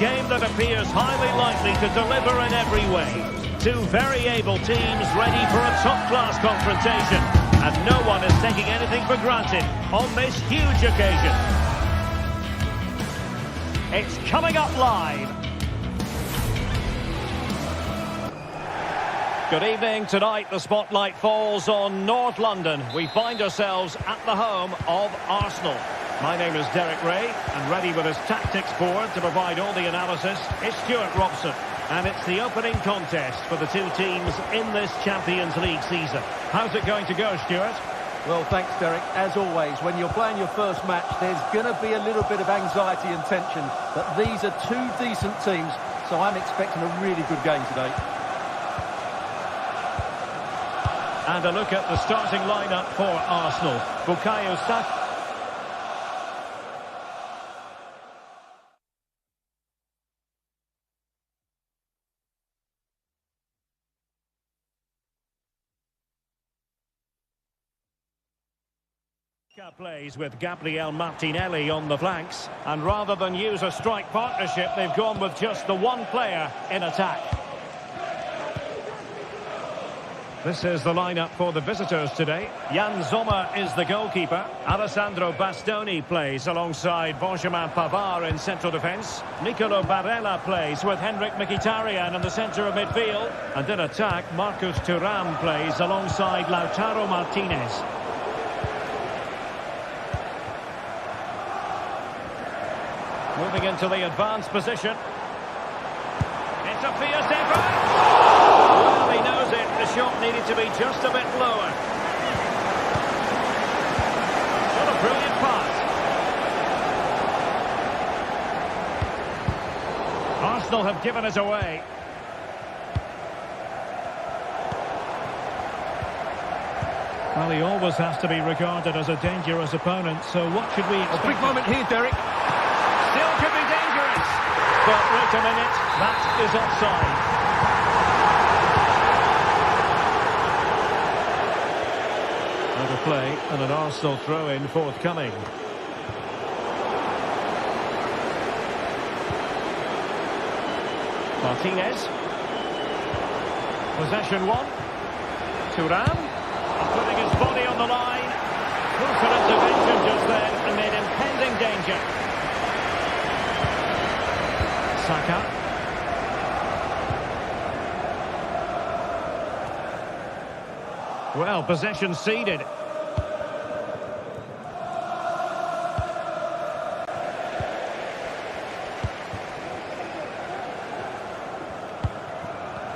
game that appears highly likely to deliver in every way. Two very able teams ready for a top-class confrontation. And no one is taking anything for granted on this huge occasion. It's coming up live. Good evening. Tonight the spotlight falls on North London. We find ourselves at the home of Arsenal. My name is Derek Ray, and ready with his tactics board to provide all the analysis is Stuart Robson. And it's the opening contest for the two teams in this Champions League season. How's it going to go, Stuart? Well, thanks, Derek. As always, when you're playing your first match, there's going to be a little bit of anxiety and tension. But these are two decent teams, so I'm expecting a really good game today. And a look at the starting lineup for Arsenal. Bukayo Saka. Plays with Gabriel Martinelli on the flanks, and rather than use a strike partnership, they've gone with just the one player in attack. This is the lineup for the visitors today. Jan Sommer is the goalkeeper. Alessandro Bastoni plays alongside Benjamin Pavard in central defence. Nicolo Barella plays with Henrik Mkhitaryan in the centre of midfield. And in attack, Marcus Thuram plays alongside Lautaro Martinez. Moving into the advanced position. It's a fierce effort. Well, he knows it. The shot needed to be just a bit lower. What a brilliant pass. Arsenal have given it away. Well, he always has to be regarded as a dangerous opponent, so what should we expect? A big moment here, Derek. Still could be dangerous. But wait a minute, that is offside. Out of play, and an Arsenal throw-in forthcoming. Martinez. Possession one. Thuram. Putting his body on the line. Good intervention just then, amid impending danger. Saka. Well, possession ceded.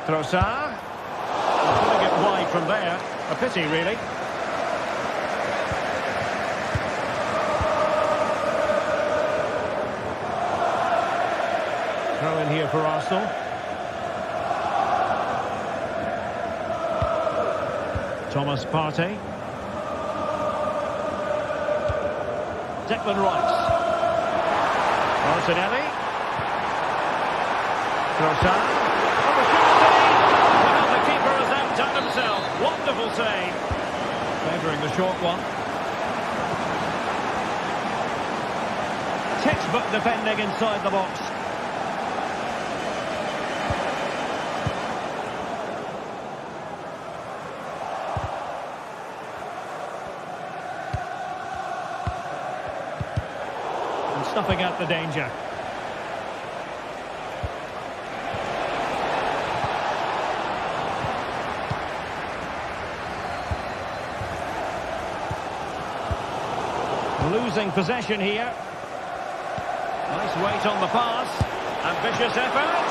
Trossard. Putting it wide from there. A pity, really. Throw in here for Arsenal. Thomas Partey. Declan Rice. Martinelli. Trossard. Opportunity! Well, the keeper has outdone himself. Wonderful save. Favouring the short one. Textbook defending inside the box. Snuffing out the danger. Losing possession here. Nice weight on the pass. Ambitious effort.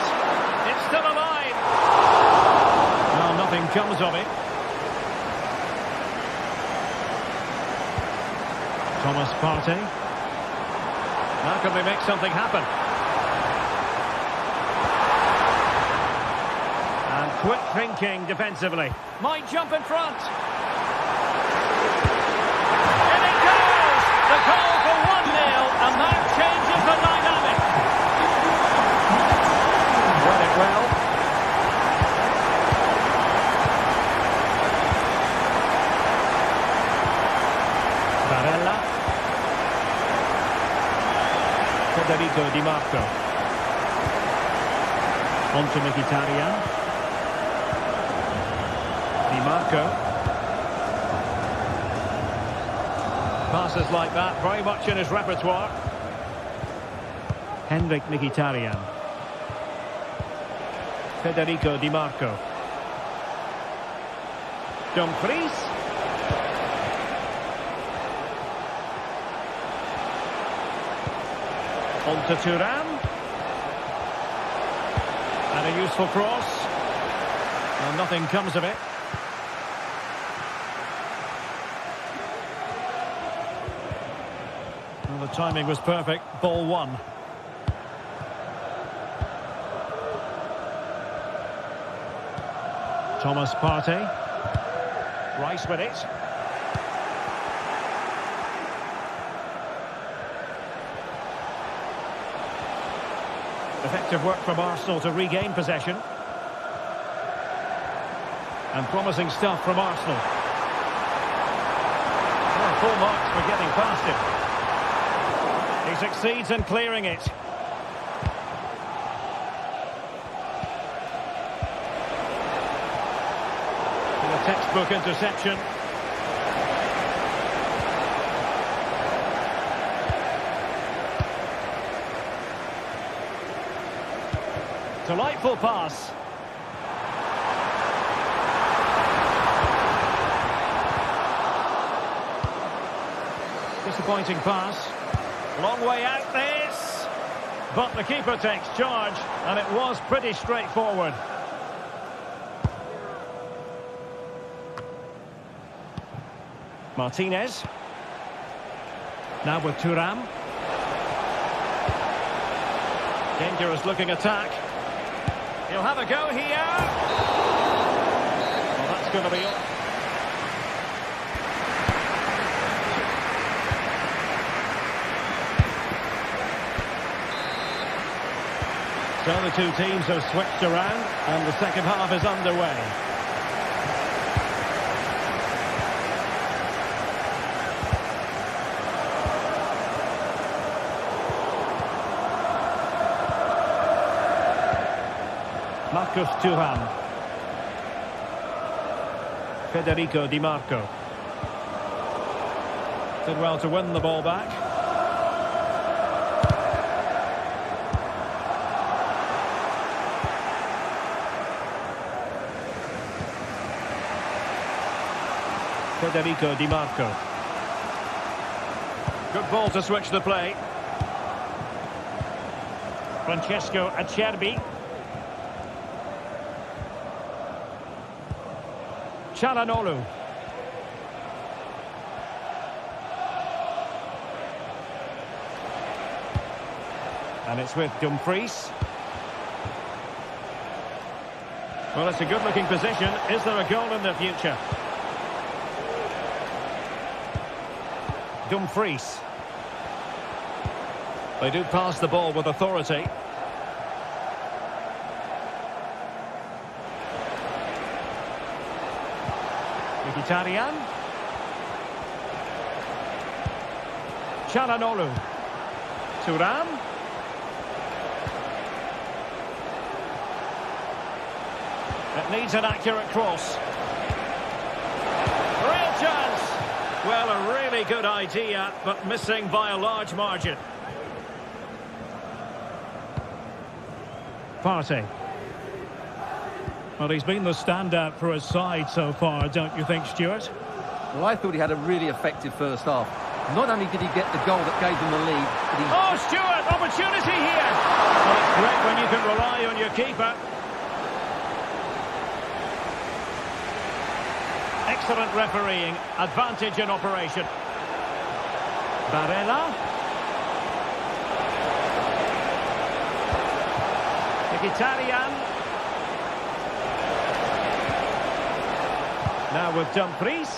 It's still alive. Well, nothing comes of it. Thomas Partey. How can they make something happen? And quick thinking defensively. Might jump in front. And it goes! The goal for 1-0, and that changes the dynamic. Read it well. Barella. Federico Di Marco. On to Mkhitaryan. Di Marco. Passes like that, very much in his repertoire. Henrik Mkhitaryan. Federico Di Marco. Dumfries. On to Thuram. And a useful cross. Well, nothing comes of it. Well, the timing was perfect. Ball one. Thomas Partey. Rice with it. Effective work from Arsenal to regain possession. And promising stuff from Arsenal. Oh, full marks for getting past it. He succeeds in clearing it. And a textbook interception. Delightful pass. Disappointing pass. Long way out this. But the keeper takes charge, and it was pretty straightforward. Martinez. Now with Thuram. Dangerous looking attack. He'll have a go here. Well, that's going to be all. So the two teams have switched around and the second half is underway. Marcus Thuram. Federico Di Marco. Did well to win the ball back. Federico Di Marco. Good ball to switch the play. Francesco Acerbi. Çalhanoğlu. And it's with Dumfries. Well, it's a good-looking position. Is there a goal in the future? Dumfries. They do pass the ball with authority. Mkhitaryan. Çalhanoğlu. Thuram. It needs an accurate cross. Real chance. Well, a really good idea, but missing by a large margin. Partey. Well, he's been the standout for his side so far, don't you think, Stuart? Well, I thought he had a really effective first half. Not only did he get the goal that gave them the lead, but he... Oh, Stuart, opportunity here! Well, it's great when you can rely on your keeper. Excellent refereeing, advantage in operation. Barella. Mkhitaryan. Now with Dumfries.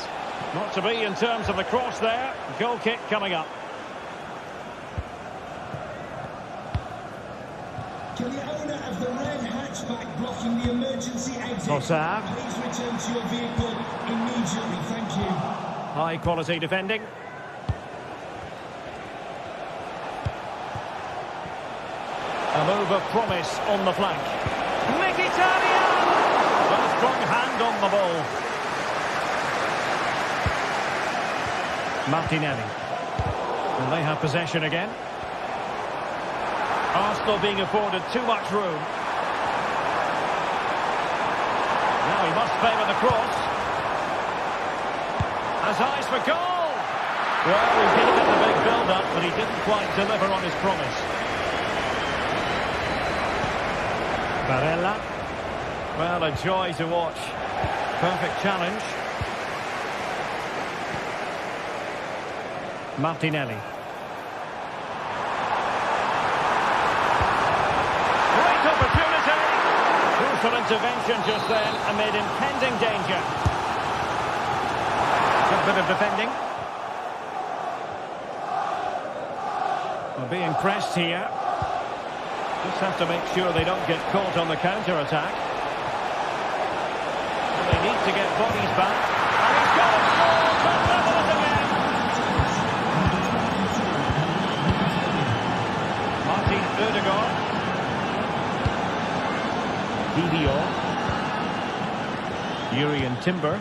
Not to be in terms of the cross there. Goal kick coming up. Can the owner of the red hatchback blocking the emergency exit Ossard. please return to your vehicle immediately? Thank you. High quality defending. A move of promise on the flank. strong hand on the ball. Martinelli. And they have possession again. Arsenal being afforded too much room. Now he must favour the cross. Has eyes for goal. Well, he did get the big build-up, but he didn't quite deliver on his promise. Barella. Well, a joy to watch. Perfect challenge. Martinelli. Great opportunity. Crucial intervention just then amid impending danger. Good bit of defending. Well, being pressed here. Just have to make sure they don't get caught on the counter-attack. Well, they need to get bodies back. And he's got it! But level it again! Martin Ødegaard. Didier. Jurrien Timber.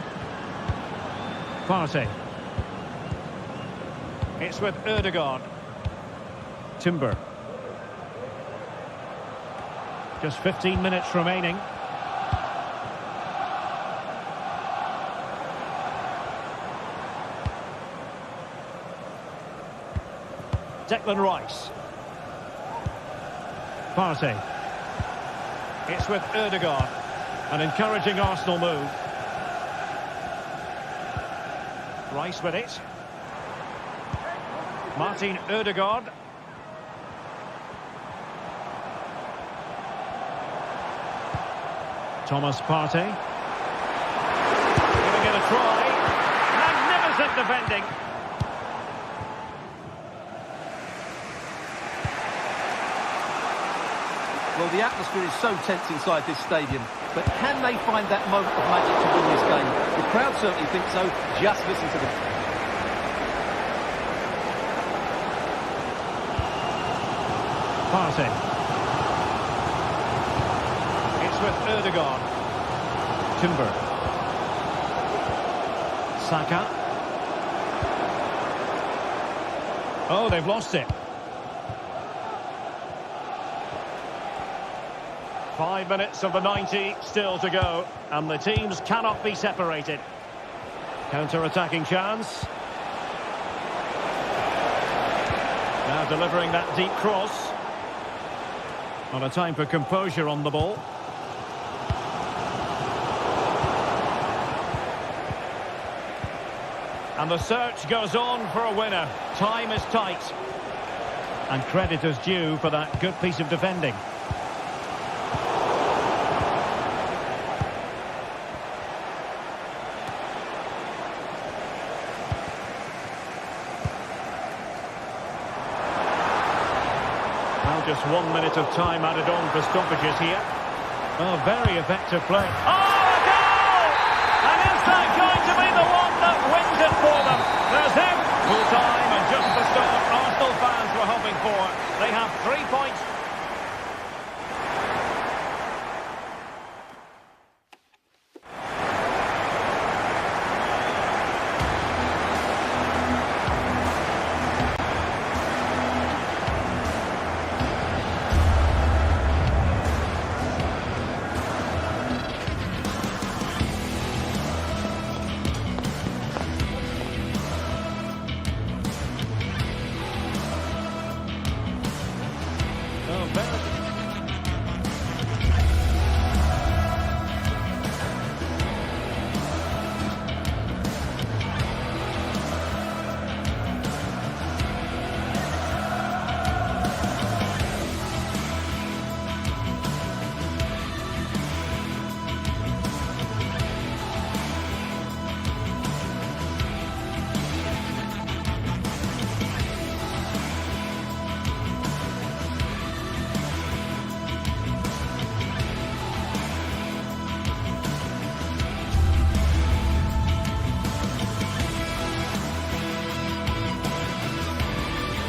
Partey. It's with Ødegaard. Timber. Just 15 minutes remaining. Declan Rice. Partey. It's with Ødegaard. An encouraging Arsenal move. Rice with it. Martin Ødegaard. Thomas Partey. Giving it a try. Magnificent defending. Well, the atmosphere is so tense inside this stadium, but can they find that moment of magic to win this game? The crowd certainly think so. Just listen to them. Partey. It's with Ødegaard. Timber. Saka. Oh, they've lost it. 5 minutes of the 90 still to go, and the teams cannot be separated. Counter-attacking chance. Now delivering that deep cross. On a time for composure on the ball. And the search goes on for a winner. Time is tight. And credit is due for that good piece of defending. Just 1 minute of time added on for stoppages here. Oh, very effective play. Oh, a goal! And is that going to be the one that wins it for them? There's him. Full time and just the start Arsenal fans were hoping for. They have 3 points.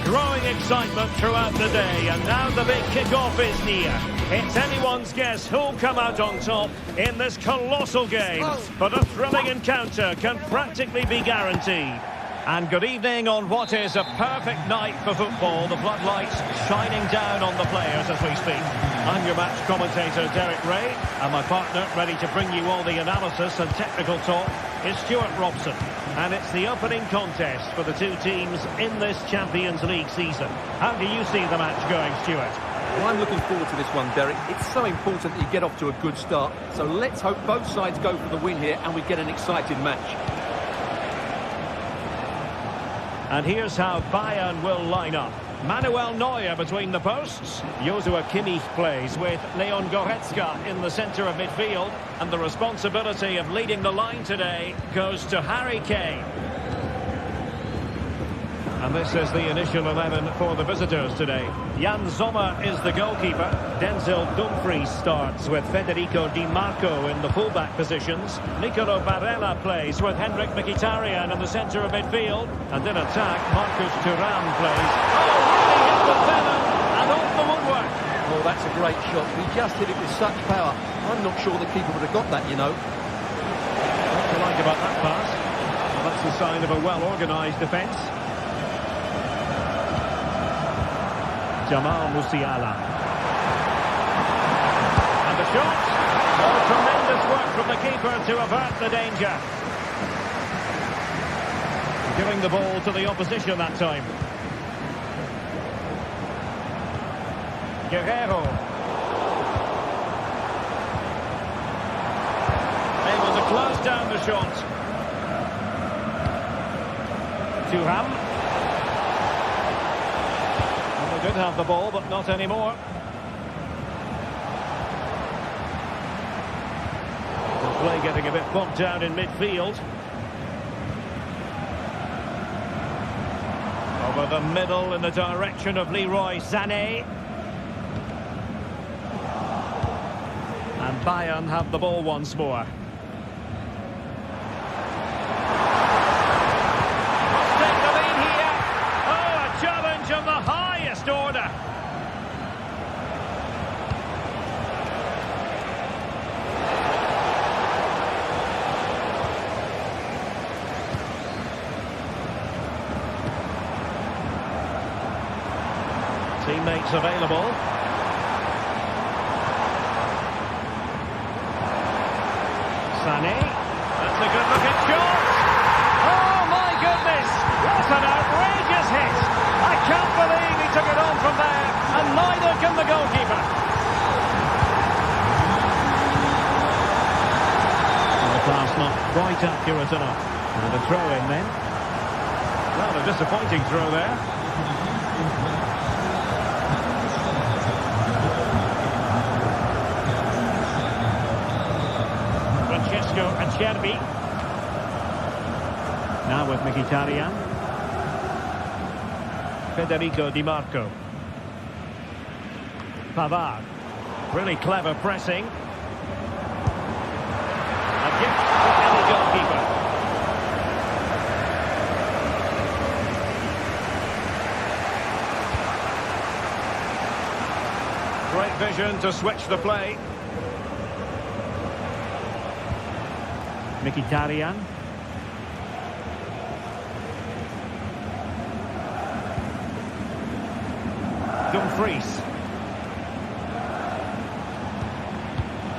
Growing excitement throughout the day, and now the big kick-off is near. It's anyone's guess who'll come out on top in this colossal game. But a thrilling encounter can practically be guaranteed. And good evening on what is a perfect night for football. The floodlights shining down on the players as we speak. I'm your match commentator, Derek Ray, and my partner, ready to bring you all the analysis and technical talk, is Stuart Robson. And it's the opening contest for the two teams in this Champions League season. How do you see the match going, Stuart? Well, I'm looking forward to this one, Derek. It's so important that you get off to a good start. So let's hope both sides go for the win here and we get an exciting match. And here's how Bayern will line up. Manuel Neuer between the posts. Joshua Kimmich plays with Leon Goretzka in the centre of midfield. And the responsibility of leading the line today goes to Harry Kane. And this is the initial 11 for the visitors today. Jan Sommer is the goalkeeper. Denzel Dumfries starts with Federico Di Marco in the fullback positions. Nicolo Barella plays with Henrik Mkhitaryan in the centre of midfield. And in attack, Marcus Thuram plays. Oh, really hit the feather and off the woodwork. Oh, that's a great shot. He just hit it with such power. I'm not sure the keeper would have got that, you know. What do you like about that pass? Well, that's a sign of a well-organised defence. Jamal Musiala. And the shot. Oh, tremendous work from the keeper to avert the danger. Giving the ball to the opposition that time. Guerrero. Able to close down the shot. Thuram. Did have the ball, but not anymore. The play getting a bit bogged down in midfield. Over the middle in the direction of Leroy Sané. And Bayern have the ball once more. Must take the lead here. Oh, a challenge of the highest order. Teammates available. Sané. That's a good looking shot. Oh my goodness! What an outrageous hit! I can't believe he took it on from there, and neither can the goalkeeper. Well, the pass not quite accurate enough. And a throw in then. Well, a disappointing throw there. Acerbi. Now with Mkhitaryan. Federico Di Marco. Pavard. Really clever pressing. A gift for any goalkeeper. Great vision to switch the play. Mkhitaryan. Dumfries.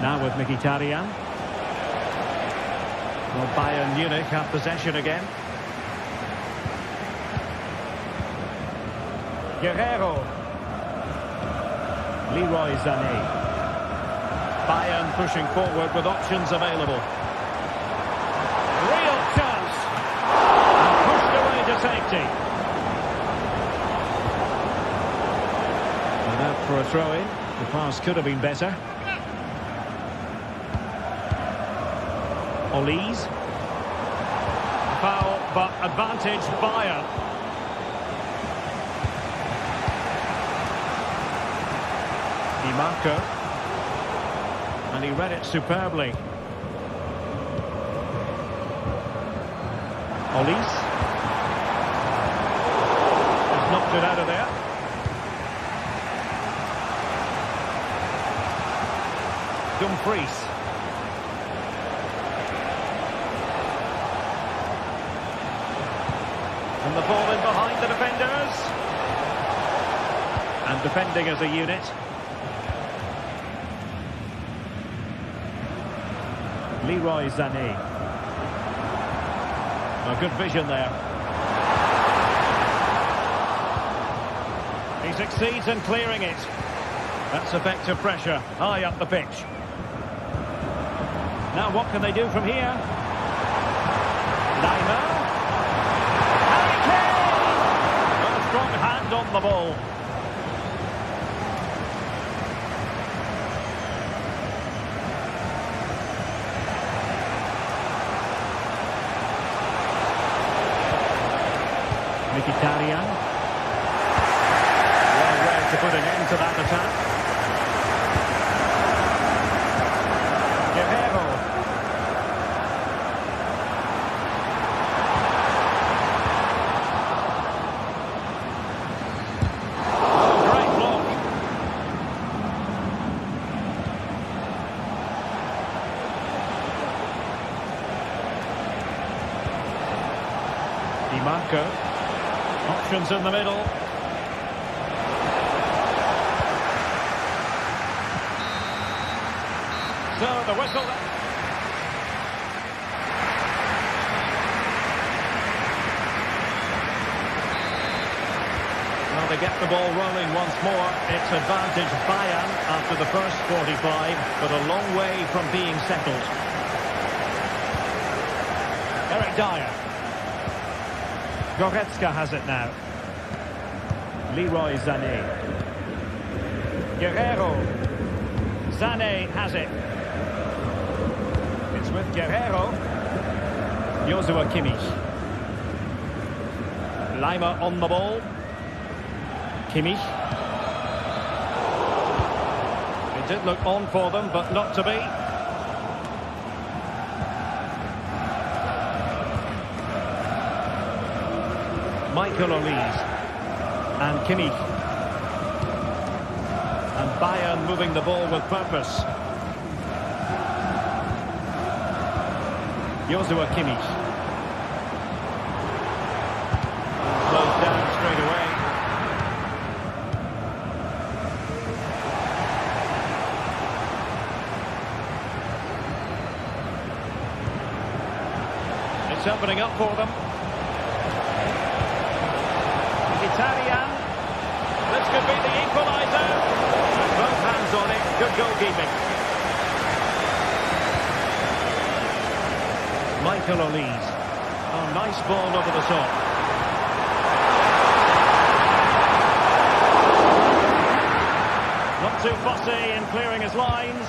Now with Mkhitaryan. Well, Bayern Munich have possession again. Guerrero. Leroy Sané. Bayern pushing forward with options available. Real chance. And pushed away to safety. And out for a throw-in. The pass could have been better. Olise. Foul, but advantage Bayern. Di Marco. And he read it superbly. Olise. Has knocked it out of there. Dumfries. And the ball in behind the defenders. And defending as a unit. Leroy Sané. A good vision there. He succeeds in clearing it. That's effective pressure, high up the pitch. Now what can they do from here? Lima. Harry Kane! A strong hand on the ball. Mkhitaryan. Well read to put an end to that attack. Guerrero. Oh, great block. Di Marco. Options in the middle. So the whistle. Well, they get the ball rolling once more. It's advantage Bayern after the first 45, but a long way from being settled. Eric Dyer. Goretzka has it now. Leroy Sané. Guerrero. Sané has it. It's with Guerrero. Joshua Kimmich. Lima on the ball. Kimmich. It did look on for them, but not to be. Michael Olise and Kimmich. And Bayern moving the ball with purpose. Joshua Kimmich. Slows down straight away. It's opening up for them. Mkhitaryan. This could be the equaliser. Both hands on it. Good goalkeeping. Michael Olise. Oh, nice ball over the top. Not too fussy in clearing his lines.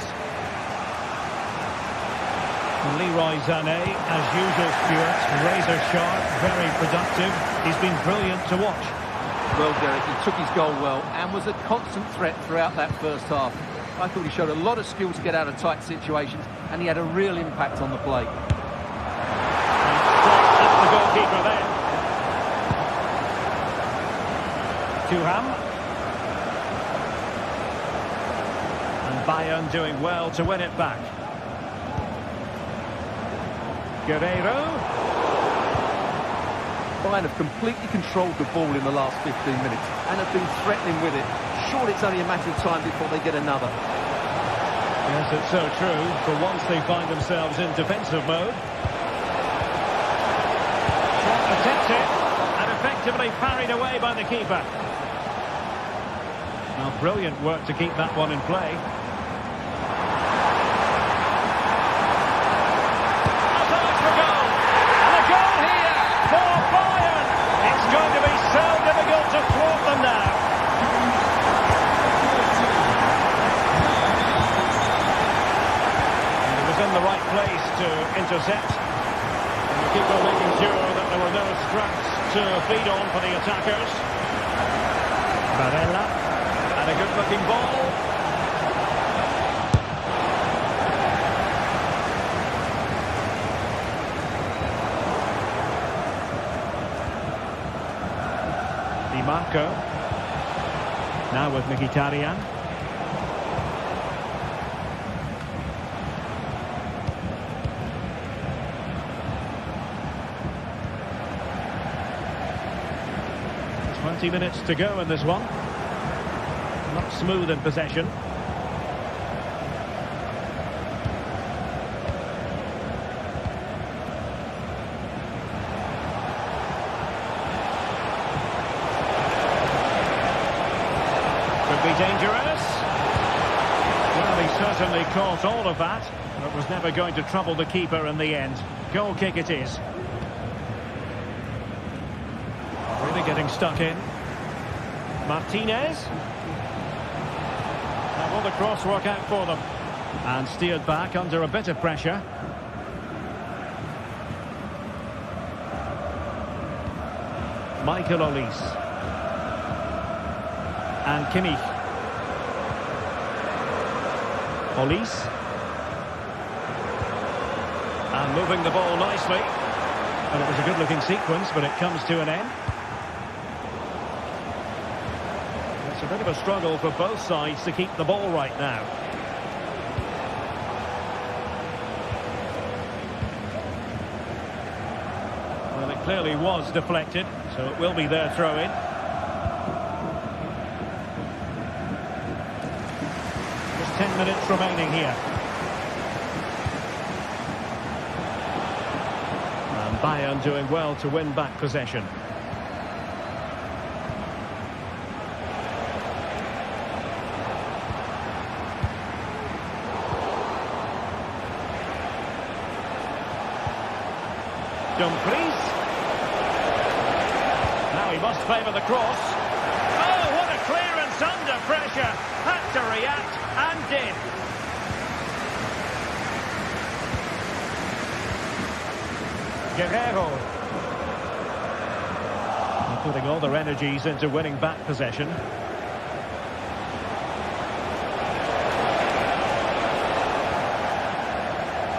Leroy Sané, as usual, Stuart, razor sharp, very productive. He's been brilliant to watch. Well, Derek, he took his goal well and was a constant threat throughout that first half. I thought he showed a lot of skill to get out of tight situations, and he had a real impact on the play. That's the goalkeeper there. Thuram. And Bayern doing well to win it back. Guerrero. Bayern have completely controlled the ball in the last 15 minutes and have been threatening with it. Sure, it's only a matter of time before they get another. Yes, it's so true. For once they find themselves in defensive mode. Attempts it and effectively parried away by the keeper. Well, brilliant work to keep that one in play. To intercept, and the keeper making sure that there were no scraps to feed on for the attackers. Barella, and a good looking ball. Di Marco, now with Mkhitaryan. 20 minutes to go in this one. Not smooth in possession. Could be dangerous. Well, he certainly caught all of that, but was never going to trouble the keeper in the end. Goal kick it is. Really getting stuck in. Martinez. Now will the cross work out for them? And steered back under a bit of pressure. Michael Olise. And Kimmich. Olise. And moving the ball nicely. And it was a good-looking sequence, but it comes to an end. It's a bit of a struggle for both sides to keep the ball right now. Well, it clearly was deflected, so it will be their throw-in. Just 10 minutes remaining here. And Bayern doing well to win back possession. Dumfries. Now he must favour the cross. Oh, what a clearance under pressure. Had to react and did. Guerrero. They're putting all their energies into winning back possession.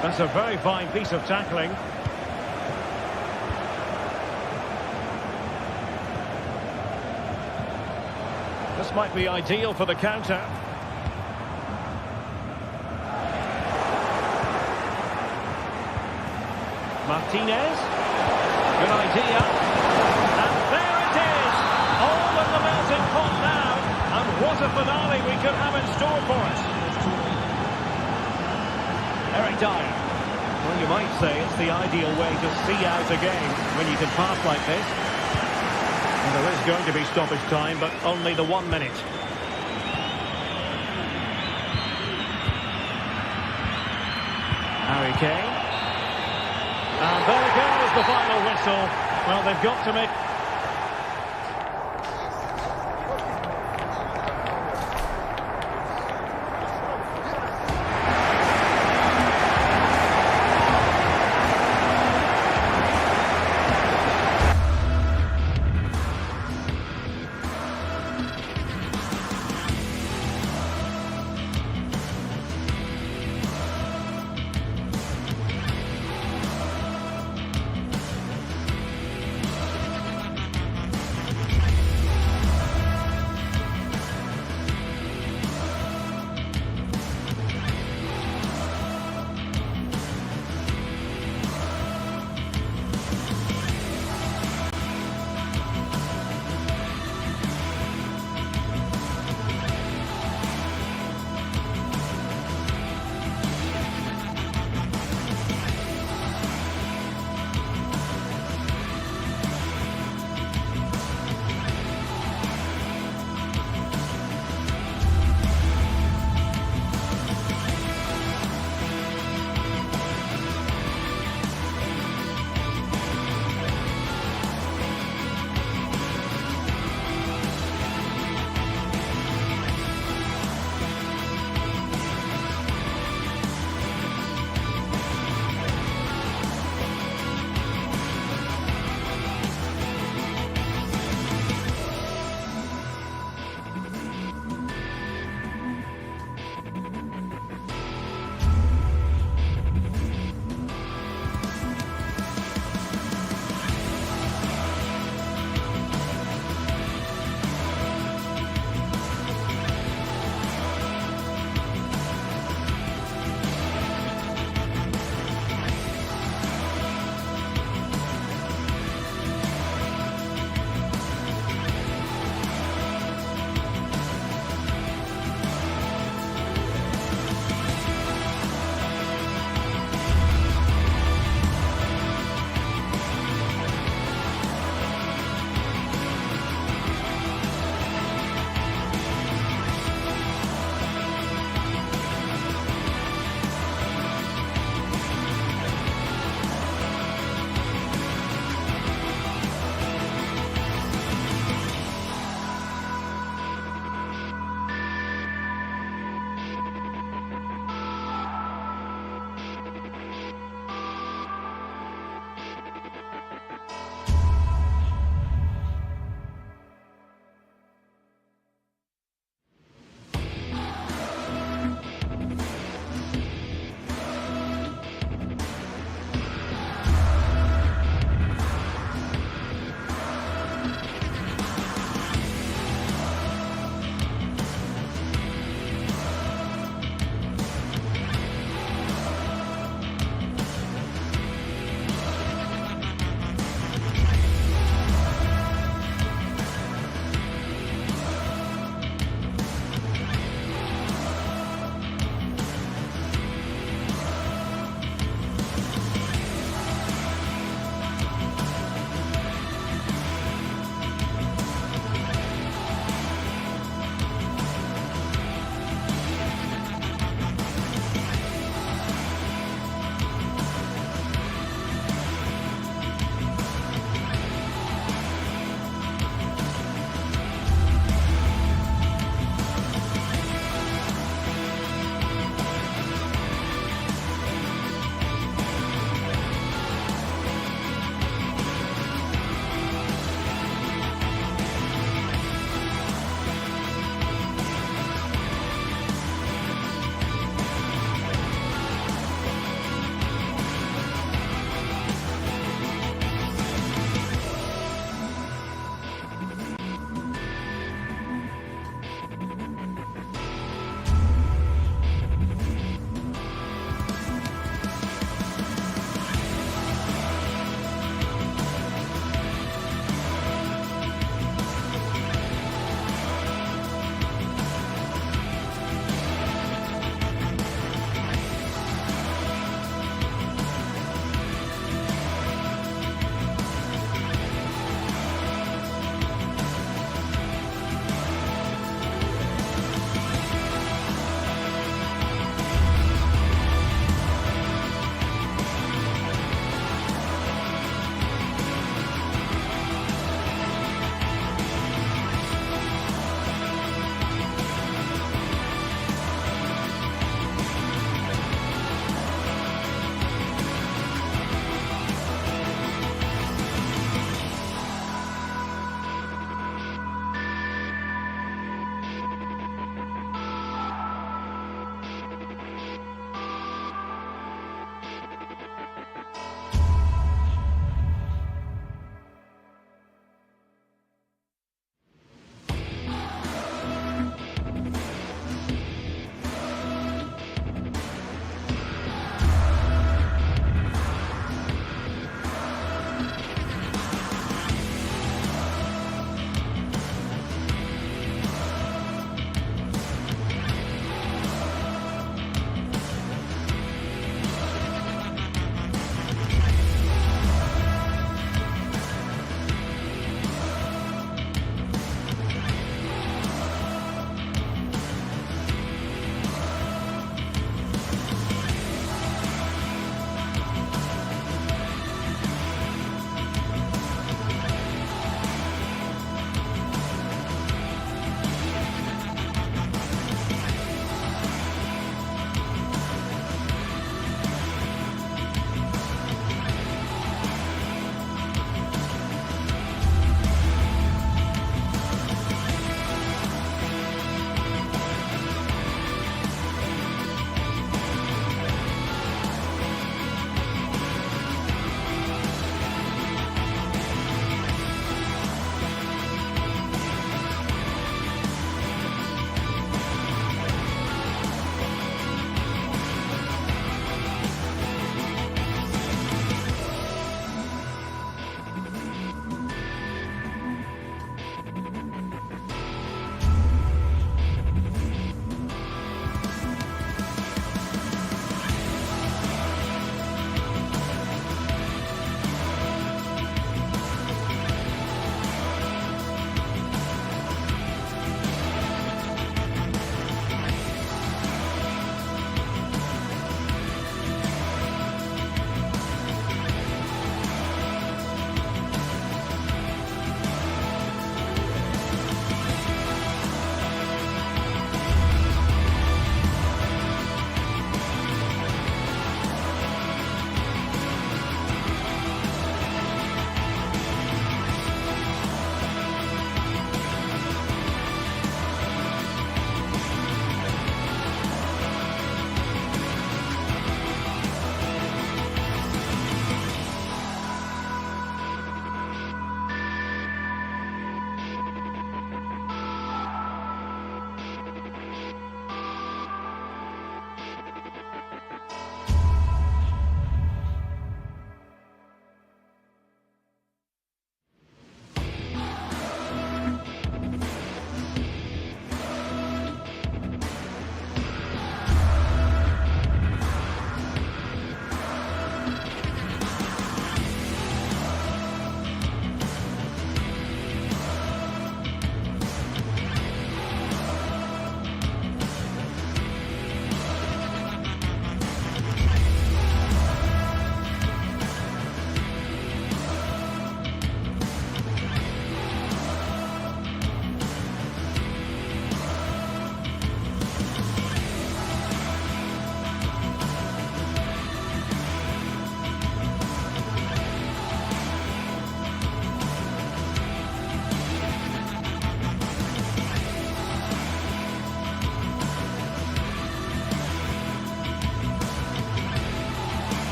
That's a very fine piece of tackling. This might be ideal for the counter. Martinez. Good idea. And there it is. All in the melting pot now. And what a finale we could have in store for us. Eric Dyer. Well, you might say it's the ideal way to see out a game when you can pass like this. And there is going to be stoppage time, but only the 1 minute. Harry Kane. And there goes the final whistle. Well, they've got to make...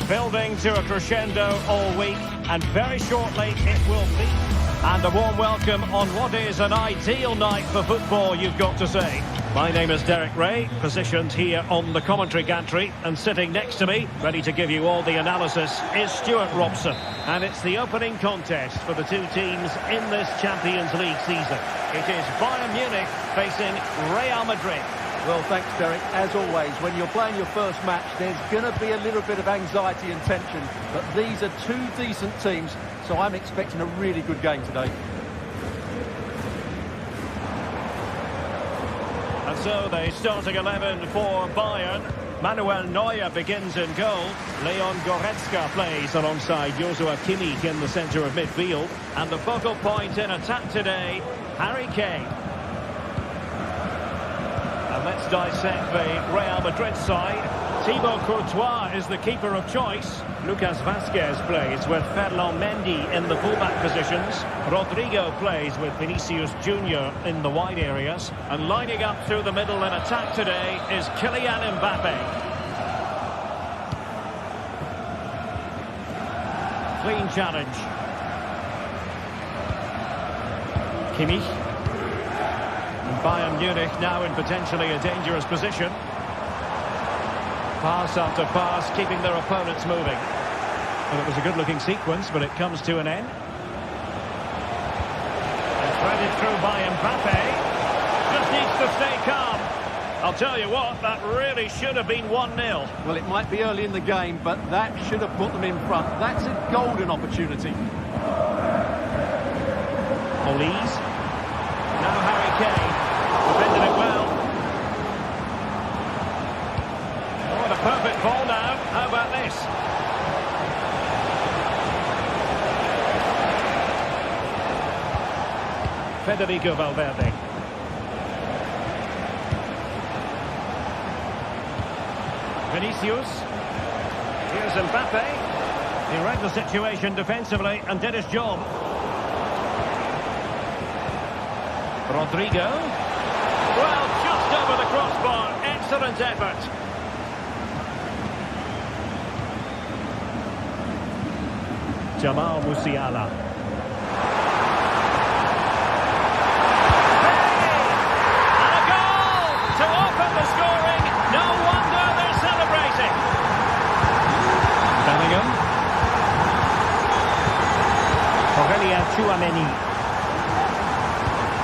Building to a crescendo all week, and very shortly it will be. And a warm welcome on what is an ideal night for football, you've got to say. My name is Derek Ray, positioned here on the commentary gantry, and sitting next to me, ready to give you all the analysis, is Stuart Robson. And it's the opening contest for the two teams in this Champions League season. It is Bayern Munich facing Real Madrid. Well, thanks, Derek. As always, when you're playing your first match, there's going to be a little bit of anxiety and tension. But these are two decent teams, so I'm expecting a really good game today. And so the starting 11 for Bayern. Manuel Neuer begins in goal. Leon Goretzka plays alongside Joshua Kimmich in the centre of midfield. And the focal point in attack today, Harry Kane. And let's dissect the Real Madrid side. Thibaut Courtois is the keeper of choice. Lucas Vazquez plays with Ferland Mendy in the fullback positions. Rodrigo plays with Vinicius Junior in the wide areas. And lining up through the middle in attack today is Kylian Mbappe. Clean challenge. Kimmich. And Bayern Munich now in potentially a dangerous position. Pass after pass, keeping their opponents moving. Well, it was a good-looking sequence, but it comes to an end. And threaded through by Mbappe. Just needs to stay calm. I'll tell you what, that really should have been 1-0. Well, it might be early in the game, but that should have put them in front. That's a golden opportunity. Olise. Now Harry Kane. Defended it well. Oh, the perfect ball now. How about this? Federico Valverde. Vinicius. Here's Mbappe. He read the situation defensively and did his job. Rodrigo. Well, just over the crossbar. Excellent effort. Jamal Musiala. And a goal to open the scoring. No wonder they're celebrating. Bellingham. Aurelien Tchouameni.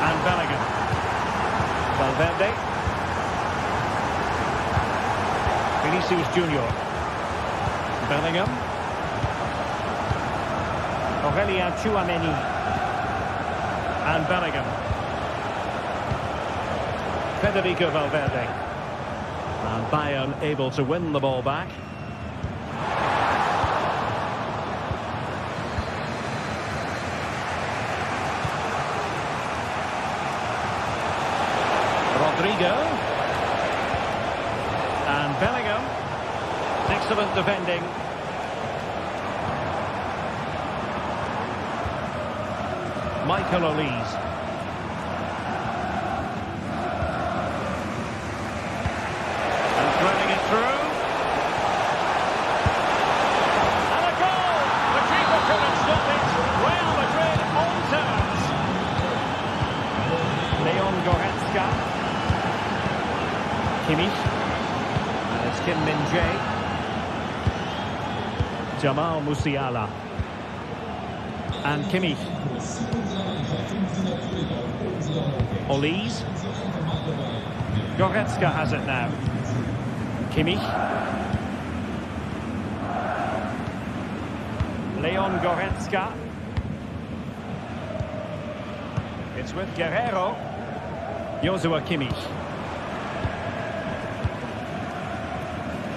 And Bellingham. Valverde. Vinicius Junior. Bellingham. Aurelien Tchouameni. And Bellingham. Federico Valverde. And Bayern able to win the ball back. Rodrigo. And Bellingham. Excellent defending. Michael Olise. And threading it through. And a goal! The keeper couldn't stop it. Real Madrid on terms. Leon Goretzka. Kimmich. And it's Kim Min-jae. Jamal Musiala. And Kimmich. Olise. Goretzka has it now. Kimmich. Leon Goretzka. It's with Guerrero. Joshua Kimmich.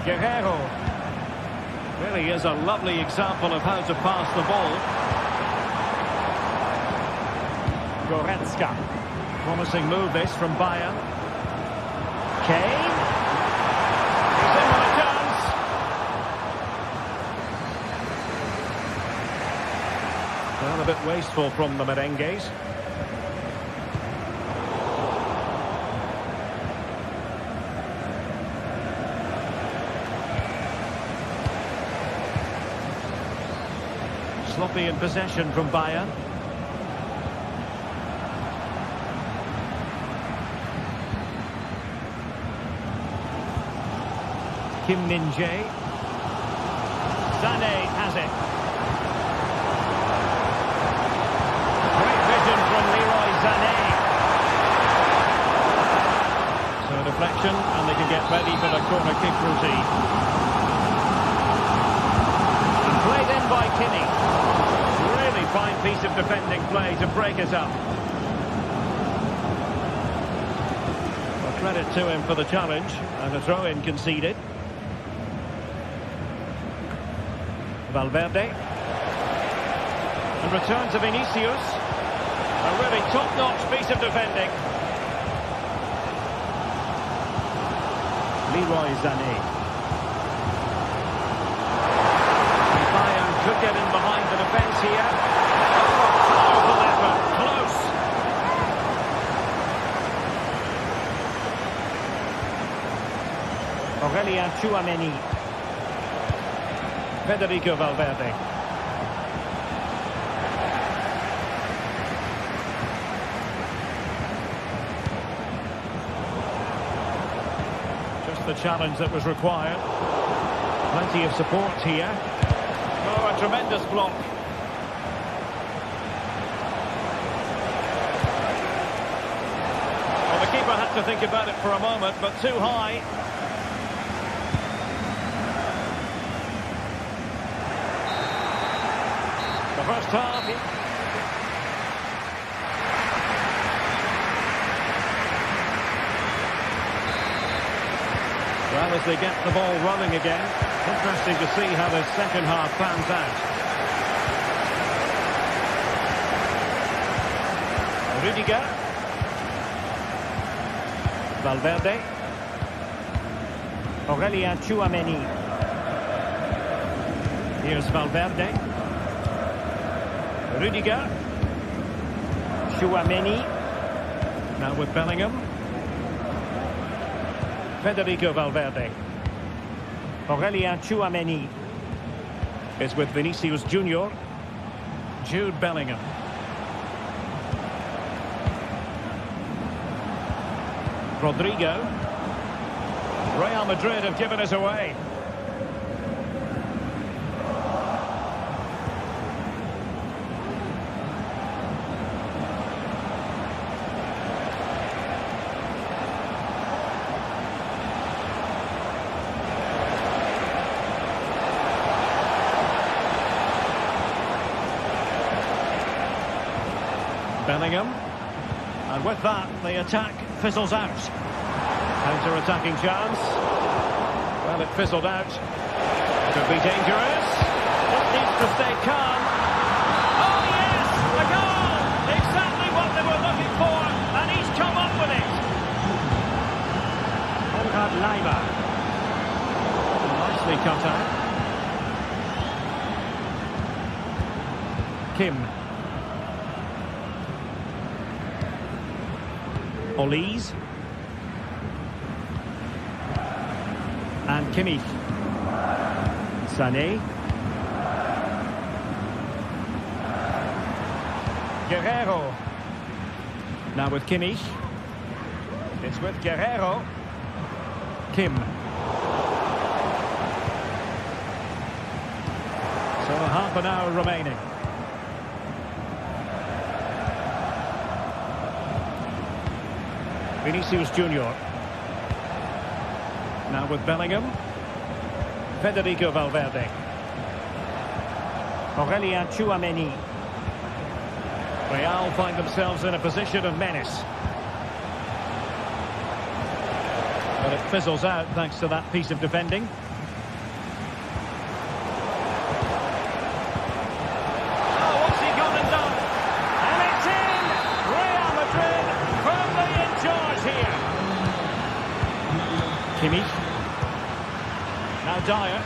Guerrero. Really is a lovely example of how to pass the ball. Goretzka. Promising move this from Bayern. Kane. He's in with a chance. Well, a bit wasteful from the merengues. Sloppy in possession from Bayern. Kim Min-jae. Sané has it. Great vision from Leroy Sané. So a deflection, and they can get ready for the corner kick routine. And played in by Kimmich. Really fine piece of defending play to break it up. Well, credit to him for the challenge, and a throw-in conceded. Valverde. And return to Vinicius. A really top-notch piece of defending. Leroy Sané. And Bayern could get in behind the defence here. Oh, powerful effort. Close. Aurelien Tchouameni. Federico Valverde. Just the challenge that was required. Plenty of support here. Oh, a tremendous block. Well, the keeper had to think about it for a moment, but too high. First half. Well, as they get the ball running again, interesting to see how the second half pans out. Rudiger. Valverde. Aurelien Tchouameni. Here's Valverde. Rudiger. Tchouameni. Now with Bellingham. Federico Valverde. Aurelien Tchouameni is with Vinicius Junior. Jude Bellingham. Rodrigo. Real Madrid have given us away. Bellingham, and with that the attack fizzles out. Counter-attacking chance. Well, it fizzled out. Could be dangerous. Just needs to stay calm. Oh yes, a goal! Exactly what they were looking for, and he's come up with it. Konrad Leimer. Nicely cut out. Kim. Olise. And Kimmich. Sané. Guerrero. Now with Kimmich. It's with Guerrero. Kim. So half an hour remaining. Vinicius Junior. Now with Bellingham. Federico Valverde. Aurelien Tchouameni. Real find themselves in a position of menace. But it fizzles out thanks to that piece of defending. Kimmich. Now Dyer.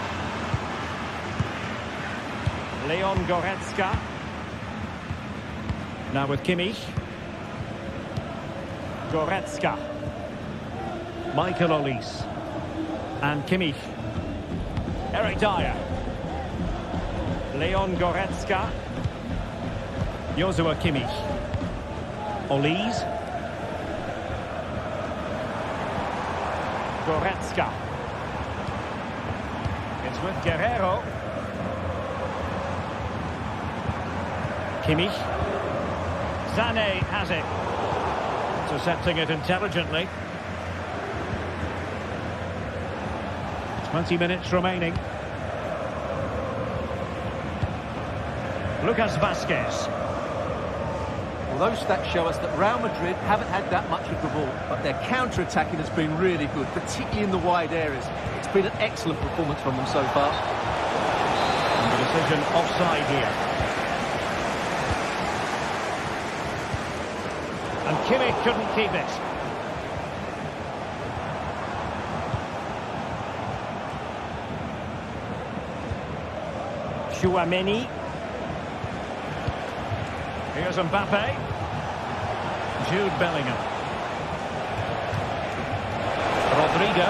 Leon Goretzka. Now with Kimmich. Goretzka. Michael Olise. And Kimmich. Eric Dyer. Leon Goretzka. Joshua Kimmich. Olise. Goretzka. It's with Guerrero. Kimmich. Sané has it. Intercepting it intelligently. 20 minutes remaining. Lucas Vazquez. Well, those stats show us that Real Madrid haven't had that much of the ball, but their counter-attacking has been really good, particularly in the wide areas. It's been an excellent performance from them so far. And the decision offside here. And Kimmich couldn't keep it. Chouameni. Here's Mbappe. Jude Bellingham. Rodrigo.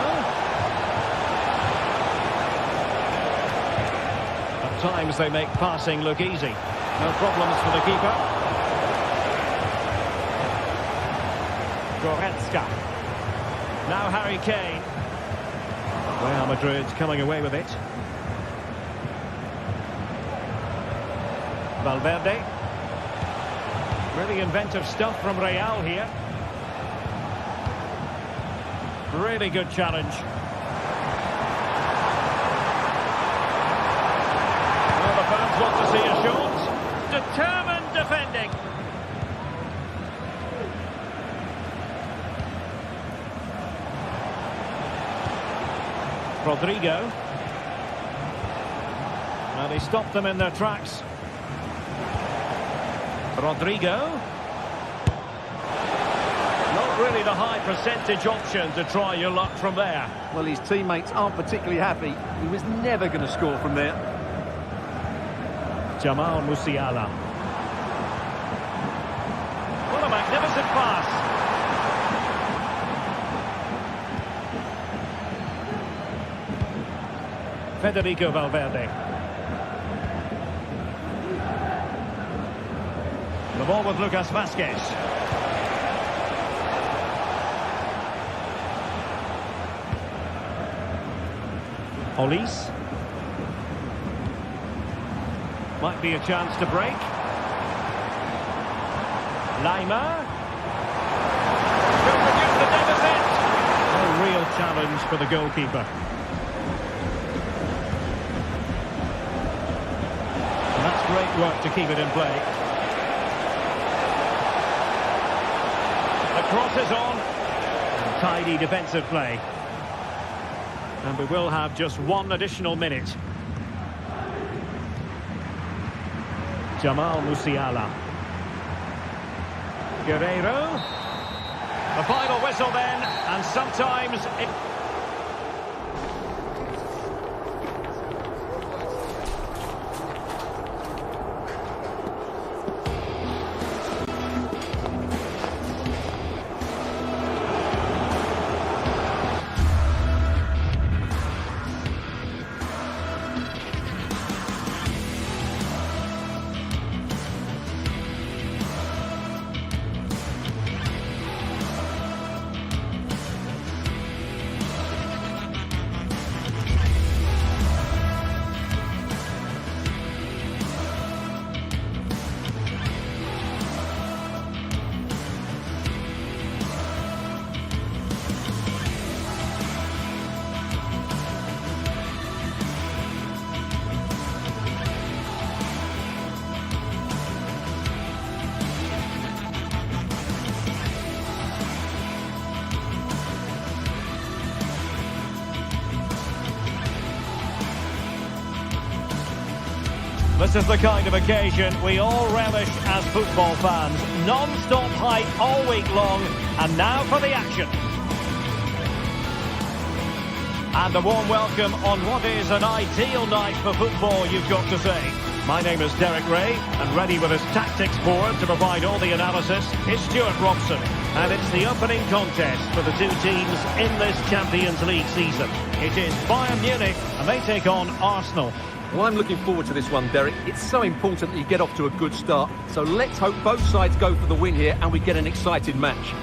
At times they make passing look easy. No problems for the keeper. Goretzka. Now Harry Kane. Real Madrid's coming away with it. Valverde. Really inventive stuff from Real here. Really good challenge. Well, the fans want to see a shot. Determined defending. Rodrigo. Well, he stopped them in their tracks. Rodrigo. Not really the high percentage option to try your luck from there. Well, his teammates aren't particularly happy. He was never going to score from there. Jamal Musiala. What a magnificent pass. Federico Valverde. The ball with Lucas Vazquez. Olise. Might be a chance to break. Lima. Could reduce the deficit. A real challenge for the goalkeeper. And that's great work to keep it in play. The cross is on. And tidy defensive play. And we will have just one additional minute. Jamal Musiala. Guerrero. The final whistle then, and sometimes it... This is the kind of occasion we all relish as football fans. Non-stop hype all week long, and now for the action. And a warm welcome on what is an ideal night for football, you've got to say. My name is Derek Ray, and ready with his tactics board to provide all the analysis is Stuart Robson. And it's the opening contest for the two teams in this Champions League season. It is Bayern Munich, and they take on Arsenal. Well, I'm looking forward to this one, Derek. It's so important that you get off to a good start. So let's hope both sides go for the win here and we get an exciting match.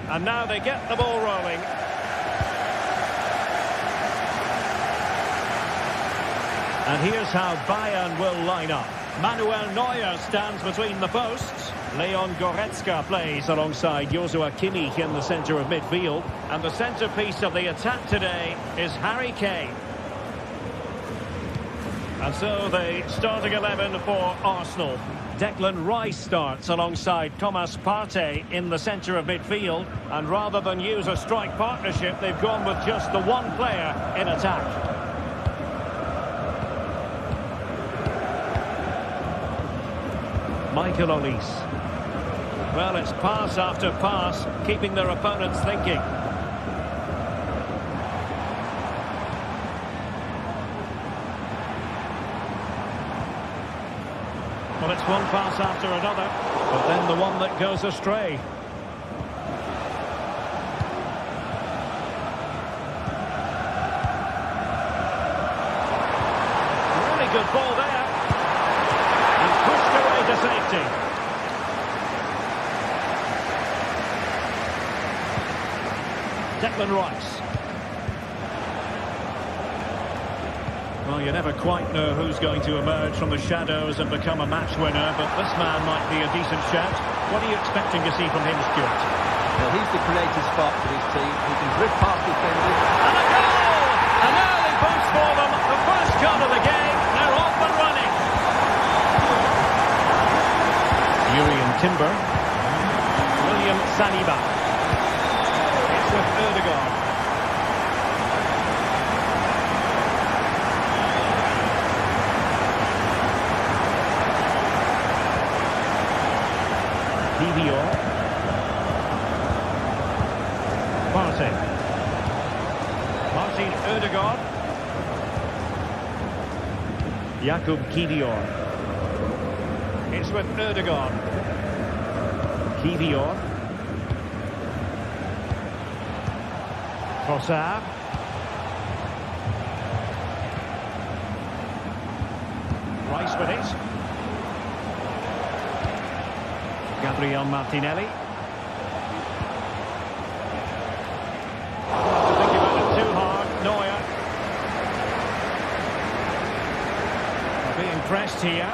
And now they get the ball rolling. And here's how Bayern will line up. Manuel Neuer stands between the posts. Leon Goretzka plays alongside Joshua Kimmich in the centre of midfield. And the centrepiece of the attack today is Harry Kane. And so the starting 11 for Arsenal. Declan Rice starts alongside Thomas Partey in the centre of midfield. And rather than use a strike partnership, they've gone with just the one player in attack. Michael Olise. Well, it's pass after pass, keeping their opponents thinking. Well, it's one pass after another, but then the one that goes astray. Really good ball there. To safety. Declan Rice. Well, you never quite know who's going to emerge from the shadows and become a match winner, but this man might be a decent shout. What are you expecting to see from him, Stuart? Well, he's the creative spark for his team. He can drift past defenders. And a goal! An early boost for them. The first goal of the game. They're off and running. Urian Timber. William Saliba. It's with Ødegaard. Kivior. Partey. Martin Ødegaard. Jakub Kivior. It's with Ødegaard. Kivior. Trossard. Rice with it. Gabriel Martinelli. Not to think about it too hard. Neuer. Being pressed here.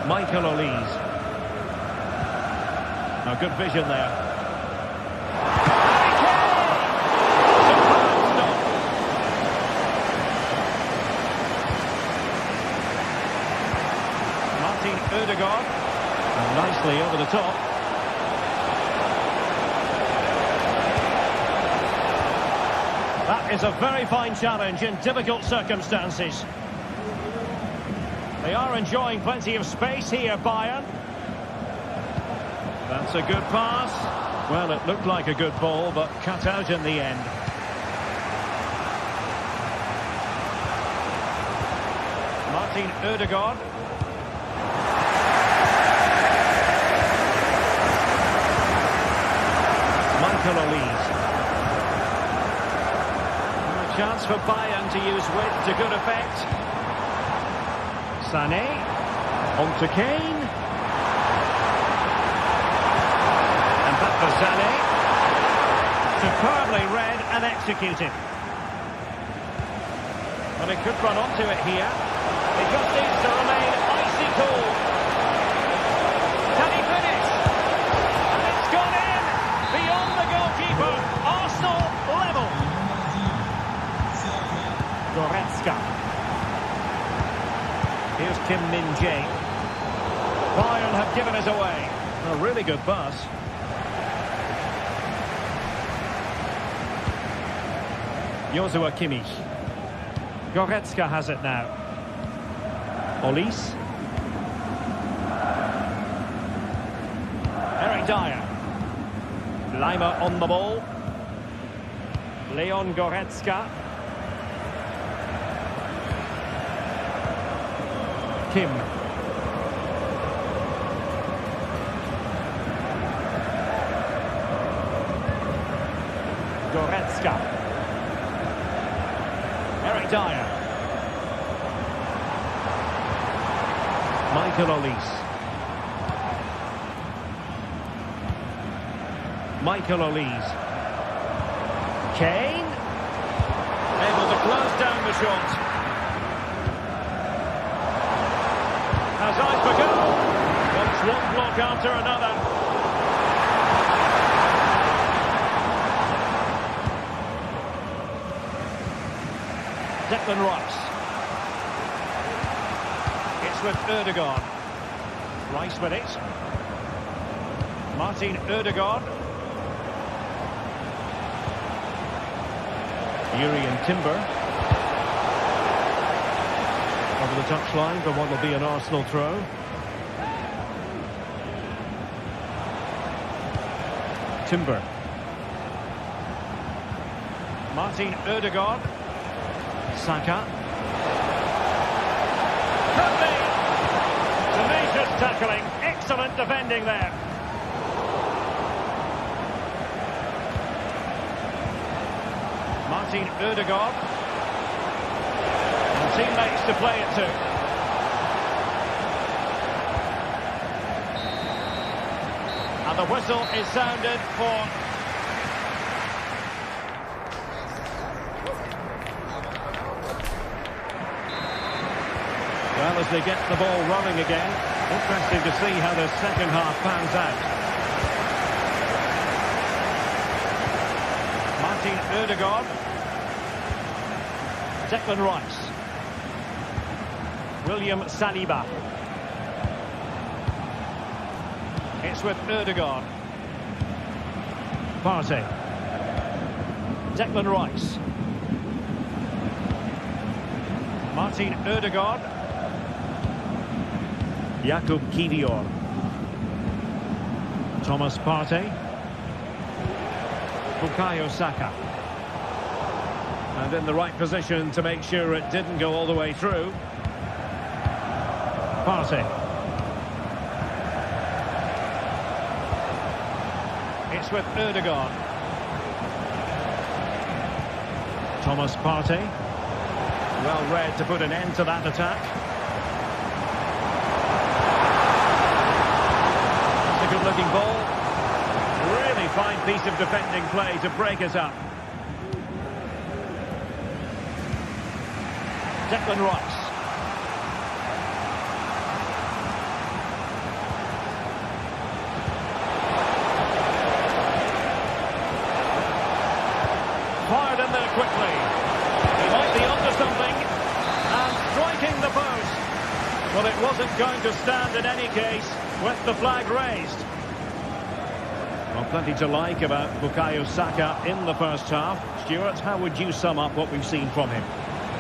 Michael Olise. Now, good vision there. Harry Kane! Superb stop. Martin Ødegaard. And nicely over the top. That is a very fine challenge in difficult circumstances. They are enjoying plenty of space here, Bayern. That's a good pass. Well, it looked like a good ball, but cut out in the end. Martin Ødegaard. Michael Olise. A chance for Bayern to use width to good effect. Sané, on to Kane. And back for Sané. Superbly read and executed. Well, he could run onto it here. He just needs to remain icy cool. Can he finish? And it's gone in! Beyond the goalkeeper. Arsenal level. Goretzka. Here's Kim Min-jae. Bayern have given us away. A really good pass. Joshua Kimmich. Goretzka has it now. Olise. Eric Dyer. Lima on the ball. Leon Goretzka. Kim. Goretzka. Eric Dyer. Michael Olise. Michael Olise. Kane. Able to close down the shot. Has eyes for goal. Wants one block after another. Declan Rice. It's with Ødegaard. Rice with it. Martin Ødegaard. Urian Timber. Over the touchline for what will be an Arsenal throw. Timber. Martin Ødegaard. Saka. Kirby. Tenacious tackling. Excellent defending there. Martin Ødegaard. And teammates to play it to. And the whistle is sounded for... Well, as they get the ball rolling again, interesting to see how the second half pans out. Martin Ødegaard. Declan Rice. William Saliba. It's with Ødegaard. Partey. Declan Rice. Martin Ødegaard. Jakub Kivior. Thomas Partey. Bukayo Saka. And in the right position to make sure it didn't go all the way through. Partey. It's with Ødegaard. Thomas Partey. Well read to put an end to that attack. Good looking ball. Really fine piece of defending play to break us up. Declan Rice. Fired in there quickly. He might be onto something. And striking the post. Well, it wasn't going to stand in any case with the flag raised. Well, plenty to like about Bukayo Saka in the first half. Stuart, how would you sum up what we've seen from him?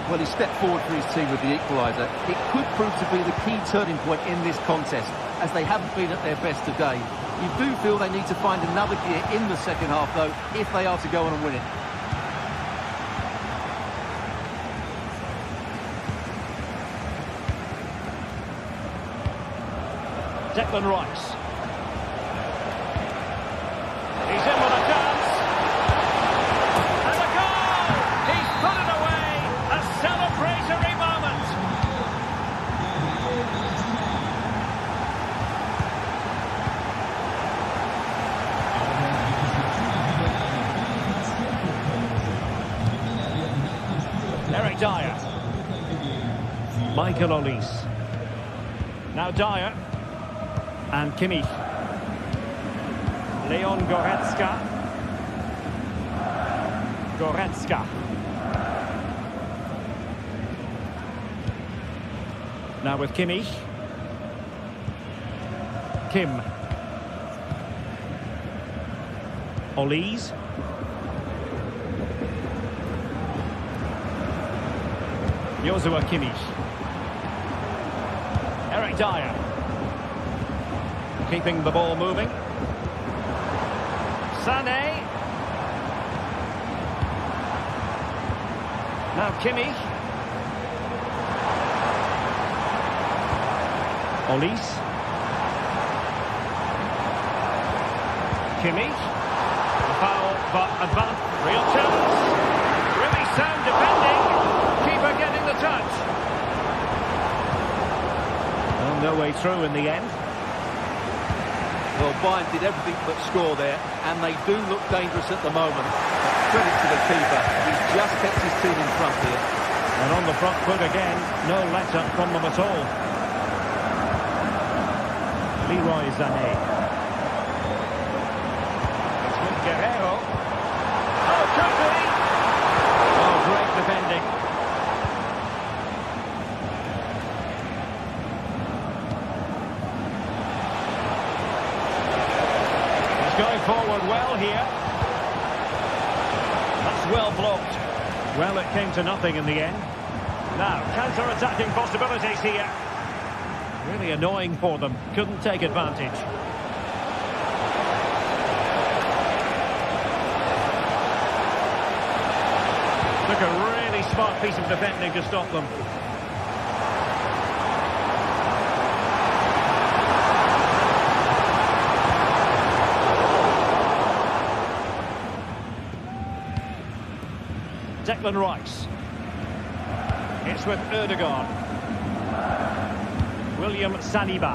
Well, he stepped forward for his team with the equaliser. It could prove to be the key turning point in this contest, as they haven't been at their best today. You do feel they need to find another gear in the second half, though, if they are to go on and win it. Declan Rice. He's in with a chance. And a goal! He's put it away! A celebratory moment! Eric Dyer. Michael Olise. Now Dyer. And Kimmich. Leon Goretzka. Goretzka. Now with Kimmich. Kim. Olise. Joshua Kimmich. Eric Dyer. Keeping the ball moving. Sané. Now Kimmich. Olise. Kimmich. Foul, but advance. Real chance. Really sound defending. Keeper getting the touch. Well, no way through in the end. Well, Bayern did everything but score there, and they do look dangerous at the moment. Credit to the keeper. He's just kept his team in front here. And on the front foot again, no let-up from them at all. Leroy Sané. It's with Guerrero. Oh, could be! Oh, great defending. He's going forward well here. That's well blocked. Well, it came to nothing in the end. Now, counter-attacking possibilities here. Really annoying for them. Couldn't take advantage. Took a really smart piece of defending to stop them. Declan Rice. It's with Ødegaard. William Saliba.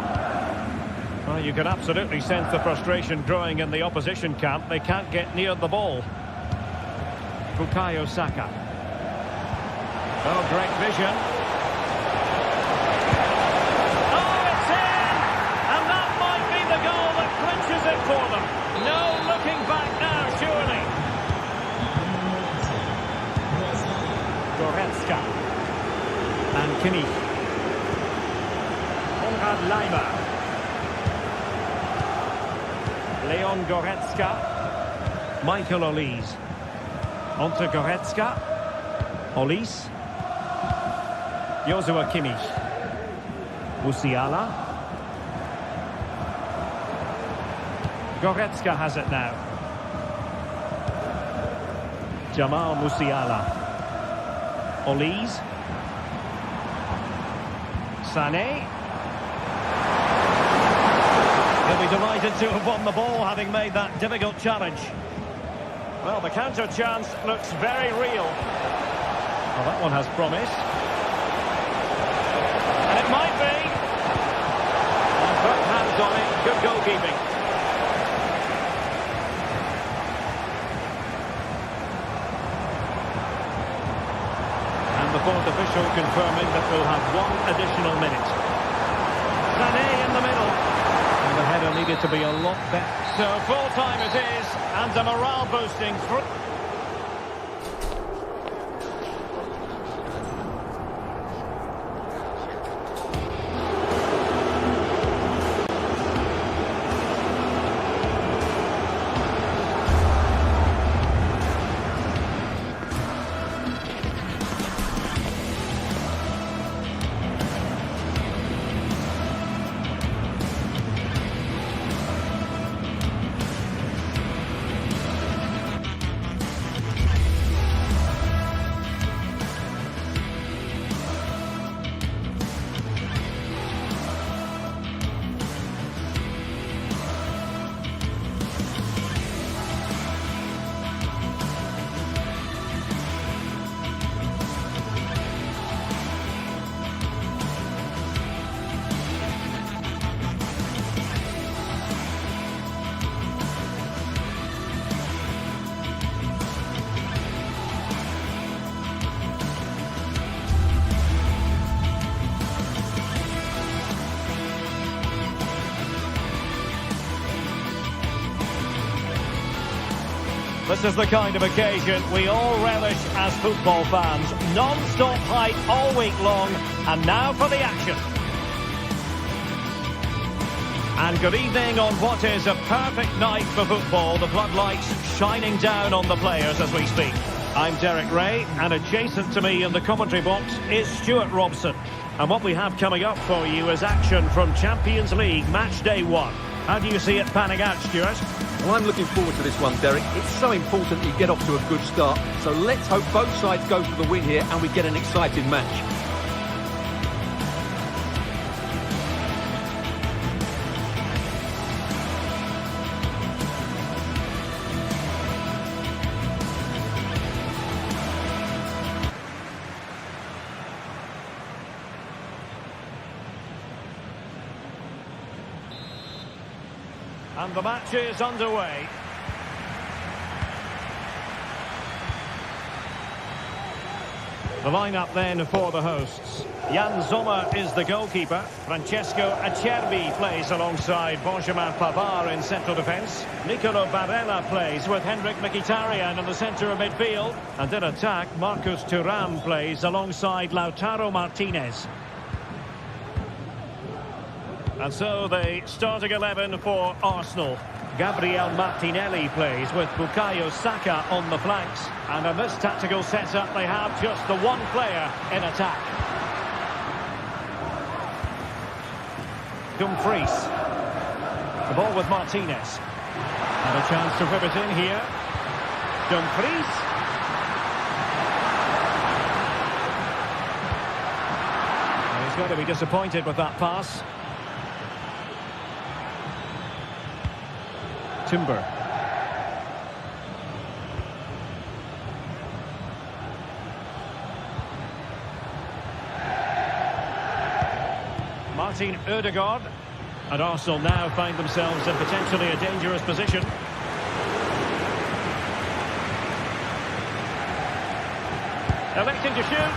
Well, you can absolutely sense the frustration growing in the opposition camp. They can't get near the ball. Bukayo Saka. Oh, great vision. Oh, it's in! And that might be the goal that clinches it for them. No looking back now, surely. Goretzka. And Kimmich. Konrad Laimer. Leon Goretzka. Michael Olise. Onto Goretzka. Olise. Joshua Kimmich. Musiala. Goretzka has it now. Jamal Musiala. Olise. Sané. He'll be delighted to have won the ball, having made that difficult challenge. Well, the counter chance looks very real. Well, that one has promise. And it might be. And both hands on it. Good goalkeeping. And the fourth official confirming that we'll have one additional minute. Sané in the middle. And the header needed to be a lot better. So full time it is, and a morale boosting through. This is the kind of occasion we all relish as football fans. Non-stop hype all week long, and now for the action. And good evening on what is a perfect night for football. The floodlights shining down on the players as we speak. I'm Derek Ray, and adjacent to me in the commentary box is Stuart Robson. And what we have coming up for you is action from Champions League Match Day 1. How do you see it panning out, Stuart? Well, I'm looking forward to this one, Derek. It's so important you get off to a good start. So let's hope both sides go for the win here and we get an exciting match. And the match is underway. The lineup then for the hosts. Jan Sommer is the goalkeeper. Francesco Acerbi plays alongside Benjamin Pavard in central defence. Nicolo Barella plays with Henrik Mkhitaryan in the centre of midfield. And in attack, Marcus Thuram plays alongside Lautaro Martinez. And so the starting 11 for Arsenal. Gabriel Martinelli plays with Bukayo Saka on the flanks. And in this tactical setup, they have just the one player in attack. Dumfries. The ball with Martinez. And a chance to whip it in here. Dumfries. And he's going to be disappointed with that pass. Timber. Martin Ødegaard. And Arsenal now find themselves in potentially a dangerous position. Electing to shoot.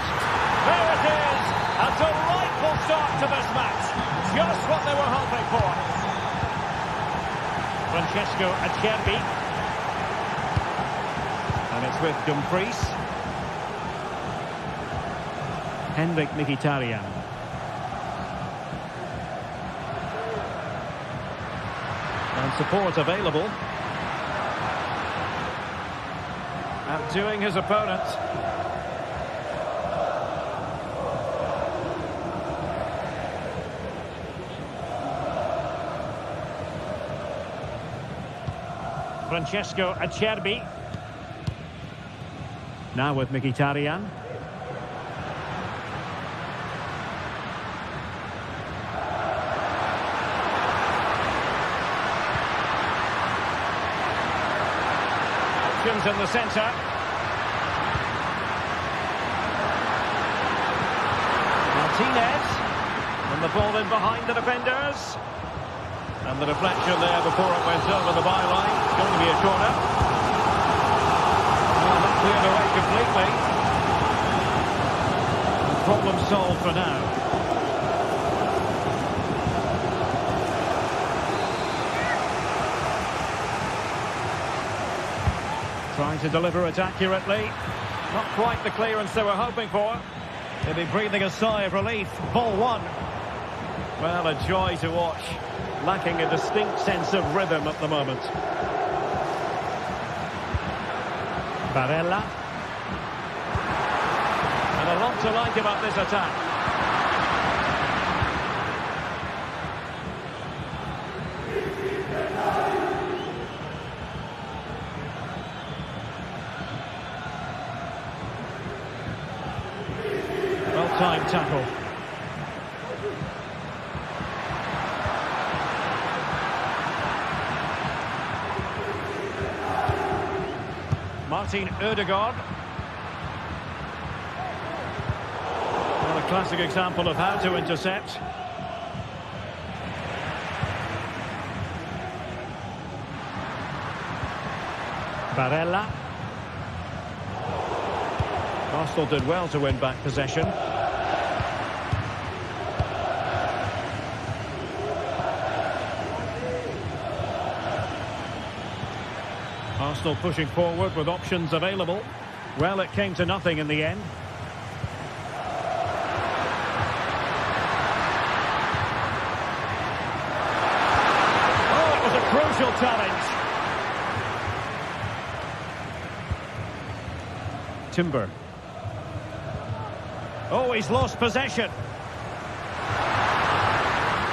There it is! A delightful start to this match. Just what they were hoping for. Francesco Acerbi. And it's with Dumfries. Henrik Mkhitaryan. And support available. Outdoing his opponent. Francesco Acerbi. Now with Mkhitaryan. Options in the centre. Martinez. And the ball in behind the defenders. And the deflection there before it went over the byline. It's going to be a corner. Well, that cleared away completely. Problem solved for now. Trying to deliver it accurately. Not quite the clearance they were hoping for. They'll be breathing a sigh of relief. Ball one. Well, a joy to watch. Lacking a distinct sense of rhythm at the moment. Barella. And a lot to like about this attack. Well-timed tackle. Martin Ødegaard. Well, a classic example of how to intercept. Barella. Arsenal did well to win back possession. Arsenal pushing forward with options available. Well, it came to nothing in the end. Oh, it was a crucial challenge. Timber. Oh, he's lost possession.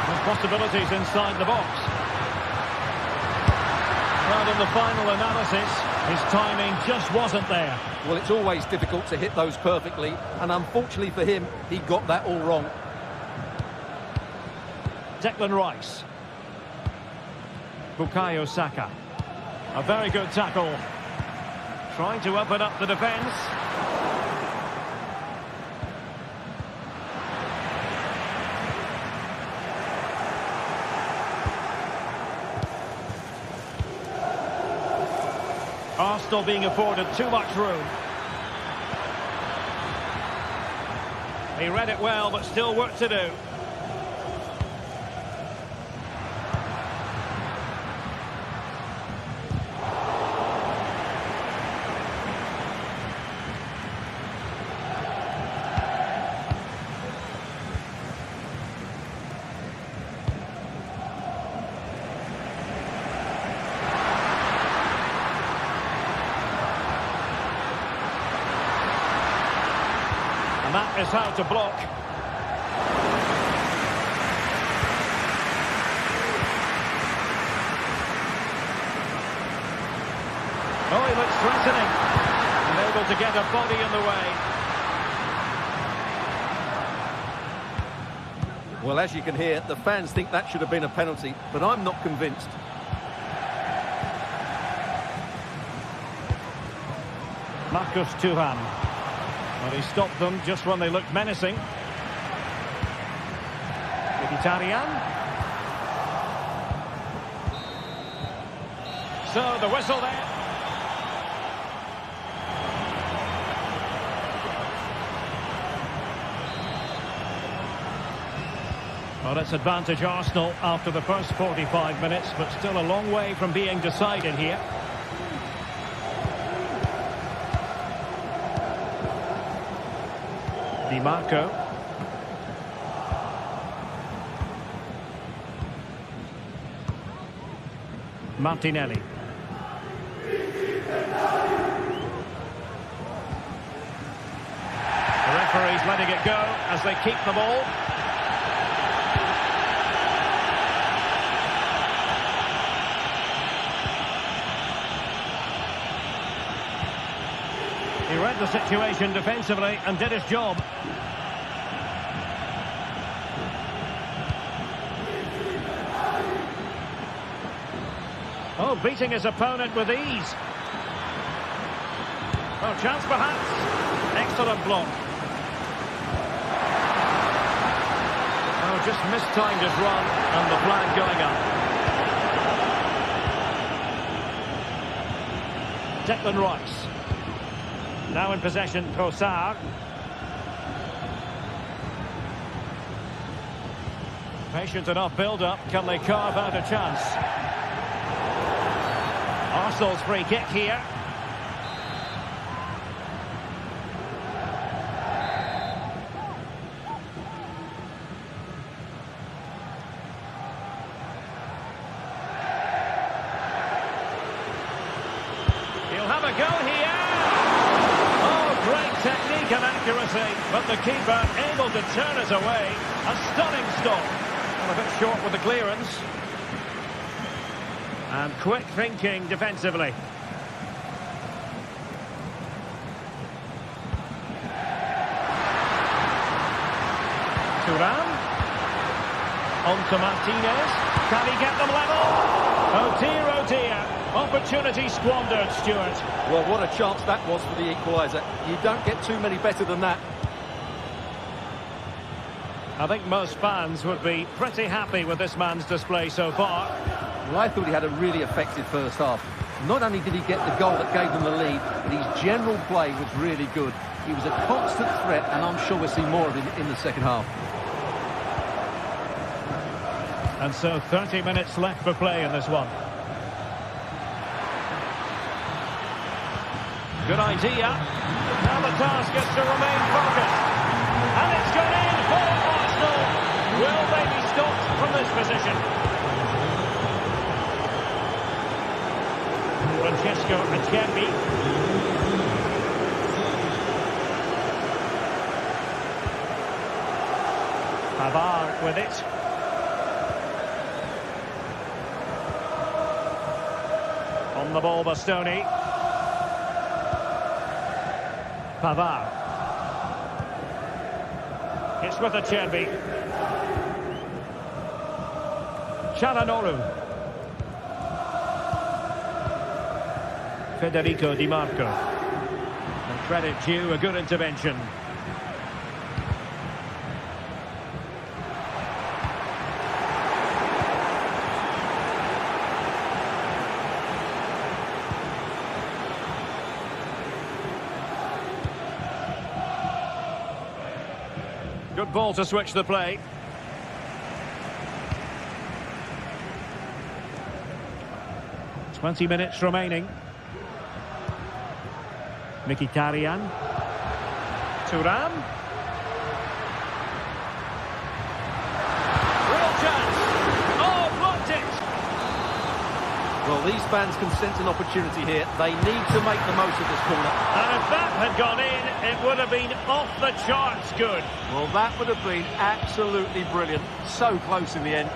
There's possibilities inside the box. Well, in the final analysis, his timing just wasn't there. Well, it's always difficult to hit those perfectly, and unfortunately for him, he got that all wrong. Declan Rice. Bukayo Saka. A very good tackle. Trying to open up the defence. Arsenal being afforded too much room. He read it well, but still work to do. And that is how to block. Oh, he looks threatening. And able to get a body in the way. Well, as you can hear, the fans think that should have been a penalty, but I'm not convinced. Marcus Thuram. Well, he stopped them just when they looked menacing. Mkhitaryan. So the whistle there. Well, it's advantage Arsenal after the first 45 minutes, but still a long way from being decided here. Di Marco. Martinelli. The referee's letting it go as they keep the ball. He read the situation defensively and did his job. Oh, beating his opponent with ease. Oh, chance perhaps. Excellent block. Oh, just mistimed his run and the flag going up. Declan Rice. Now in possession, Trossard. Patient enough build-up. Can they carve out a chance? Arsenal's free kick here. He'll have a go here. Great technique and accuracy, but the keeper able to turn it away. A stunning stop. And a bit short with the clearance. And quick thinking defensively. Thuram. On to Martinez. Can he get them level? Oh dear, oh dear. Opportunity squandered, Stuart. Well, what a chance that was for the equaliser. You don't get too many better than that. I think most fans would be pretty happy with this man's display so far. Well, I thought he had a really effective first half. Not only did he get the goal that gave them the lead, but his general play was really good. He was a constant threat, and I'm sure we'll see more of him in the second half. And so 30 minutes left for play in this one. Good idea. Now the task is to remain focused. And it's gone in for Arsenal. Will they be stopped from this position? Francesco Acerbi. Pavard with it. On the ball, Bastoni. Pavard. It's with Acerbi. Çalhanoğlu. Federico Di Marco. And credit due, a good intervention. Good ball to switch the play. "20 minutes remaining. Mkhitaryan. Thuram. Real chance. Oh, blocked it. Well, these fans can sense an opportunity here. They need to make the most of this corner. And if that had gone in, it would have been off the charts good. Well, that would have been absolutely brilliant. So close in the end.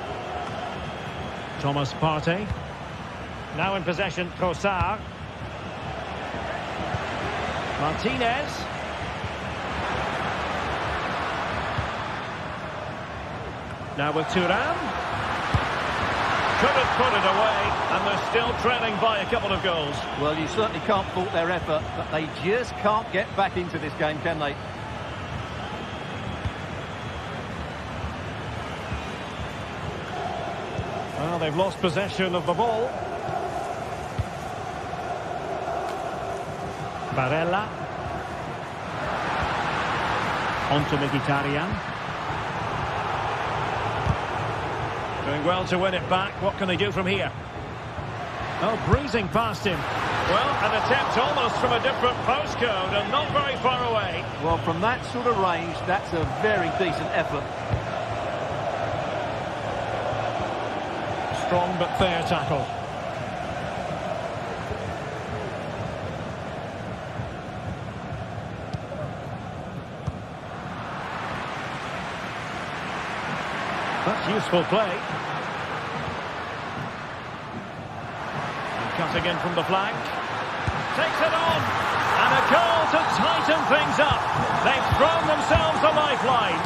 Thomas Partey. Now in possession, Trossard. Martinez. Now with Thuram. Could have put it away, and they're still trailing by a couple of goals. Well, you certainly can't fault their effort, but they just can't get back into this game, can they? Well, they've lost possession of the ball. Barella. On to Mkhitaryan. Doing well to win it back. What can they do from here? Oh, breezing past him. Well, an attempt almost from a different postcode and not very far away. Well, from that sort of range, that's a very decent effort. Strong but fair tackle. That's useful play. And cutting in from the flank. Takes it on. And a goal to tighten things up. They've thrown themselves a lifeline.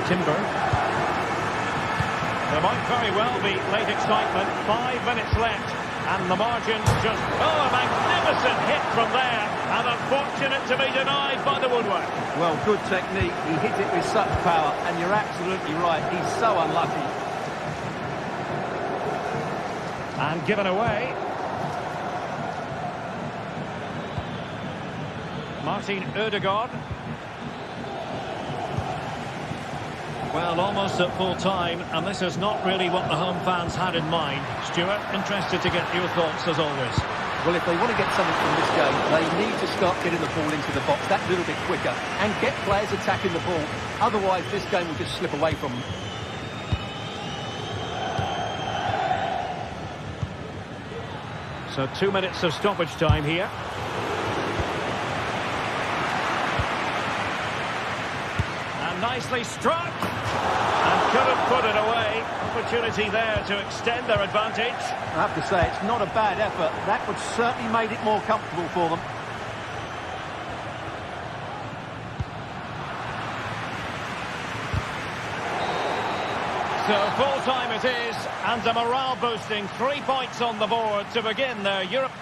Timber. There might very well be late excitement. 5 minutes left. And the margin just... Oh, a magnificent hit from there. And unfortunate to be denied by the woodwork. Well, good technique. He hit it with such power. And you're absolutely right. He's so unlucky. And given away. Martin Ødegaard. Well, almost at full time, and this is not really what the home fans had in mind. Stuart, interested to get your thoughts as always. Well, if they want to get something from this game, they need to start getting the ball into the box that little bit quicker and get players attacking the ball. Otherwise, this game will just slip away from them. So 2 minutes of stoppage time here. And nicely struck. And couldn't put it away. Opportunity there to extend their advantage. I have to say, it's not a bad effort. That would certainly made it more comfortable for them. So full time it is, and a morale boosting 3 points on the board to begin their Europe.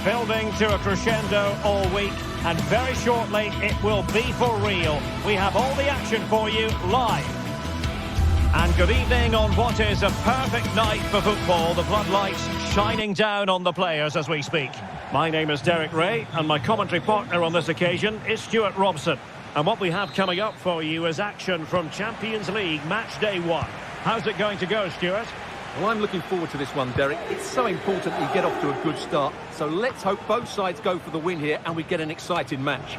Building to a crescendo all week, and very shortly it will be for real. We have all the action for you live. And good evening on what is a perfect night for football. The floodlights shining down on the players as we speak. My name is Derek Ray, and my commentary partner on this occasion is Stuart Robson. And what we have coming up for you is action from Champions League match day 1. How's it going to go, Stuart? Well, I'm looking forward to this one, Derek. It's so important that you get off to a good start. So let's hope both sides go for the win here and we get an exciting match.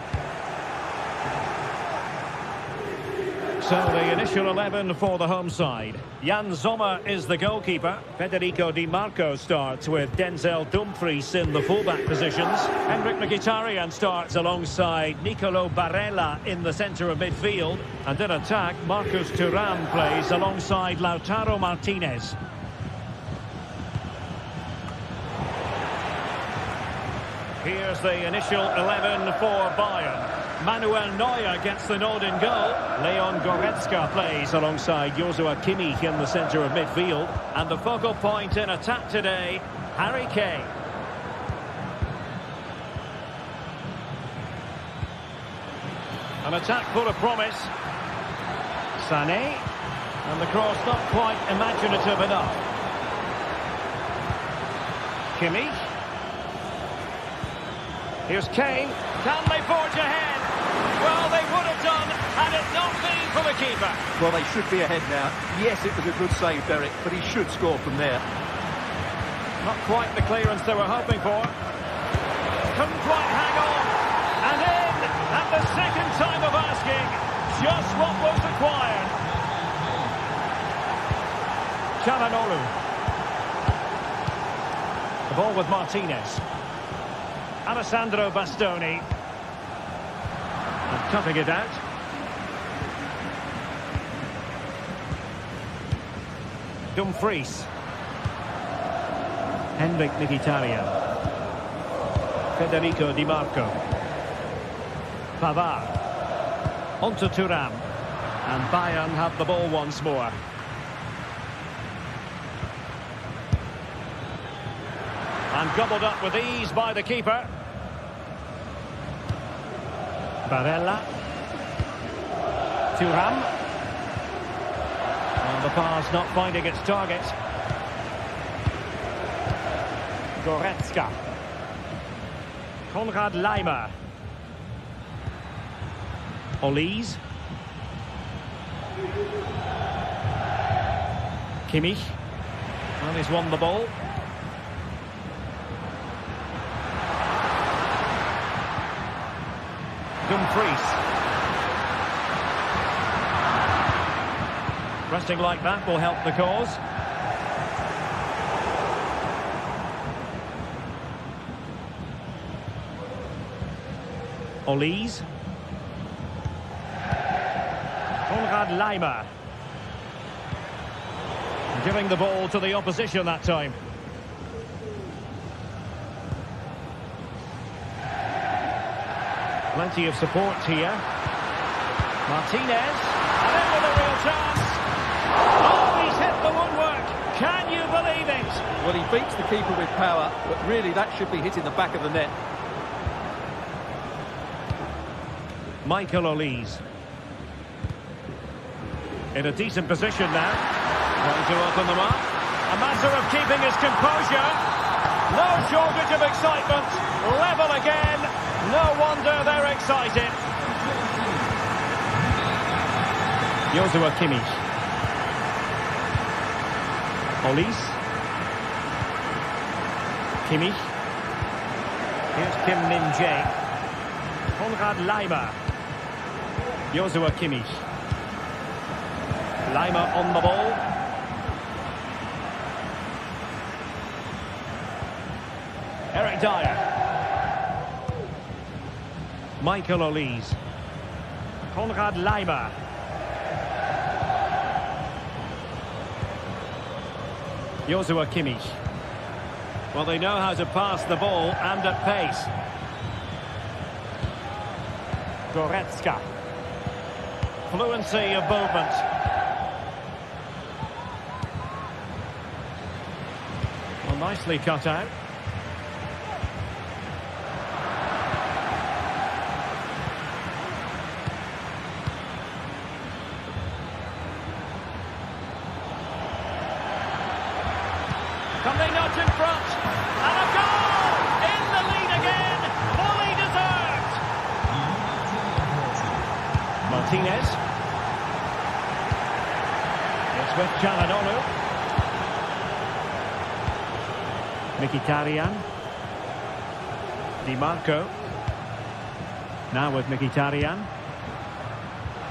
So the initial 11 for the home side. Jan Sommer is the goalkeeper. Federico Di Marco starts with Denzel Dumfries in the fullback positions. Henrik Mkhitaryan starts alongside Nicolo Barella in the centre of midfield. And in attack, Marcus Thuram plays alongside Lautaro Martinez. Here's the initial 11 for Bayern. Manuel Neuer gets the nod in goal. Leon Goretzka plays alongside Joshua Kimmich in the centre of midfield. And the focal point in attack today, Harry Kane. An attack full of promise. Sané. And the cross not quite imaginative enough. Kimmich. Here's Kane. Can they forge ahead? Well, they would have done had it not been for the keeper. Well, they should be ahead now. Yes, it was a good save, Derek, but he should score from there. Not quite the clearance they were hoping for. Couldn't quite hang on. And in, at the second time of asking, just what was required. Çalhanoğlu. The ball with Martinez. Alessandro Bastoni. And cutting it out. Dumfries. Henrik Mkhitaryan. Federico Di Marco. Pavard. Onto Thuram. And Bayern have the ball once more. And gobbled up with ease by the keeper. Barella. Thuram. And the pass not finding its target. Goretzka. Konrad Laimer. Olise. Kimmich. And he's won the ball. Dumfries. Resting like that will help the cause. Olise. Konrad Laimer. Giving the ball to the opposition that time. Plenty of support here. Martinez. And in with a real chance. Oh, he's hit the woodwork. Can you believe it? Well, he beats the keeper with power, but really that should be hitting the back of the net. Michael Olise. In a decent position now. Trying to open them up. A matter of keeping his composure. No shortage of excitement. Level again. No wonder they're excited. Joshua Kimmich. Olise. Kimmich. Here's Kim Min-jae. Konrad Laimer. Joshua Kimmich. Laimer on the ball. Eric Dyer. Michael Olise. Konrad Laimer. Joshua Kimmich. Well, they know how to pass the ball and at pace. Goretzka. Fluency of movement. Well, nicely cut out. Can they nudge in front? And a goal! In the lead again! Fully deserved! Martinez. It's with Çalhanoğlu. Mkhitaryan. Di Marco. Now with Mkhitaryan.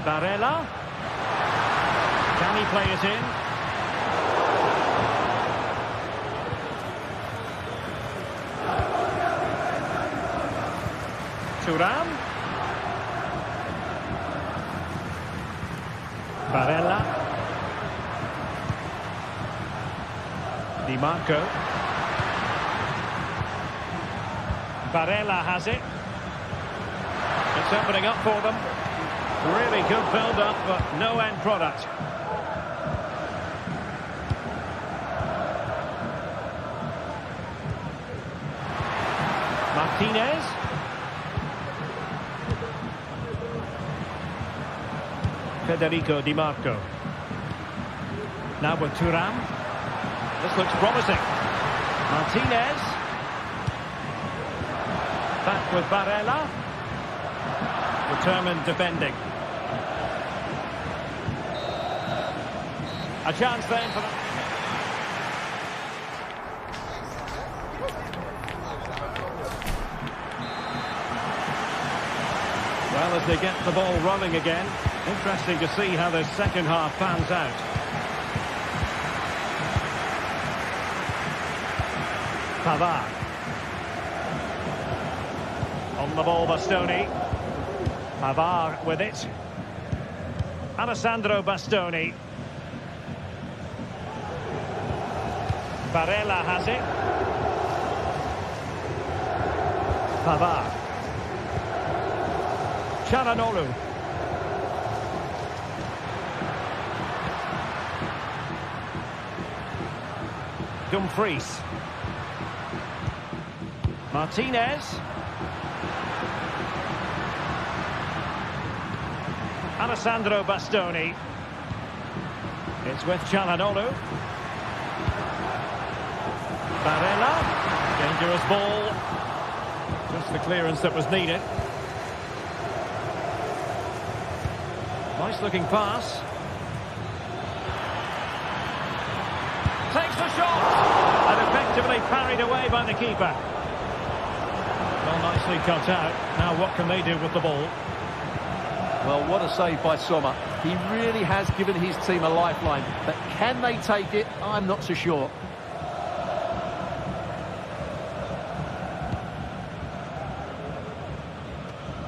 Barella. Can he play it in? Thuram. Barella. Di Marco. Barella has it. It's opening up for them. Really good build-up, but no end product. Martinez. Federico Di Marco. Now with Thuram. This looks promising. Martinez. Back with Barella. Determined defending. A chance then for them. Well, as they get the ball rolling again, interesting to see how the second half pans out. Pavard. On the ball, Bastoni. Pavard with it. Alessandro Bastoni. Barella has it. Pavard. Çalhanoğlu. Dumfries. Martinez. Alessandro Bastoni. It's with Çalhanoğlu. Barella. Dangerous ball. Just the clearance that was needed. Nice looking pass. Takes the shot. And effectively parried away by the keeper. Well, nicely cut out. Now what can they do with the ball? Well, what a save by Sommer. He really has given his team a lifeline. But can they take it? I'm not so sure.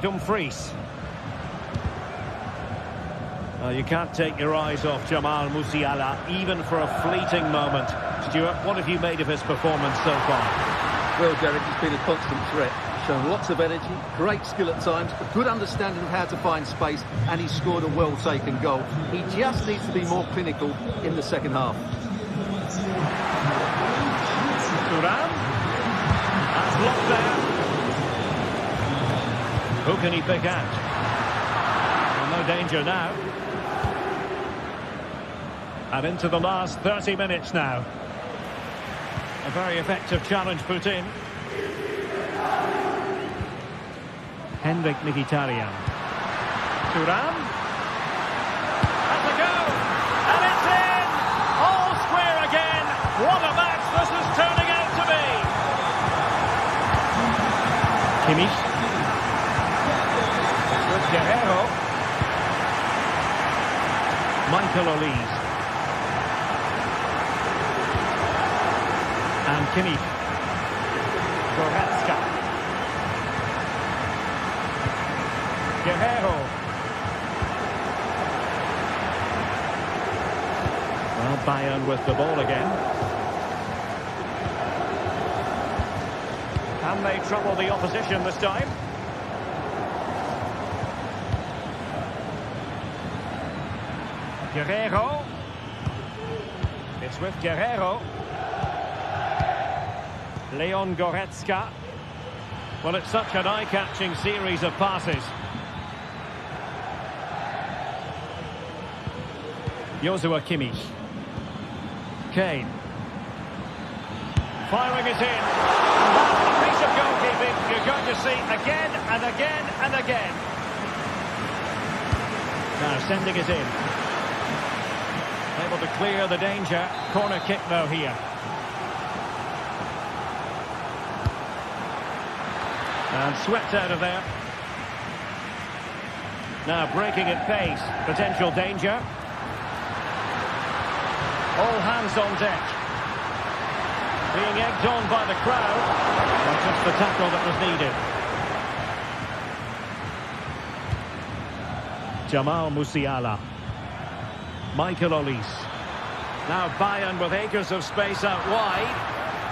Dumfries. Well, you can't take your eyes off Jamal Musiala, even for a fleeting moment. Stuart, what have you made of his performance so far? Well, Derek, he's been a constant threat. Shown lots of energy, great skill at times, a good understanding of how to find space, and he's scored a well-taken goal. He just needs to be more clinical in the second half. Thuram. That's blocked there. Who can he pick out? Well, no danger now. And into the last 30 minutes now. A very effective challenge put in. Henrik Mkhitaryan. Thuram. Has a go. And it's in! All square again. What a match this is turning out to be. Kimmich. With Guerrero. Michael Olise. And Kimmich. Goretzka. Guerrero. Well, Bayern with the ball again. Can they trouble the opposition this time? Guerrero. It's with Guerrero. Leon Goretzka. Well, it's such an eye-catching series of passes. Joshua Kimmich. Kane. Firing it in. That's a piece of goalkeeping you're going to see again and again and again. Now sending it in. Able to clear the danger. Corner kick though here. And swept out of there. Now breaking at pace. Potential danger. All hands on deck. Being egged on by the crowd. Not just the tackle that was needed. Jamal Musiala. Michael Olise. Now Bayern with acres of space out wide.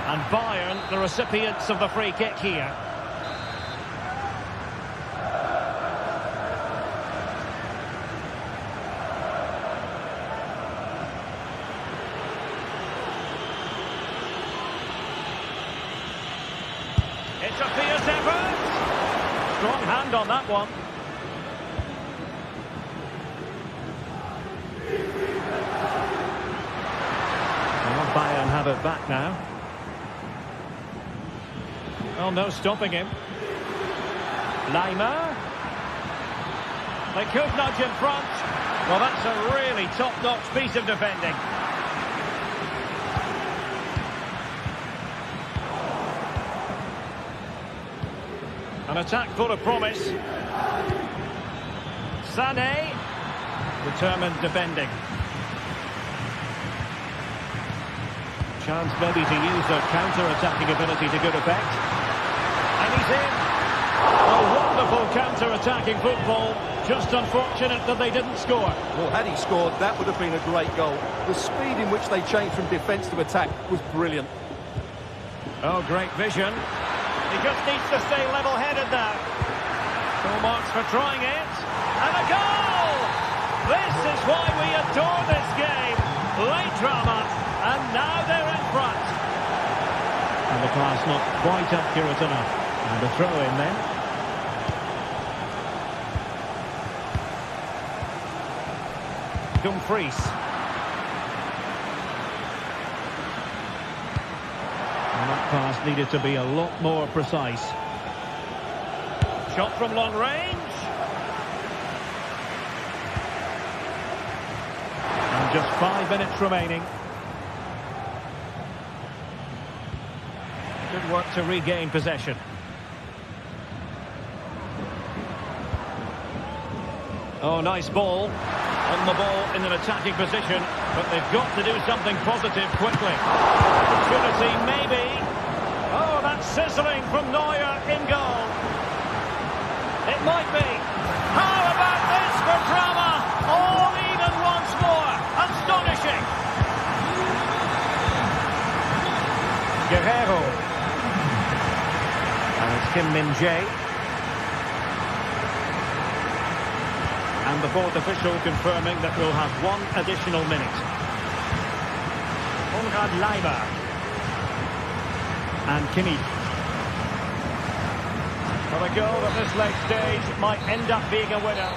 And Bayern, the recipients of the free kick here. It's a fierce effort. Strong hand on that one. Well, Bayern have it back now. Oh, no stopping him. Lima. They could nudge in front. Well, that's a really top-notch piece of defending. An attack full of promise. Sané. Determined defending. Chance maybe to use their counter-attacking ability to good effect. And he's in. A wonderful counter-attacking football. Just unfortunate that they didn't score. Well, had he scored, that would have been a great goal. The speed in which they changed from defence to attack was brilliant. Oh, great vision. He just needs to stay level-headed now. Full marks for trying it. And a goal! This is why we adore this game. Late drama. And now they're in front. And the pass not quite accurate enough. And a throw in then. Dumfries. And that pass needed to be a lot more precise. Shot from long range. And just 5 minutes remaining. Good work to regain possession. Oh, nice ball. On the ball in an attacking position, but they've got to do something positive quickly. Opportunity, maybe. Oh, that's sizzling from Neuer in goal. It might be. How about this for drama? All even once more. Astonishing. Guerrero. And it's Kim Min-jae. And the fourth official confirming that we'll have one additional minute. Konrad Laimer. And Kimmich. For a goal at this late stage might end up being a winner.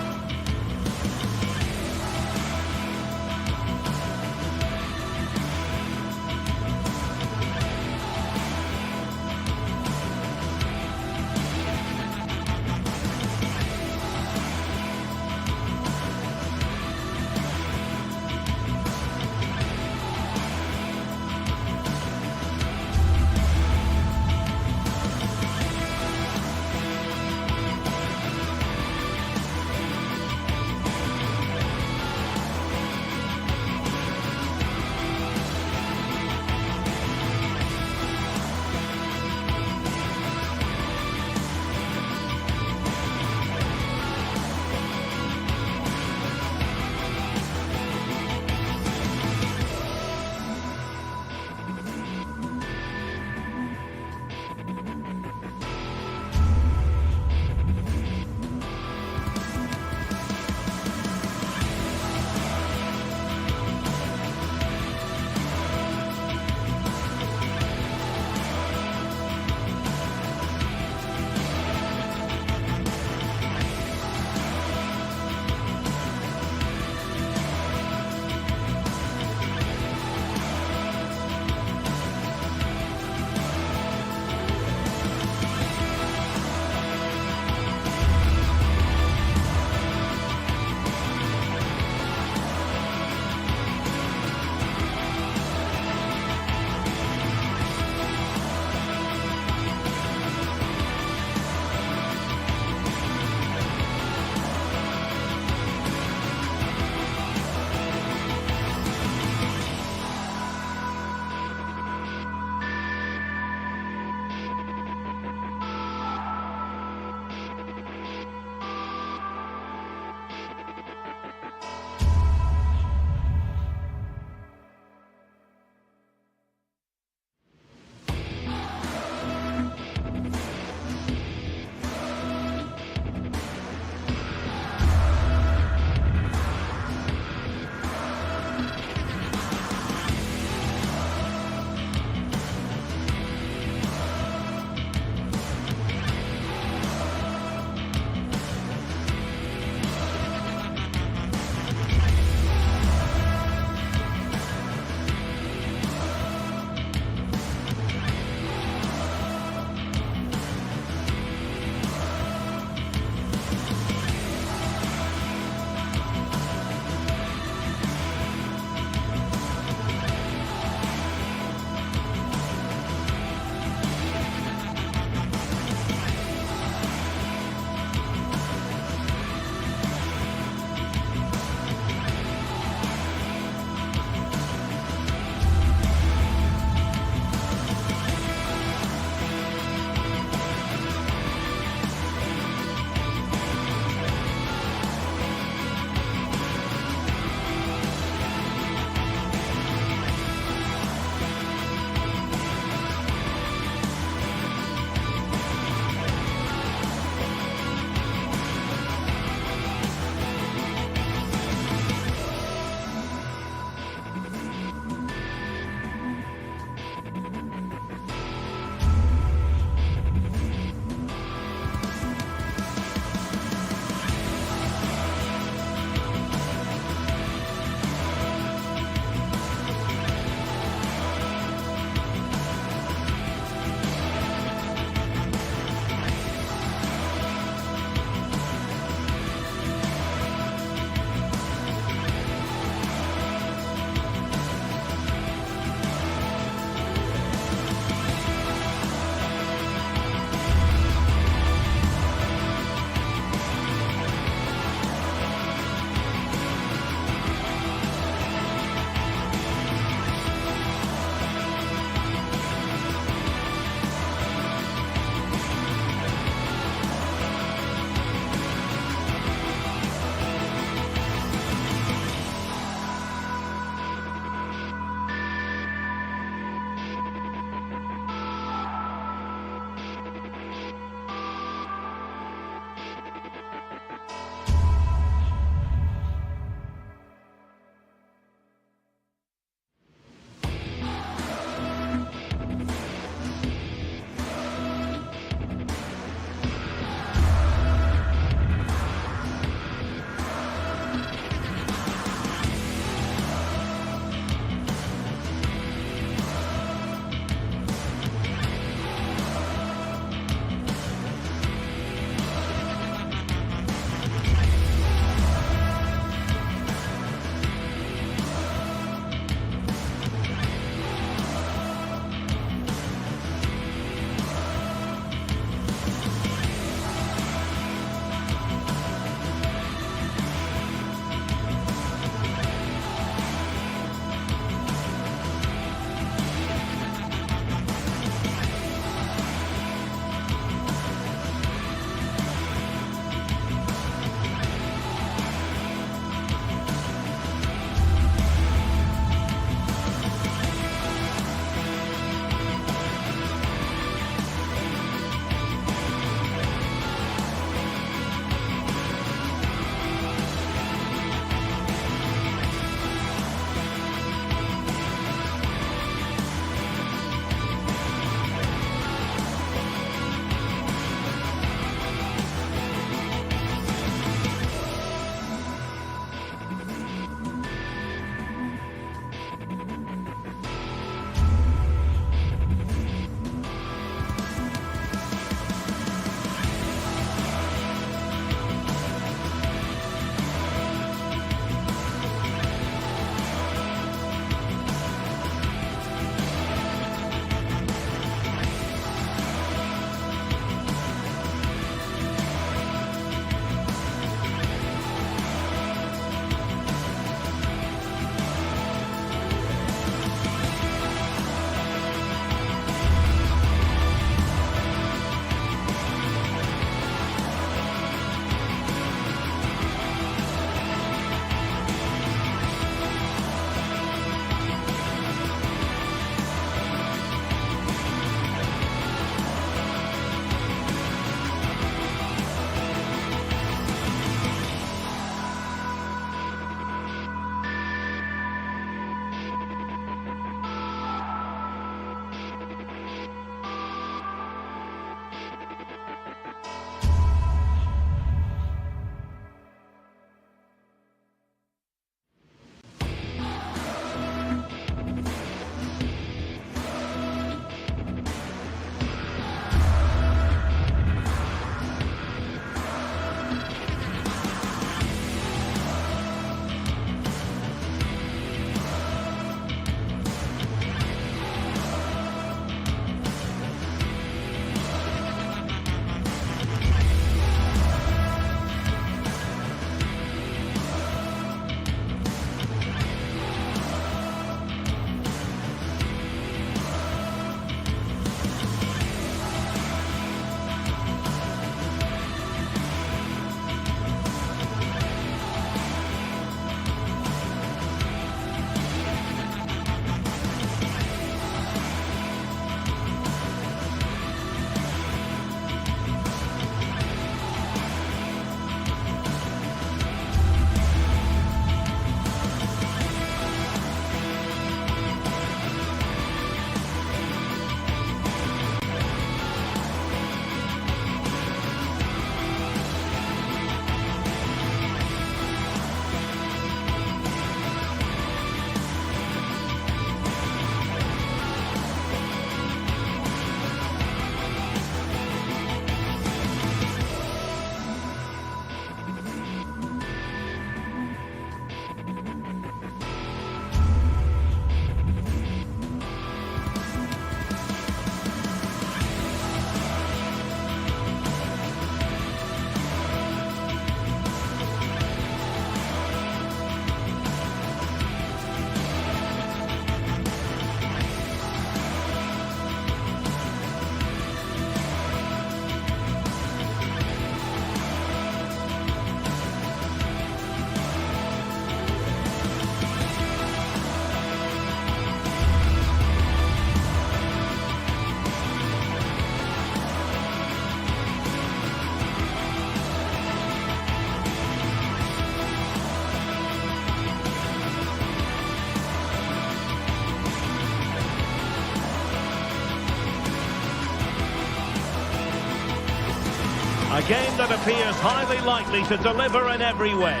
A game that appears highly likely to deliver in every way.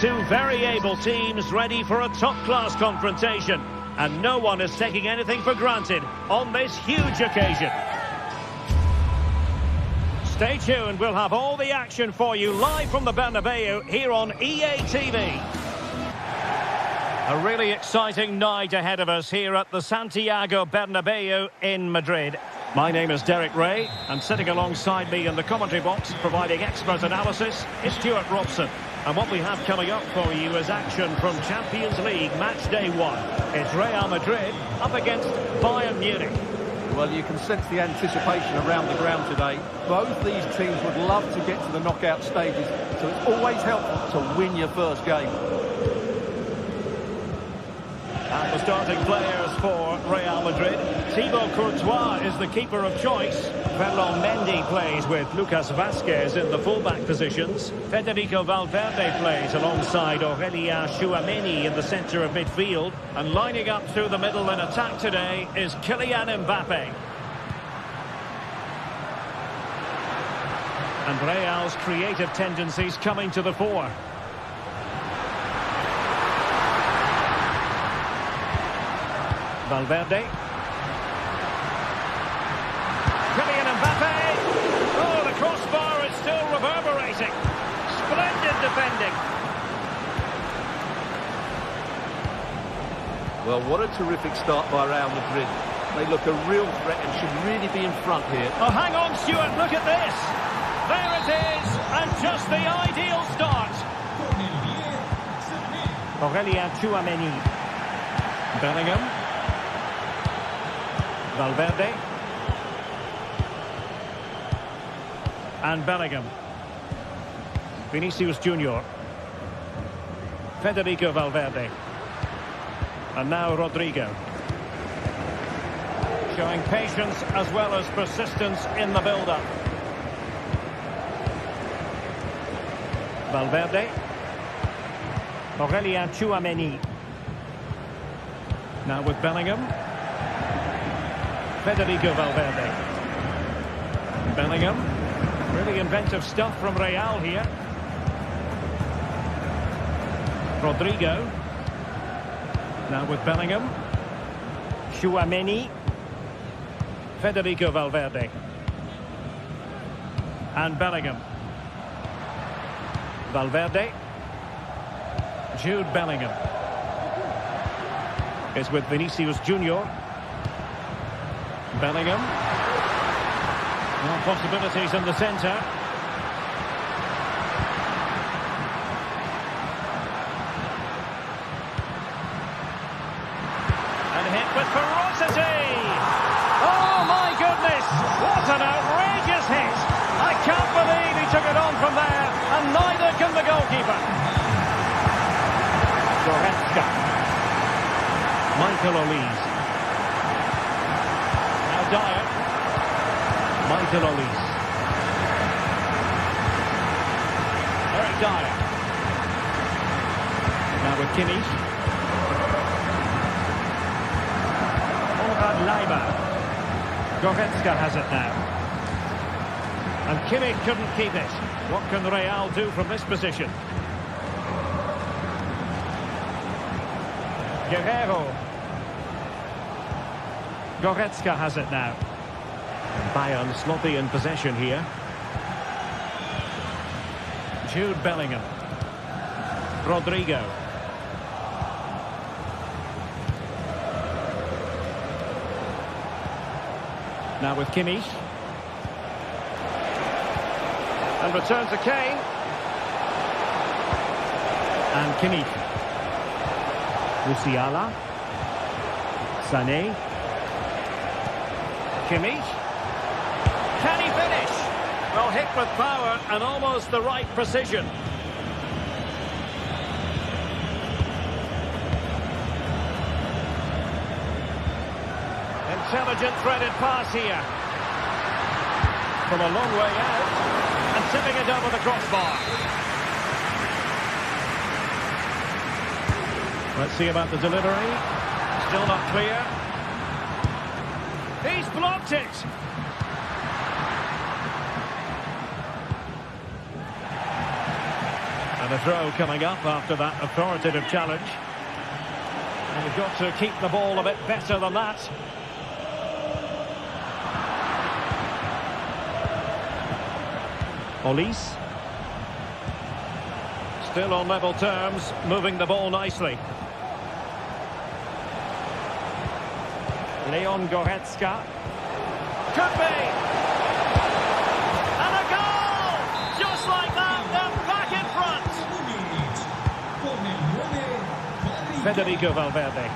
Two very able teams ready for a top-class confrontation. And no one is taking anything for granted on this huge occasion. Stay tuned, we'll have all the action for you live from the Bernabeu here on EA TV. A really exciting night ahead of us here at the Santiago Bernabeu in Madrid. My name is Derek Ray, and sitting alongside me in the commentary box, providing expert analysis, is Stuart Robson. And what we have coming up for you is action from Champions League match day 1. It's Real Madrid up against Bayern Munich. Well, you can sense the anticipation around the ground today. Both these teams would love to get to the knockout stages, so it's always helpful to win your first game. And the starting players for Real Madrid. Thibaut Courtois is the keeper of choice. Ferland Mendy plays with Lucas Vazquez in the fullback positions. Federico Valverde plays alongside Aurélien Tchouaméni in the centre of midfield. And lining up through the middle in attack today is Kylian Mbappe. And Real's creative tendencies coming to the fore. Valverde. Kylian Mbappe. Oh, the crossbar is still reverberating. Splendid defending. Well, what a terrific start by Real Madrid. They look a real threat and should really be in front here. Oh, hang on, Stuart, look at this. There it is, and just the ideal start. Aurélien Tchouaméni. Bellingham. Valverde. And Bellingham. Vinicius Junior. Federico Valverde. And now Rodrigo. Showing patience as well as persistence in the build-up. Valverde. Aurélien Tchouaméni. Now with Bellingham. Federico Valverde. Bellingham. Really inventive stuff from Real here. Rodrigo. Now with Bellingham. Tchouaméni. Federico Valverde. And Bellingham. Valverde. Jude Bellingham. Is with Vinicius Junior. Bellingham. More possibilities in the centre. And hit with ferocity. Oh my goodness! What an outrageous hit! I can't believe he took it on from there, and neither can the goalkeeper. Goretzka. Michael Olise. Dyer. Michael Olise. Eric Dyer. Now with Kimmich. Konrad Leiber. Goretzka has it now. And Kimmich couldn't keep it. What can Real do from this position? Guerrero. Goretzka has it now. Bayern sloppy in possession here. Jude Bellingham. Rodrigo. Now with Kimmich. And return to Kane. And Kimmich. Musiala. Sané. Kimmich. Can he finish? Well, hit with power and almost the right precision. Intelligent threaded pass here. From a long way out. And tipping it over the crossbar. Let's see about the delivery. Still not clear. He's blocked it. And a throw coming up after that authoritative challenge. And you've got to keep the ball a bit better than that. Olise. Still on level terms, moving the ball nicely. Leon Goretzka. Could be! And a goal! Just like that, they're back in front! Federico Valverde.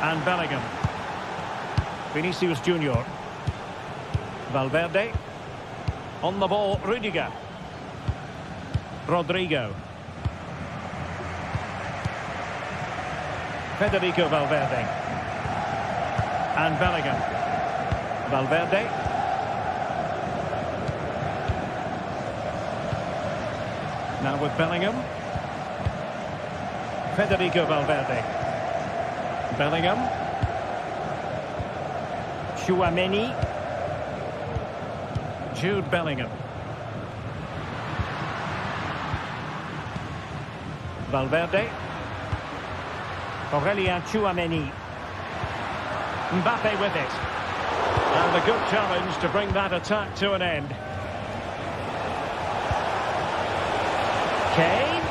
And Bellingham. Vinicius Junior. Valverde. On the ball, Rudiger. Rodrigo. Federico Valverde. And Bellingham. Valverde. Now with Bellingham. Federico Valverde. Bellingham. Tchouaméni. Jude Bellingham. Valverde. Aurélien Tchouaméni. Mbappe with it. And a good challenge to bring that attack to an end. Kane.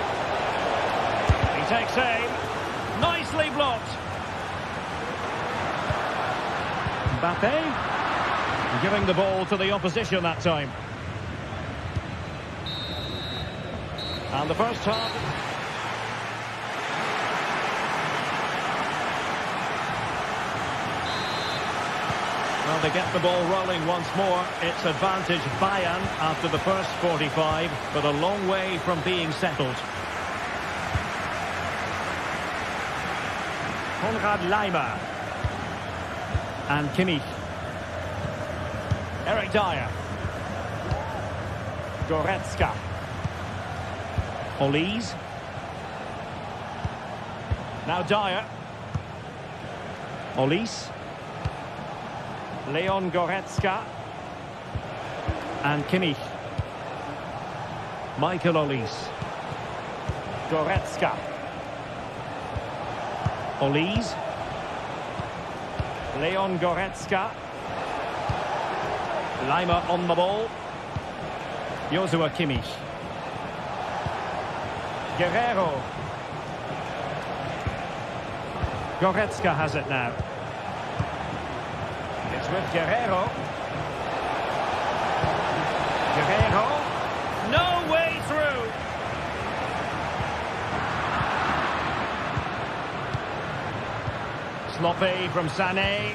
He takes aim. Nicely blocked. Mbappe. Giving the ball to the opposition that time. And the first half. Well, they get the ball rolling once more. It's advantage Bayern after the first 45, but a long way from being settled. Konrad Laimer. And Kimmich. Eric Dyer. Goretzka. Olise. Now Dyer. Olise. Leon Goretzka. And Kimmich. Michael Olise. Goretzka. Olise. Leon Goretzka. Laimer on the ball. Joshua Kimmich. Guerrero. Goretzka has it now. It's with Guerrero. Guerrero. No way through. Sloppy from Sané.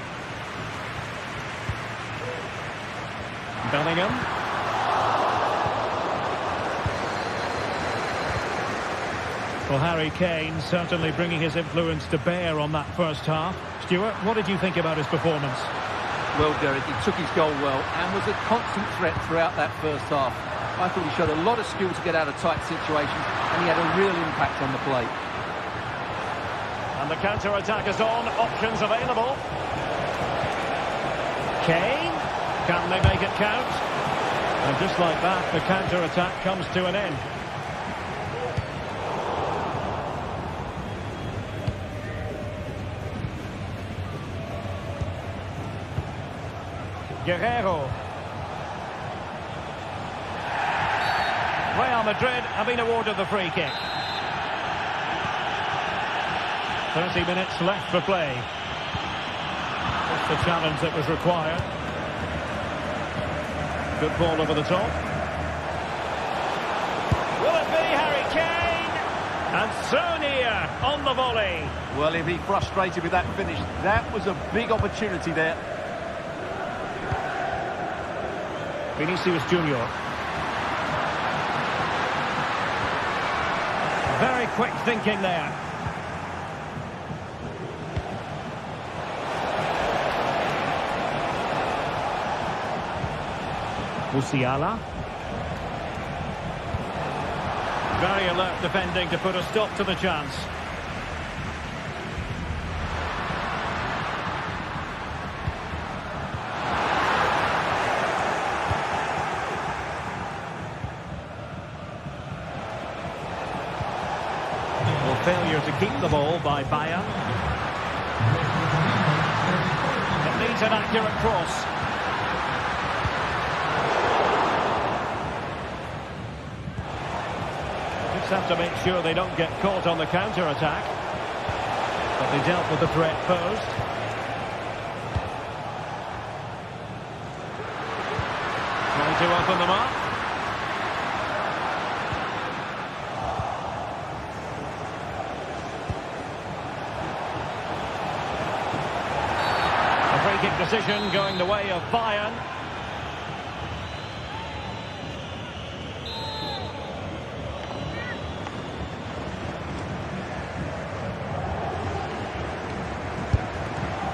Bellingham. Well, Harry Kane certainly bringing his influence to bear on that first half. Stuart, what did you think about his performance? Well, Derek, he took his goal well and was a constant threat throughout that first half. I thought he showed a lot of skill to get out of tight situations, and he had a real impact on the play. And the counter-attack is on, options available. Kane, can they make it count? And just like that, the counter-attack comes to an end. Guerrero. Real Madrid have been awarded the free kick. 30 minutes left for play. Just the challenge that was required. Good ball over the top. Will it be Harry Kane? And so near on the volley. Well, if he frustrated with that finish, that was a big opportunity there. Vinicius Junior. Very quick thinking there. Musiala. Very alert defending to put a stop to the chance. failure to keep the ball by Bayern. It needs an accurate cross. Just have to make sure they don't get caught on the counter-attack. But they dealt with the threat posed. Trying to open them up. A free-kick decision going the way of Bayern.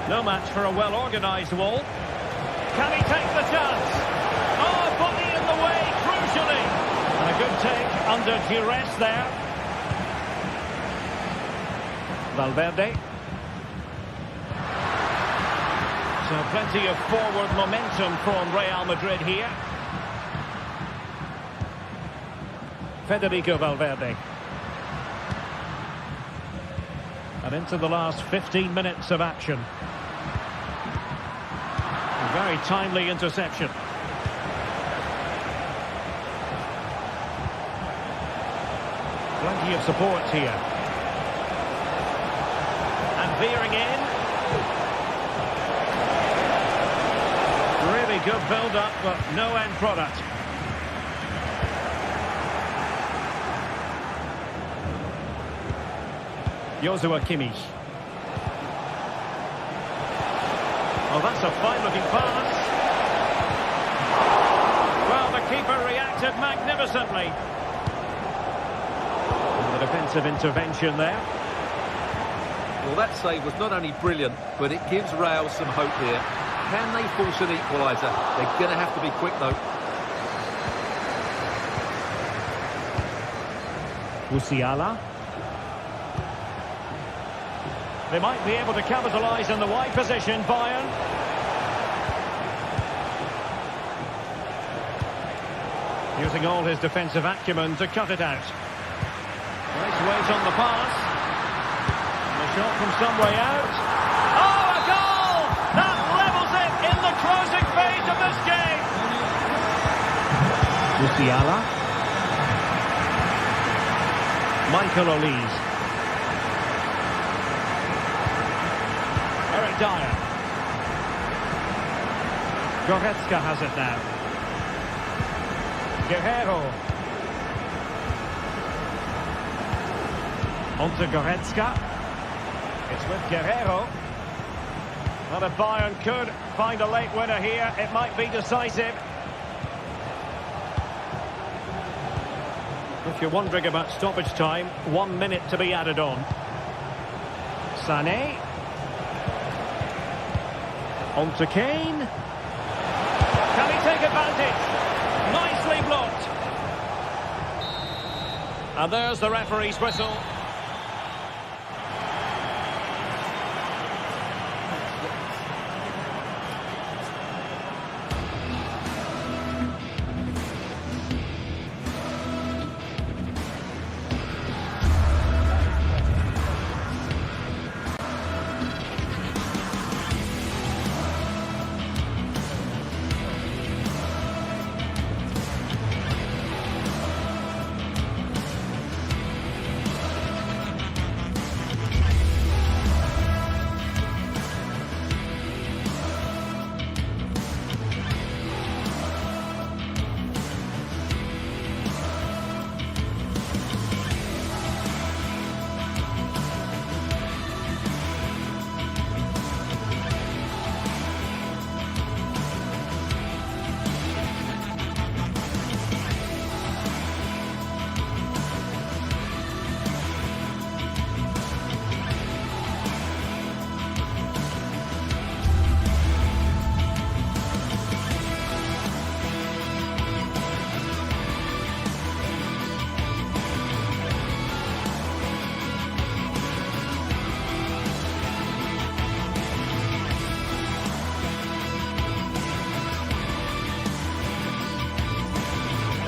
No match for a well-organised wall. Can he take the chance? Oh, body in the way, crucially. And a good take under duress there. Valverde. So plenty of forward momentum from Real Madrid here. Federico Valverde. And into the last 15 minutes of action. Very timely interception. Plenty of support here. And veering in. Really good build-up, but no end product. Joshua Kimmich. Oh, that's a fine-looking pass. Well, the keeper reacted magnificently. And the defensive intervention there. Well, that save was not only brilliant, but it gives Real some hope here. Can they force an equaliser? They're going to have to be quick, though. Musiala. They might be able to capitalise in the wide position, Bayern. Using all his defensive acumen to cut it out. Nice weight on the pass. And a shot from some way out. Oh, a goal! That levels it in the closing phase of this game. Musiala. Michael Olise. Dyer. Goretzka has it now. Guerrero. On to Goretzka. It's with Guerrero. Well, if Bayern could find a late winner here, it might be decisive. If you're wondering about stoppage time, 1 minute to be added on. Sané. On to Kane. Can he take advantage? Nicely blocked. And there's the referee's whistle.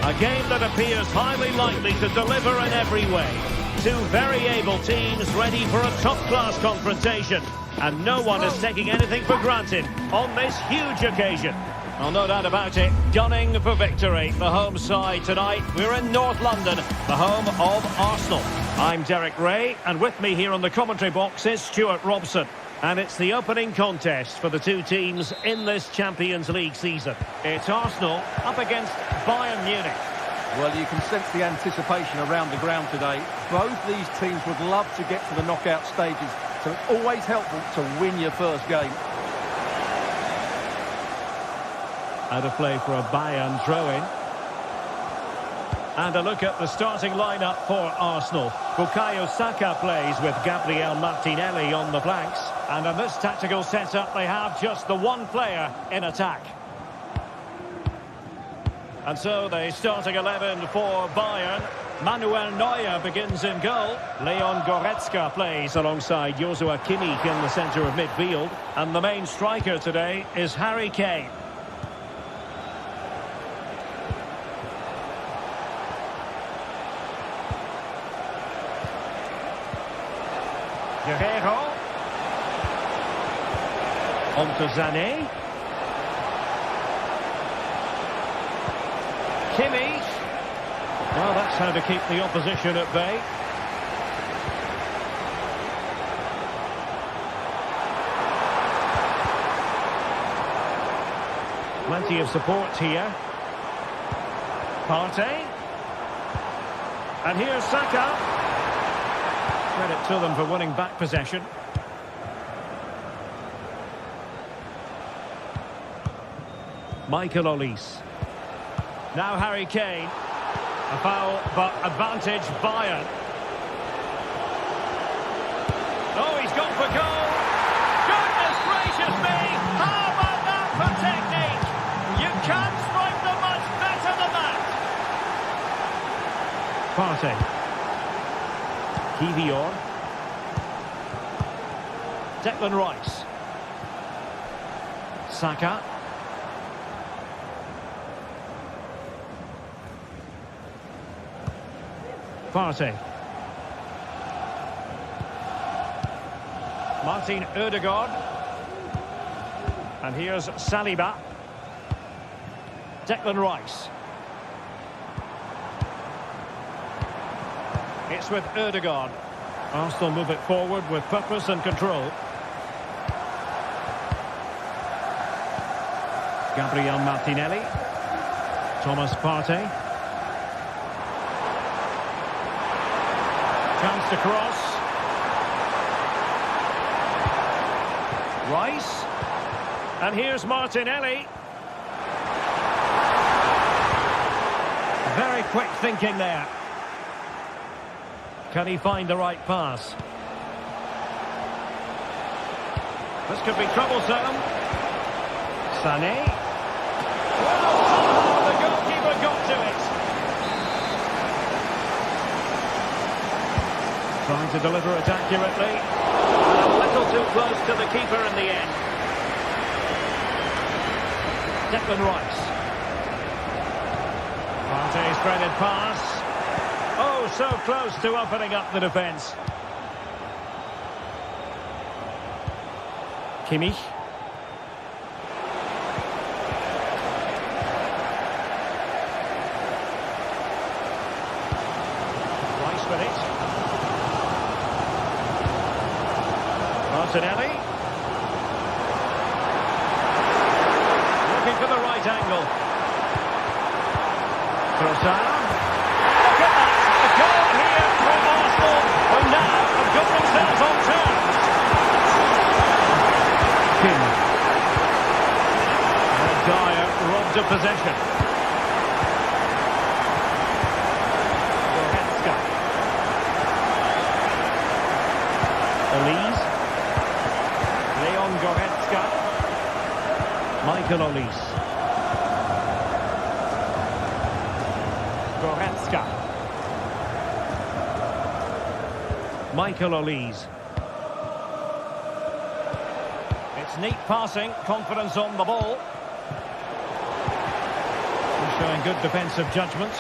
A game that appears highly likely to deliver in every way. Two very able teams ready for a top-class confrontation. And no one is taking anything for granted on this huge occasion. Well, no doubt about it, gunning for victory. The home side tonight, we're in North London, the home of Arsenal. I'm Derek Ray, and with me here on the commentary box is Stuart Robson. And it's the opening contest for the two teams in this Champions League season. It's Arsenal up against Bayern Munich. Well, you can sense the anticipation around the ground today. Both these teams would love to get to the knockout stages, so it's always helpful to win your first game. Out of play for a Bayern throw-in. And a look at the starting lineup for Arsenal. Bukayo Saka plays with Gabriel Martinelli on the flanks. And in this tactical setup, they have just the one player in attack. And so the starting 11 for Bayern. Manuel Neuer begins in goal. Leon Goretzka plays alongside Joshua Kimmich in the centre of midfield. And the main striker today is Harry Kane. Guerreiro. On to Sané. Kimmich. Well, that's how to keep the opposition at bay. Plenty of support here. Partey. And here's Saka. Credit to them for winning back possession. Michael Olise. Now Harry Kane. A foul, but advantage Bayern. Oh, he's gone for goal. Goodness gracious me! How about that for technique? You can't strike them much better than that. Partey. Kivior. Declan Rice. Saka. Partey. Martin Ødegaard. And here's Saliba. Declan Rice. It's with Ødegaard. Arsenal move it forward with purpose and control. Gabriel Martinelli. Thomas Partey. Chance to cross. Rice. And here's Martinelli. Very quick thinking there. Can he find the right pass? This could be troublesome. Sané. Oh, the goalkeeper got to it. Trying to deliver it accurately. A little too close to the keeper in the end. Declan Rice. Partey's threaded pass. Oh, so close to opening up the defence. Kimmich. Rice with it. Martinelli. Looking for the right angle. Trossard. Look at that. A goal here from Arsenal, who now have got themselves on terms. Kim. Dyer robbed of possession. Goretzka. Olise. Leon Goretzka. Michael Olise. Goretzka. Michael Olise. It's neat passing, confidence on the ball. He's showing good defensive judgment.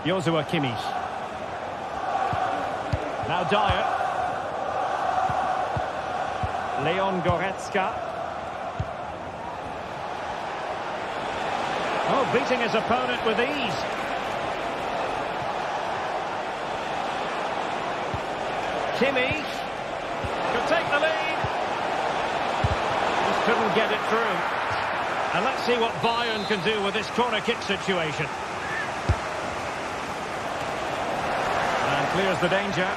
Joshua Kimmich. Now Dyer. Leon Goretzka. Oh, beating his opponent with ease. Kimmich could take the lead. Just couldn't get it through. And let's see what Bayern can do with this corner kick situation. And clears the danger.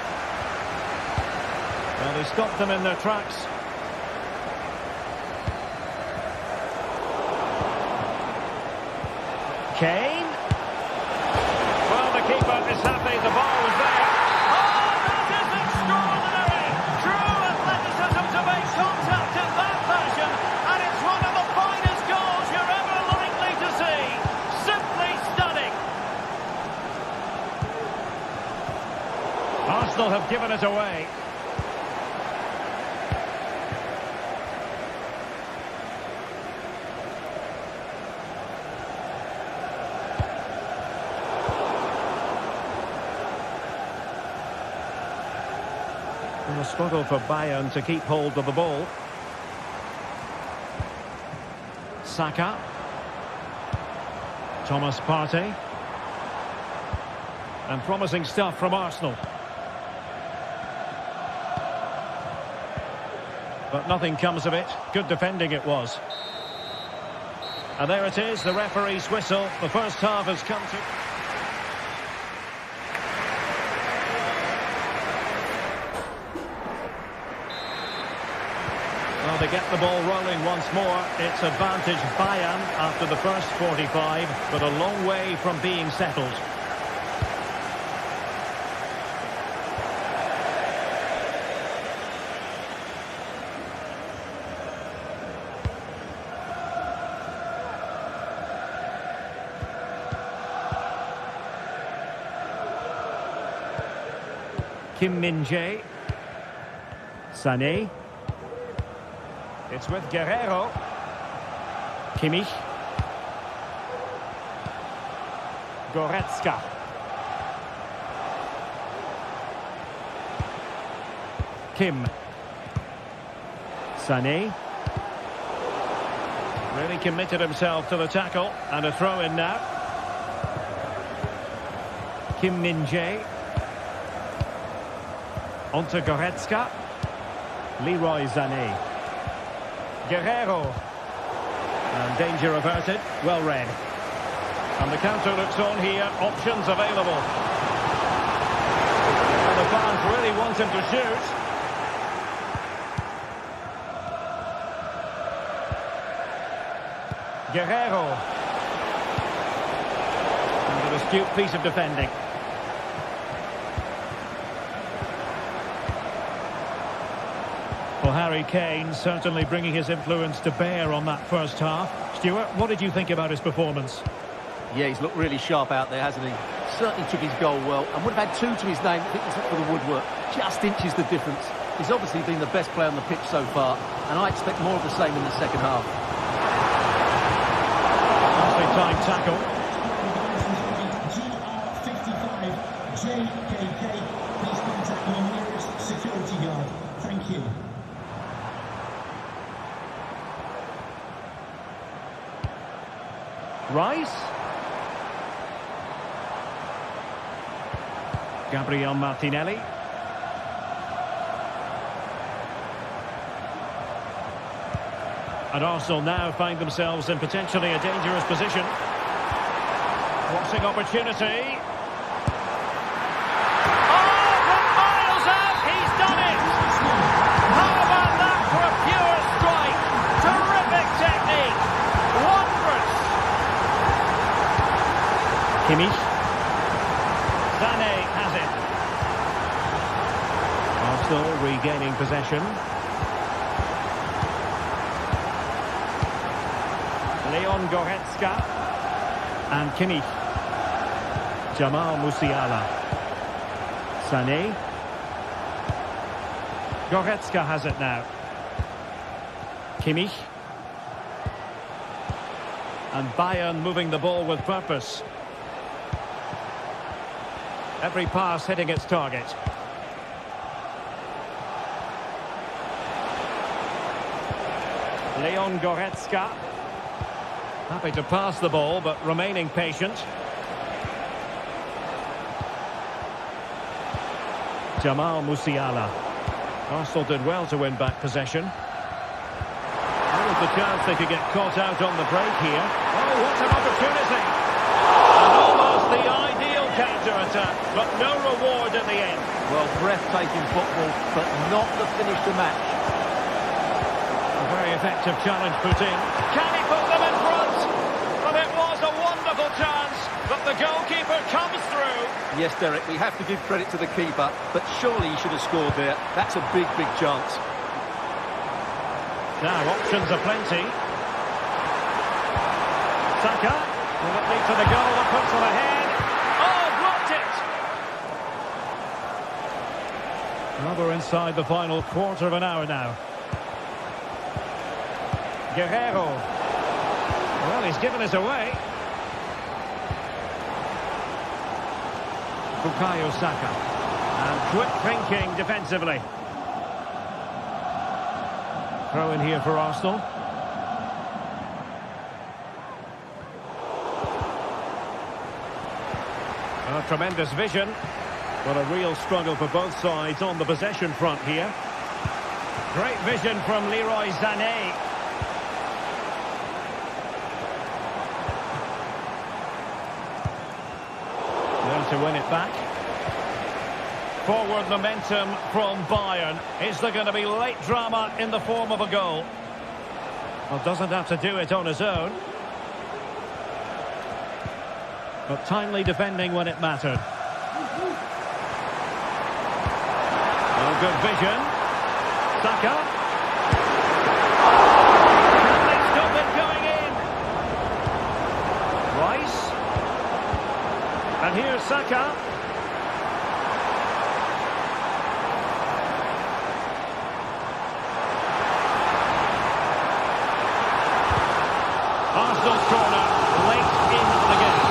Well, he stopped them in their tracks. Kane. Well, the keeper is happy the ball was there. Oh, that is extraordinary! True athleticism to make contact in that fashion, and it's one of the finest goals you're ever likely to see. Simply stunning. Arsenal have given it away. A struggle for Bayern to keep hold of the ball. Saka. Thomas Partey. And promising stuff from Arsenal. But nothing comes of it. Good defending it was. And there it is, the referee's whistle. The first half has come to... Well, they get the ball rolling once more. It's advantage Bayern after the first 45, but a long way from being settled. Kim Min-jae. Sané. It's with Guerrero. Kimmich. Goretzka. Kim. Sané. Really committed himself to the tackle. And a throw in now. Kim Min-jae. Onto Goretzka. Leroy Sané. Guerrero. And danger averted. Well read. And the counter looks on here. Options available. And the fans really want him to shoot. Guerrero. And an astute piece of defending. Well, Harry Kane certainly bringing his influence to bear on that first half. Stuart, what did you think about his performance? Yeah, he's looked really sharp out there, hasn't he? Certainly took his goal well, and would have had 2 to his name if it wasn't for the woodwork. Just inches the difference. He's obviously been the best player on the pitch so far, and I expect more of the same in the second half. Nicely timed tackle. GR55 JKK. Please contact your nearest security guard. Thank you. Rice. Gabriel Martinelli. And Arsenal now find themselves in potentially a dangerous position. Crossing opportunity. Oh, from miles out, he's done it! How about that for a pure strike? Terrific technique. Wondrous. Kimmich. Sané has it. Arsenal regaining possession. Leon Goretzka. And Kimmich. Jamal Musiala. Sané. Goretzka has it now. Kimmich. And Bayern moving the ball with purpose. Every pass hitting its target. Leon Goretzka. Happy to pass the ball, but remaining patient. Jamal Musiala. Arsenal did well to win back possession. There was the chance they could get caught out on the break here. Oh, what an opportunity! And almost the ideal counter-attack, but no reward at the end. Well, breathtaking football, but not the finish to match. A very effective challenge put in. Can he put them in front? Well, it was a wonderful chance, but the goalkeeper comes through. Yes, Derek, we have to give credit to the keeper, but surely he should have scored there. That's a big, big chance. Now, options are plenty. Saka, will it lead to the goal that puts on ahead? Oh, blocked it! Well, we're inside the final quarter of an hour now. Guerrero. Well, he's given us away. Bukayo Saka. And quick thinking defensively. Throw in here for Arsenal. A tremendous vision. But a real struggle for both sides on the possession front here. Great vision from Leroy Sané. To win it back. Forward momentum from Bayern. Is there going to be late drama in the form of a goal? Well, doesn't have to do it on his own. But timely defending when it mattered. Well, good vision. Saka. Can they stop it going in? Rice. And here's Saka. Arsenal's corner late in the game.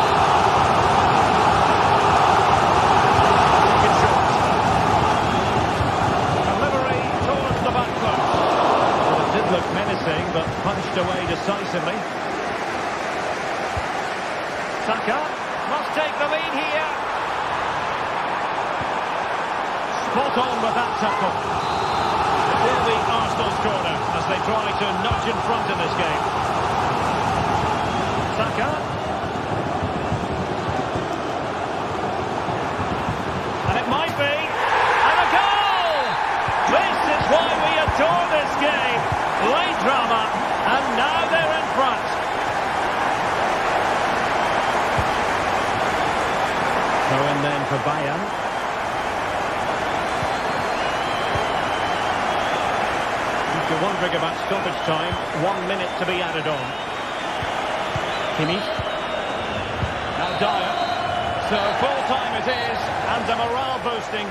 It's short. Delivery towards the back post. Well, it did look menacing, but punched away decisively. Saka. Must take the lead here. Spot on with that tackle. It will be Arsenal's corner as they try to nudge in front in this game. Saka. And it might be. And a goal! This is why we adore this game. Late drama. And now they're in front. Go in then for Bayern. If you're wondering about stoppage time, 1 minute to be added on. Kimmich. Now Dyer. So full time it is, and a morale boosting.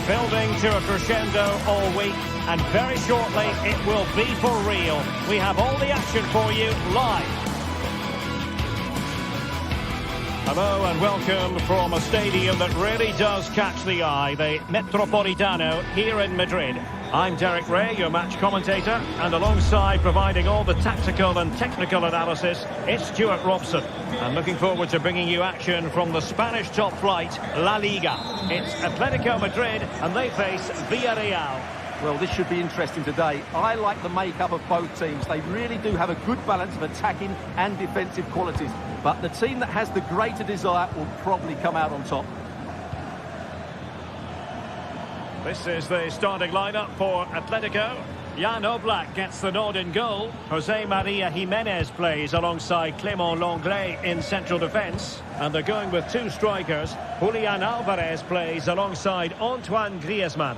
Building to a crescendo all week, and very shortly it will be for real. We have all the action for you live. Hello and welcome from a stadium that really does catch the eye, the Metropolitano here in Madrid. I'm Derek Ray, your match commentator, and alongside providing all the tactical and technical analysis, it's Stuart Robson. And looking forward to bringing you action from the Spanish top flight, La Liga. It's Atletico Madrid and they face Villarreal. Well, this should be interesting today. I like the makeup of both teams. They really do have a good balance of attacking and defensive qualities. But the team that has the greater desire will probably come out on top. This is the starting lineup for Atletico. Jan Oblak gets the nod in goal. Jose Maria Jimenez plays alongside Clément Lenglet in central defence. And they're going with two strikers. Julian Alvarez plays alongside Antoine Griezmann.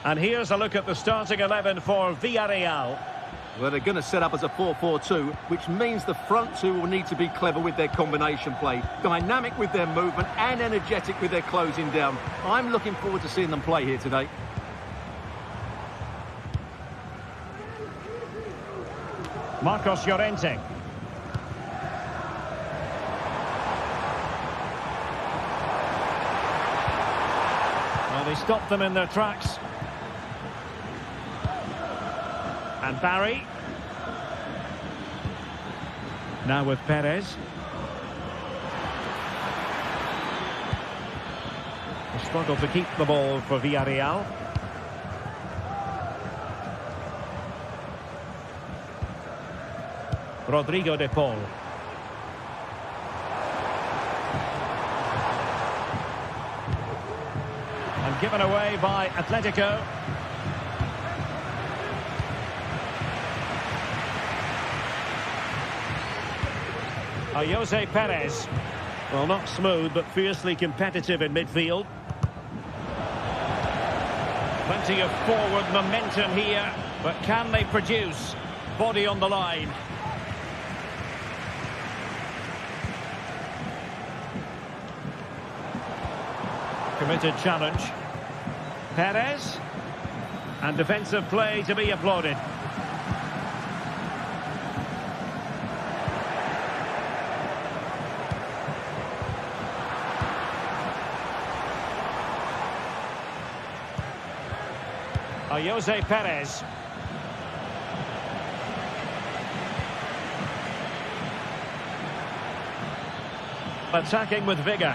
And here's a look at the starting 11 for Villarreal. Well, they're going to set up as a 4-4-2, which means the front two will need to be clever with their combination play, dynamic with their movement and energetic with their closing down. I'm looking forward to seeing them play here today. Marcos Llorente. Well, they stopped them in their tracks. And Barry. Now with Perez. They struggle to keep the ball for Villarreal. Rodrigo de Paul. And given away by Atletico. Jose Perez. Well, not smooth, but fiercely competitive in midfield. Plenty of forward momentum here, but can they produce? Body on the line. Committed challenge. Perez. And defensive play to be applauded. Jose Perez. Attacking with vigour.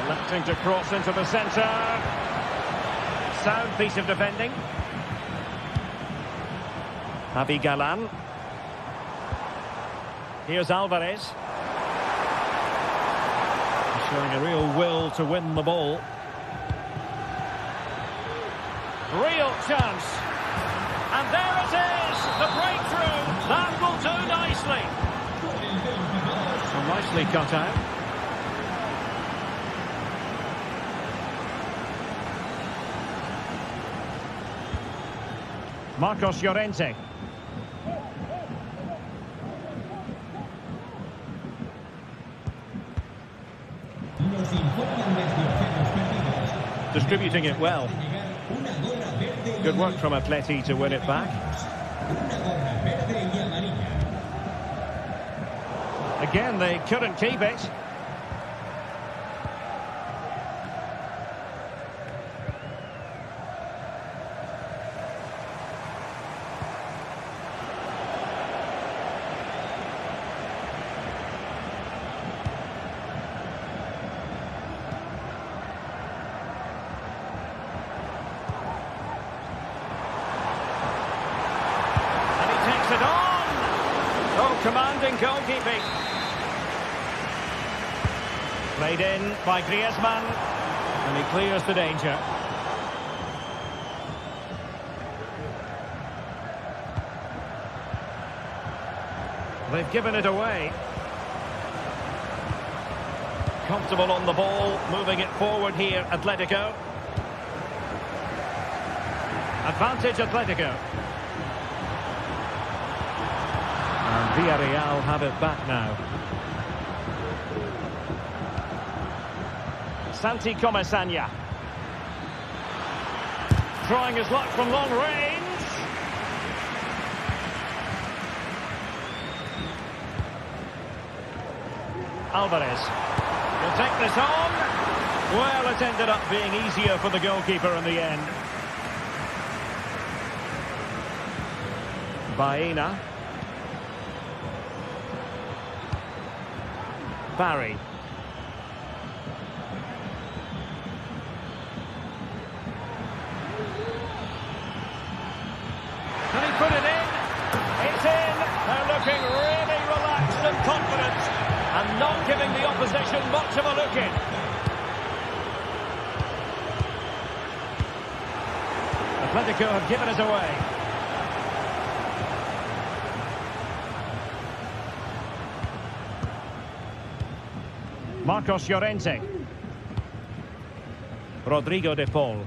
Electing to cross into the centre. Sound piece of defending. Javi Galan. Here's Alvarez. Showing a real will to win the ball. Real chance. And there it is, the breakthrough. That will do nicely. So nicely cut out. Marcos Llorente. Distributing it well. Good work from Atleti to win it back. Again, they couldn't keep it. Commanding goalkeeping. Played in by Griezmann. And he clears the danger. They've given it away. Comfortable on the ball, moving it forward here, Atletico. Advantage Atletico. And Villarreal have it back now. Santi Comesaña. Trying his luck from long range. Alvarez will take this on. Well, it ended up being easier for the goalkeeper in the end. Baena. Barry. Can he put it in? It's in. They're looking really relaxed and confident and not giving the opposition much of a look in. Atletico have given it away. Marcos Llorente. Rodrigo de Paul.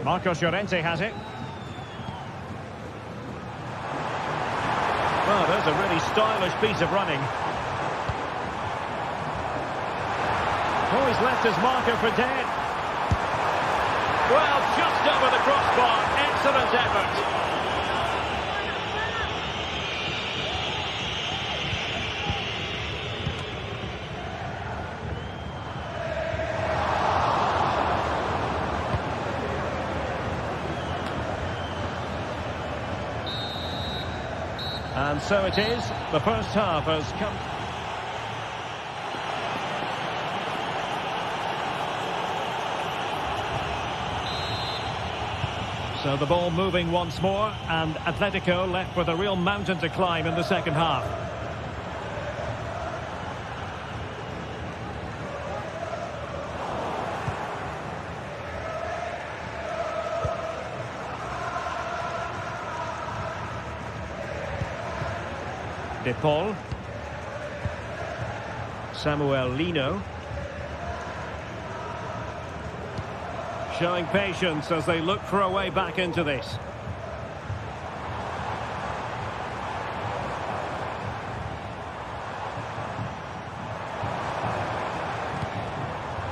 Marcos Llorente has it. Well, there's a really stylish piece of running. Oh, he's left his marker for dead. Well, just over the crossbar. Excellent effort. And so it is. The first half has come. So the ball moving once more, and Atletico left with a real mountain to climb in the second half. De Paul. Samuel Lino. Showing patience as they look for a way back into this.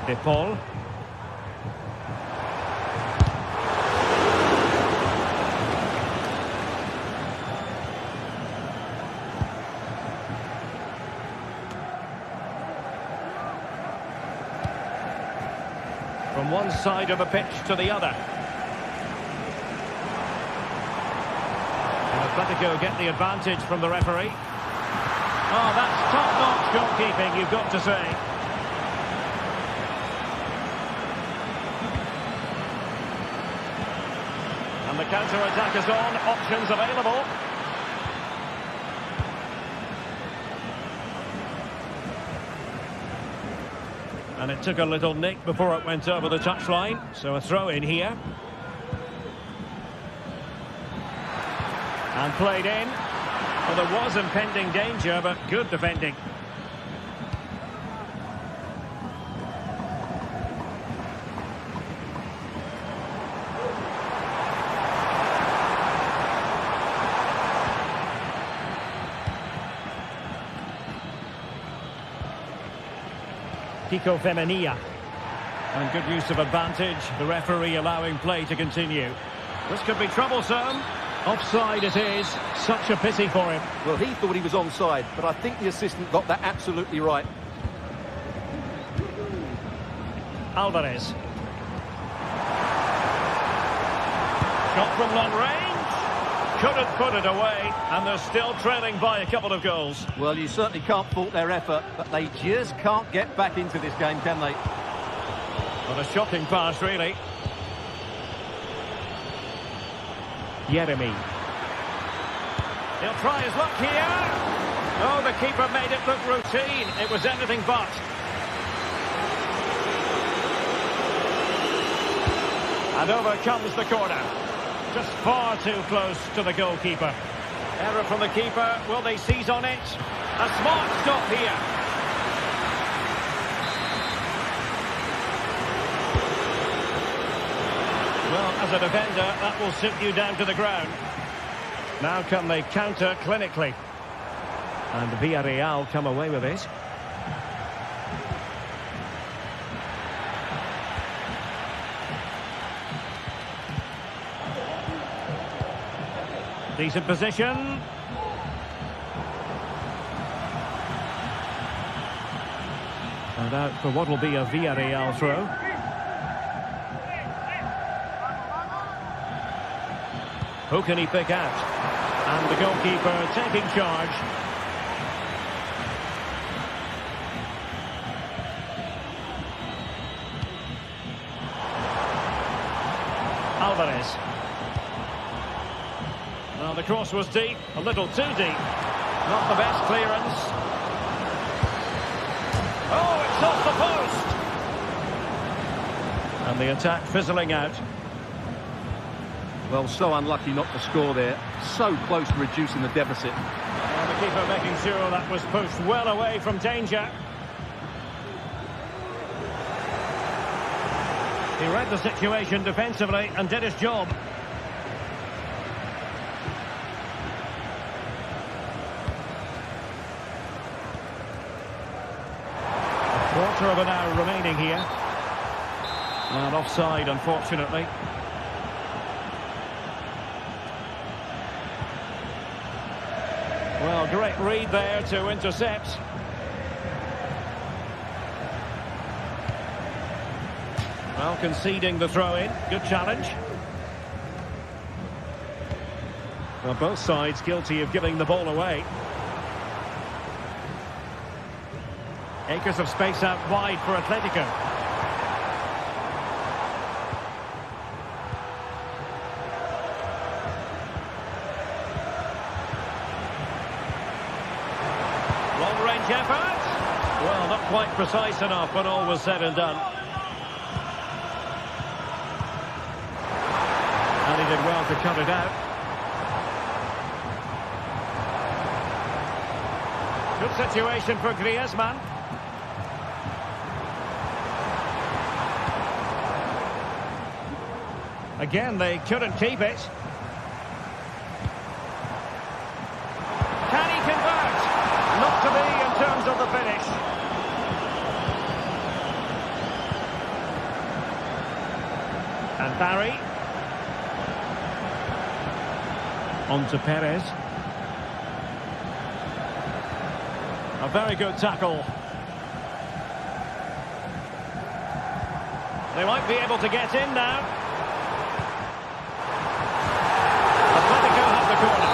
De Paul. From one side of the pitch to the other. And Atletico get the advantage from the referee. Oh, that's top-notch goalkeeping, you've got to say. And the counter-attack is on, options available. And it took a little nick before it went over the touchline. So a throw in here. And played in. Well, there was impending danger, but good defending. Kiko Femenia. And good use of advantage. The referee allowing play to continue. This could be troublesome. Offside it is. Such a pity for him. Well, he thought he was onside, but I think the assistant got that absolutely right. Alvarez. Shot from long range. Couldn't put it away, and they're still trailing by a couple of goals. Well, you certainly can't fault their effort, but they just can't get back into this game, can they? What a shocking pass, really. Jeremy. He'll try his luck here. Oh, the keeper made it look routine. It was anything but. And over comes the corner. Just far too close to the goalkeeper. Error from the keeper. Will they seize on it? A smart stop here. Well, as a defender, that will sit you down to the ground. Now can they counter clinically? And Villarreal come away with it. Decent position. And out for what will be a Villarreal throw. Who can he pick out? And the goalkeeper taking charge. Alvarez. Well, the cross was deep, a little too deep. Not the best clearance. Oh, it's off the post! And the attack fizzling out. Well, so unlucky not to score there. So close to reducing the deficit. And the keeper making sure that was pushed well away from danger. He read the situation defensively and did his job. A quarter of an hour remaining here. And offside, unfortunately. Well, great read there to intercept. Well, conceding the throw-in. Good challenge. Well, both sides guilty of giving the ball away. Acres of space out wide for Atletico. Long-range effort. Well, not quite precise enough when all was said and done. And he did well to cut it out. Good situation for Griezmann. Again, they couldn't keep it. Can he convert? Not to be in terms of the finish. And Barry. On to Perez. A very good tackle. They might be able to get in now. Atletico have the corner.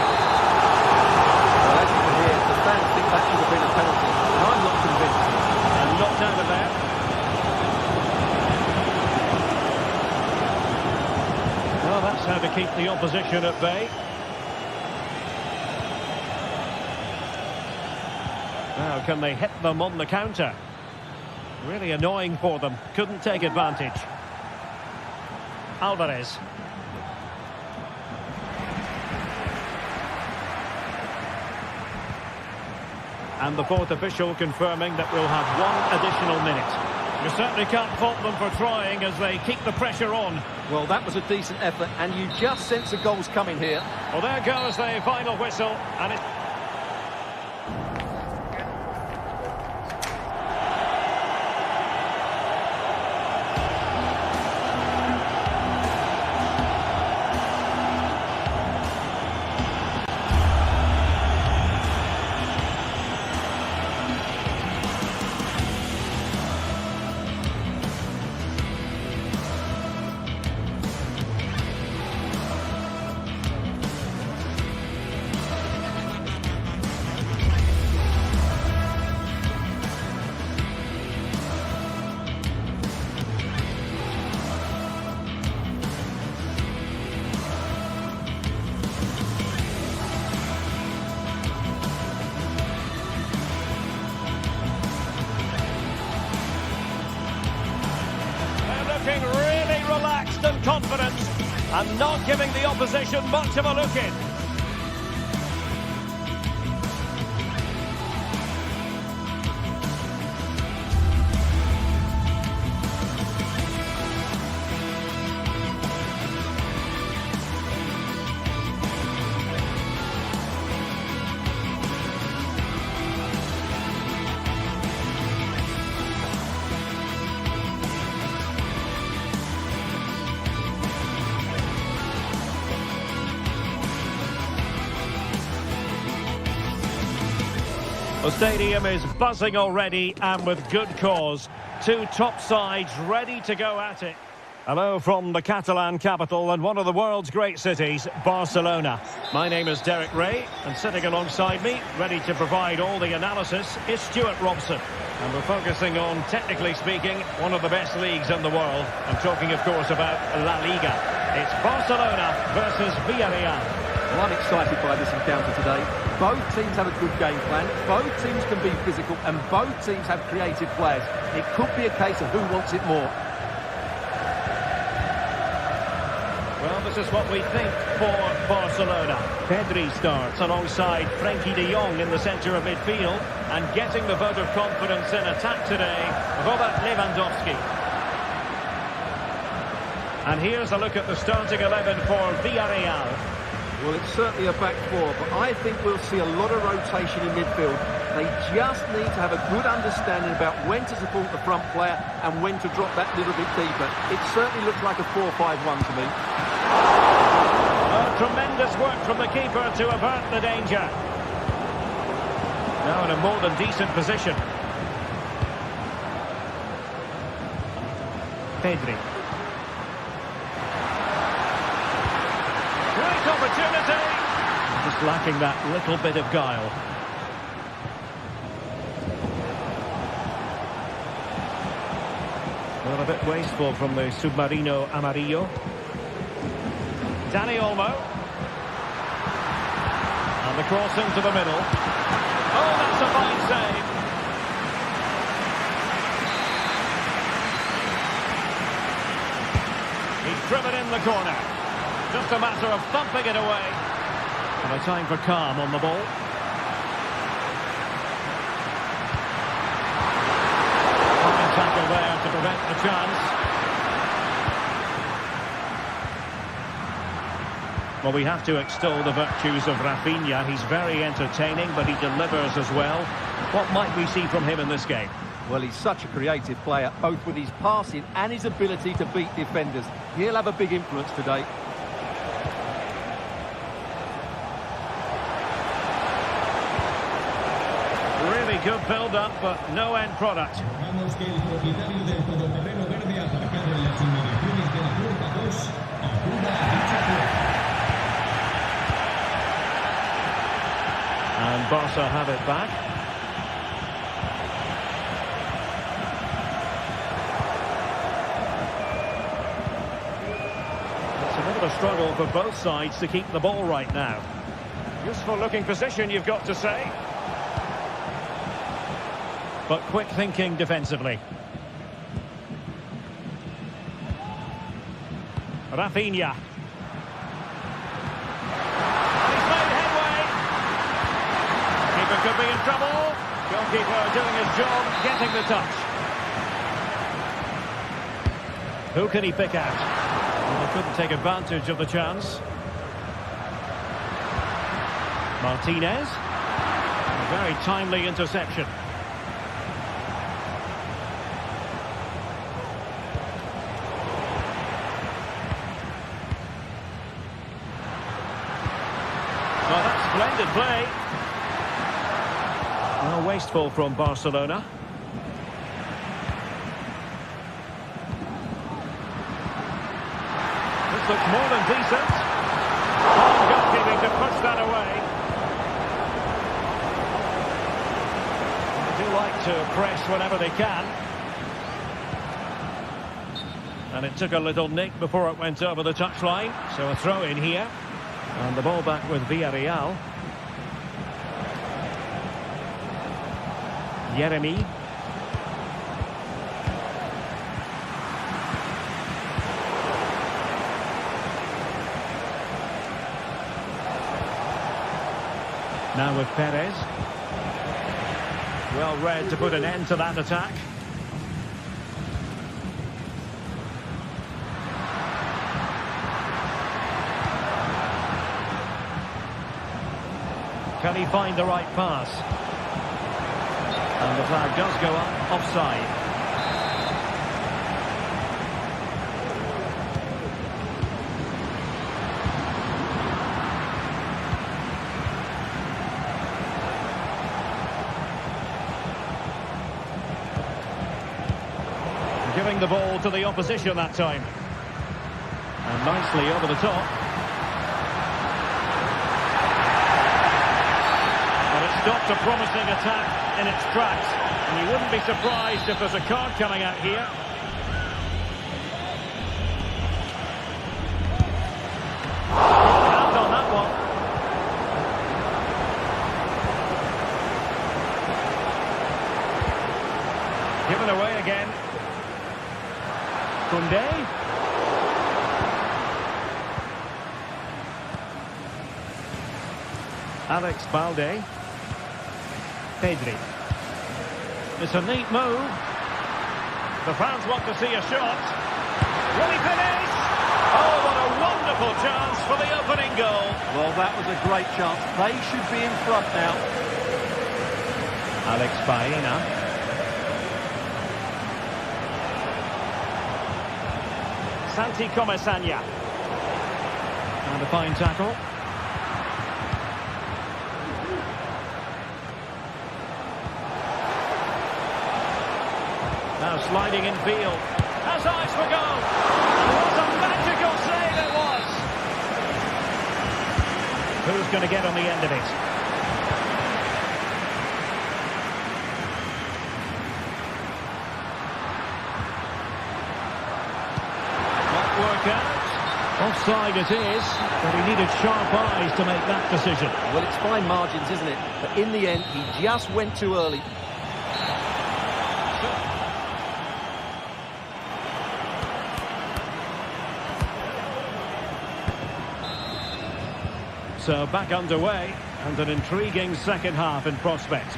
Well, as you can hear, the fans think that should have been a penalty. And I'm not convinced. And knocked out of there. Well, that's how to keep the opposition at bay. Now, can they hit them on the counter? Really annoying for them. Couldn't take advantage. Alvarez. And the fourth official confirming that we'll have one additional minute. You certainly can't fault them for trying as they keep the pressure on. Well, that was a decent effort, and you just sense the goals coming here. Well, there goes the final whistle, and it's... looking really relaxed and confident and not giving the opposition much of a look in. The stadium is buzzing already, and with good cause. Two top sides ready to go at it. Hello from the Catalan capital and one of the world's great cities, Barcelona. My name is Derek Ray, and sitting alongside me, ready to provide all the analysis, is Stuart Robson. And we're focusing on, technically speaking, one of the best leagues in the world. I'm talking, of course, about La Liga. It's Barcelona versus Villarreal. Well, I'm excited by this encounter today. Both teams have a good game plan, both teams can be physical, and both teams have creative players. It could be a case of who wants it more. Well, this is what we think for Barcelona. Pedri starts alongside Frenkie de Jong in the centre of midfield, and getting the vote of confidence in attack today, Robert Lewandowski. And here's a look at the starting 11 for Villarreal. Well, it's certainly a back four, but I think we'll see a lot of rotation in midfield. They just need to have a good understanding about when to support the front player and when to drop that little bit deeper. It certainly looks like a 4-5-1 to me. Oh, tremendous work from the keeper to avert the danger. Now in a more than decent position. Pedri. Great opportunity. Just lacking that little bit of guile. Well, a bit wasteful from the Submarino Amarillo. Dani Olmo. And the cross into the middle. Oh, that's a fine save. He's driven in the corner. Just a matter of thumping it away. And a time for calm on the ball. Fine tackle there to prevent the chance. Well, we have to extol the virtues of Rafinha. He's very entertaining, but he delivers as well. What might we see from him in this game? Well, he's such a creative player, both with his passing and his ability to beat defenders. He'll have a big influence today. Really good build-up, but no end product. And Barca have it back. It's a bit of a struggle for both sides to keep the ball right now. Useful looking position, you've got to say. But quick thinking defensively. Rafinha. Could be in trouble. Goalkeeper doing his job, getting the touch. Who can he pick out? Well, he couldn't take advantage of the chance. Martinez. A very timely interception. Well, that's splendid play. Well, wasteful from Barcelona. This looks more than decent. Oh, goalkeeping to push that away. They do like to press whenever they can. And it took a little nick before it went over the touchline. So a throw in here. And the ball back with Villarreal. Jeremy. Now with Perez. Well read to put an end to that attack. Can he find the right pass? And the flag does go up, offside. the ball to the opposition that time. And nicely over the top. But it stopped a promising attack in its tracks. And you wouldn't be surprised if there's a card coming out here. Hand on that one. Given away again. Koundé. Alex Balde. Pedri. It's a neat move. The fans want to see a shot. Will he finish? Oh, what a wonderful chance for the opening goal. Well, that was a great chance. They should be in front now. Alex Baena. Santi Comesaña. And a fine tackle. Now sliding in field. Has eyes for goal. And what a magical save it was. Who's going to get on the end of it? Not work out. Offside it is, but he needed sharp eyes to make that decision. Well, it's fine margins, isn't it? But in the end, he just went too early. So back underway, and an intriguing second half in prospect.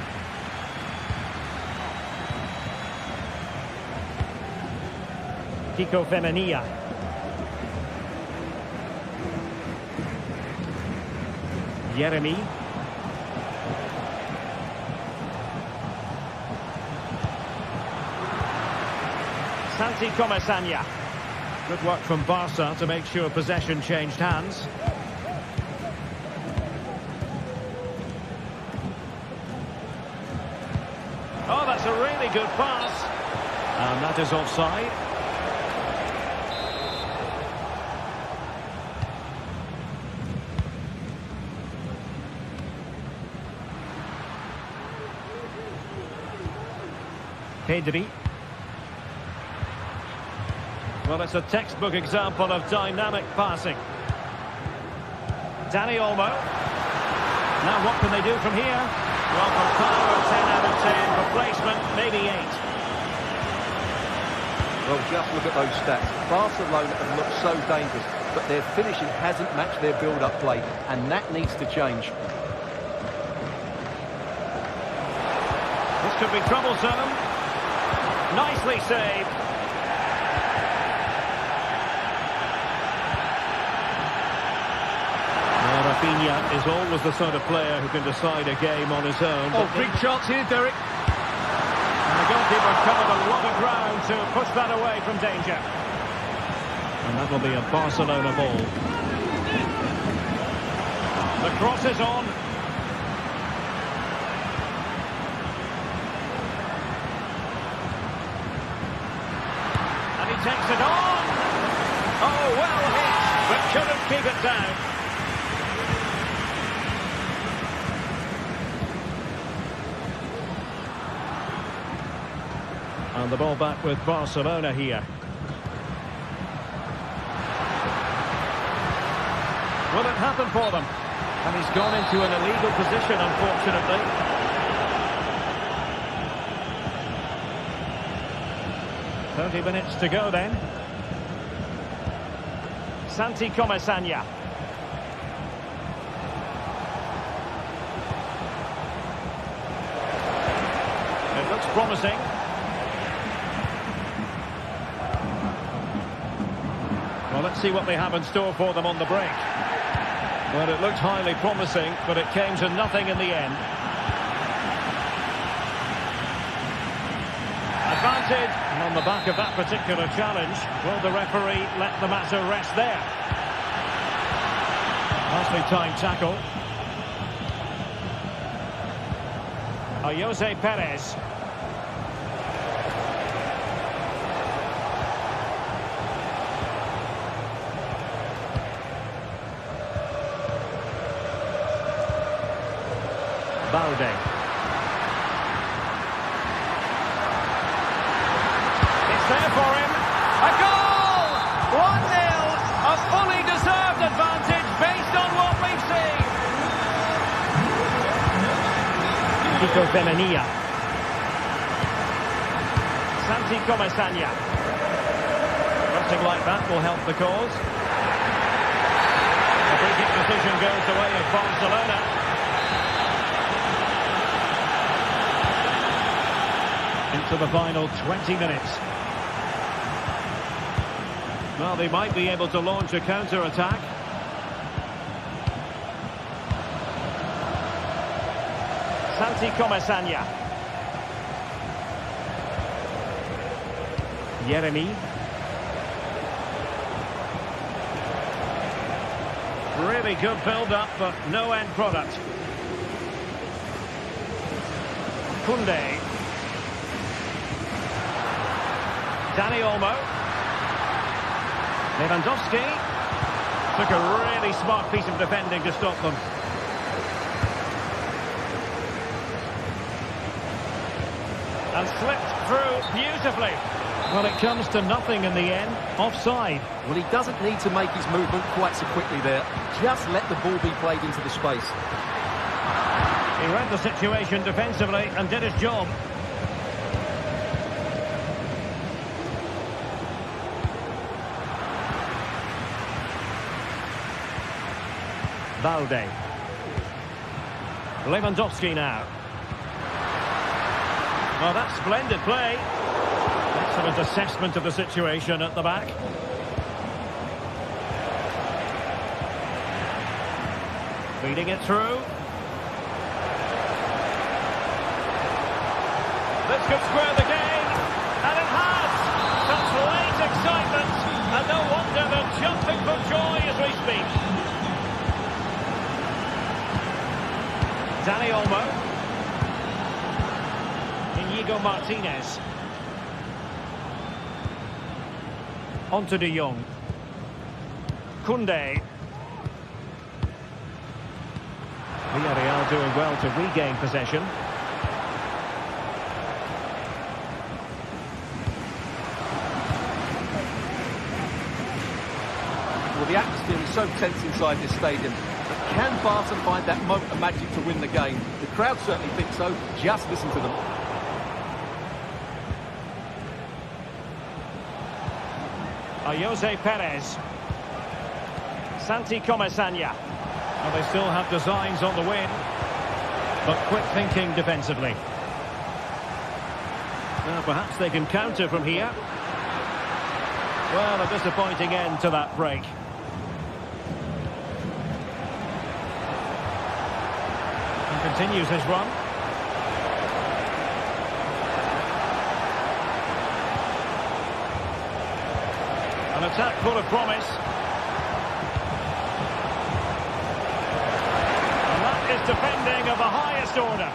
Kiko Femenia. Jeremy. Santi Comesaña. Good work from Barca to make sure possession changed hands. Oh, that's a really good pass. And that is offside. Pedri. Well, it's a textbook example of dynamic passing. Dani Olmo. Now what can they do from here? Well, for power, 10 out of 10. For placement, maybe 8. Well, just look at those stats. Barcelona have looked so dangerous, but their finishing hasn't matched their build-up play, and that needs to change. This could be troublesome. Nicely saved. Rafinha is always the sort of player who can decide a game on his own. Oh, big chance here, Derek. And the goalkeeper covered a lot of ground to push that away from danger. And that will be a Barcelona ball. The cross is on. And he takes it on. Oh, well hit, but couldn't keep it down. And the ball back with Barcelona here. Will it happen for them? And he's gone into an illegal position, unfortunately. "30 minutes to go then." Santi Comesaña. It looks promising. Well, let's see what they have in store for them on the break. Well, it looked highly promising, but it came to nothing in the end. Advantage, and on the back of that particular challenge, will the referee let the matter rest there? Nicely timed tackle. Jose Perez. Balde. It's there for him. A goal! 1-0. A fully deserved advantage based on what we've seen. Kiko Femenia. Santi Comesaña. Something like that will help the cause. The free kick decision goes the way of Barcelona. Into the final 20 minutes. Well, they might be able to launch a counter-attack. Santi Comesaña. Yeremi. Really good build-up, but no end product. Koundé. Dani Olmo. Lewandowski. Took a really smart piece of defending to stop them. And slipped through beautifully. Well, it comes to nothing in the end. Offside. Well, he doesn't need to make his movement quite so quickly there. Just let the ball be played into the space. He read the situation defensively and did his job. Balde. Lewandowski now. Oh, that's splendid play. Excellent assessment of the situation at the back. Feeding it through. This could square the game. And it has. Such late excitement. And no wonder they're jumping for joy as we speak. Dani Olmo. Inigo Martinez. On to De Jong. Koundé. Villarreal doing well to regain possession. Well, the atmosphere is so tense inside this stadium. But can Barca find that moment of magic to win the game? The crowd certainly think so. Just listen to them. Jose Perez. Santi Comesaña. Well, they still have designs on the win, but quick thinking defensively. Now perhaps they can counter from here. Well, a disappointing end to that break. And continues his run. An attack full of promise. And that is defending of the highest order.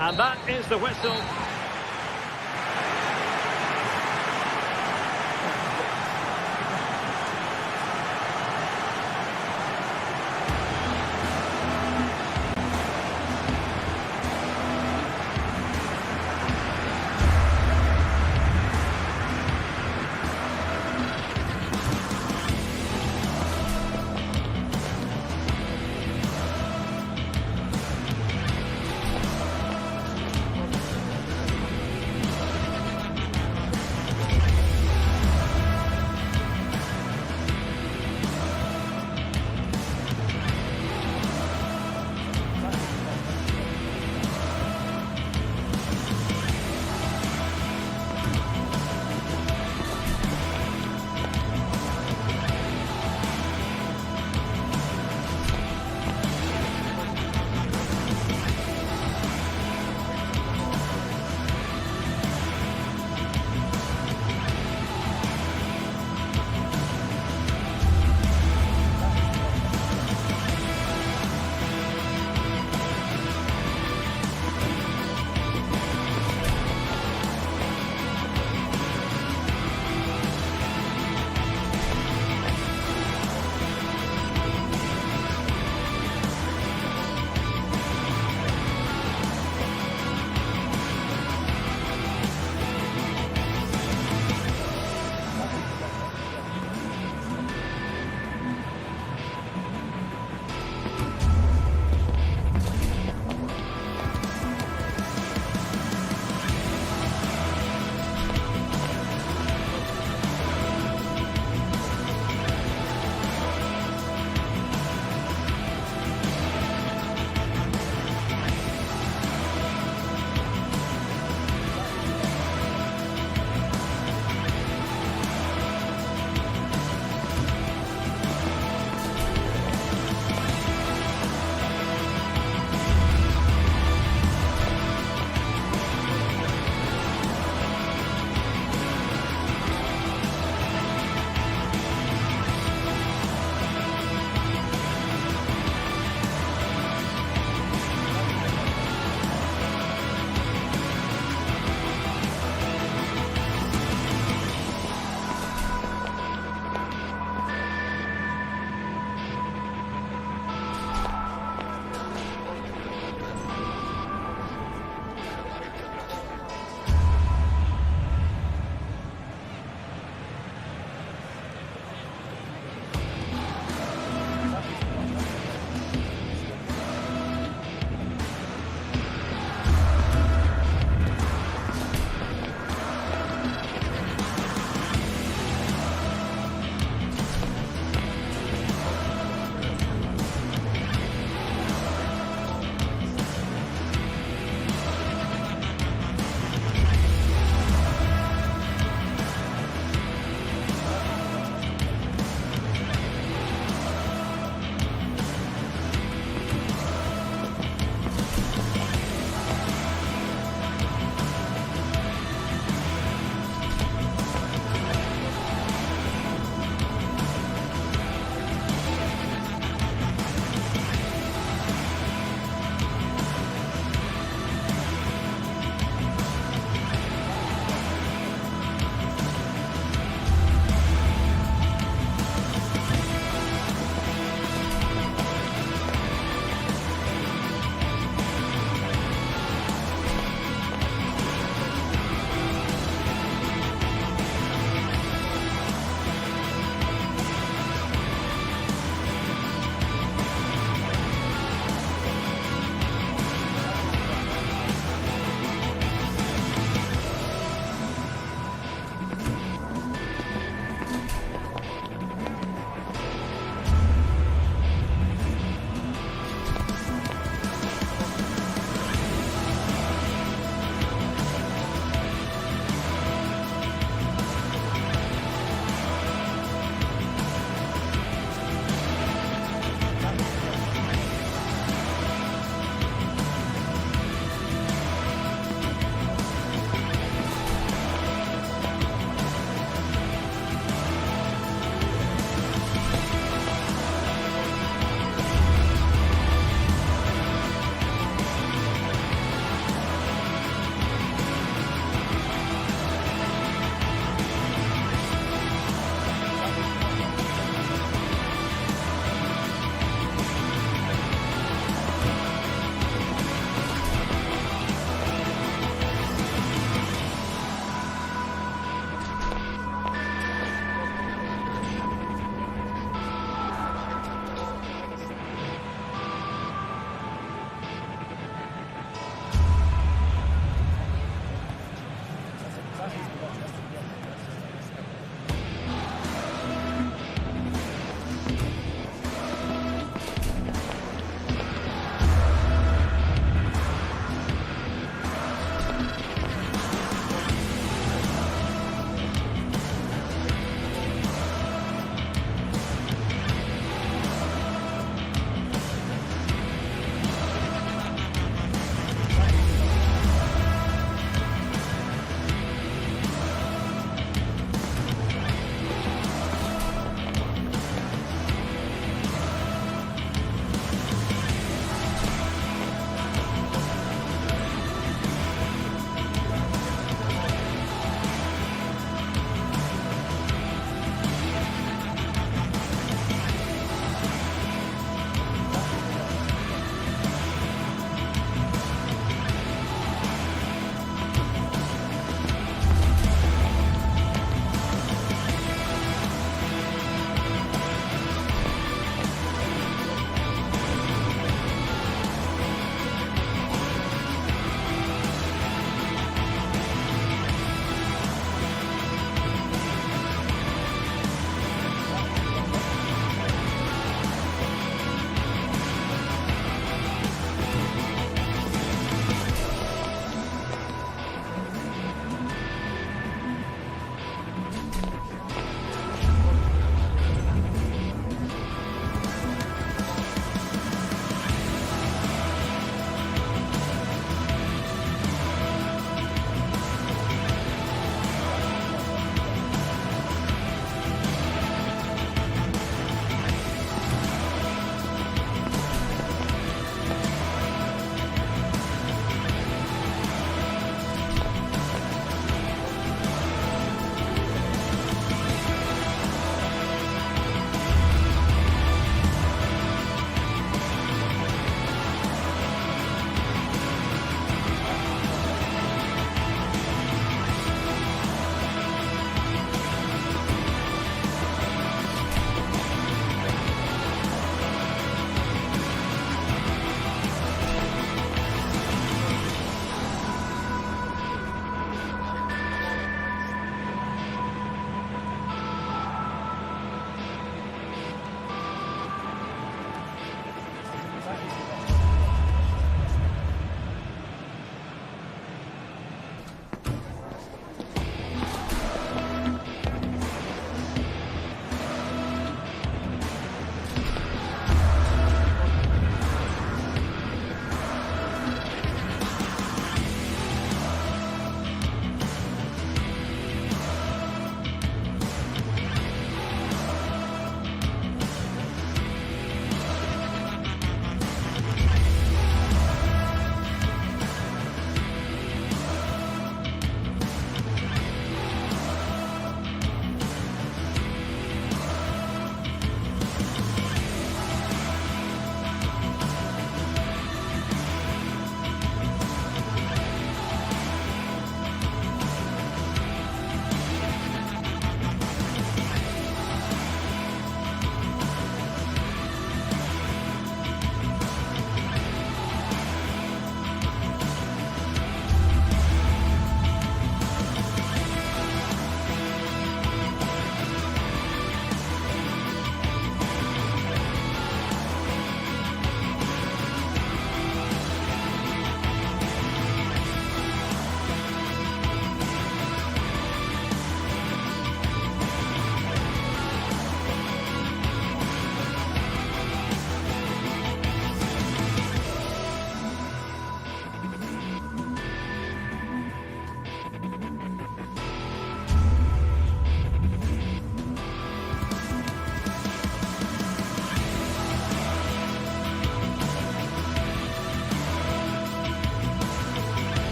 And that is the whistle.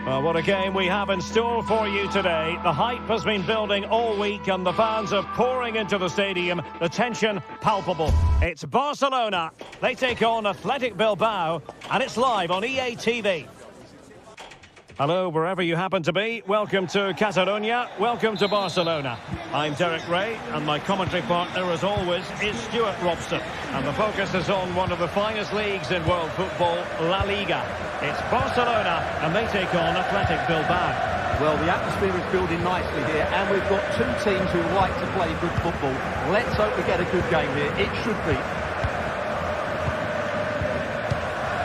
Well, what a game we have in store for you today. The hype has been building all week and the fans are pouring into the stadium. The tension palpable. It's Barcelona. They take on Athletic Bilbao and it's live on EA TV. Hello, wherever you happen to be. Welcome to Catalonia. Welcome to Barcelona. I'm Derek Ray, and my commentary partner, as always, is Stuart Robson. And the focus is on one of the finest leagues in world football, La Liga. It's Barcelona, and they take on Athletic Bilbao. Well, the atmosphere is building nicely here, and we've got two teams who like to play good football. Let's hope we get a good game here. It should be.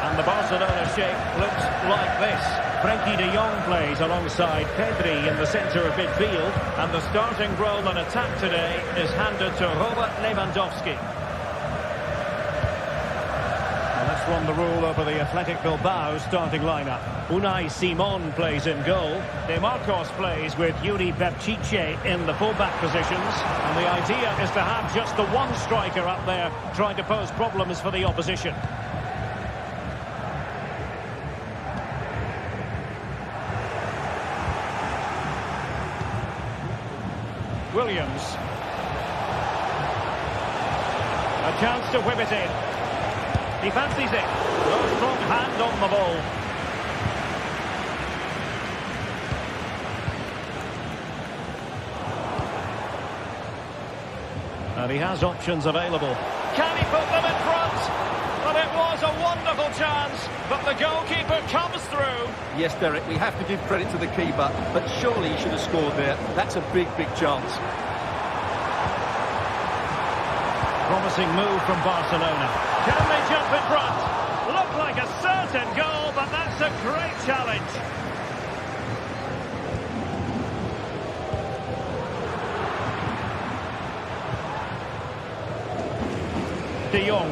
And the Barcelona shape looks like this. Frenkie de Jong plays alongside Pedri in the centre of midfield, and the starting role in attack today is handed to Robert Lewandowski. And let's run the rule over the Athletic Bilbao starting lineup. Unai Simon plays in goal. De Marcos plays with Yuri Berchiche in the fullback positions, and the idea is to have just the one striker up there trying to pose problems for the opposition. Williams. A chance to whip it in. He fancies it. No strong hand on the ball. And he has options available. Can he put them in front? Well, it was a wonderful chance, but the goalkeeper comes through. Yes, Derek, we have to give credit to the keeper, but surely he should have scored there. That's a big, big chance. Promising move from Barcelona. Can they jump in front? Looked like a certain goal, but that's a great challenge. De Jong.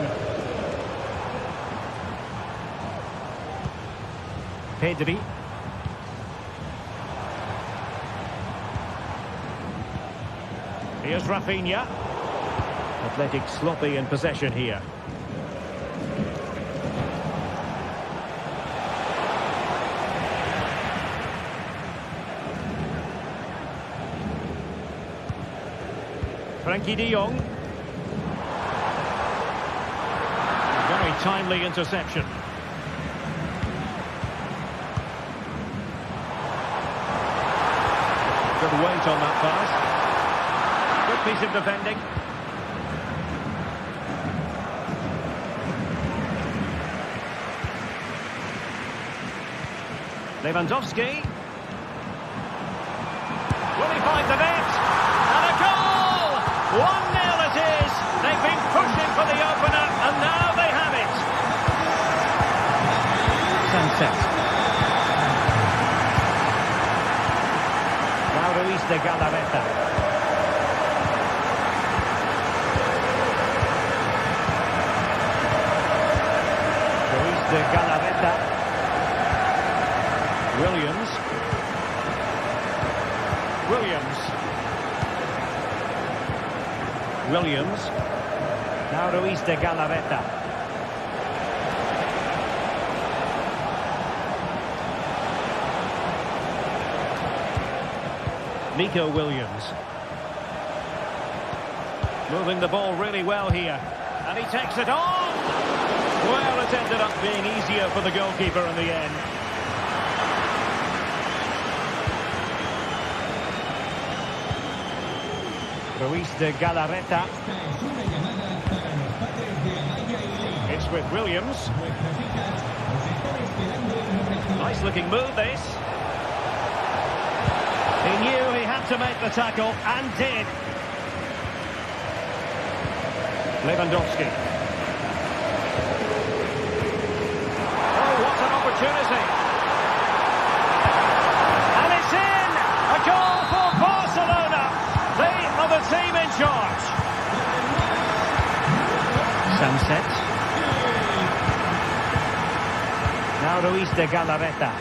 Pedri. Here's Rafinha. Athletic sloppy in possession here. Frenkie de Jong. Very timely interception. Good weight on that pass. Good piece of defending. Lewandowski. Will he find the net? And a goal! 1-0 it is. They've been pushing for the opener, and now they have it. Sunset. Now Luis de Galarreta. Luis de Galarreta. Williams. Williams. Now Luis de Galarreta. Nico Williams. Moving the ball really well here. And he takes it on! Well, it ended up being easier for the goalkeeper in the end. Luis de Galarreta. It's with Williams. Nice looking move this. He knew he had to make the tackle and did. Lewandowski. Oh, what an opportunity. And it's in! A goal for Barcelona. They are the team in charge. Sunset. Now Luis de Galarreta.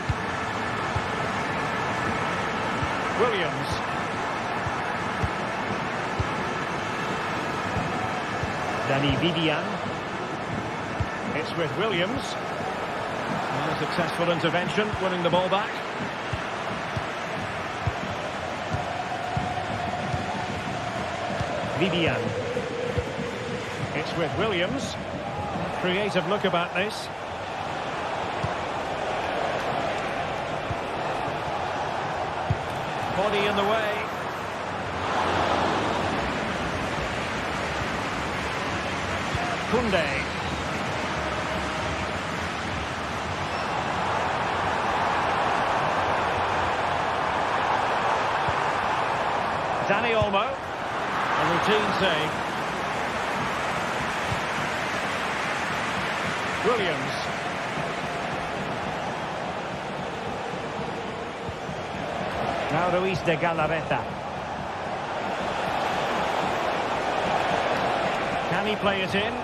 Williams. Danny Vivian. It's with Williams. Well, Successful intervention, winning the ball back. Vivian. It's with Williams. Creative look about this. Body in the way. Koundé. Dani Olmo. A routine save. Williams. Now Ruiz de Galarreta. Can he play it in?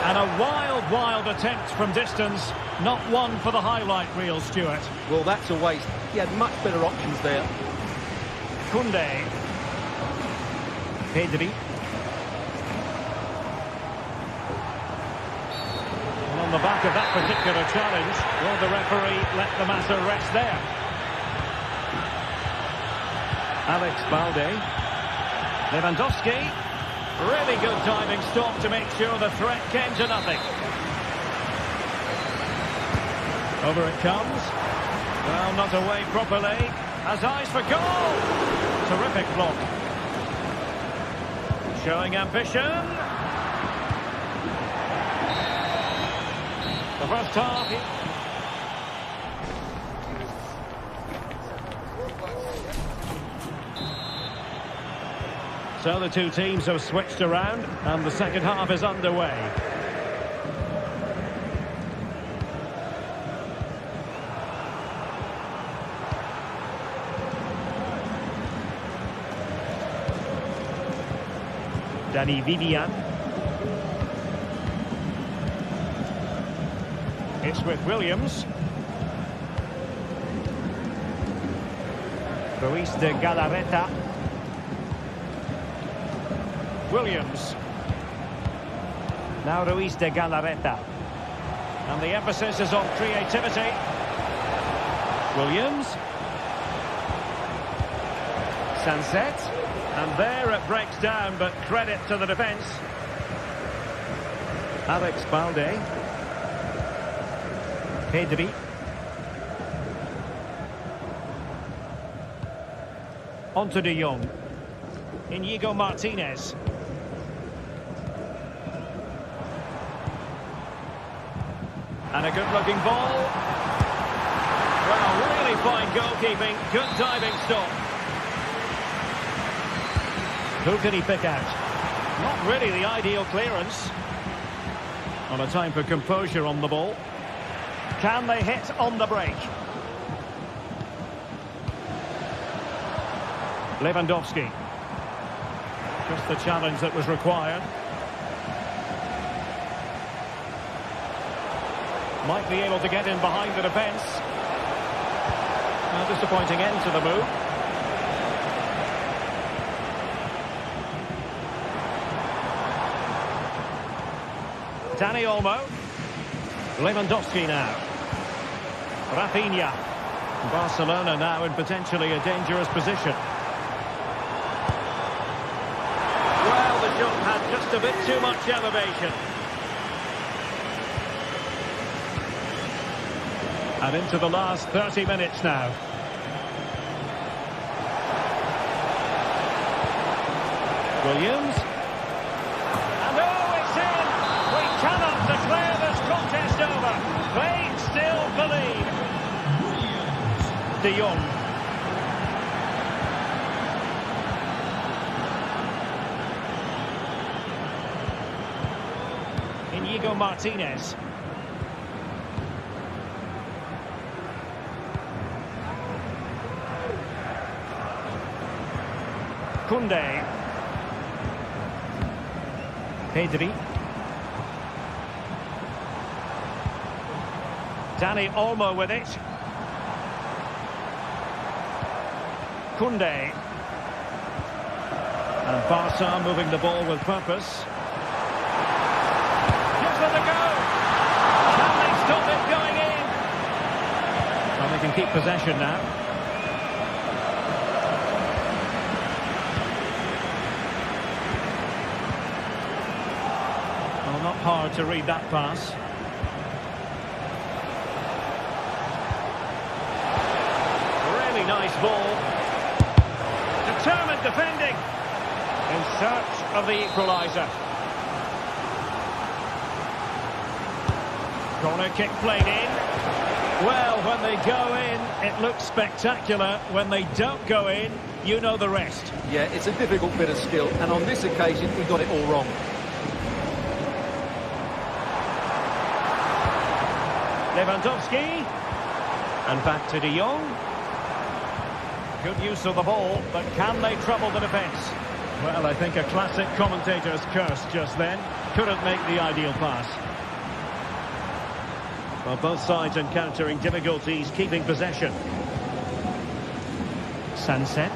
And a wild attempt from distance. Not one for the highlight reel, Stuart. Well, that's a waste. He had much better options there. Koundé. Pedri. And on the back of that particular challenge, will the referee let the matter rest there? Alex Balde. Lewandowski. Really good timing stop to make sure the threat came to nothing. Over it comes. Well, not away properly. Has eyes for goal. Terrific block. Showing ambition. The first half. So the two teams have switched around and the second half is underway. Dani Vivian. It's with Williams. Ruiz de Galarreta. Williams. Now Ruiz de Galarreta. And the emphasis is on creativity. Williams. Sunset. And there it breaks down, but credit to the defence. Alex Balde. Pedri. On to De Jong. Inigo Martinez. And a good-looking ball. Well, really fine goalkeeping. Good diving stop. Who can he pick out? Not really the ideal clearance. On a time for composure on the ball. Can they hit on the break? Lewandowski. Just the challenge that was required. Might be able to get in behind the defence. A disappointing end to the move. Dani Olmo. Lewandowski now. Rafinha. Barcelona now in potentially a dangerous position. Well, the shot had just a bit too much elevation. And into the last 30 minutes now. Williams. And oh, it's in! We cannot declare this contest over. They still believe. De Jong. Inigo Martinez. Koundé. Pedri. Dani Olmo with it. Koundé. And Barca moving the ball with purpose. Gives it a go. Can they stop it going in? Well, they can keep possession now. Well, not hard to read that pass. Really nice ball. Determined defending. In search of the equaliser. Corner kick played in. Well, when they go in, it looks spectacular. When they don't go in, you know the rest. Yeah, it's a difficult bit of skill, and on this occasion, he got it all wrong. Lewandowski. And back to De Jong. Good use of the ball, but can they trouble the defence? Well, I think a classic commentator's curse just then. Couldn't make the ideal pass. Well, both sides encountering difficulties keeping possession. Sunset.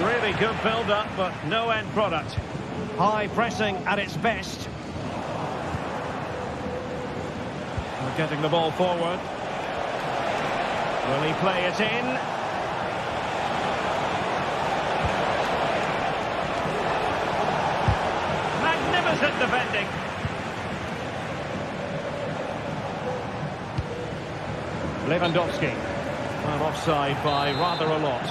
Really good build-up, but no end product. High pressing at its best. We're getting the ball forward. Will he play it in? Magnificent defending. Lewandowski. Well, offside by rather a lot.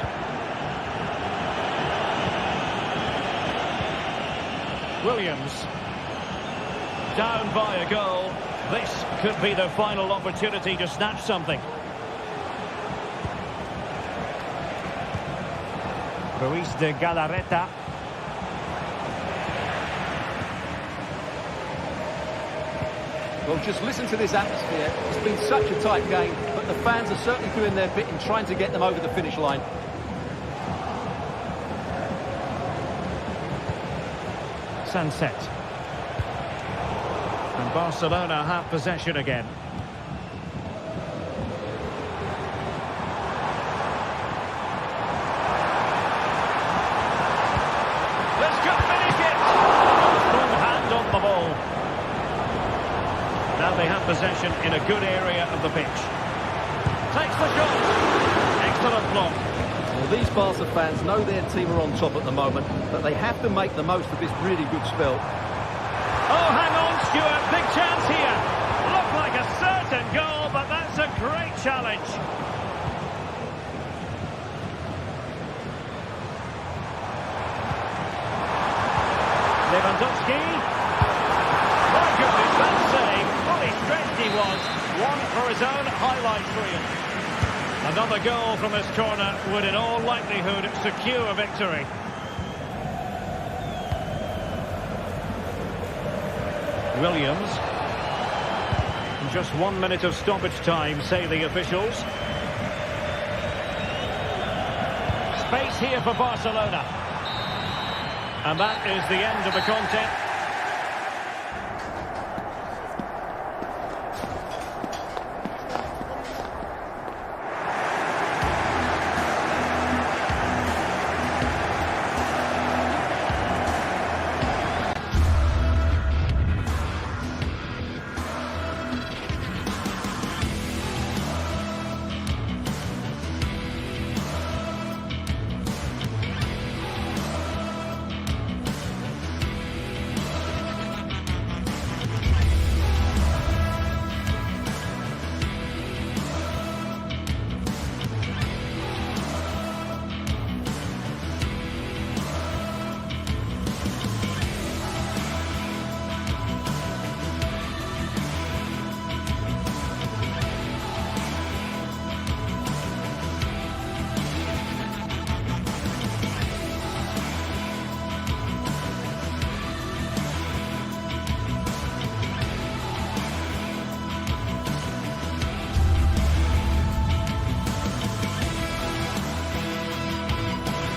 Williams. Down by a goal. This could be the final opportunity to snatch something. Ruiz de Galarreta. Well, just listen to this atmosphere. It's been such a tight game, but the fans are certainly doing their bit in trying to get them over the finish line. Sunset. And Barcelona have possession again. This could finish it! Full hand on the ball. Now they have possession in a good area of the pitch. Takes the shot. Excellent block. Well, these Barca fans know their team are on top at the moment, but they have to make the most of this really good spell. Oh, hang on, Stuart. Big chance here. Looked like a certain goal, but that's a great challenge. Lewandowski. My goodness, that save. Fully stretched he was. One for his own highlights reel. Another goal from his corner would in all likelihood secure a victory. Williams. Just 1 minute of stoppage time, say the officials. Space here for Barcelona. And that is the end of the contest.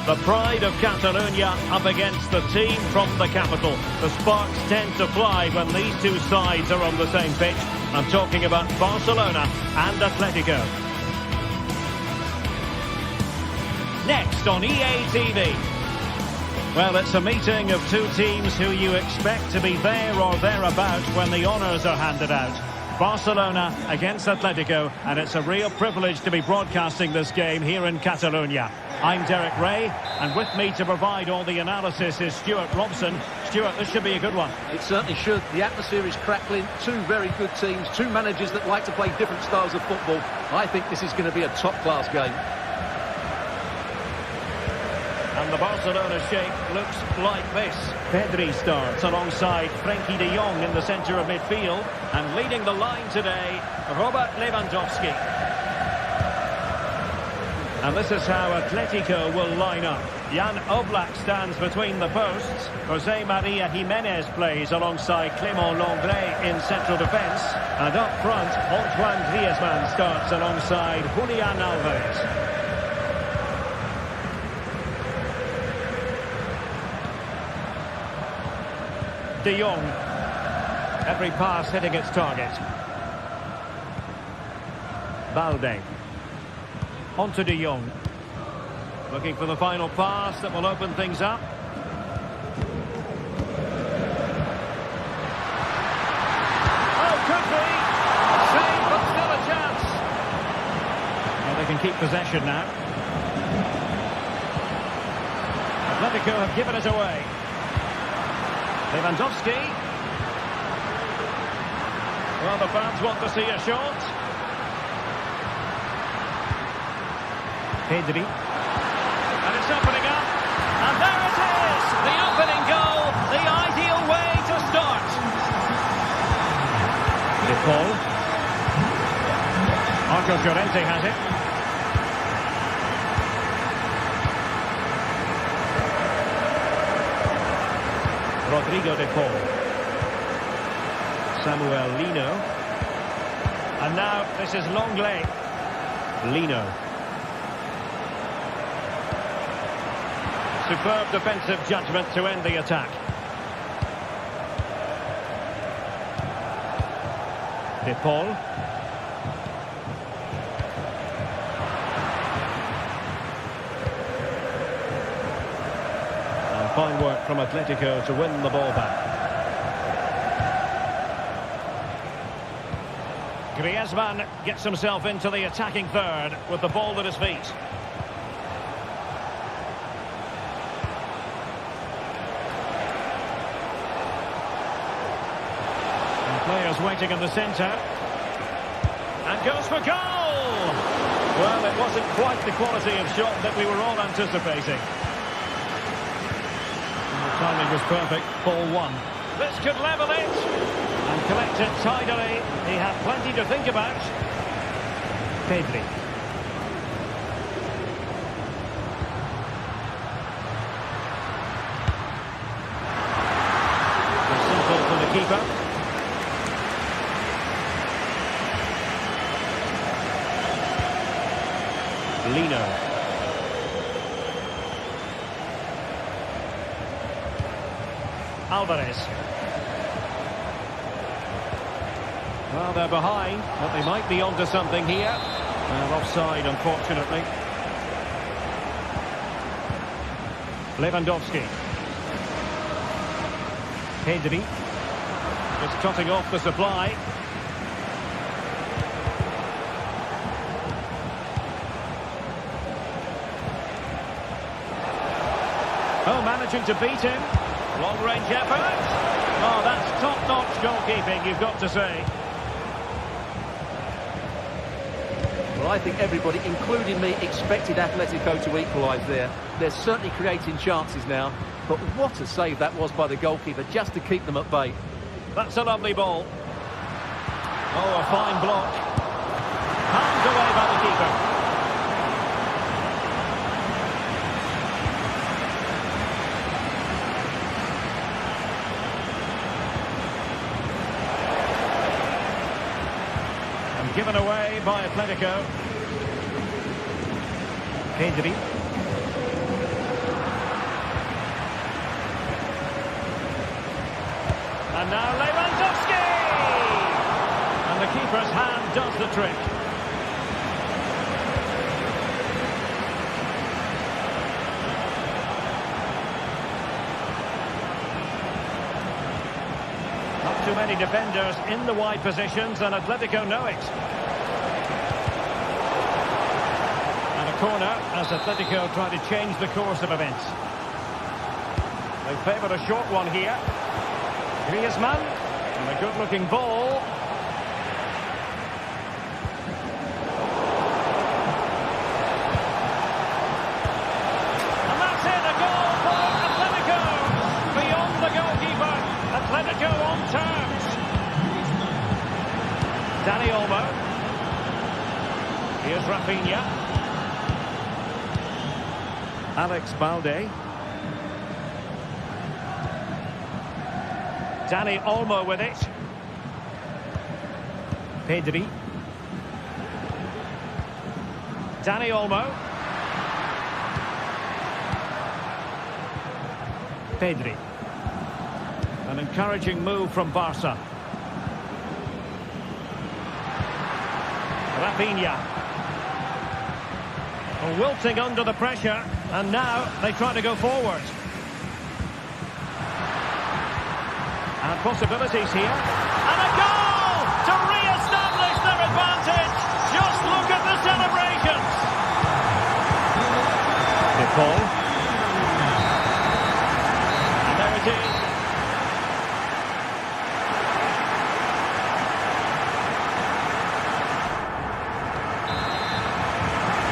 The pride of Catalonia up against the team from the capital. The sparks tend to fly when these two sides are on the same pitch. I'm talking about Barcelona and Atletico. next on EA TV. Well, it's a meeting of two teams who you expect to be there or thereabouts when the honours are handed out. Barcelona against Atletico, and it's a real privilege to be broadcasting this game here in Catalonia. I'm Derek Ray, and with me to provide all the analysis is Stuart Robson. Stuart, this should be a good one. It certainly should. The atmosphere is crackling. Two very good teams, two managers that like to play different styles of football. I think this is going to be a top-class game. And the Barcelona shape looks like this. Pedri starts alongside Frenkie de Jong in the centre of midfield. And leading the line today, Robert Lewandowski. And this is how Atletico will line up. Jan Oblak stands between the posts. Jose Maria Jimenez plays alongside Clément Lenglet in central defence. And up front, Antoine Griezmann starts alongside Julian Alvarez. De Jong. Every pass hitting its target. Balde. On to De Jong. Looking for the final pass that will open things up. Oh, could be! Save, but still a chance. Well, they can keep possession now. Atletico have given it away. Lewandowski. Well, the fans want to see a shot. Pedri. And it's opening up. And there it is! The opening goal. The ideal way to start. De Paul. Marco Llorente has it. Rodrigo de Paul. Samuel Lino. And now this is Lenglet. Lino. Superb defensive judgment to end the attack. De Paul. And fine work from Atletico to win the ball back. Griezmann gets himself into the attacking third with the ball at his feet. Players waiting in the centre. And goes for goal! Well, it wasn't quite the quality of shot that we were all anticipating. And the timing was perfect. Ball one. This could level it. And collect it tidily. He had plenty to think about. Pedri. Simple for the keeper. Lino. Alvarez. Well, they're behind, but they might be onto something here. Offside, unfortunately. Lewandowski. Pedri. Just cutting off the supply. Oh, managing to beat him. Long-range effort. Oh, that's top-notch goalkeeping, you've got to say. Well, I think everybody, including me, expected Atletico to equalise there. They're certainly creating chances now. But what a save that was by the goalkeeper, just to keep them at bay. That's a lovely ball. Oh, a fine block. Palmed away by the keeper. Given away by Atletico. Pedri. And now Lewandowski! And the keeper's hand does the trick. too many defenders in the wide positions, and Atletico know it. And a corner as Atletico try to change the course of events. They favour a short one here. Griezmann, and a good-looking ball. And that's it, a goal for Atletico. Beyond the goalkeeper, Atletico on terms. Dani Olmo. Here's Rafinha. Alex Balde. Dani Olmo with it. Pedri. Dani Olmo. Pedri. An encouraging move from Barca. Rafinha. Wilting under the pressure, and now they try to go forward. And possibilities here. And a goal to re-establish their advantage. Just look at the celebrations. DePaul. And there it is.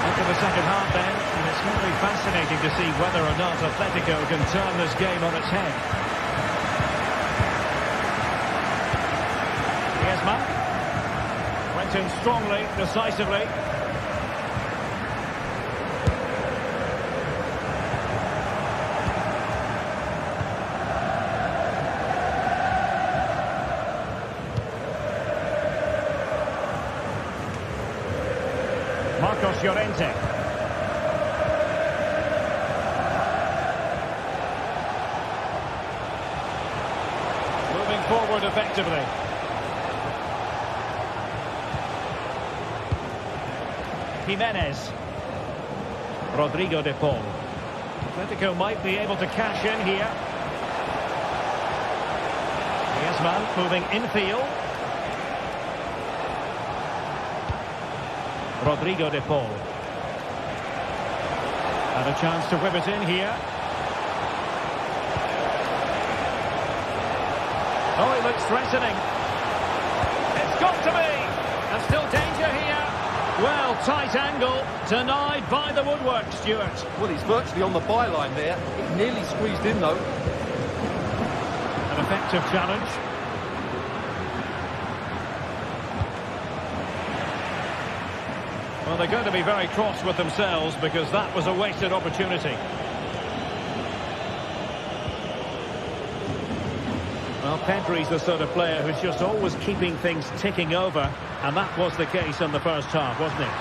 Into the second half then. And it's going to be fascinating to see whether or not Atletico can turn this game on its head. Went in strongly, decisively. Marcos Llorente. Moving forward effectively. Jimenez. Rodrigo de Paul. Atletico might be able to cash in here. Griezmann moving infield. Rodrigo de Paul. And a chance to whip it in here. Oh, it looks threatening. It's got to be. And still danger here. Well, tight angle, denied by the woodwork, Stuart. Well, he's virtually on the byline there. It nearly squeezed in, though. An effective challenge. Well, they're going to be very cross with themselves because that was a wasted opportunity. Well, Pedri's the sort of player who's just always keeping things ticking over, and that was the case in the first half, wasn't it?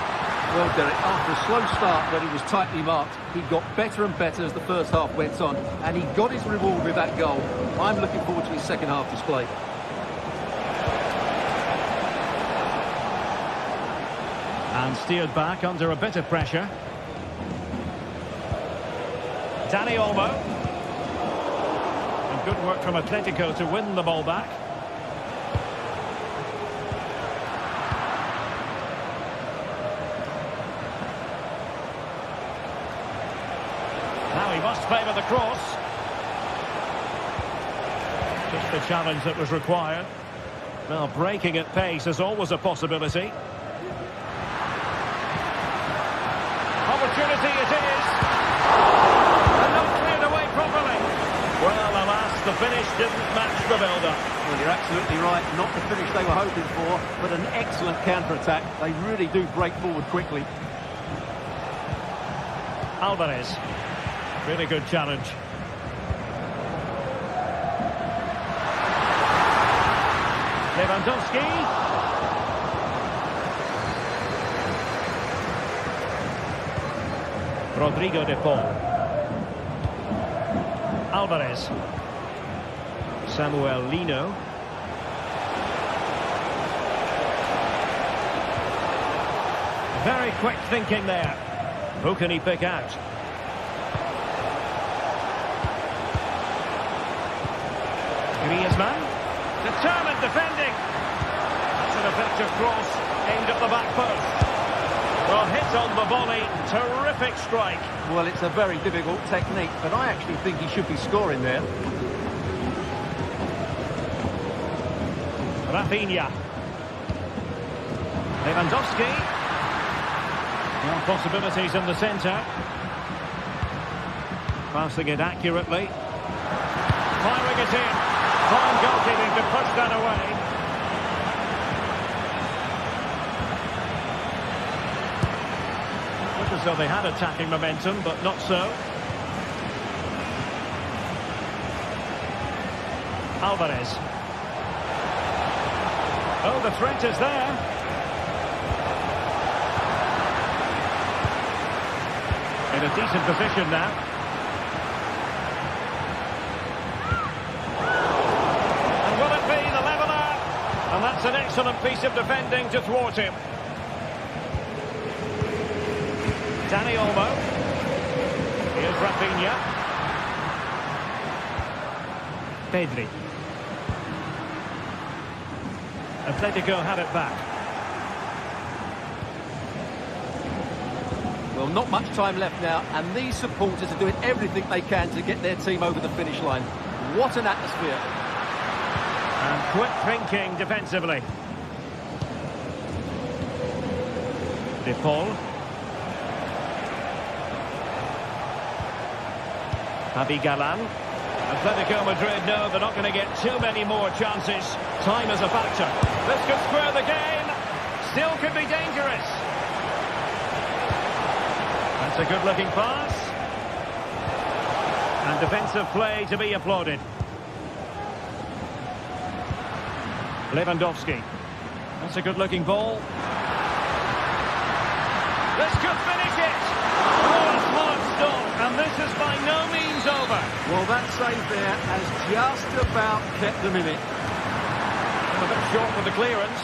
Well, Derek, after a slow start when he was tightly marked, he got better and better as the first half went on, and he got his reward with that goal. I'm looking forward to his second half display. And steered back under a bit of pressure. Dani Olmo. Good work from Atletico to win the ball back. Now he must favour the cross. Just the challenge that was required. Well, breaking at pace is always a possibility. Opportunity it is. And not cleared away properly. Well, alas, the finish didn't match the build-up. Well, you're absolutely right. Not the finish they were hoping for, but an excellent counter-attack. They really do break forward quickly. Alvarez. Really good challenge. Lewandowski. Rodrigo de Paul. Alvarez. Samuel Lino. Very quick thinking there. Who can he pick out? Griezmann. Determined defending. That's an effective cross aimed at the back post. Well, hit on the volley. Terrific strike. Well, it's a very difficult technique, but I actually think he should be scoring there. Rafinha. Lewandowski. Well, possibilities in the centre. Passing it accurately. Firing it in. Fine goalkeeping to push that away. Looked as though they had attacking momentum, but not so. Alvarez. Oh, the threat is there. In a decent position now. And will it be the leveller? And that's an excellent piece of defending to thwart him. Dani Olmo. Here's Rafinha. Pedri. Atletico had it back. Well, not much time left now, and these supporters are doing everything they can to get their team over the finish line. What an atmosphere. And quick thinking defensively. De Paul. Javi Galán. Atletico Madrid know they're not going to get too many more chances. Time is a factor. This could square the game. Still could be dangerous. That's a good-looking pass. And defensive play to be applauded. Lewandowski. That's a good-looking ball. This could finish it. Oh, a smart stop. And this is by no means over. Well, that save there has just about kept them in it. A bit short with the clearance.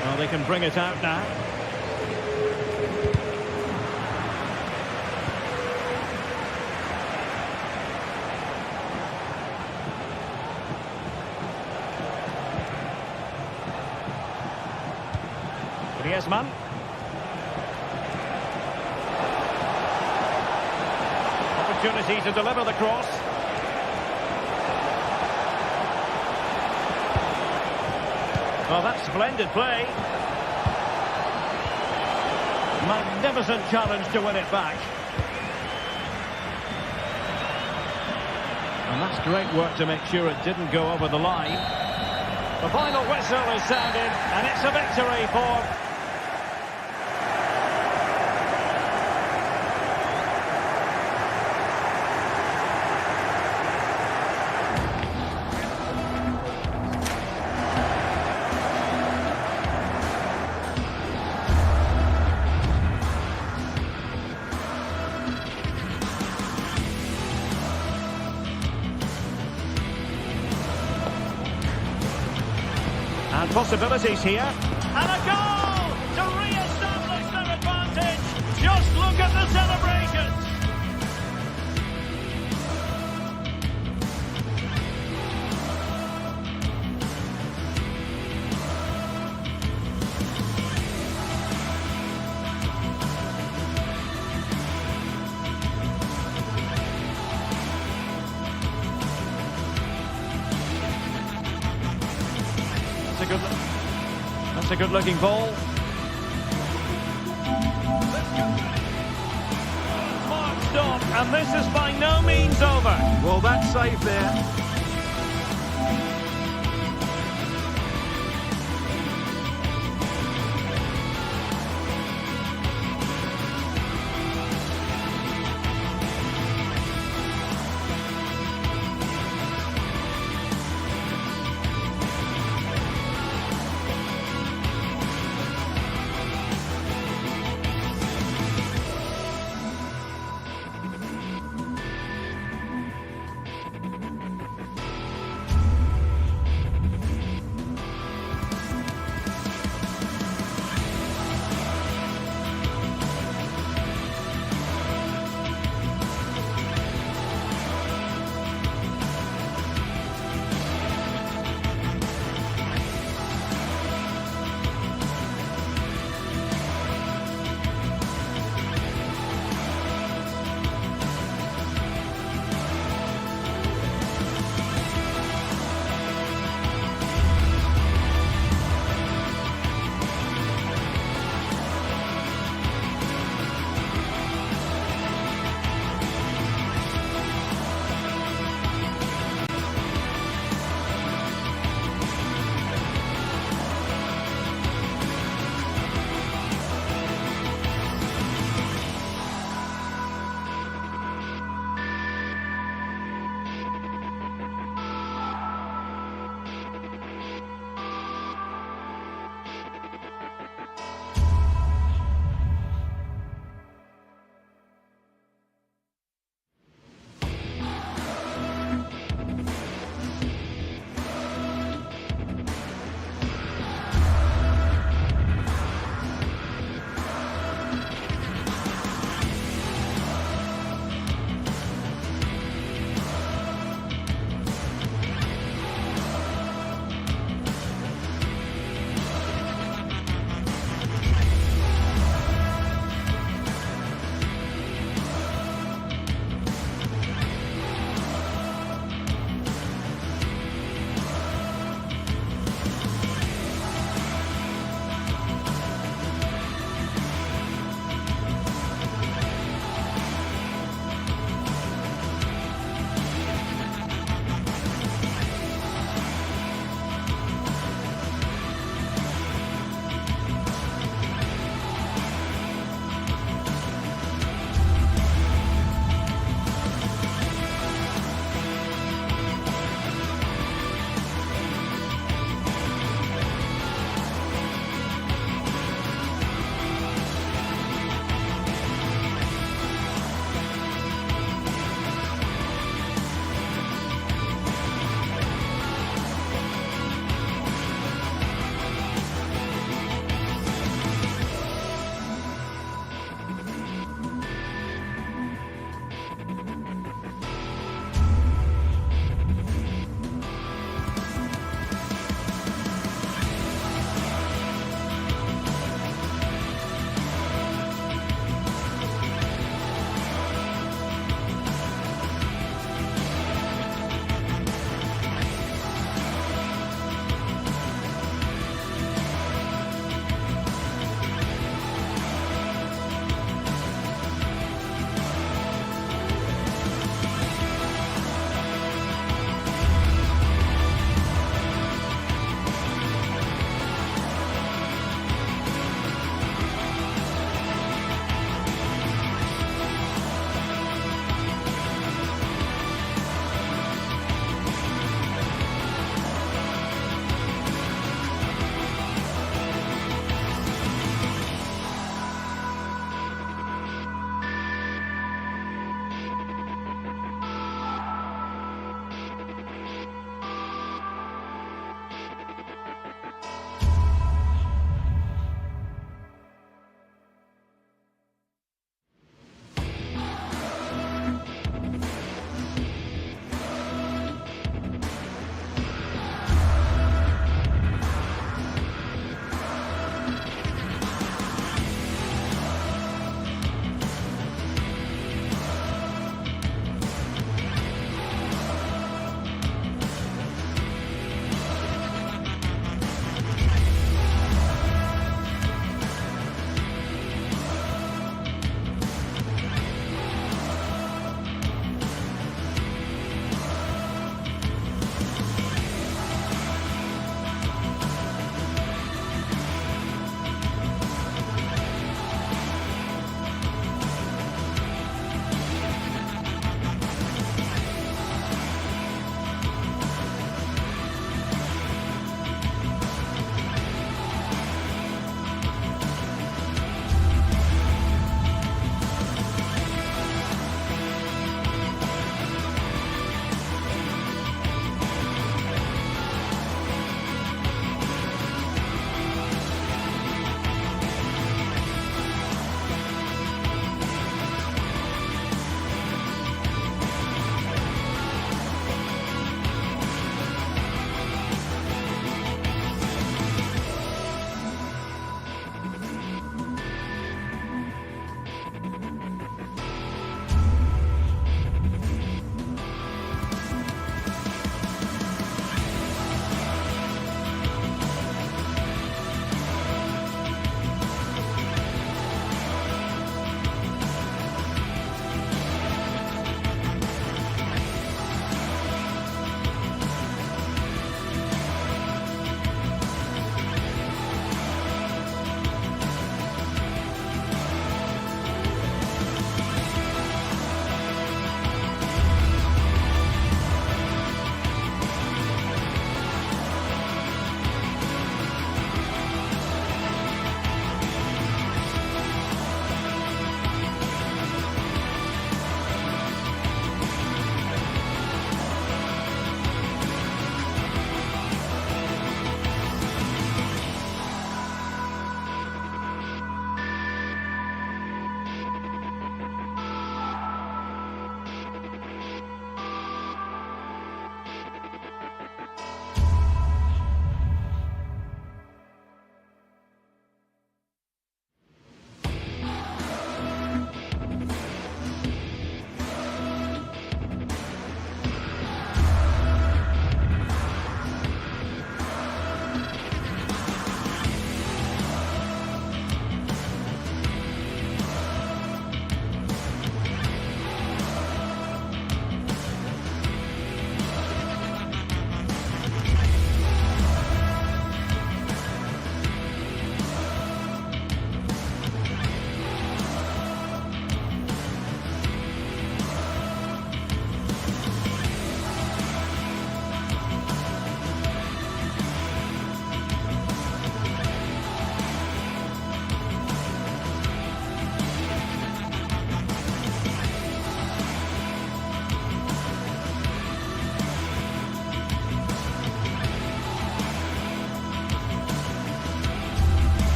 Well, they can bring it out now. Griezmann. Opportunity to deliver the cross. Well, that's splendid play. Magnificent challenge to win it back. And that's great work to make sure it didn't go over the line. The final whistle is sounded, and it's a victory for... And possibilities here. And a goal to re-establish their advantage. Just look at the celebrations. That's a good-looking ball. Smart stop, and this is by no means over. Well, that save there.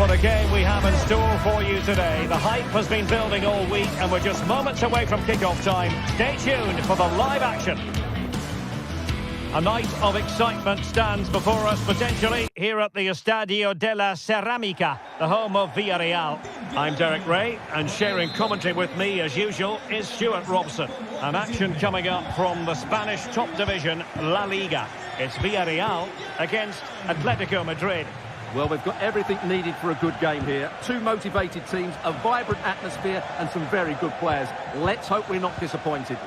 what a game we have in store for you today. The hype has been building all week and we're just moments away from kick-off time. Stay tuned for the live action. A night of excitement stands before us potentially here at the Estadio de la Ceramica, the home of Villarreal. I'm Derek Ray, and sharing commentary with me as usual is Stuart Robson. An action coming up from the Spanish top division, La Liga. It's Villarreal against Atletico Madrid. Well, we've got everything needed for a good game here. Two motivated teams, a vibrant atmosphere and some very good players. Let's hope we're not disappointed.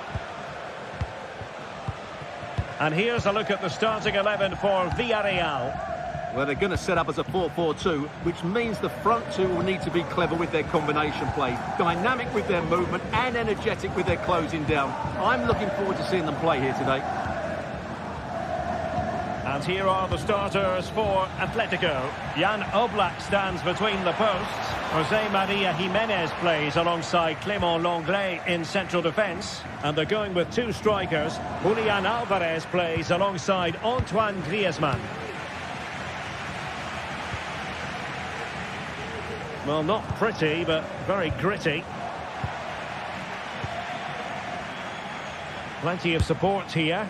And here's a look at the starting 11 for Villarreal. Well, they're going to set up as a 4-4-2, which means the front two will need to be clever with their combination play, dynamic with their movement and energetic with their closing down. I'm looking forward to seeing them play here today. And here are the starters for Atletico. Jan Oblak stands between the posts. Jose Maria Jimenez plays alongside Clément Lenglet in central defence. And they're going with two strikers. Julian Alvarez plays alongside Antoine Griezmann. Well, not pretty, but very gritty. Plenty of support here.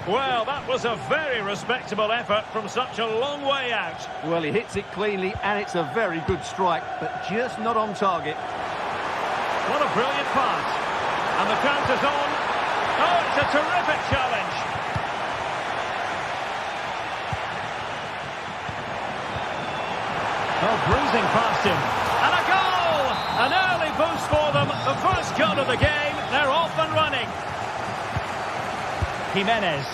Well, that was a very respectable effort from such a long way out. Well, he hits it cleanly and it's a very good strike, but just not on target. What a brilliant pass. And the count is on. Oh, it's a terrific challenge. Oh, breezing past him. And a goal! An early boost for them. The first goal of the game. They're off and running. Jimenez.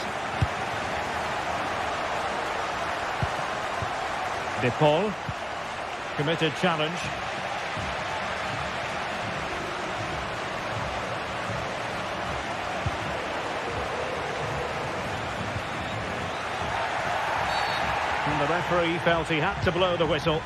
De Paul. Committed challenge. And the referee felt he had to blow the whistle.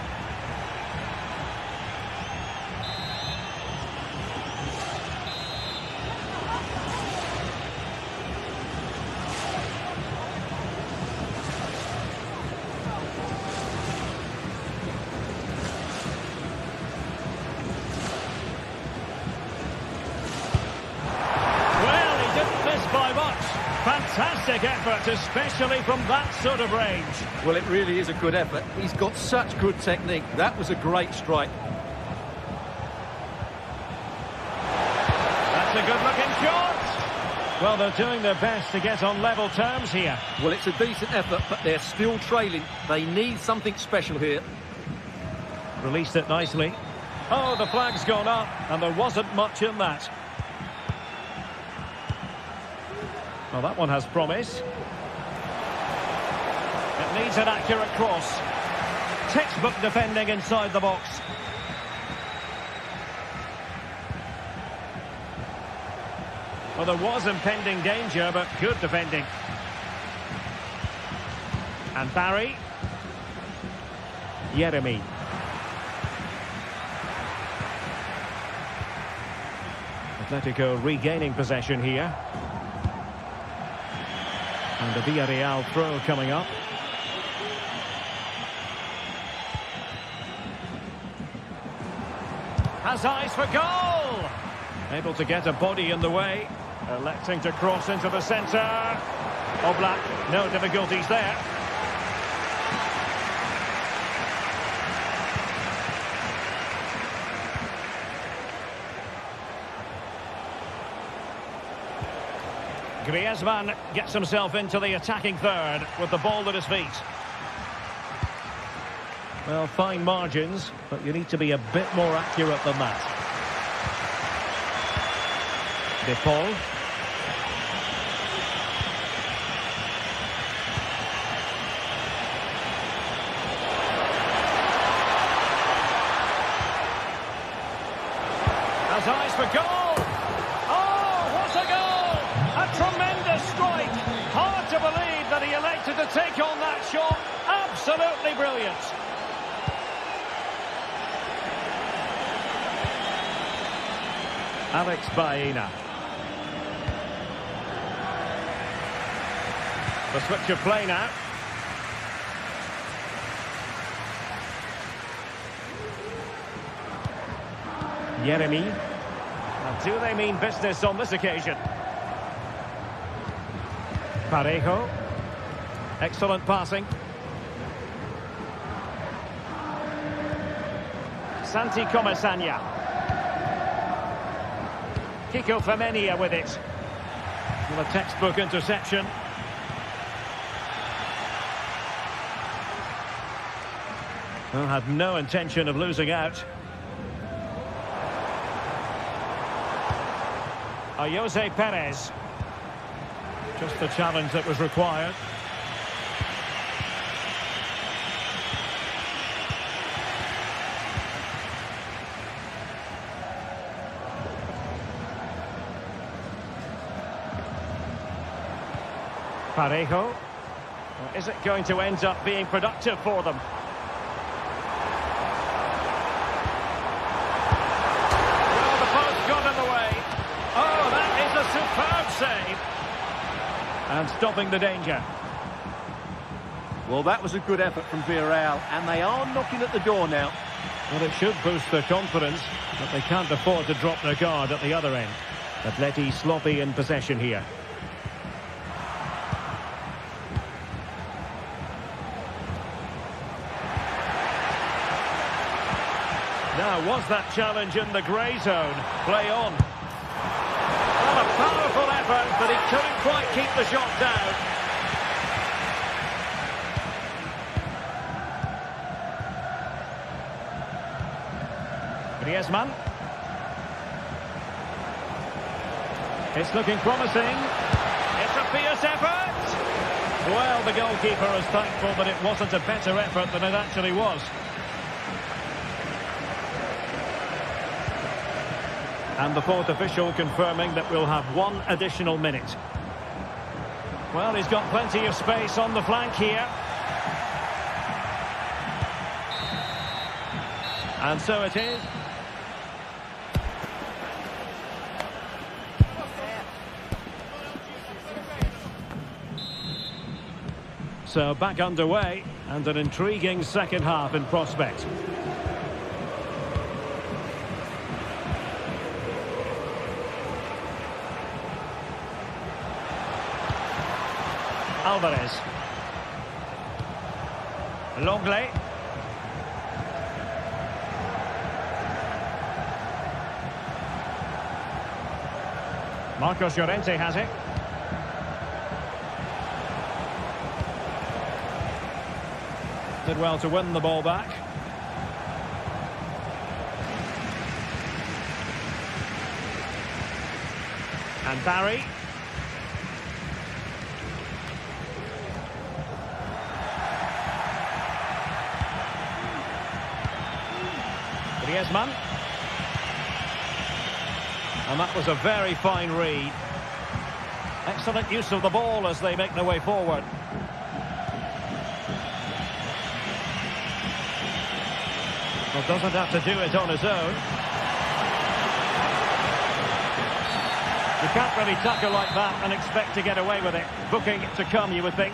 Fantastic effort, especially from that sort of range. Well, it really is a good effort. He's got such good technique. That was a great strike. That's a good-looking shot. Well, they're doing their best to get on level terms here. Well, it's a decent effort, but they're still trailing. They need something special here. Released it nicely. Oh, the flag's gone up, and there wasn't much in that. Well, that one has promise. It needs an accurate cross. Textbook defending inside the box. Well, there was impending danger, but good defending. And Barry. Yeremy. Atletico regaining possession here. And the Villarreal throw coming up. Has eyes for goal! Able to get a body in the way. Electing to cross into the centre. Oblak, no difficulties there. Griezmann gets himself into the attacking third with the ball at his feet. Well, fine margins, but you need to be a bit more accurate than that. De Paul. Has eyes for goal! Oh, what a goal! A tremendous strike! Hard to believe that he elected to take on that shot. Absolutely brilliant. Alex Baena. The switch of play now. Yeremi. And do they mean business on this occasion? Parejo. Excellent passing. Santi Comesaña. Kiko Femenia with it. Well, a textbook interception. Well, had no intention of losing out. Jose Perez. Just the challenge that was required. Parejo. Or is it going to end up being productive for them? Well, the post got in the way. Oh, that is a superb save. And stopping the danger. Well, that was a good effort from Villarreal, and they are knocking at the door now. Well, it should boost their confidence, but they can't afford to drop their guard at the other end. Atleti sloppy in possession here. Now, was that challenge in the grey zone? Play on. What a powerful effort, but he couldn't quite keep the shot down. Griezmann. It's looking promising. It's a fierce effort. Well, the goalkeeper is thankful that it wasn't a better effort than it actually was. And the fourth official confirming that we'll have one additional minute. Well, he's got plenty of space on the flank here. And so it is. So back underway, and an intriguing second half in prospect. Alvarez. Longley. Marcos Llorente has it. Did well to win the ball back. And Barry. Griezmann. And that was a very fine read. Excellent use of the ball as they make their way forward. Well, doesn't have to do it on his own. You can't really tackle like that and expect to get away with it. Booking to come, you would think.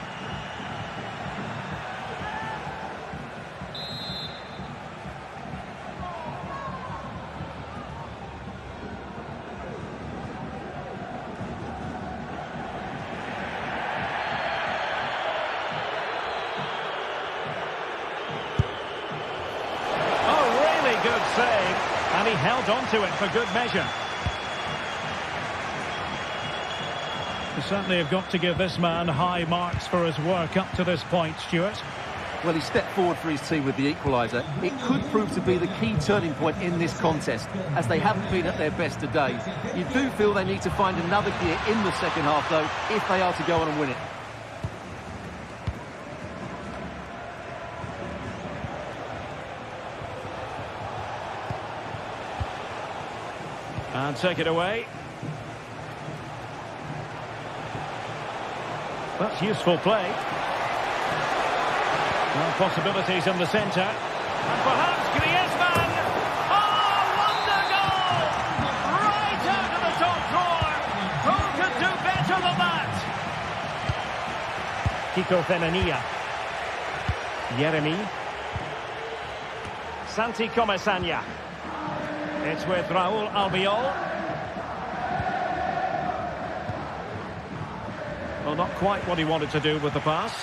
Good save, and he held on to it for good measure. You certainly have got to give this man high marks for his work up to this point, Stuart. Well, he stepped forward for his team with the equaliser. It could prove to be the key turning point in this contest, as they haven't been at their best today. You do feel they need to find another gear in the second half, though, if they are to go on and win it. And take it away. That's useful play. Well, possibilities in the centre. And perhaps Griezmann. Oh, wonder goal! Right out of the top drawer. Who could do better than that? Kiko Femenia. Yeremi. Santi Comesaña. It's with Raúl Albiol. Well, not quite what he wanted to do with the pass.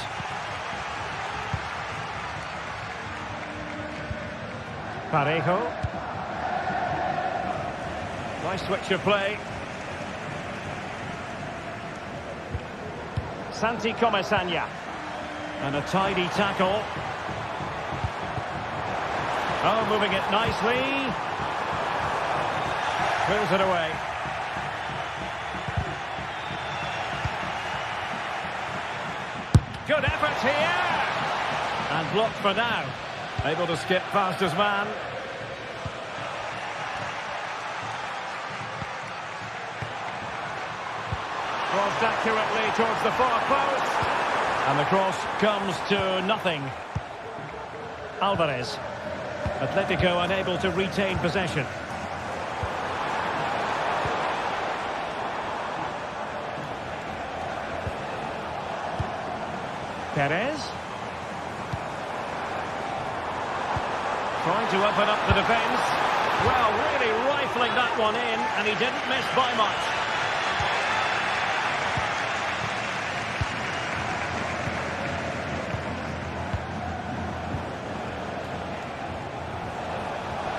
Parejo. Nice switch of play. Santi Comesaña. And a tidy tackle. Oh, moving it nicely. Clears it away. Good effort here. And blocked for now. Able to skip past his man. Crossed accurately towards the far post. And the cross comes to nothing. Alvarez. Atletico unable to retain possession. Perez. Trying to open up the defence. Well, really rifling that one in, and he didn't miss by much.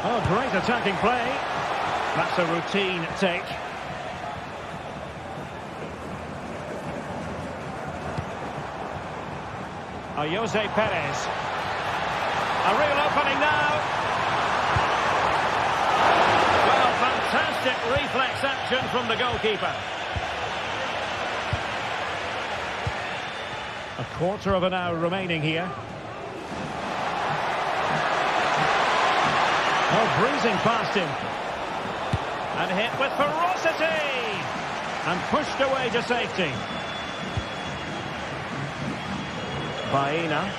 Oh, great attacking play. That's a routine take. Jose Perez. A real opening now. Well, fantastic reflex action from the goalkeeper. A quarter of an hour remaining here. Oh, breezing past him. And hit with ferocity. And pushed away to safety. Baena.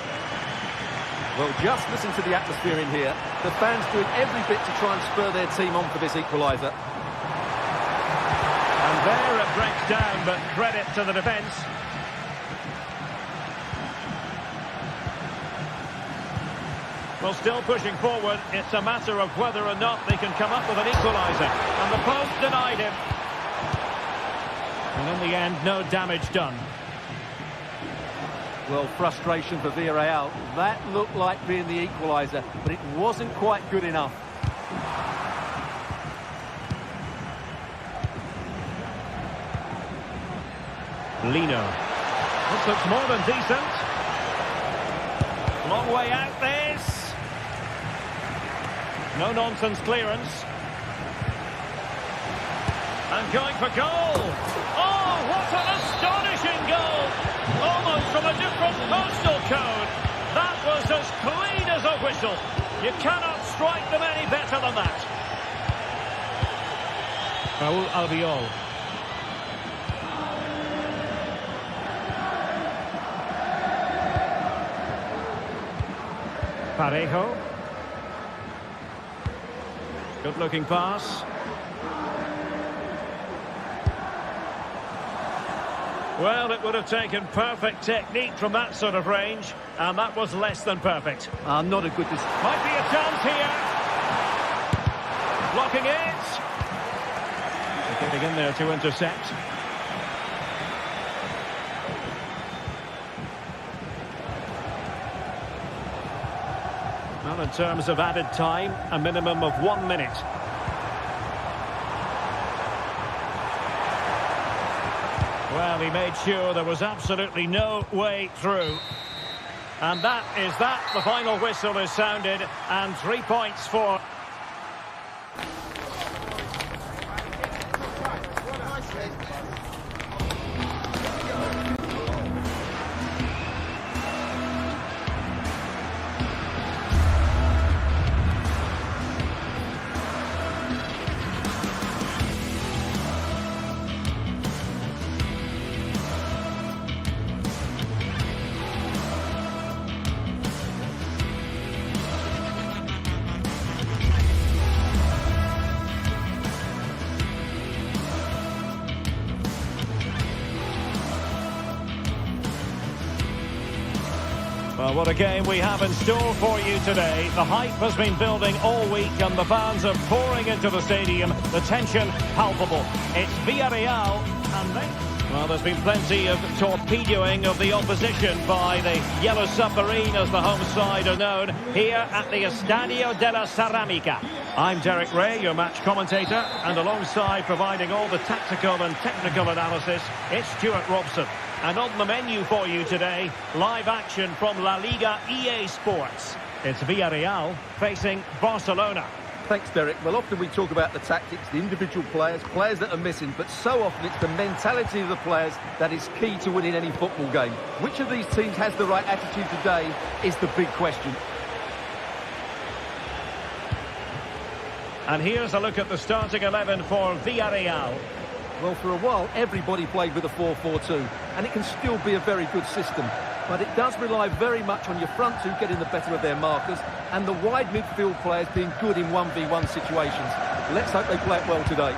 Well, just listen to the atmosphere in here. The fans doing every bit to try and spur their team on for this equaliser. And there it breaks down, but credit to the defence. Well, still pushing forward. It's a matter of whether or not they can come up with an equaliser. And the post denied him. And in the end, no damage done. Well, frustration for Villarreal. That looked like being the equaliser, but it wasn't quite good enough. Lino. This looks more than decent. Long way out this. No-nonsense clearance. And going for goal. Oh, what an astonishing goal. Almost from a different postal code. That was as clean as a whistle. You cannot strike them any better than that. Raúl Albiol. Parejo. Good-looking pass. Well, it would have taken perfect technique from that sort of range, and that was less than perfect. Not a good... Might be a chance here. Blocking it. Getting in there to intercept. Well, in terms of added time, a minimum of 1 minute. Well, he made sure there was absolutely no way through. And that is that. The final whistle is sounded, and 3 points for... Well, what a game we have in store for you today. The hype has been building all week and the fans are pouring into the stadium. The tension palpable. It's Villarreal and they... Well, there's been plenty of torpedoing of the opposition by the Yellow Submarine, as the home side are known, here at the Estadio de la Ceramica. I'm Derek Ray, your match commentator, and alongside providing all the tactical and technical analysis, it's Stuart Robson. And on the menu for you today, live action from La Liga EA Sports. It's Villarreal facing Barcelona. Thanks, Derek. Well, often we talk about the tactics, the individual players that are missing, but so often it's the mentality of the players that is key to winning any football game. Which of these teams has the right attitude today is the big question. And here's a look at the starting 11 for Villarreal. Well, for a while, everybody played with a 4-4-2, and it can still be a very good system. But it does rely very much on your front two getting the better of their markers, and the wide midfield players being good in 1v1 situations. Let's hope they play it well today.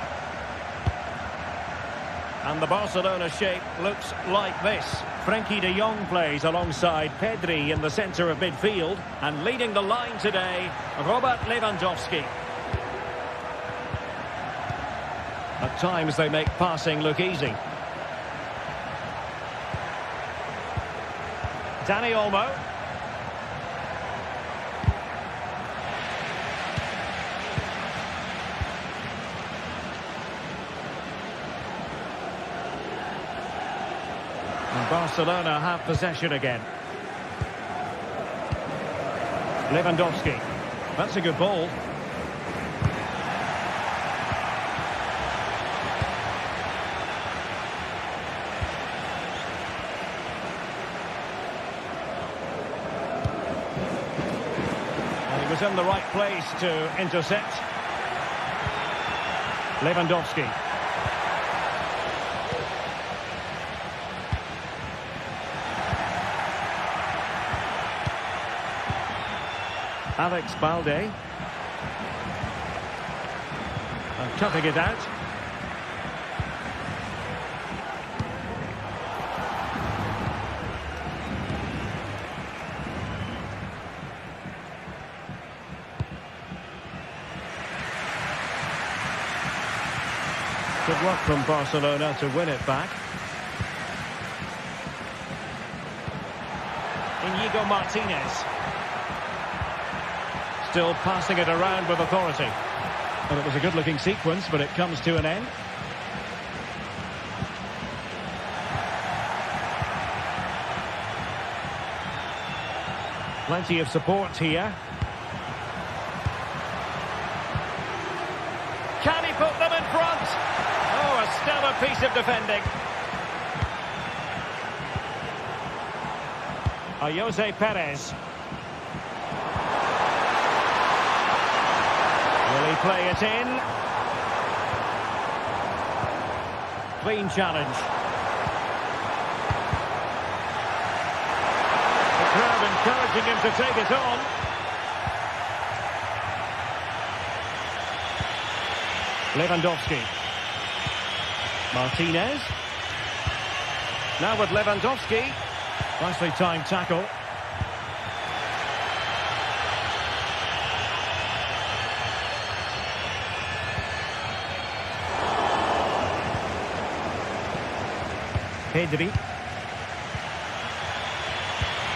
And the Barcelona shape looks like this. Frenkie de Jong plays alongside Pedri in the centre of midfield, and leading the line today, Robert Lewandowski. At times they make passing look easy. Dani Olmo. And Barcelona have possession again. Lewandowski. That's a good ball. Was in the right place to intercept. Lewandowski. Alex Balde. And cutting it out. Good work from Barcelona to win it back. Inigo Martinez. Still passing it around with authority. Well, it was a good-looking sequence, but it comes to an end. Plenty of support here. Can he put them in front? Oh, a stellar piece of defending. Jose Perez. Will he play it in? Clean challenge. The crowd encouraging him to take it on. Lewandowski. Martinez. Now with Lewandowski. Nicely timed tackle. Pedri.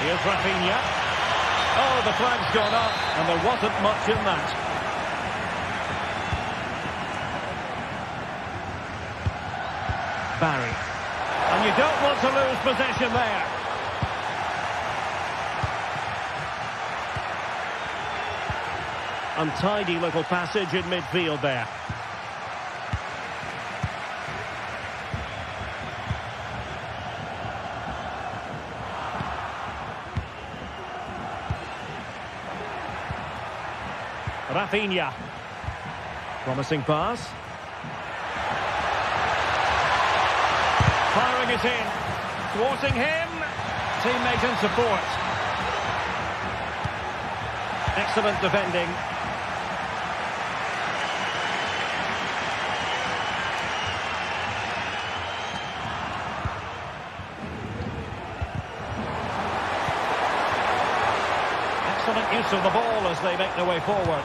Here's Rafinha. Oh, the flag's gone up, and there wasn't much in that. Barry. And you don't want to lose possession there. Untidy little passage in midfield there. Rafinha. Promising pass. Firing it in. Thwarting him. Teammate in support. Excellent defending. use of the ball as they make their way forward.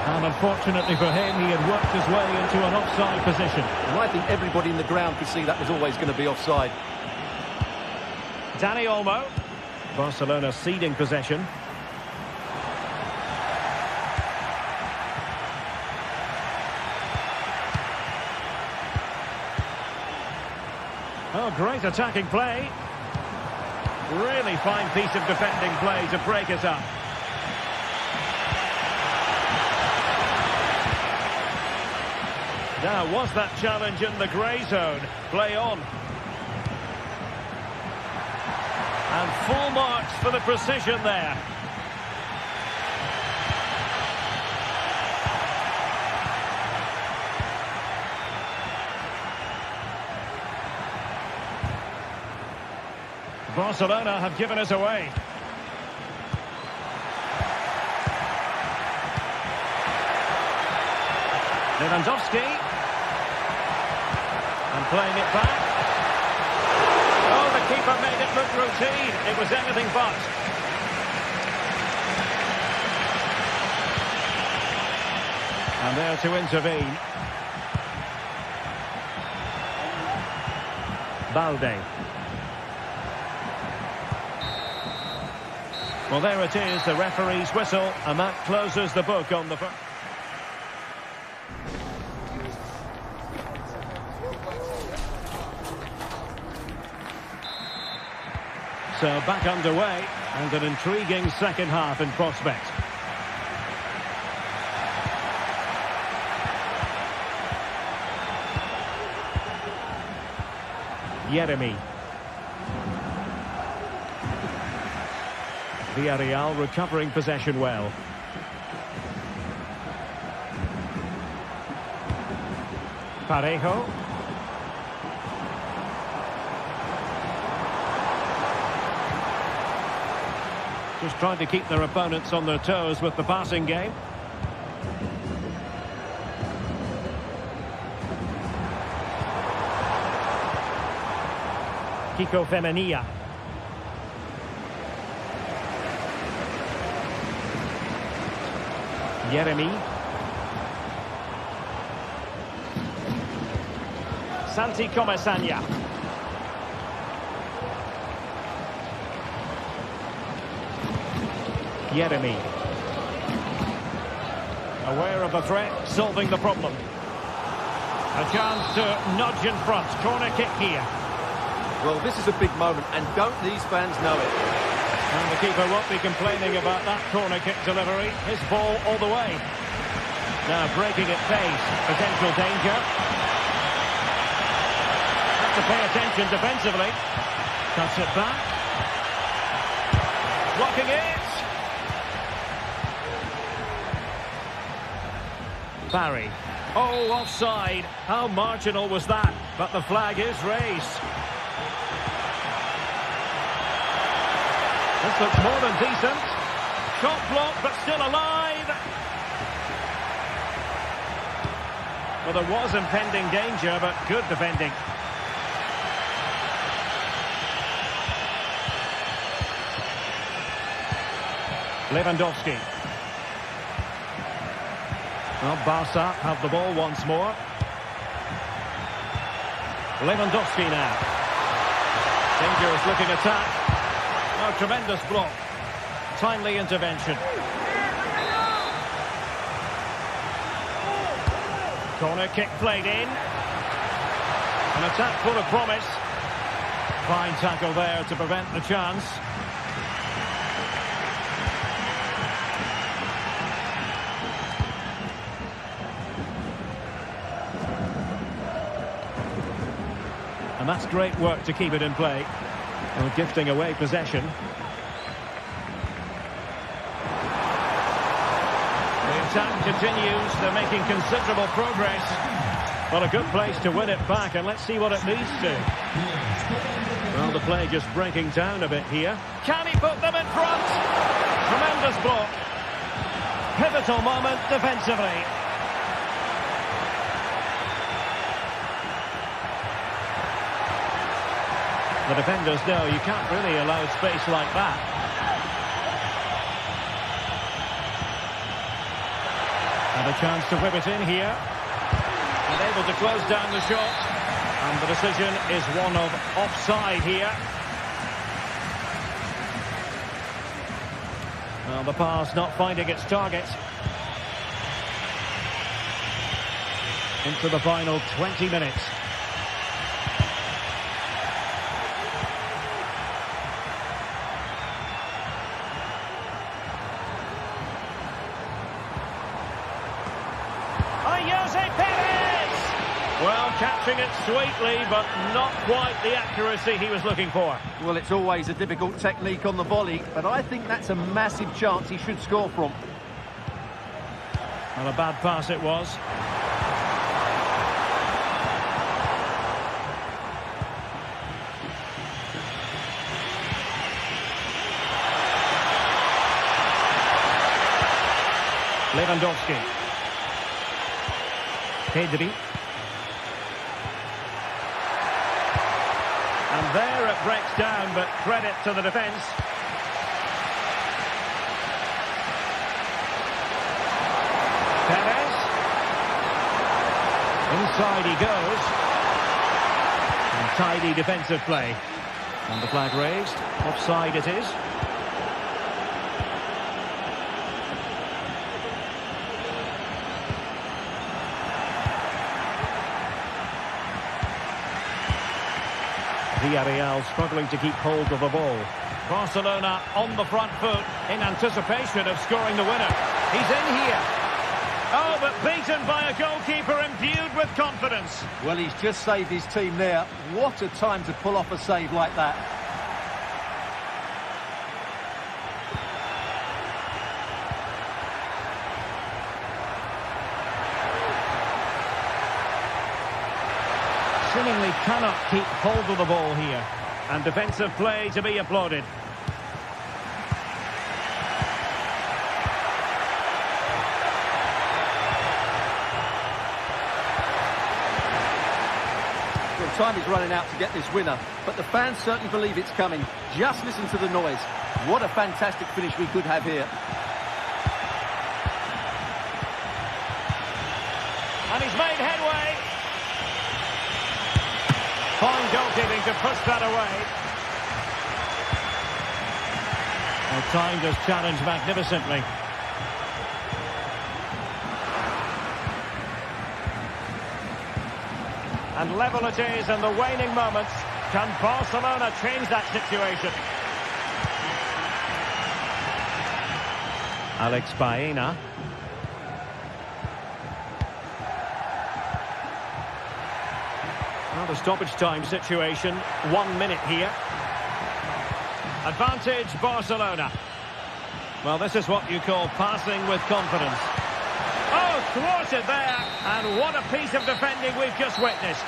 And unfortunately for him, he had worked his way into an offside position. And I think everybody in the ground could see that was always going to be offside. Dani Olmo. Barcelona ceding possession. Oh, great attacking play. Really fine piece of defending play to break it up. Now, was that challenge in the grey zone? Play on. And full marks for the precision there. Barcelona have given us away. Lewandowski. And playing it back. Oh, the keeper made it look routine. It was anything but. And there to intervene. Balde. Well, there it is, the referee's whistle, and that closes the book on the... So back underway, and an intriguing second half in prospect. Yeremy. Villarreal recovering possession well. Parejo. Just trying to keep their opponents on their toes with the passing game. Kiko Femenia. Yeremy. Santi Comesaña. Yeremy. Aware of the threat, solving the problem. A chance to nudge in front. Corner kick here. Well, this is a big moment, and don't these fans know it? And the keeper won't be complaining about that corner kick delivery. His ball all the way. Now breaking at pace. Potential danger. Have to pay attention defensively. Cuts it back. Blocking it. Barry. Oh, offside. How marginal was that? But the flag is raised. This looks more than decent. Shot blocked, but still alive. Well, there was impending danger, but good defending. Lewandowski. Well, Barca have the ball once more. Lewandowski now. Dangerous looking attack. Oh, tremendous block. Timely intervention. Corner kick played in. An attack full of promise. Fine tackle there to prevent the chance. And that's great work to keep it in play. Well, gifting away possession. The attack continues. They're making considerable progress. Well, a good place to win it back, and let's see what it leads to. Well, the play just breaking down a bit here. Can he put them in front? Tremendous block. Pivotal moment defensively. The defenders know you can't really allow space like that. With a chance to whip it in here. And able to close down the shot. And the decision is one of offside here. Well, the pass not finding its target. Into the final 20 minutes. Well, catching it sweetly, but not quite the accuracy he was looking for. Well, it's always a difficult technique on the volley, but I think that's a massive chance he should score from. Well, a bad pass it was. Lewandowski. Pedri. And there it breaks down, but credit to the defence. Perez. Inside he goes. And tidy defensive play. And the flag raised. Offside it is. Villarreal struggling to keep hold of the ball. Barcelona on the front foot in anticipation of scoring the winner. He's in here. Oh, but beaten by a goalkeeper imbued with confidence. Well, he's just saved his team there. What a time to pull off a save like that. Seemingly cannot keep hold of the ball here. And defensive play to be applauded. Well, time is running out to get this winner, but the fans certainly believe it's coming. Just listen to the noise. What a fantastic finish we could have here. And he's made headway. Fine goalkeeping to push that away. Well, timed his challenge magnificently. And level it is in the waning moments. Can Barcelona change that situation? Alex Baena. Well, the stoppage time situation, 1 minute here. Advantage Barcelona. Well, this is what you call passing with confidence. Oh, thwarted there, and what a piece of defending we've just witnessed.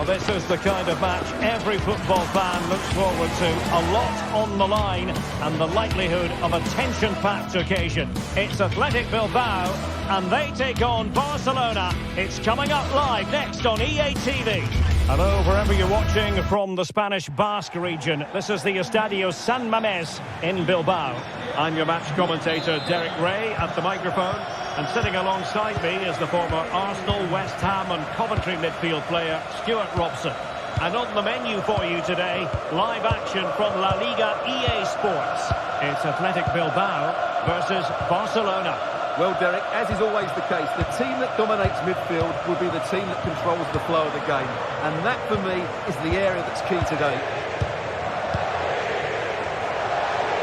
Well, this is the kind of match every football fan looks forward to. A lot on the line and the likelihood of a tension-packed occasion. It's Athletic Bilbao and they take on Barcelona. It's coming up live next on EA TV. Hello, wherever you're watching from the Spanish Basque region. This is the Estadio San Mamés in Bilbao. I'm your match commentator, Derek Ray, at the microphone. And sitting alongside me is the former Arsenal, West Ham and Coventry midfield player, Stuart Robson. And on the menu for you today, live action from La Liga EA Sports. It's Athletic Bilbao versus Barcelona. Well, Derek, as is always the case, the team that dominates midfield will be the team that controls the flow of the game. And that, for me, is the area that's key today.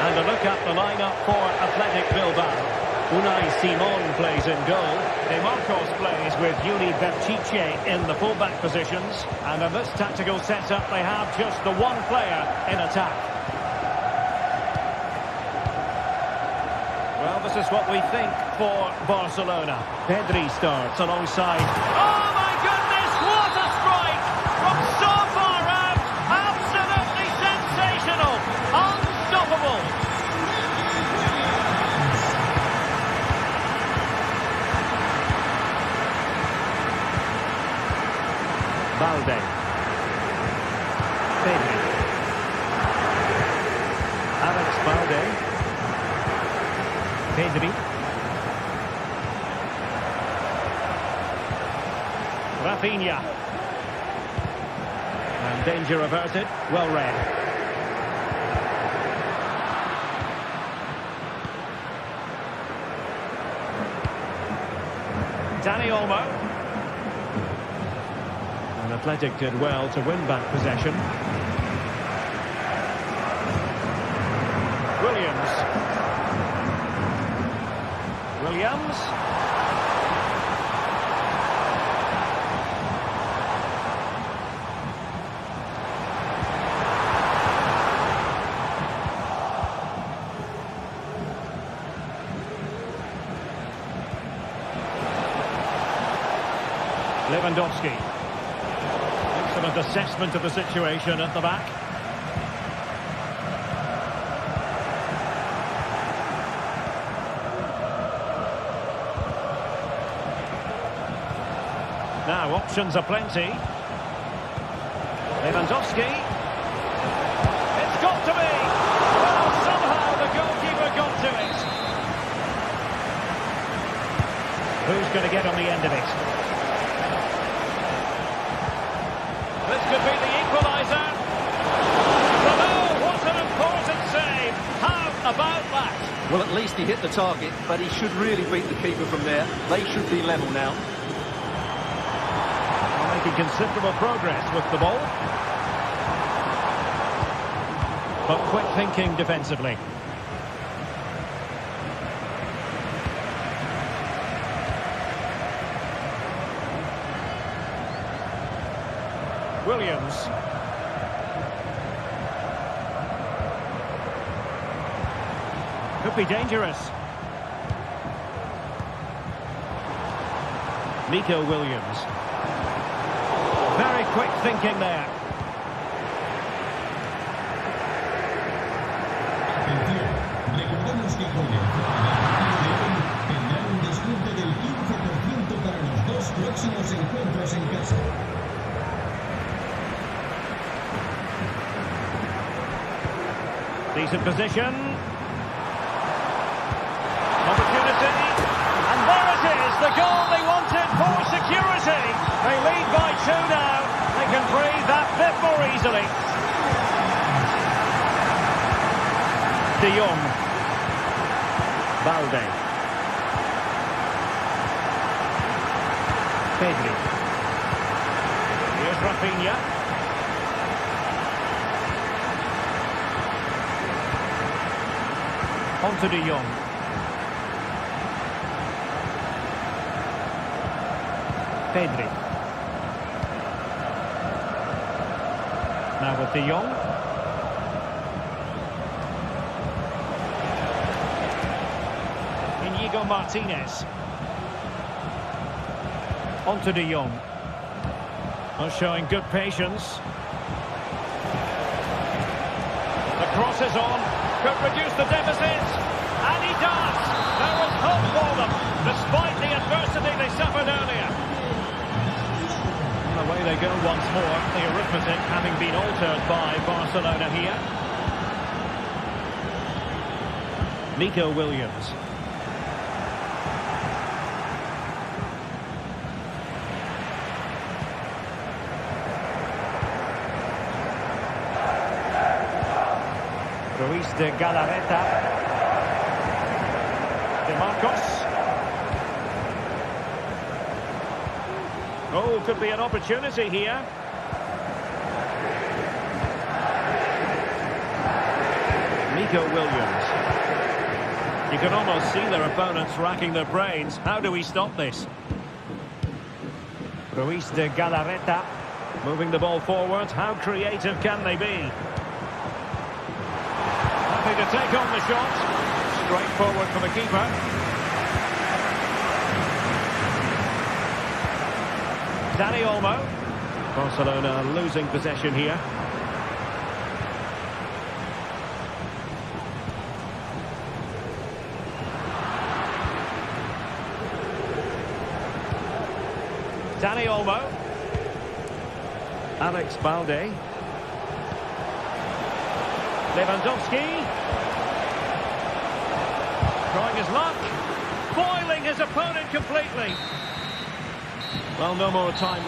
And a look at the lineup for Athletic Bilbao. Unai Simon plays in goal. De Marcos plays with Yuri Berchiche in the fullback positions. And in this tactical setup, they have just the one player in attack. Well, this is what we think for Barcelona. Pedri starts alongside. Oh, my goodness, what a strike! From so far out, absolutely sensational! Unstoppable! Valde. Pedri. Alex Valde. Pedri. Rafinha. And danger averted. Well read. Dani Olmo. Athletic did well to win back possession. Williams. Lewandowski. Excellent assessment of the situation at the back. Now options are plenty. Lewandowski. It's got to be! Well, somehow the goalkeeper got to it. Who's going to get on the end of it? This could be the equaliser. Oh, what an important save. How about that? Well, at least he hit the target, but he should really beat the keeper from there. They should be level now. Making considerable progress with the ball. But quick thinking defensively. Williams. Could be dangerous. Nico Williams. Very quick thinking there. Recordamos que con el tendrá un descuento del 15% para los dos próximos encuentros en casa. Decent position. Opportunity. And there it is, the goal they wanted for security. They lead by 2 now. They can breathe that bit more easily. De Jong. Valde. Pedri. Here's Rafinha. On to De Jong. Pedri. Now with De Jong. Inigo Martinez. On to De Jong. Well, showing good patience. The cross is on. Could reduce the deficit. And he does. There was hope for them, despite the adversity they suffered earlier. And away they go once more. The arithmetic having been altered by Barcelona here. Nico Williams. Ruiz de Galarreta. De Marcos. Oh, could be an opportunity here. Nico Williams. You can almost see their opponents racking their brains. How do we stop this? Ruiz de Galarreta. Moving the ball forward. How creative can they be? Happy to take on the shot. Straight forward for the keeper. Dani Olmo. Barcelona losing possession here. Dani Olmo. Alex Balde. Lewandowski. Trying his luck. Foiling his opponent completely. Well, no more time.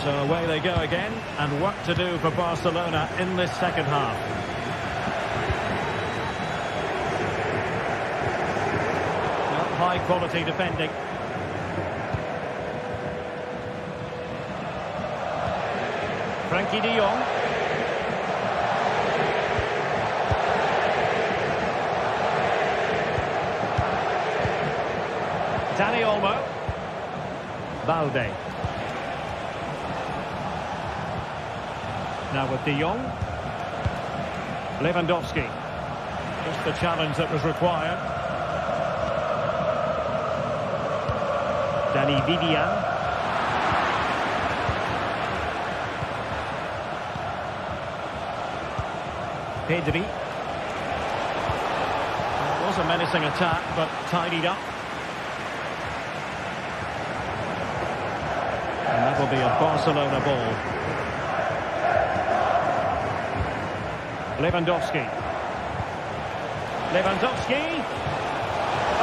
So away they go again, and work to do for Barcelona in this second half. Well, high quality defending. Frankie de Jong. Dani Olmo. Balde. Now with de Jong. Lewandowski. Just the challenge that was required. Dani Vivian. Pedri. It was a menacing attack, but tidied up. And that will be a Barcelona ball. Lewandowski. Lewandowski.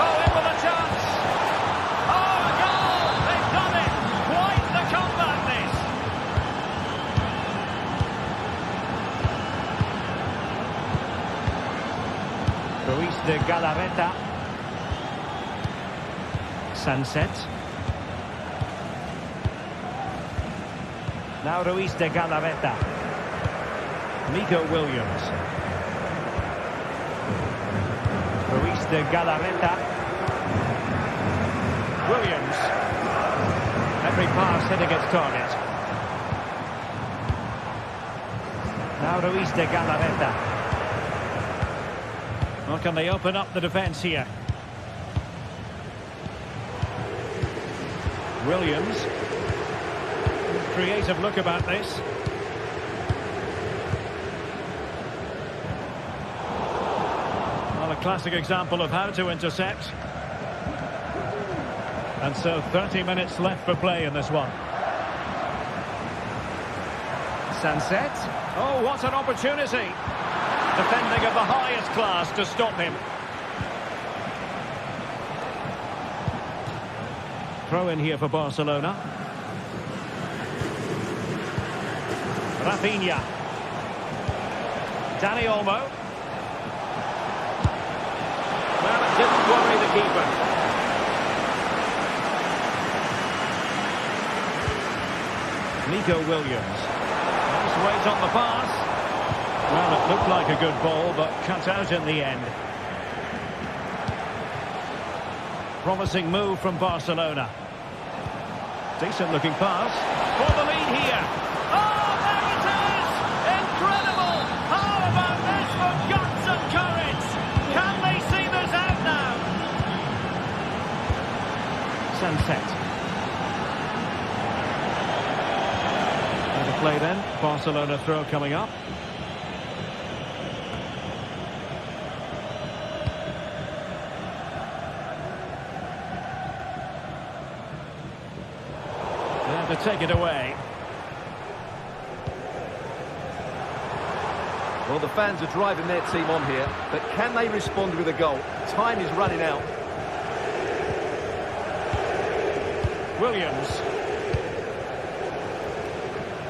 Oh, in with a chance. Oh, a goal! They've done it! Quite the comeback, this! Ruiz de Galarreta. Sunset. Now Ruiz de Galarreta. Nico Williams. Ruiz de Galarreta. Williams. Every pass hitting its target. Now Ruiz de Galarreta. Well, can they open up the defence here? Williams. Creative look about this. Well, a classic example of how to intercept. And so 30 minutes left for play in this one. Sunset. Oh, what an opportunity. Defending of the highest class to stop him. Throw in here for Barcelona. Rafinha. Dani Olmo. Well, it didn't worry the keeper. Nico Williams. Nice weight on the pass. Well, it looked like a good ball, but cut out in the end. Promising move from Barcelona. Decent looking pass. For the lead here. Oh, there it is! Incredible! How about this for guts and courage? Can they see this out now? play then. Barcelona throw coming up. And to take it away. Well, the fans are driving their team on here, but can they respond with a goal? Time is running out. Williams.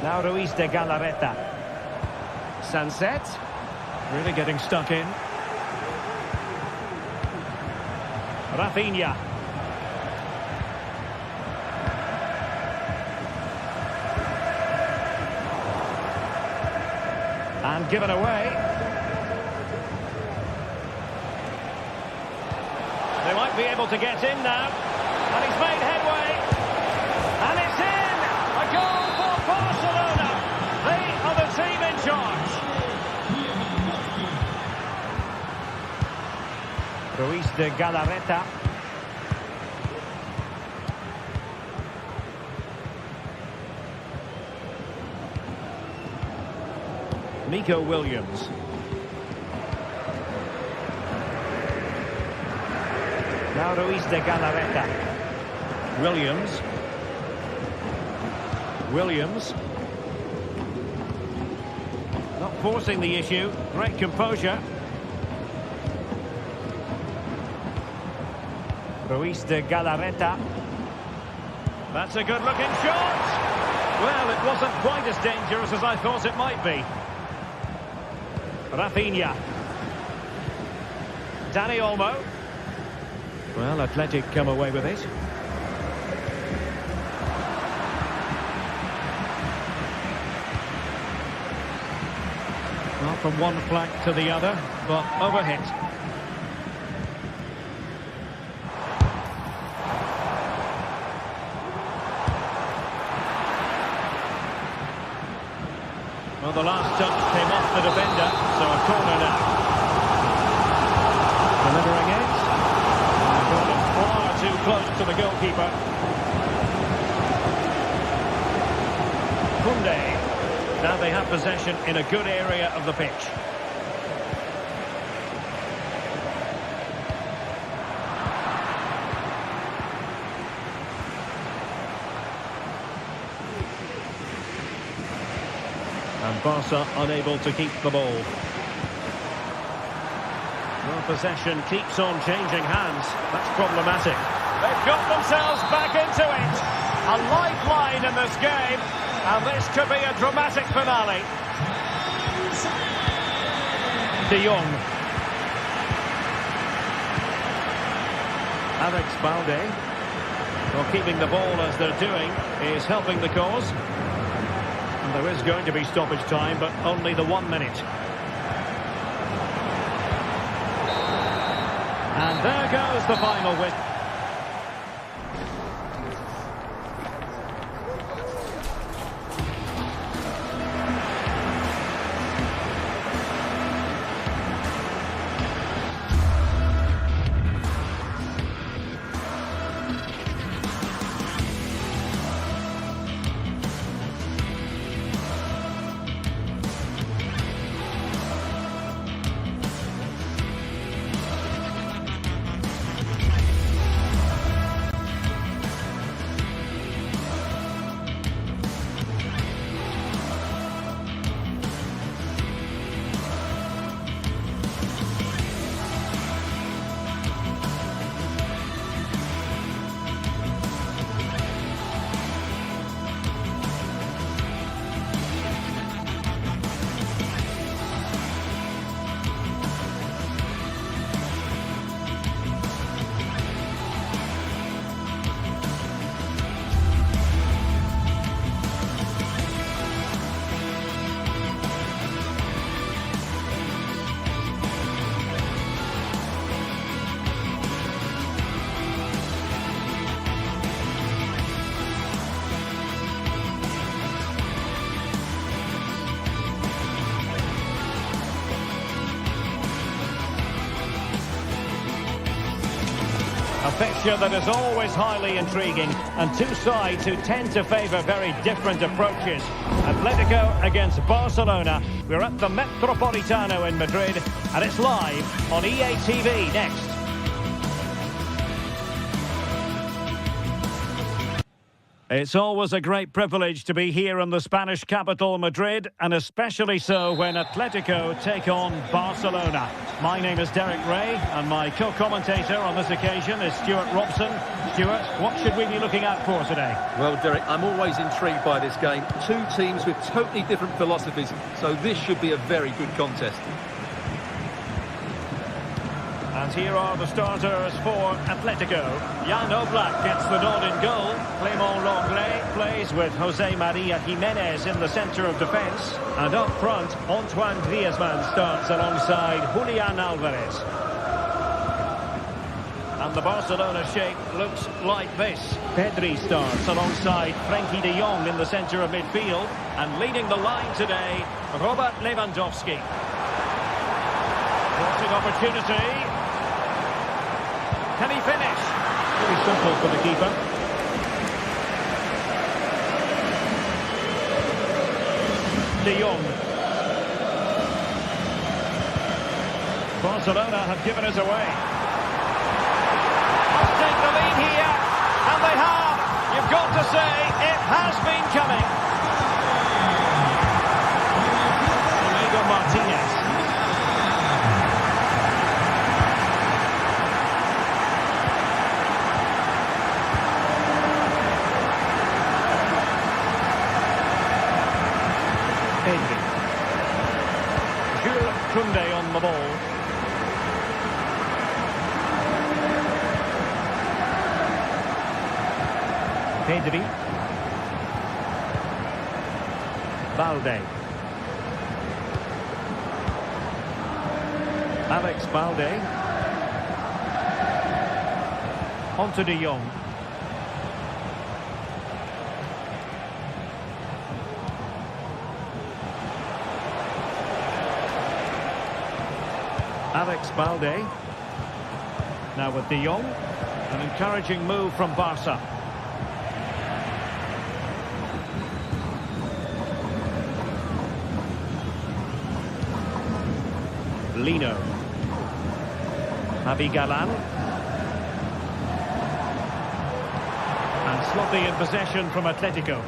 Now Ruiz de Galarreta. Sunset. Really getting stuck in. Rafinha. And given away. They might be able to get in now. And he's made headway. And it's in! A goal for Barcelona. They are the team in charge. Ruiz de Galarreta. Nico Williams. Now Ruiz de Galarreta. Williams. Not forcing the issue. Great composure. Ruiz de Galarreta. That's a good-looking shot. Well, it wasn't quite as dangerous as I thought it might be. Rafinha. Dani Olmo. Well, Athletic come away with it. Well, from one flank to the other, but overhit. Well, the last touch came off the defender, so a corner now. Delivering it. And the ball is far too close to the goalkeeper. Koundé. Now they have possession in a good area of the pitch. And Barca unable to keep the ball. Well, possession keeps on changing hands. That's problematic. They've got themselves back into it. A lifeline in this game. And this could be a dramatic finale. De Jong. Alex Balde. Well, keeping the ball as they're doing is helping the cause. And there is going to be stoppage time, but only the 1 minute. And there goes the final whistle. A fixture that is always highly intriguing, and two sides who tend to favour very different approaches. Atletico against Barcelona. We're at the Metropolitano in Madrid, and it's live on EA TV next. It's always a great privilege to be here in the Spanish capital, Madrid, and especially so when Atletico take on Barcelona. My name is Derek Ray, and my co-commentator on this occasion is Stuart Robson. Stuart, what should we be looking out for today? Well, Derek, I'm always intrigued by this game. Two teams with totally different philosophies, so this should be a very good contest. And here are the starters for Atletico. Jan Oblak gets the nod in goal. Clément Lenglet plays with Jose Maria Jimenez in the centre of defence. And up front, Antoine Griezmann starts alongside Julian Alvarez. And the Barcelona shape looks like this. Pedri starts alongside Frenkie de Jong in the centre of midfield. And leading the line today, Robert Lewandowski. Crossing opportunity. Can he finish? Pretty simple for the keeper. De Jong. Barcelona have given us away. Must take the lead here, and they have. You've got to say, it has been coming. Diego Martinez. Kunde on the ball. Pedri. Balde. Alex Balde. On to De Jong. Alex Balde. Now with De Jong. An encouraging move from Barca. Lino. Javi Galan. And sloppy in possession from Atletico.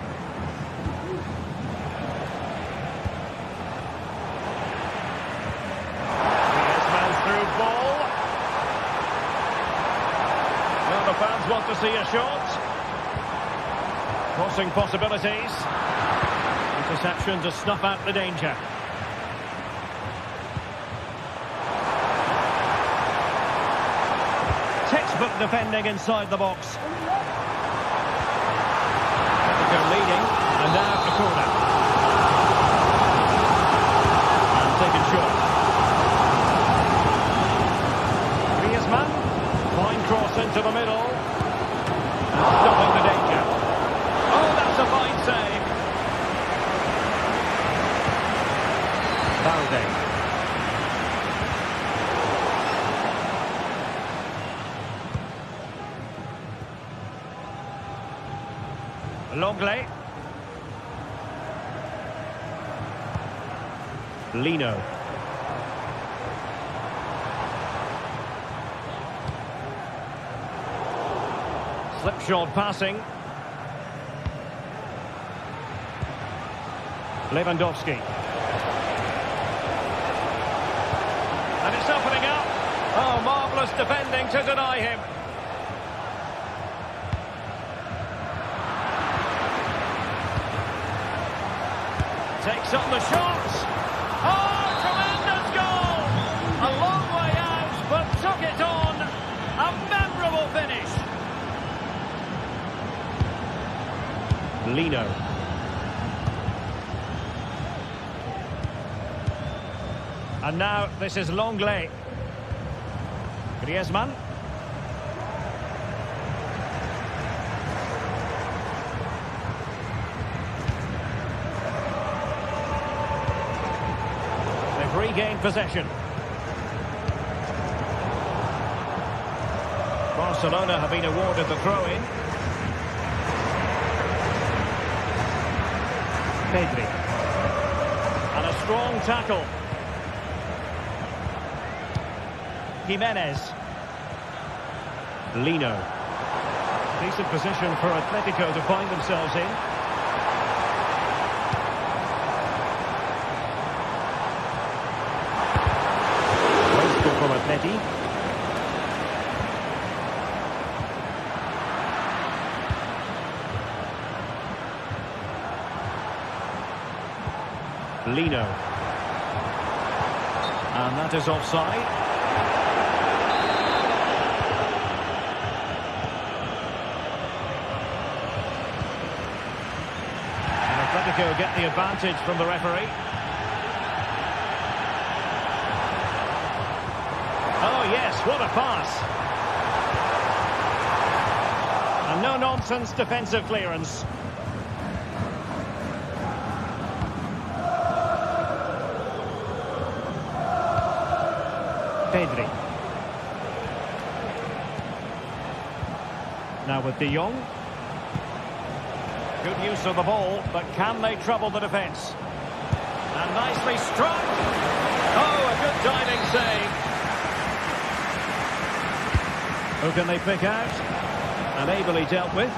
Fans want to see a shot. Crossing possibilities. Interception to snuff out the danger. Textbook defending inside the box. They're leading, and now a corner. And taken short. Griezmann. Fine cross into the middle. Stopping the danger. Oh, that's a fine save. Balde. Lenglet. Lino. Slipshod passing. Lewandowski. And it's opening up. Oh, marvellous defending to deny him. Takes on the shot. Oh, tremendous goal! A long way out, but took it on. A memorable finish. Lino. And now this is Lenglet. Griezmann. They've regained possession. Barcelona have been awarded the throw-in. Pedri. And a strong tackle. Jimenez. Lino. Decent position for Atletico to find themselves in. Wasteful from Atleti. Lino. And that is offside. Atletico get the advantage from the referee. Oh yes, what a pass. And no-nonsense defensive clearance. Pedri. Now with De Jong. Good use of the ball, but can they trouble the defence? And nicely struck. Oh, a good diving save. Who can they pick out? And ably dealt with.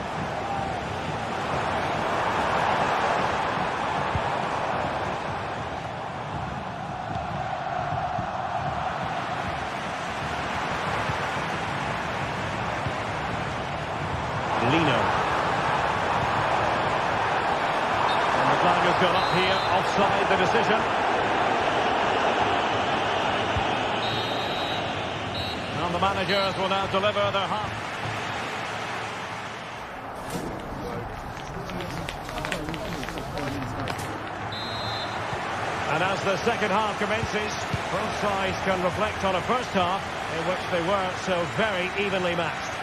Lino. And the flag has gone up here, offside the decision. And the managers will now deliver their half. And as the second half commences, both sides can reflect on a first half in which they were so very evenly matched.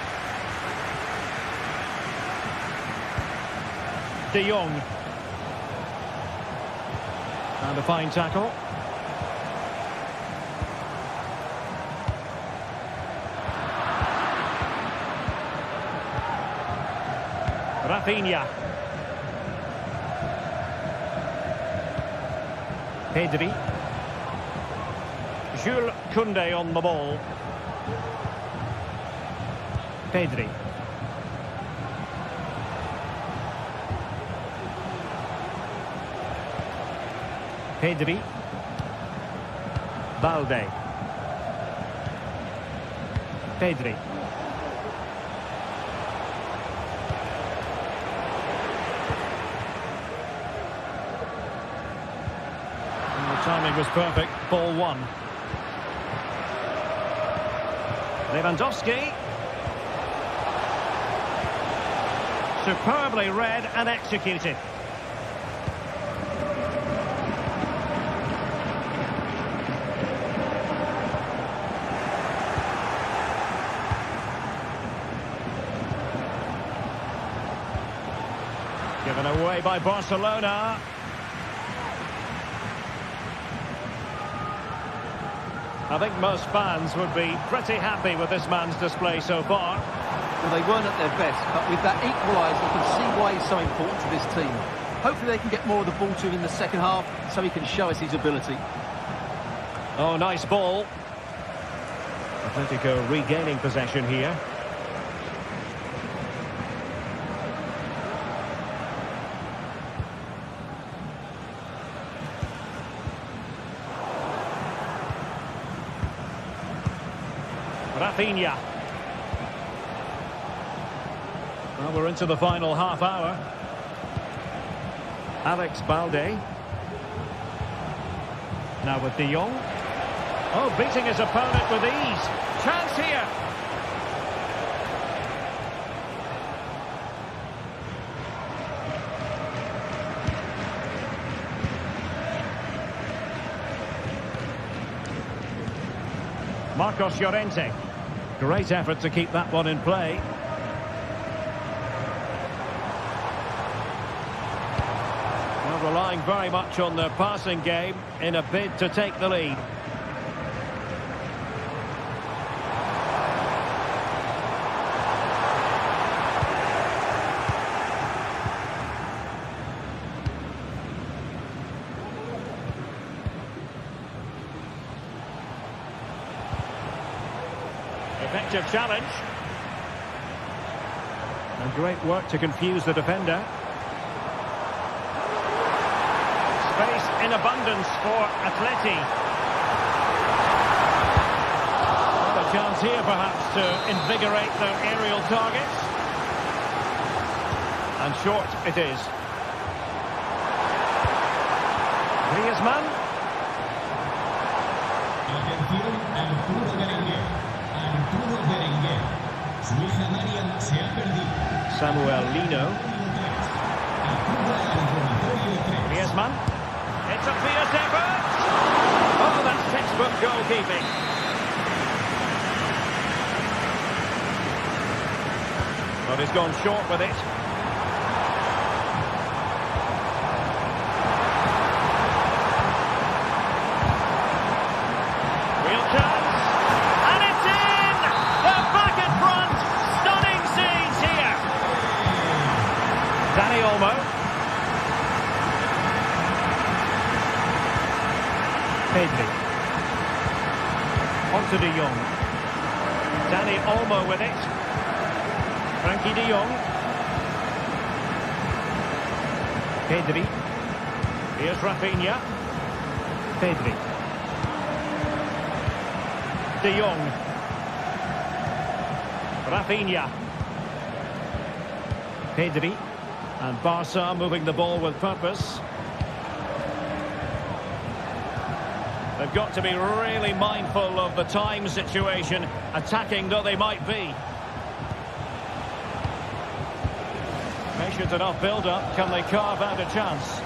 De Jong. And a fine tackle. Rafinha. Pedri. Jules Koundé on the ball. Pedri. Pedri. Balde. Pedri. And the timing was perfect. Ball one. Lewandowski. Superbly read and executed. Given away by Barcelona. I think most fans would be pretty happy with this man's display so far. Well, they weren't at their best, but with that equaliser, you can see why he's so important to this team. Hopefully they can get more of the ball to him in the second half so he can show us his ability. Oh, nice ball. Atletico regaining possession here. Rafinha. Well, we're into the final half hour. Alex Balde. Now with De Jong. Oh, beating his opponent with ease. Chance here. Marcos Llorente. Great effort to keep that one in play. Well, relying very much on their passing game in a bid to take the lead. Effective challenge. And great work to confuse the defender. Space in abundance for Atleti. Well, a chance here perhaps to invigorate their aerial targets. And short it is. Griezmann. Atención, Arturo Berenguer. Arturo Berenguer. Su hija Mariam se ha perdido. Samuel Lino. Griezmann. It's a fierce effort. Oh, that's textbook goalkeeping. Well, he's gone short with it. Real chance. And it's in! They're back in front. Stunning scenes here. Dani Olmo. Pedri. On to De Jong. Dani Olmo with it. Frankie De Jong. Pedri. Here's Rafinha. Pedri. De Jong. Rafinha. Pedri. And Barca moving the ball with purpose. They've got to be really mindful of the time situation, attacking though they might be. Patient enough build-up. Can they carve out a chance?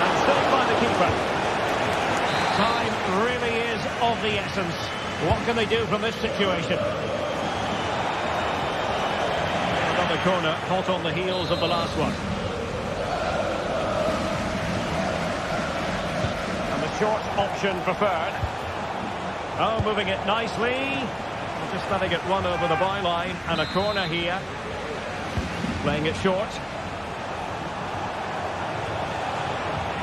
And saved by the keeper. Time really is of the essence. What can they do from this situation? Another corner, hot on the heels of the last one. Short option preferred. Oh, moving it nicely. Just letting it run over the byline. And a corner here. Playing it short.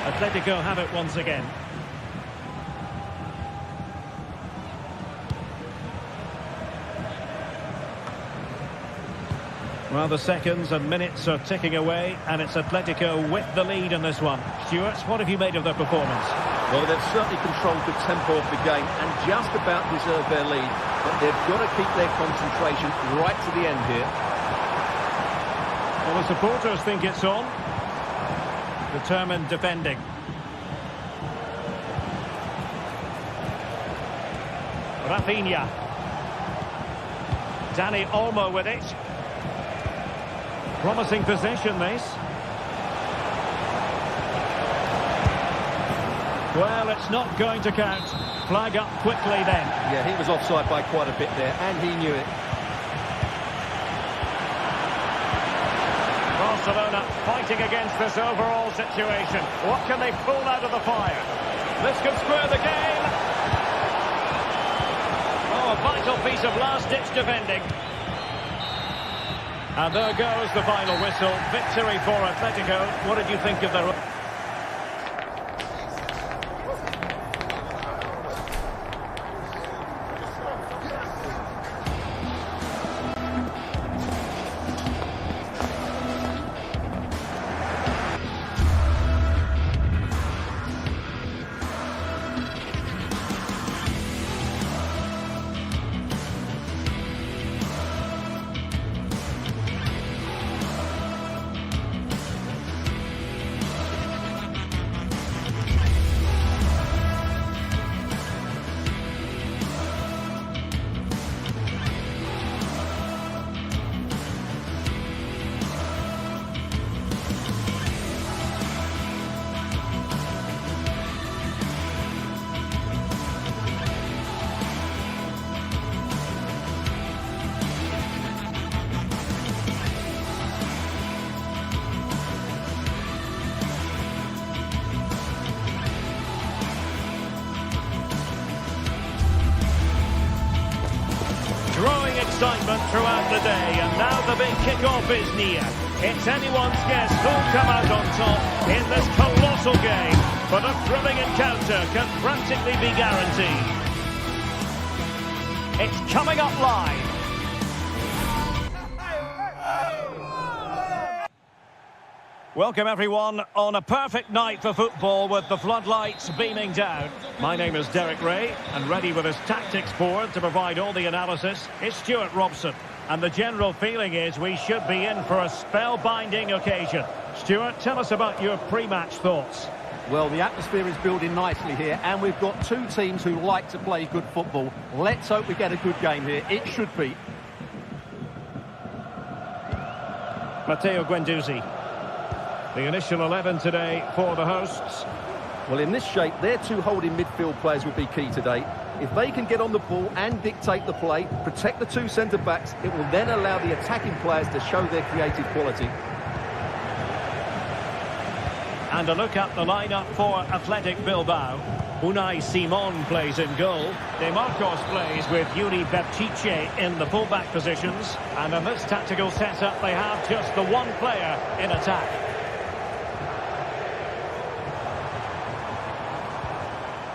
Atletico have it once again. Well, the seconds and minutes are ticking away, and it's Atletico with the lead in this one. Stuart, what have you made of their performance? Well, they've certainly controlled the tempo of the game and just about deserved their lead. But they've got to keep their concentration right to the end here. Well, the supporters think it's on. Determined defending. Rafinha. Dani Olmo with it. Promising possession, this. Well, it's not going to count. Flag up quickly then. Yeah, he was offside by quite a bit there, and he knew it. Barcelona fighting against this overall situation. What can they pull out of the fire? This could square the game. Oh, a vital piece of last-ditch defending. And there goes the final whistle. Victory for Atletico. What did you think of their... Growing excitement throughout the day, and now the big kick-off is near. It's anyone's guess who'll come out on top in this colossal game, but a thrilling encounter can practically be guaranteed. It's coming up live. Welcome everyone on a perfect night for football with the floodlights beaming down. My name is Derek Ray, and ready with his tactics board to provide all the analysis is Stuart Robson. And the general feeling is we should be in for a spellbinding occasion. Stuart, tell us about your pre-match thoughts. Well, the atmosphere is building nicely here, and we've got two teams who like to play good football. Let's hope we get a good game here. It should be. Matteo Guendouzi. The initial 11 today for the hosts. Well, in this shape, their two holding midfield players will be key today. If they can get on the ball and dictate the play, protect the two centre-backs, it will then allow the attacking players to show their creative quality. And a look at the lineup for Athletic Bilbao. Unai Simon plays in goal. De Marcos plays with Yuri Berchiche in the full-back positions. And in this tactical setup, they have just the one player in attack.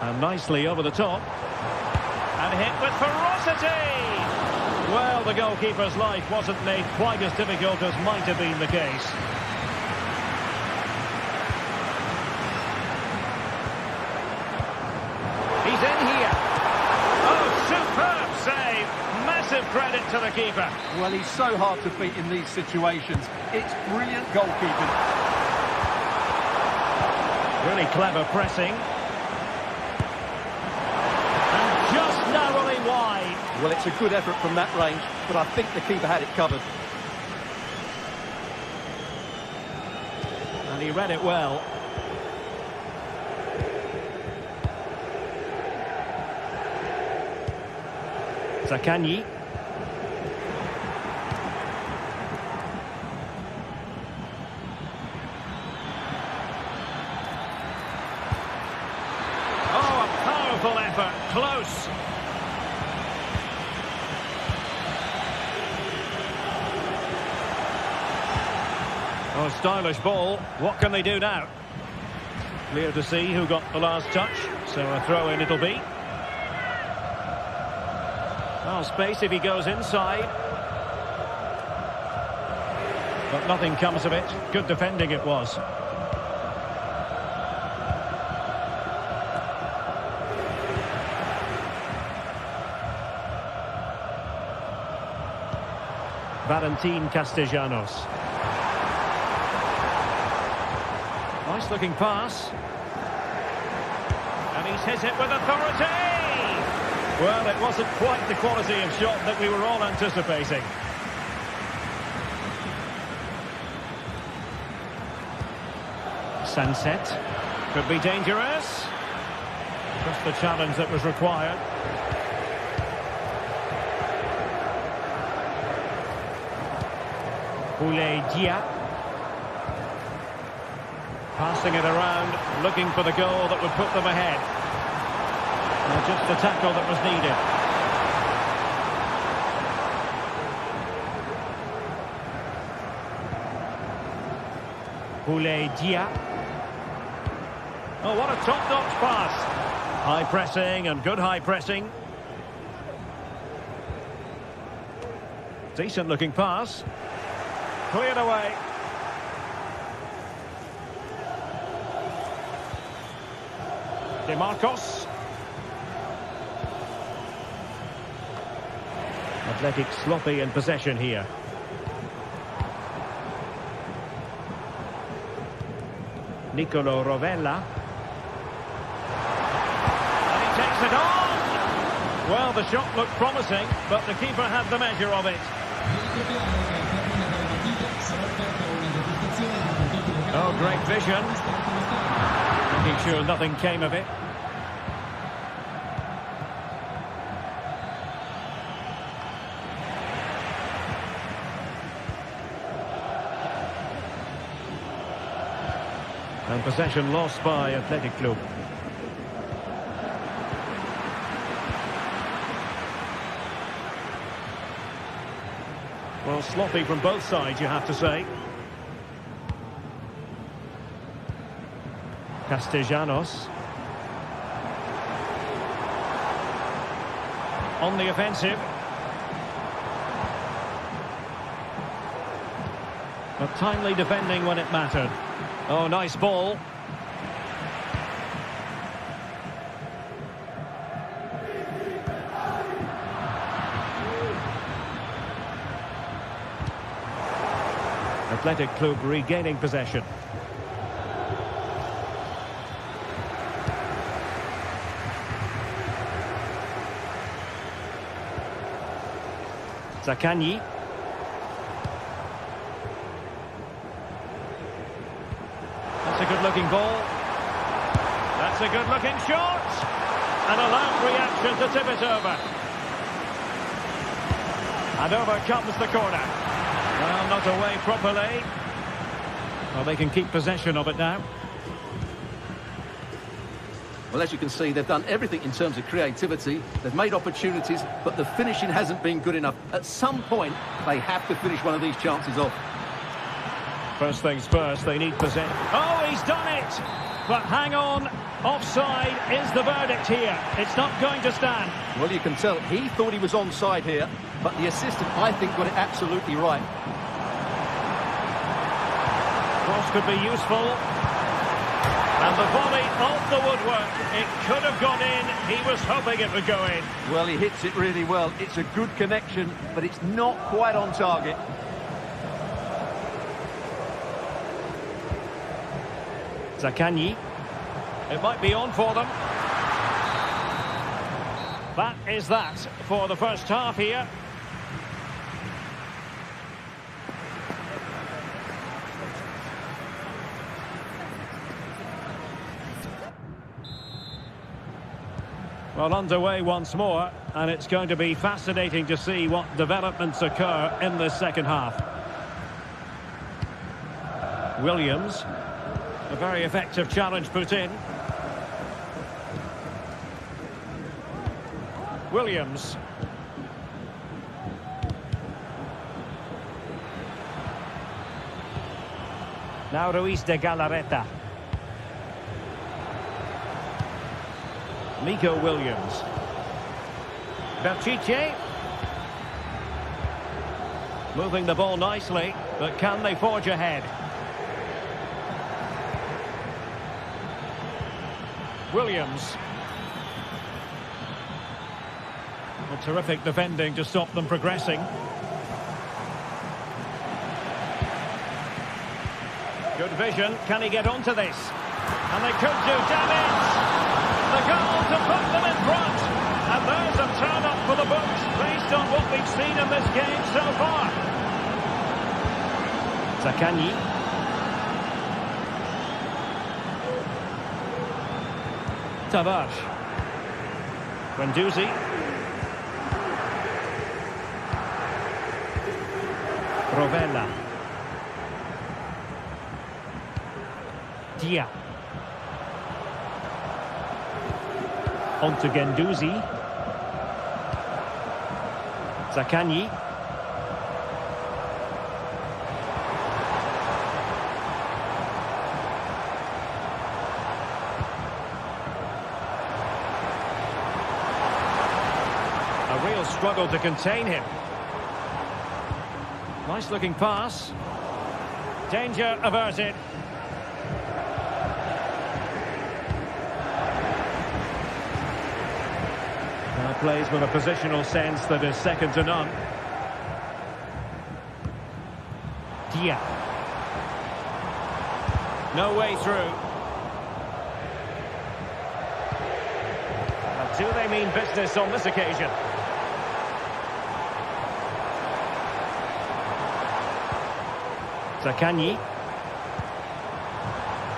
And nicely over the top. And hit with ferocity! Well, the goalkeeper's life wasn't made quite as difficult as might have been the case. He's in here. Oh, superb save. Massive credit to the keeper. Well, he's so hard to beat in these situations. It's brilliant goalkeeping. Really clever pressing. Narrowly wide. Well, it's a good effort from that range, but I think the keeper had it covered. And he read it well. Zaccagni. Oh, a powerful effort. Close. Oh, stylish ball. What can they do now? Clear to see who got the last touch. So a throw-in it'll be. Oh, space if he goes inside. But nothing comes of it. Good defending it was. Valentin Castellanos. Nice looking pass. And he's hit it with authority! Well, it wasn't quite the quality of shot that we were all anticipating. Sunset. Could be dangerous. Just the challenge that was required. Dia. Passing it around, looking for the goal that would put them ahead. Well, just the tackle that was needed. Dia. Oh, what a top-notch pass. High pressing and good high pressing. Decent looking pass. Cleared away. De Marcos. Athletic sloppy in possession here. Nicolo Rovella. And he takes it on! Well, the shot looked promising, but the keeper had the measure of it. Oh, great vision. Making sure nothing came of it. And possession lost by Athletic Club. Well, sloppy from both sides, you have to say. Castellanos. on the offensive. But timely defending when it mattered. Oh, nice ball. Athletic Club regaining possession. Zaccagni. That's a good-looking ball. That's a good-looking shot. And a loud reaction to tip it over. And over comes the corner. Well, not away properly. Well, they can keep possession of it now. Well, as you can see, they've done everything in terms of creativity. They've made opportunities, but the finishing hasn't been good enough. At some point, they have to finish one of these chances off. First things first, they need possession. Oh, he's done it! But hang on, offside is the verdict here. It's not going to stand. Well, you can tell he thought he was onside here, but the assistant, I think, got it absolutely right. Cross could be useful. And the volley off the woodwork. It could have gone in. He was hoping it would go in. Well, he hits it really well. It's a good connection, but it's not quite on target. Zaccagni. It might be on for them. That is that for the first half here. Well, underway once more, and it's going to be fascinating to see what developments occur in this second half. Williams, a very effective challenge put in. Williams. Now Ruiz de Galarreta. Nico Williams. Berchiche. Moving the ball nicely, but can they forge ahead? Williams. A terrific defending to stop them progressing. Good vision. Can he get onto this? And they could do damage. The goal to put them in front. And there's a turn-up for the books based on what we've seen in this game so far. Zaccagni. Tavares. Guendouzi. Rovella. Dia. On to Guendouzi. Zaccagni. A real struggle to contain him. Nice looking pass. Danger averted. Plays with a positional sense that is second to none. Dia. No way through. But do they mean business on this occasion? Zaccagni.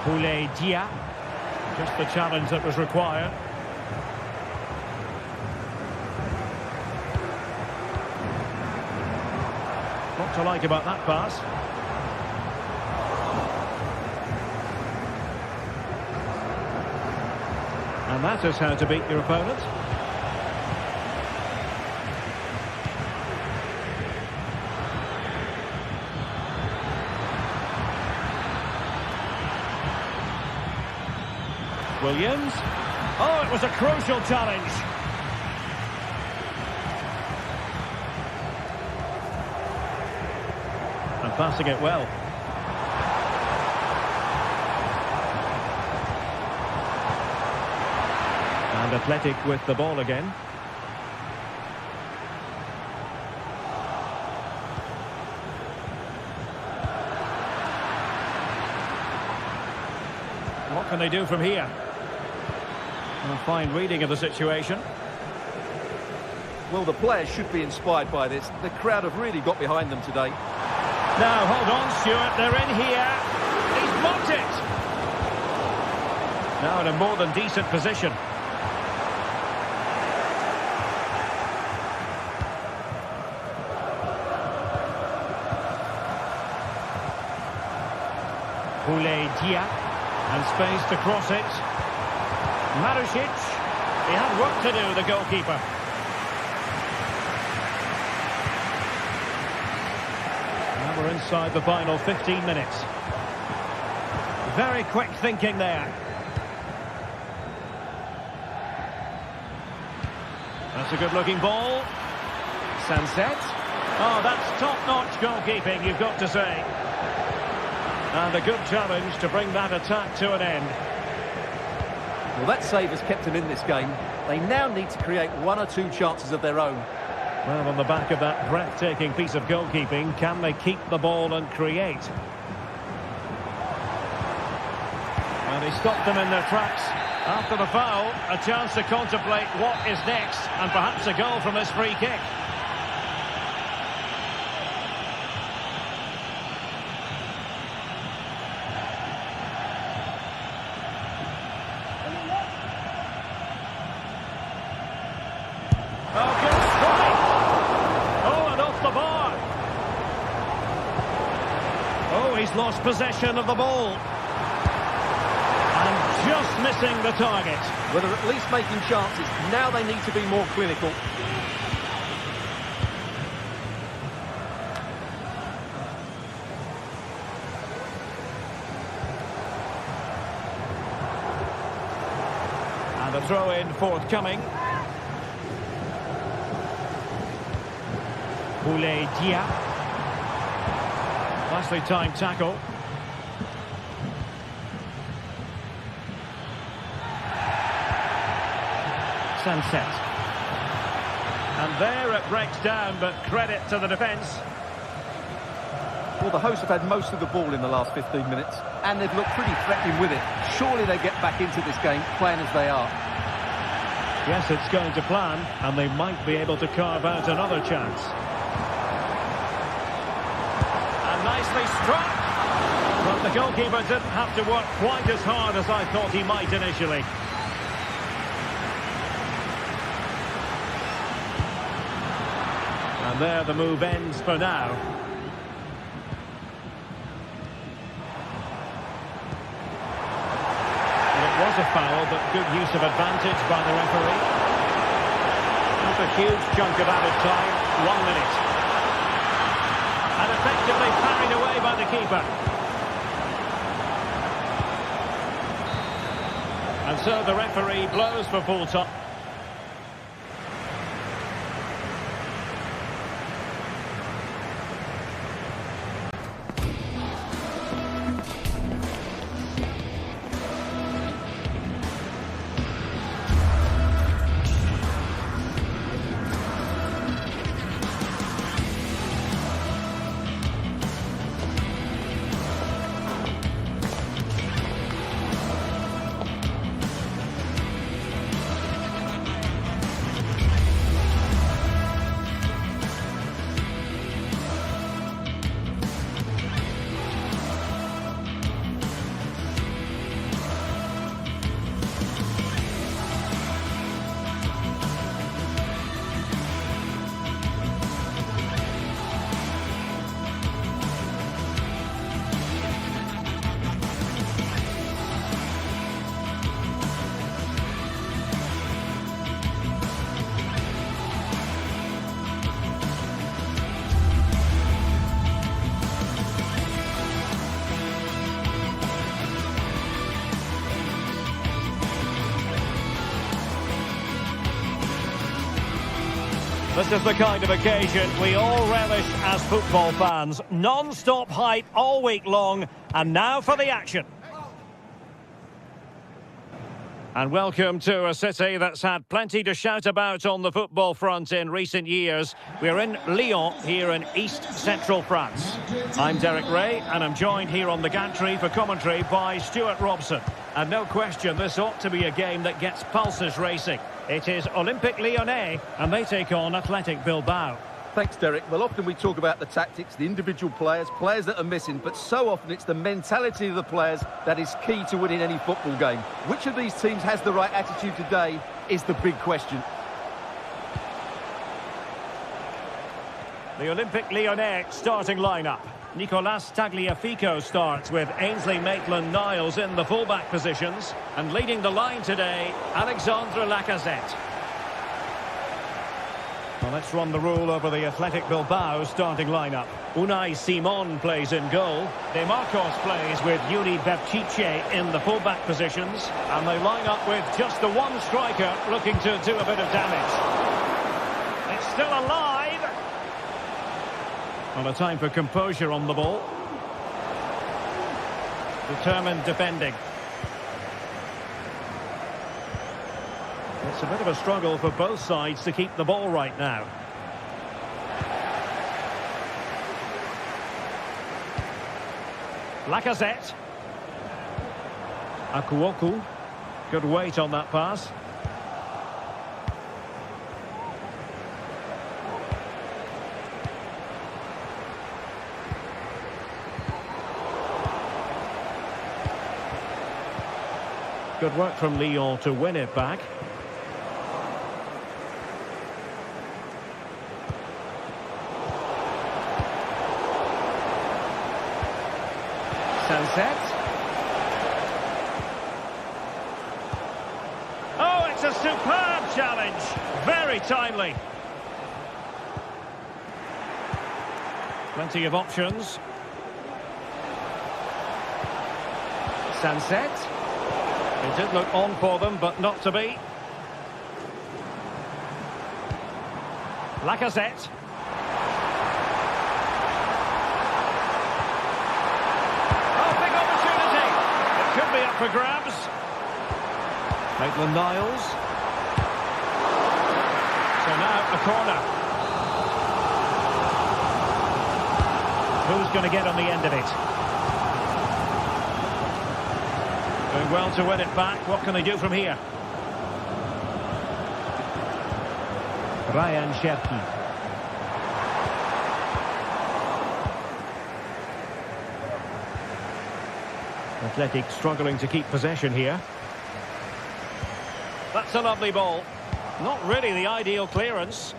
Boulaye Dia. Just the challenge that was required. What to like about that pass? And that is how to beat your opponent. Williams. Oh, it was a crucial challenge. passing it well. And Athletic with the ball again. What can they do from here? A fine reading of the situation. Well, the players should be inspired by this. The crowd have really got behind them today. Now, hold on, Stuart. They're in here. He's blocked it. Now in a more than decent position. Dia, and space to cross it. Marusic, he had work to do, the goalkeeper. And we're inside the final 15 minutes. Very quick thinking there. That's a good-looking ball. Sunset. Oh, that's top-notch goalkeeping, you've got to say. And a good challenge to bring that attack to an end. Well, that save has kept them in this game. They now need to create one or two chances of their own. Well, on the back of that breathtaking piece of goalkeeping, can they keep the ball and create? And he stopped them in their tracks. After the foul, a chance to contemplate what is next, and perhaps a goal from this free kick. Oh, good strike! Oh, and off the bar. Oh, he's lost possession of the ball. And just missing the target. Well, they're at least making chances. Now they need to be more clinical. And a throw-in forthcoming. Dia. Nicely timed tackle. Sunset. And there it breaks down, but credit to the defence. Well, the hosts have had most of the ball in the last 15 minutes, and they've looked pretty threatening with it. Surely they get back into this game, playing as they are. Yes, it's going to plan, and they might be able to carve out another chance. Nicely struck, but the goalkeeper didn't have to work quite as hard as I thought he might initially. And there the move ends for now. It was a foul, but good use of advantage by the referee. Not a huge chunk of added time, 1 minute. And effectively parried away by the keeper. And so the referee blows for full time. This is the kind of occasion we all relish as football fans. Non-stop hype all week long, and now for the action. And welcome to a city that's had plenty to shout about on the football front in recent years. We're in Lyon, here in east-central France. I'm Derek Ray, and I'm joined here on the gantry for commentary by Stuart Robson. And no question, this ought to be a game that gets pulses racing. It is Olympique Lyonnais, and they take on Athletic Bilbao. Thanks, Derek. Well, often we talk about the tactics, the individual players that are missing, but so often it's the mentality of the players that is key to winning any football game. Which of these teams has the right attitude today is the big question. The Olympique Lyonnais starting lineup. Nicolas Tagliafico starts with Ainsley Maitland-Niles in the fullback positions, and leading the line today, Alexandre Lacazette. Well, let's run the rule over the Athletic Bilbao starting lineup. Unai Simon plays in goal. De Marcos plays with Yuri Berchiche in the fullback positions. And they line up with just the one striker looking to do a bit of damage. It's still alive. Well, a time for composure on the ball. Determined defending. It's a bit of a struggle for both sides to keep the ball right now. Lacazette. Akuoku. Good weight on that pass. Good work from Lyon to win it back. Sunset. Oh, it's a superb challenge. Very timely. Plenty of options. Sunset. It did look on for them, but not to be. Lacazette. Could be up for grabs. Maitland-Niles. So now a corner. Who's going to get on the end of it? Doing well to win it back. What can they do from here? Ryan Cherki. Athletic struggling to keep possession here. That's a lovely ball. Not really the ideal clearance.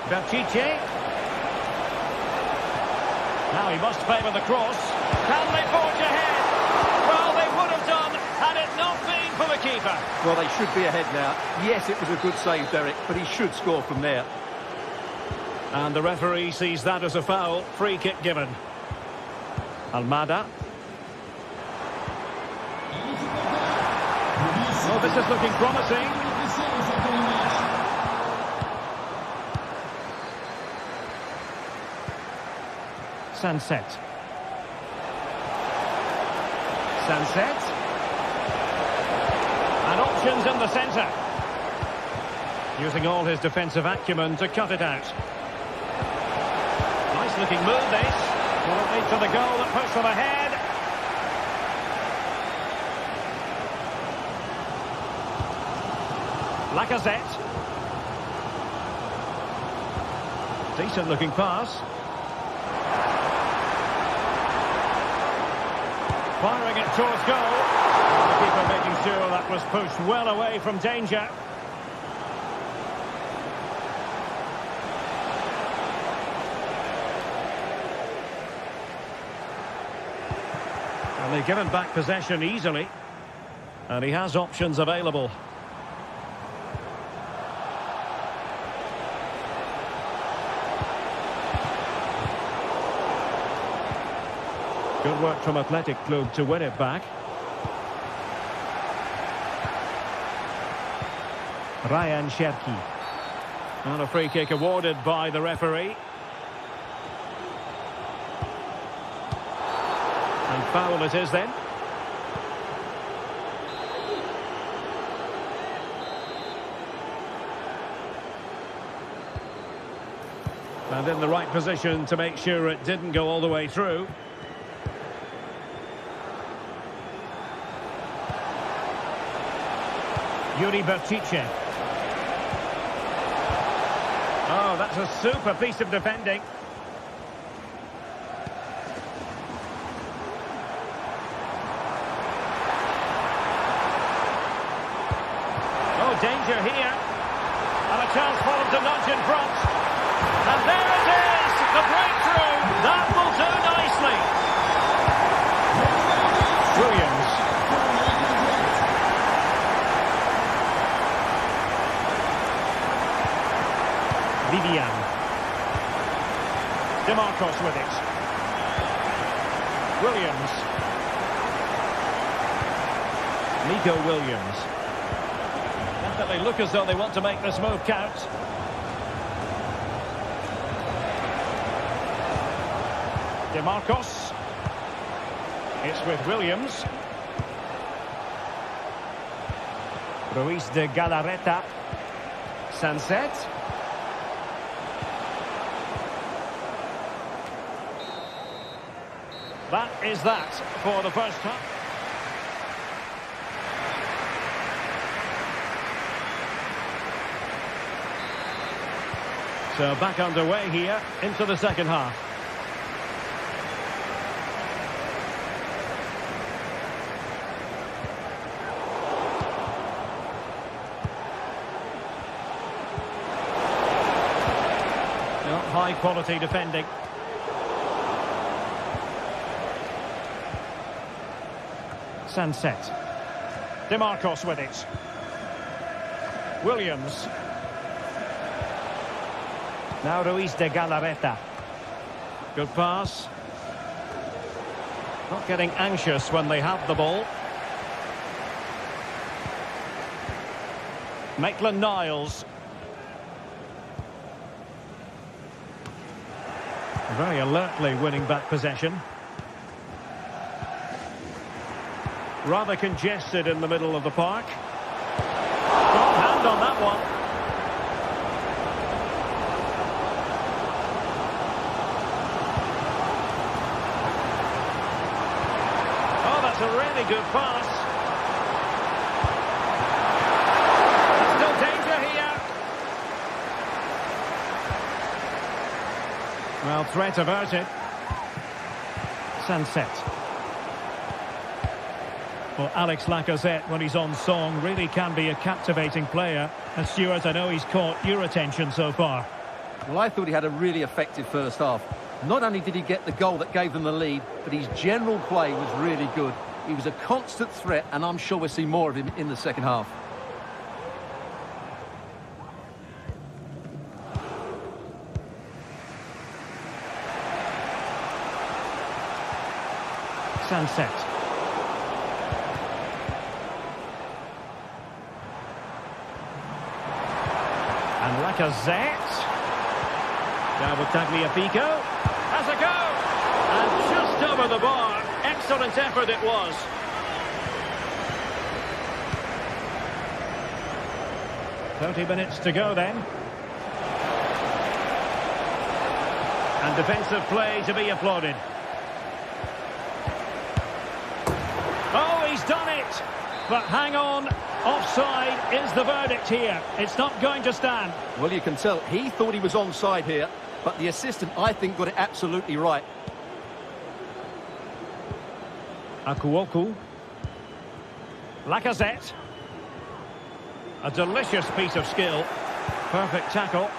Berchiche. Now he must favour the cross. Can they forge ahead? Well, they would have done had it not been for the keeper. Well, they should be ahead now. Yes, it was a good save, Derek, but he should score from there. And the referee sees that as a foul. Free kick given. Almada. Oh, this is looking promising. Sunset. Sunset. And options in the centre. Using all his defensive acumen to cut it out. Nice looking move this. Will it lead to the goal that puts them ahead? Lacazette. Decent looking pass. Firing it towards goal. The keeper making sure that was pushed well away from danger. And they've given back possession easily. And he has options available. Good work from Athletic Club to win it back. Ryan Cherki. And a free kick awarded by the referee. And foul it is then. And in the right position to make sure it didn't go all the way through. Yuri Bertice. Oh, that's a super piece of defending. Oh, danger here. And a chance for him to nudge in front. And there it is, the breakthrough. That will do nicely. Williams. Vivian. DeMarcos with it. Williams. Nico Williams. Definitely look as though they want to make this move count. DeMarcos. It's with Williams. Ruiz de Galarreta. Sunset. That is that for the first half. So back underway here into the second half. High quality defending. Sunset. DeMarcos with it. Williams. Now Ruiz de Galarreta. Good pass. Not getting anxious when they have the ball. Maitland-Niles. Very alertly winning back possession. Rather congested in the middle of the park. Strong hand on that one. Oh, that's a really good pass. Still danger here. Well, threat averted. Sunset. Well, Alex Lacazette, when he's on song, really can be a captivating player. And Stuart, I know he's caught your attention so far. Well, I thought he had a really effective first half. Not only did he get the goal that gave them the lead, but his general play was really good. He was a constant threat, and I'm sure we'll see more of him in the second half. Sunset. And Lacazette. Now with Tagliafico. Has a go. And just over the bar. Excellent effort it was. "30 minutes to go then. And defensive play to be applauded. Oh, he's done it. But hang on. Offside is the verdict here. It's not going to stand. Well, you can tell he thought he was onside here, but the assistant, I think, got it absolutely right. Akuoku. Lacazette. A delicious piece of skill. Perfect tackle.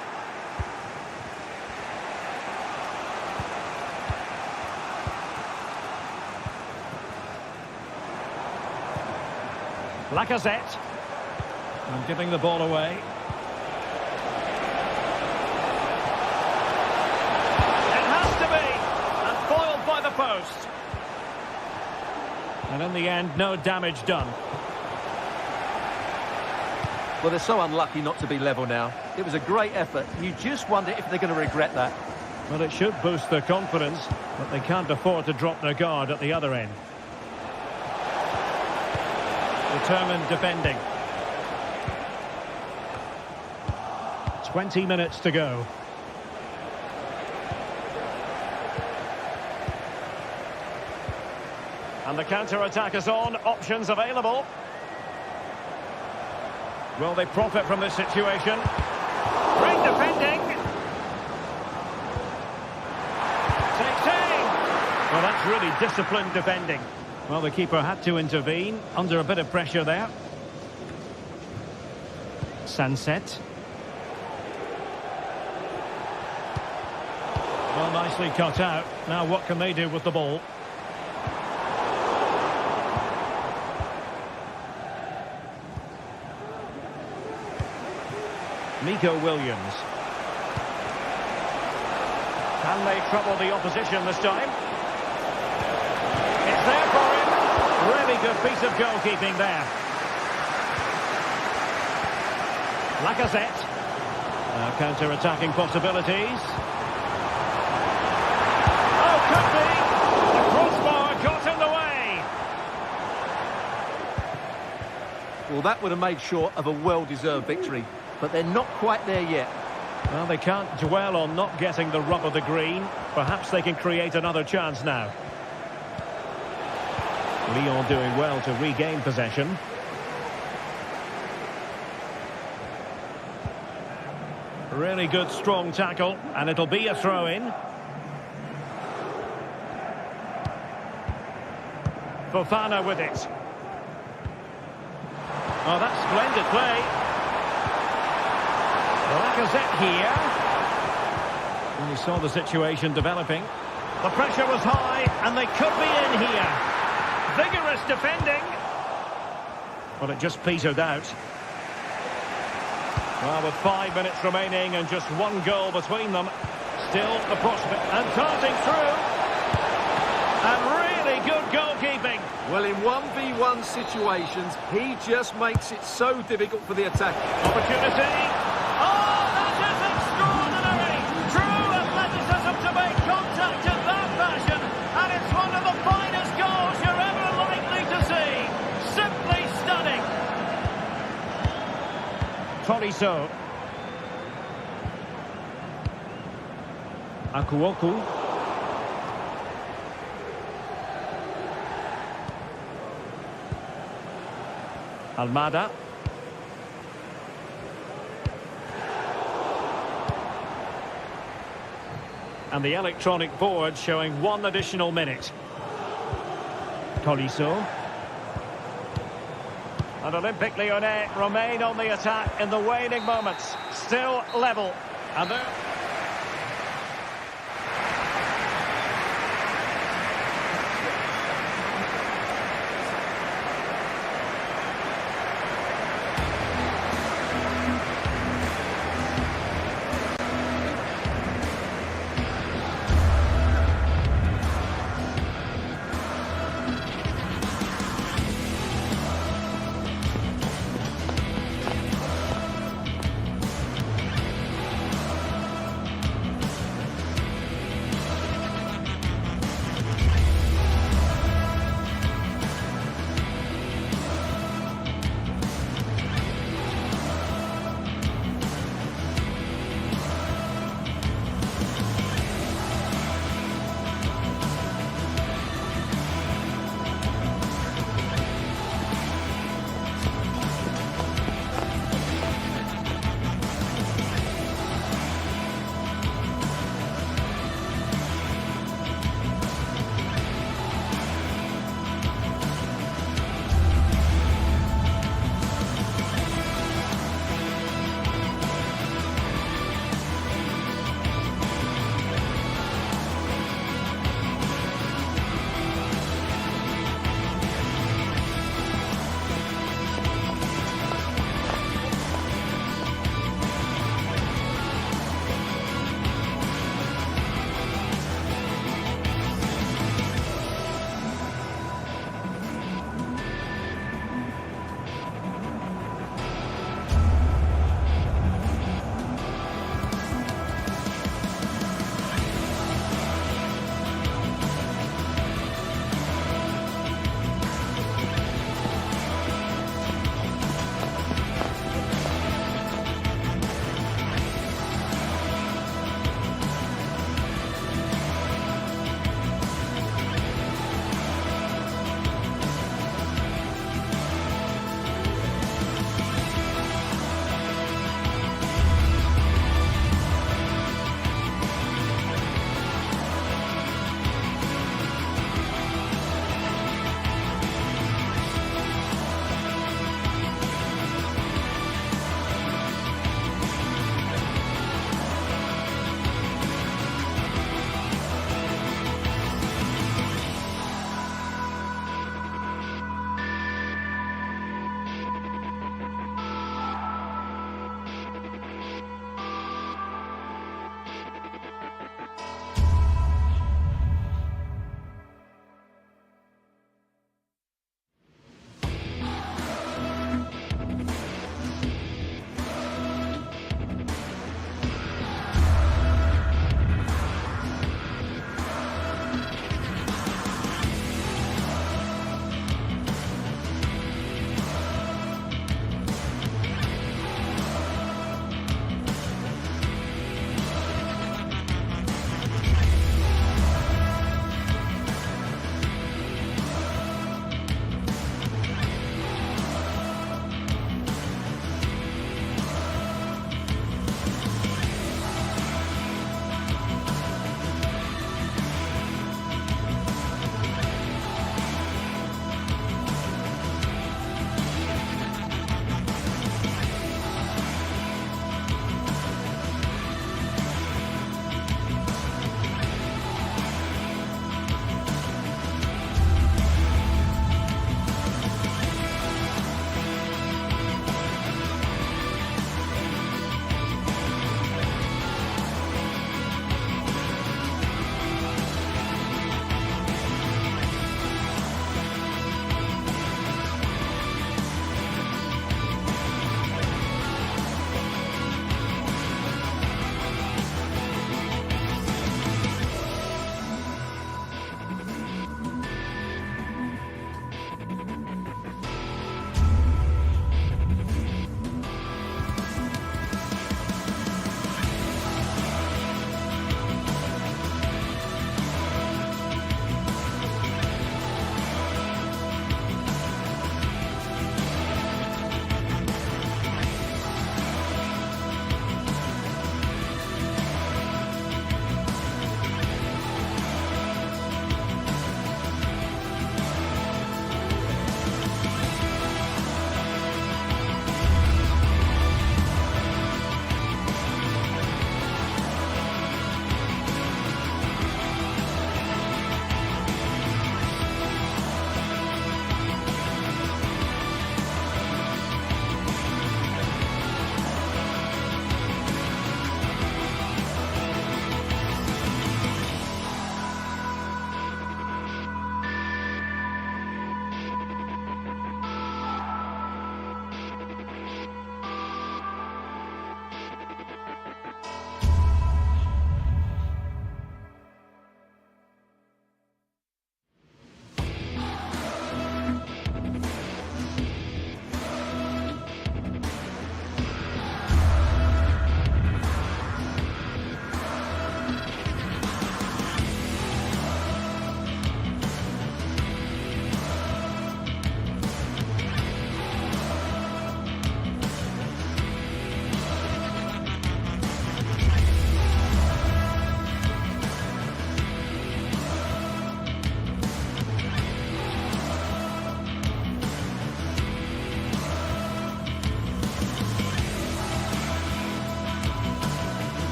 Lacazette. And giving the ball away. It has to be. And foiled by the post. And in the end, no damage done. Well, they're so unlucky not to be level now. It was a great effort. You just wonder if they're going to regret that. Well, it should boost their confidence, but they can't afford to drop their guard at the other end. Determined defending. 20 minutes to go. And the counter-attack is on. Options available. Will they profit from this situation? Great defending. Takes aim. Well, that's really disciplined defending. Well, the keeper had to intervene under a bit of pressure there. Sunset. Well, nicely cut out. Now what can they do with the ball? Nico Williams. Can they trouble the opposition this time? It's there for him. Really good piece of goalkeeping there. Lacazette. Now counter-attacking possibilities. Oh, could be. The crossbar got in the way. Well, that would have made sure of a well-deserved victory. But they're not quite there yet. Well, they can't dwell on not getting the rub of the green. Perhaps they can create another chance now. Lyon doing well to regain possession. Really good, strong tackle, and it'll be a throw-in. Fofana with it. Oh, that's splendid play. Lacazette here. And he saw the situation developing. The pressure was high, and they could be in here. Vigorous defending. But it just petered out. Well, with 5 minutes remaining and just one goal between them, still the prospect. And darting through. And really good goalkeeping. Well, in 1v1 situations, he just makes it so difficult for the attacker. Opportunity. Oh, that is extraordinary! True athleticism to make contact in that fashion, and it's one of the finest goals you're ever likely to see. Simply stunning. Tolisso. Akuoku. Almada. And the electronic board showing 1 additional minute. Tolisso. And Olympique Lyonnais remain on the attack in the waning moments. Still level. And there...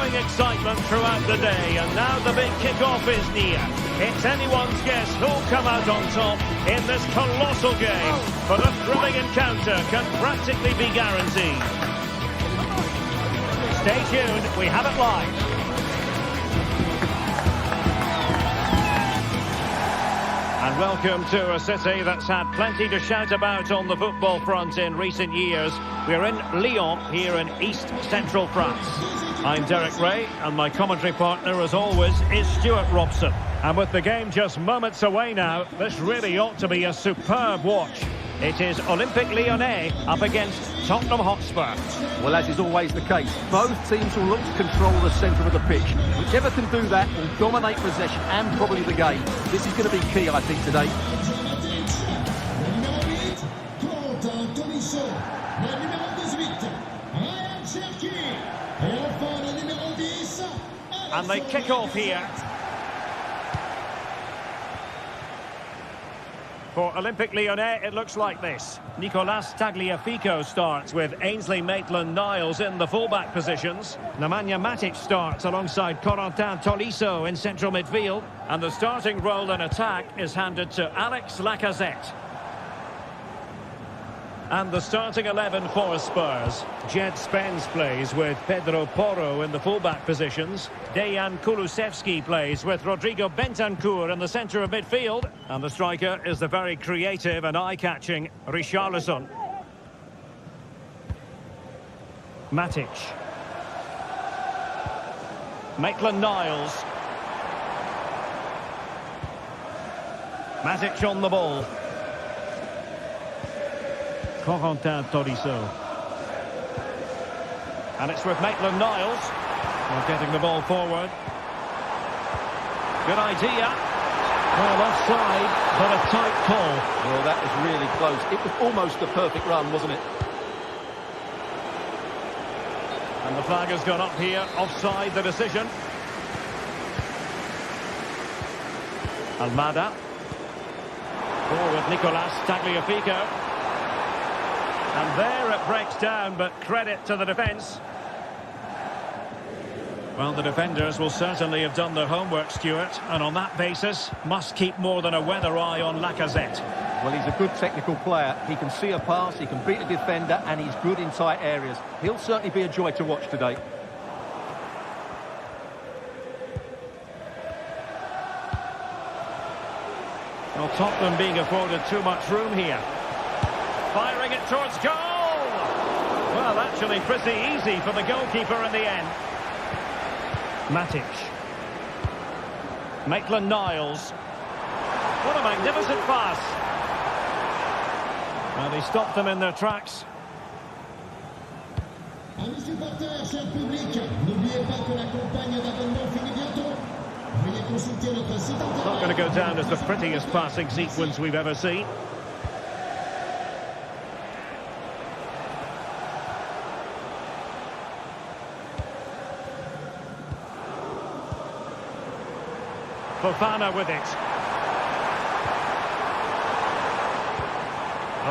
growing excitement throughout the day, and now the big kick-off is near. It's anyone's guess who'll come out on top in this colossal game, but a thrilling encounter can practically be guaranteed. Stay tuned, we have it live. And welcome to a city that's had plenty to shout about on the football front in recent years. We're in Lyon, here in east-central France. I'm Derek Ray, and my commentary partner, as always, is Stuart Robson. And with the game just moments away now, this really ought to be a superb watch. It is Olympique Lyonnais up against Tottenham Hotspur. Well, as is always the case, both teams will look to control the centre of the pitch. Whichever can do that will dominate possession and probably the game. This is going to be key, I think, today. And they kick off here. For Olympique Lyonnais, it looks like this. Nicolas Tagliafico starts with Ainsley Maitland-Niles in the fullback positions. Nemanja Matic starts alongside Corentin Tolisso in central midfield. And the starting role in attack is handed to Alex Lacazette. And the starting 11 for Spurs. Jed Spence plays with Pedro Porro in the fullback positions. Dejan Kulusevski plays with Rodrigo Bentancur in the centre of midfield. And the striker is the very creative and eye-catching Richarlison. Matic. Maitland-Niles. Matic on the ball. Corentin Tolisso. And it's with Maitland-Niles. Well, getting the ball forward. Good idea. Well, offside, but a tight call. Well, that was really close. It was almost a perfect run, wasn't it? And the flag has gone up here. Offside, the decision. Almada. Forward, Nicolas Tagliafico. And there it breaks down, but credit to the defence. Well, the defenders will certainly have done their homework, Stuart, and on that basis, must keep more than a weather eye on Lacazette. Well, he's a good technical player. He can see a pass, he can beat a defender, and he's good in tight areas. He'll certainly be a joy to watch today. Well, Tottenham being afforded too much room here. Firing it towards goal! Well, actually pretty easy for the goalkeeper in the end. Matic. Maitland-Niles. What a magnificent pass. Well, they stopped them in their tracks. It's not going to go down as the prettiest passing sequence we've ever seen. Fofana with it.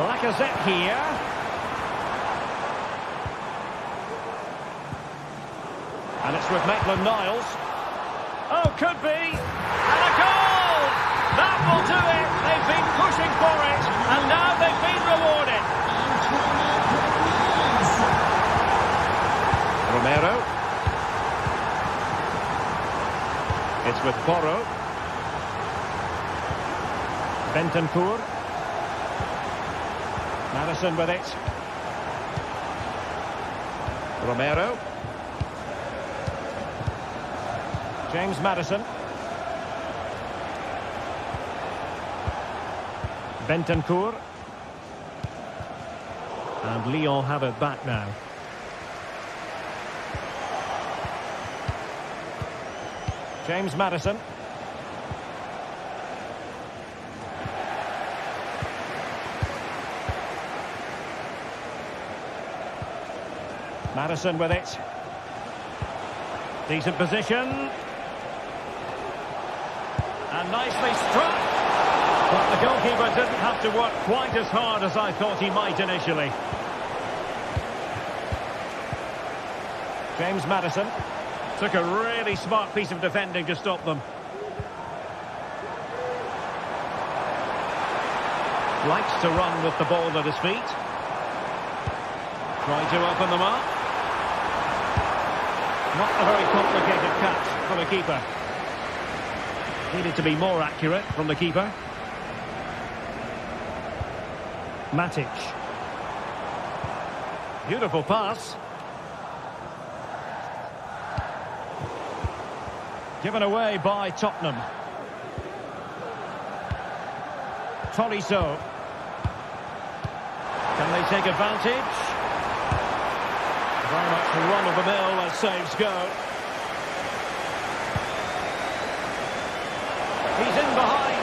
Lacazette here. And it's with Maitland-Niles. Oh, could be. And a goal! That will do it. They've been pushing for it. And now they've been rewarded. Romero. It's with Porro. Bentancur. Madison with it. Romero. James Madison. Bentancur. And Lyon have it back now. James Madison. Madison with it. Decent position. And nicely struck. But the goalkeeper didn't have to work quite as hard as I thought he might initially. James Madison. Took a really smart piece of defending to stop them. Likes to run with the ball at his feet. Trying to open them up. Not a very complicated catch for the keeper. Needed to be more accurate from the keeper. Matic. Beautiful pass. Given away by Tottenham. Tolisso. Can they take advantage? Very much run-of-the-mill as saves go. He's in behind.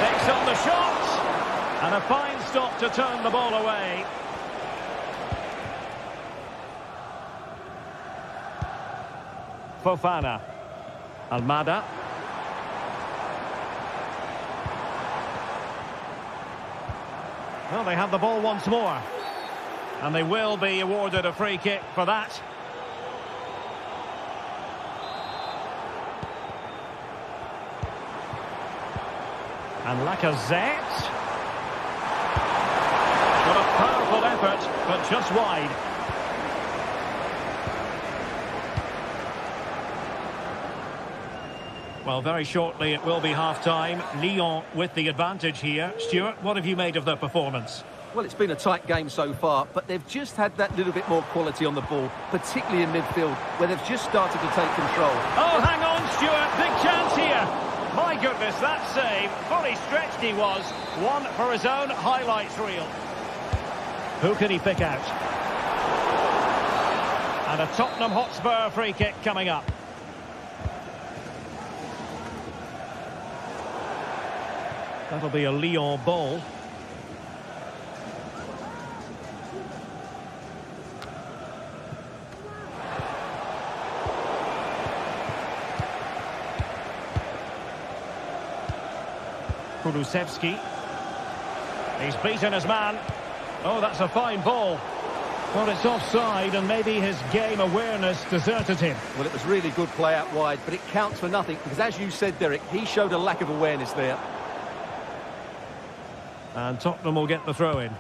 Takes on the shot. And a fine stop to turn the ball away. Fofana. Almada. Well, they have the ball once more. And they will be awarded a free kick for that. And Lacazette. What a powerful effort, but just wide. Well, very shortly it will be half-time. Lyon with the advantage here. Stuart, what have you made of their performance? Well, it's been a tight game so far, but they've just had that little bit more quality on the ball, particularly in midfield, where they've just started to take control. Oh, hang on, Stuart. Big chance here. My goodness, that save. Fully stretched he was. One for his own highlights reel. Who can he pick out? And a Tottenham Hotspur free kick coming up. That'll be a Lyon ball. Kulusevski. He's beaten his man. Oh, that's a fine ball. Well, it's offside and maybe his game awareness deserted him. Well, it was really good play out wide, but it counts for nothing because, as you said, Derek, he showed a lack of awareness there. And Tottenham will get the throw-in.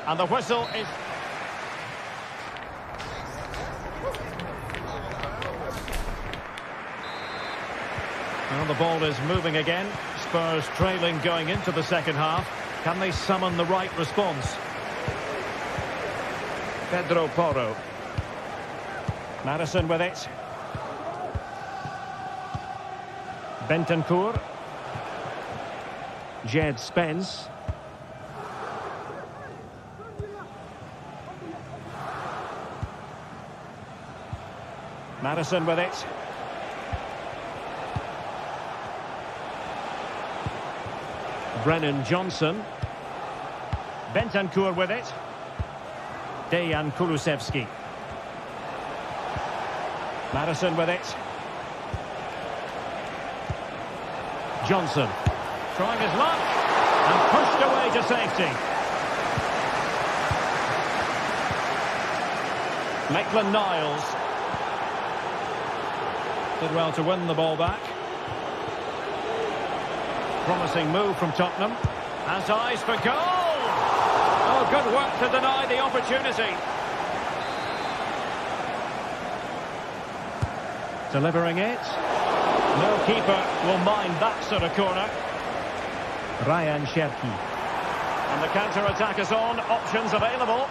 And the whistle is... Well, the ball is moving again. Spurs trailing going into the second half. Can they summon the right response? Pedro Porro. Madison with it. Bentancur. Jed Spence. Madison with it. Brennan Johnson. Bentancur with it. Dejan Kulusevski. Madison with it. Johnson. Trying his luck. And pushed away to safety. Maitland-Niles. Did well to win the ball back. Promising move from Tottenham. Has eyes for goal. Oh, good work to deny the opportunity. Delivering it. No keeper will mind that sort of corner. Ryan Cherki. And the counter-attack is on. Options available.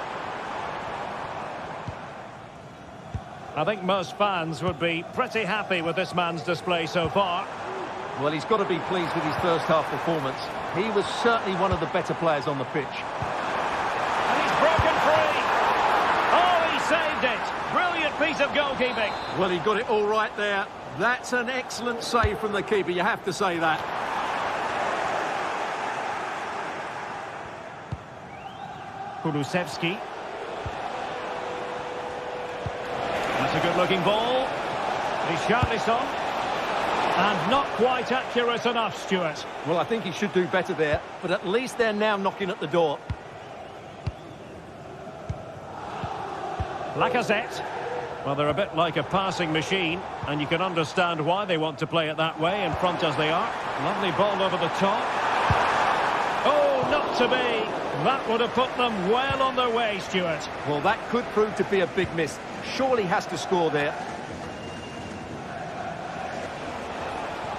I think most fans would be pretty happy with this man's display so far. Well, he's got to be pleased with his first half performance. He was certainly one of the better players on the pitch. And he's broken free. Oh, he saved it. Brilliant piece of goalkeeping. Well, he got it all right there. That's an excellent save from the keeper, you have to say that. Kulusevski. That's a good-looking ball. Richarlison. And not quite accurate enough, Stuart. Well, I think he should do better there, but at least they're now knocking at the door. Lacazette. Well, they're a bit like a passing machine, and you can understand why they want to play it that way, in front as they are. Lovely ball over the top. Oh, not to be. That would have put them well on their way, Stuart. Well, that could prove to be a big miss. Surely has to score there.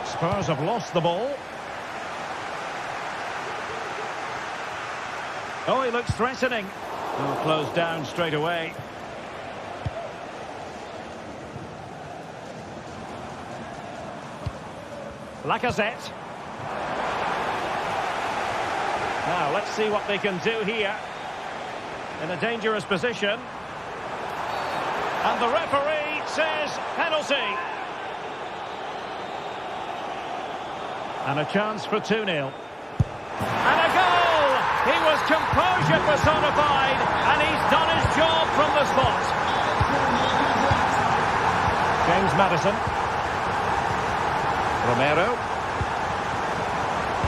Spurs have lost the ball. Oh, he looks threatening. Oh, closed down straight away. Lacazette. Now, let's see what they can do here. In a dangerous position. And the referee says penalty. And a chance for 2-0. And a goal! He was composure personified, and he's done his job from the spot. James Maddison. Romero.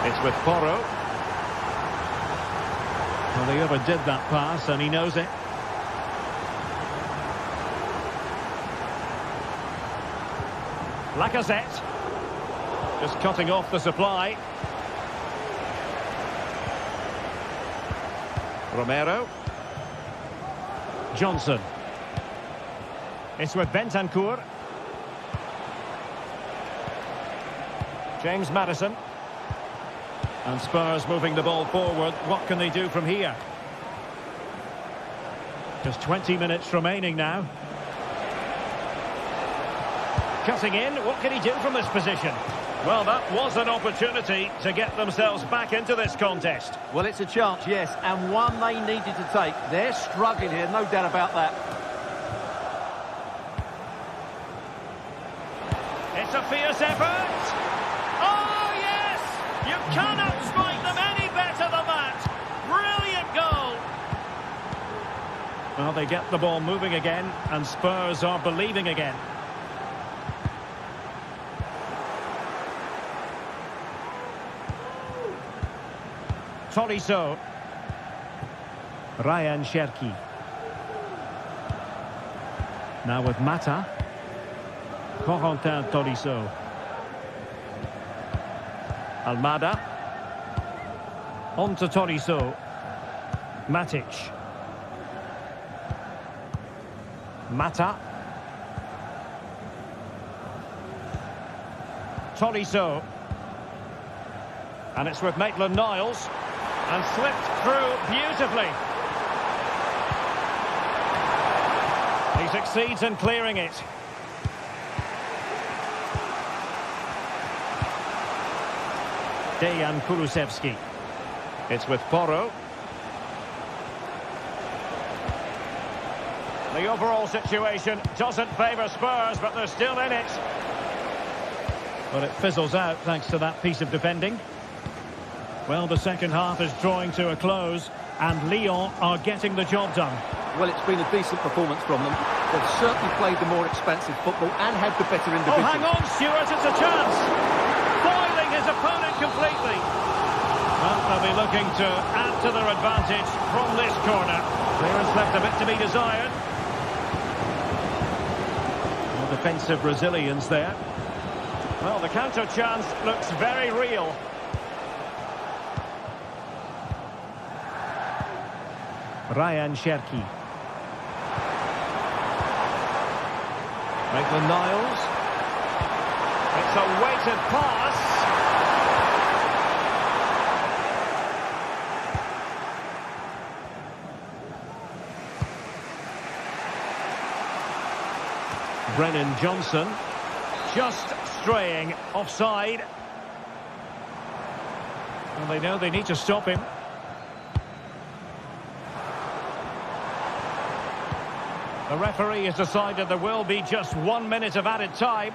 It's with Porro. Well, they overdid that pass, and he knows it. Lacazette. Just cutting off the supply. Romero. Johnson. It's with Bentancur. James Maddison. And Spurs moving the ball forward. What can they do from here? Just 20 minutes remaining now. Cutting in. What can he do from this position? Well, that was an opportunity to get themselves back into this contest. Well, it's a chance, yes, and one they needed to take. They're struggling here, no doubt about that. It's a fierce effort. Oh, yes! You cannot strike them any better than that. Brilliant goal. Well, they get the ball moving again, and Spurs are believing again. Tolisso. Ryan Cherki. Now with Mata. Corentin Tolisso. Almada. On to Tolisso. Matic. Mata. Tolisso. And it's with Maitland-Niles. And slipped through beautifully. He succeeds in clearing it. Dejan Kulusevski. It's with Porro. The overall situation doesn't favour Spurs, but they're still in it. But it fizzles out thanks to that piece of defending. Well, the second half is drawing to a close, and Lyon are getting the job done. Well, it's been a decent performance from them. They've certainly played the more expansive football and had the better individual. Oh, hang on, Stuart, it's a chance. Foiling his opponent completely. Well, they'll be looking to add to their advantage from this corner. Clearance left a bit to be desired. Well, defensive resilience there. Well, the counter chance looks very real. Ryan Cherki. Maitland-Niles. It's a weighted pass. Brennan Johnson. Just straying offside. And they know they need to stop him. The referee has decided there will be just 1 minute of added time.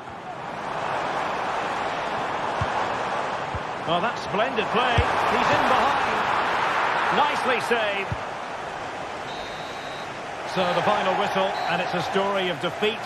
Well, that's splendid play. He's in behind. Nicely saved. So the final whistle, and it's a story of defeat.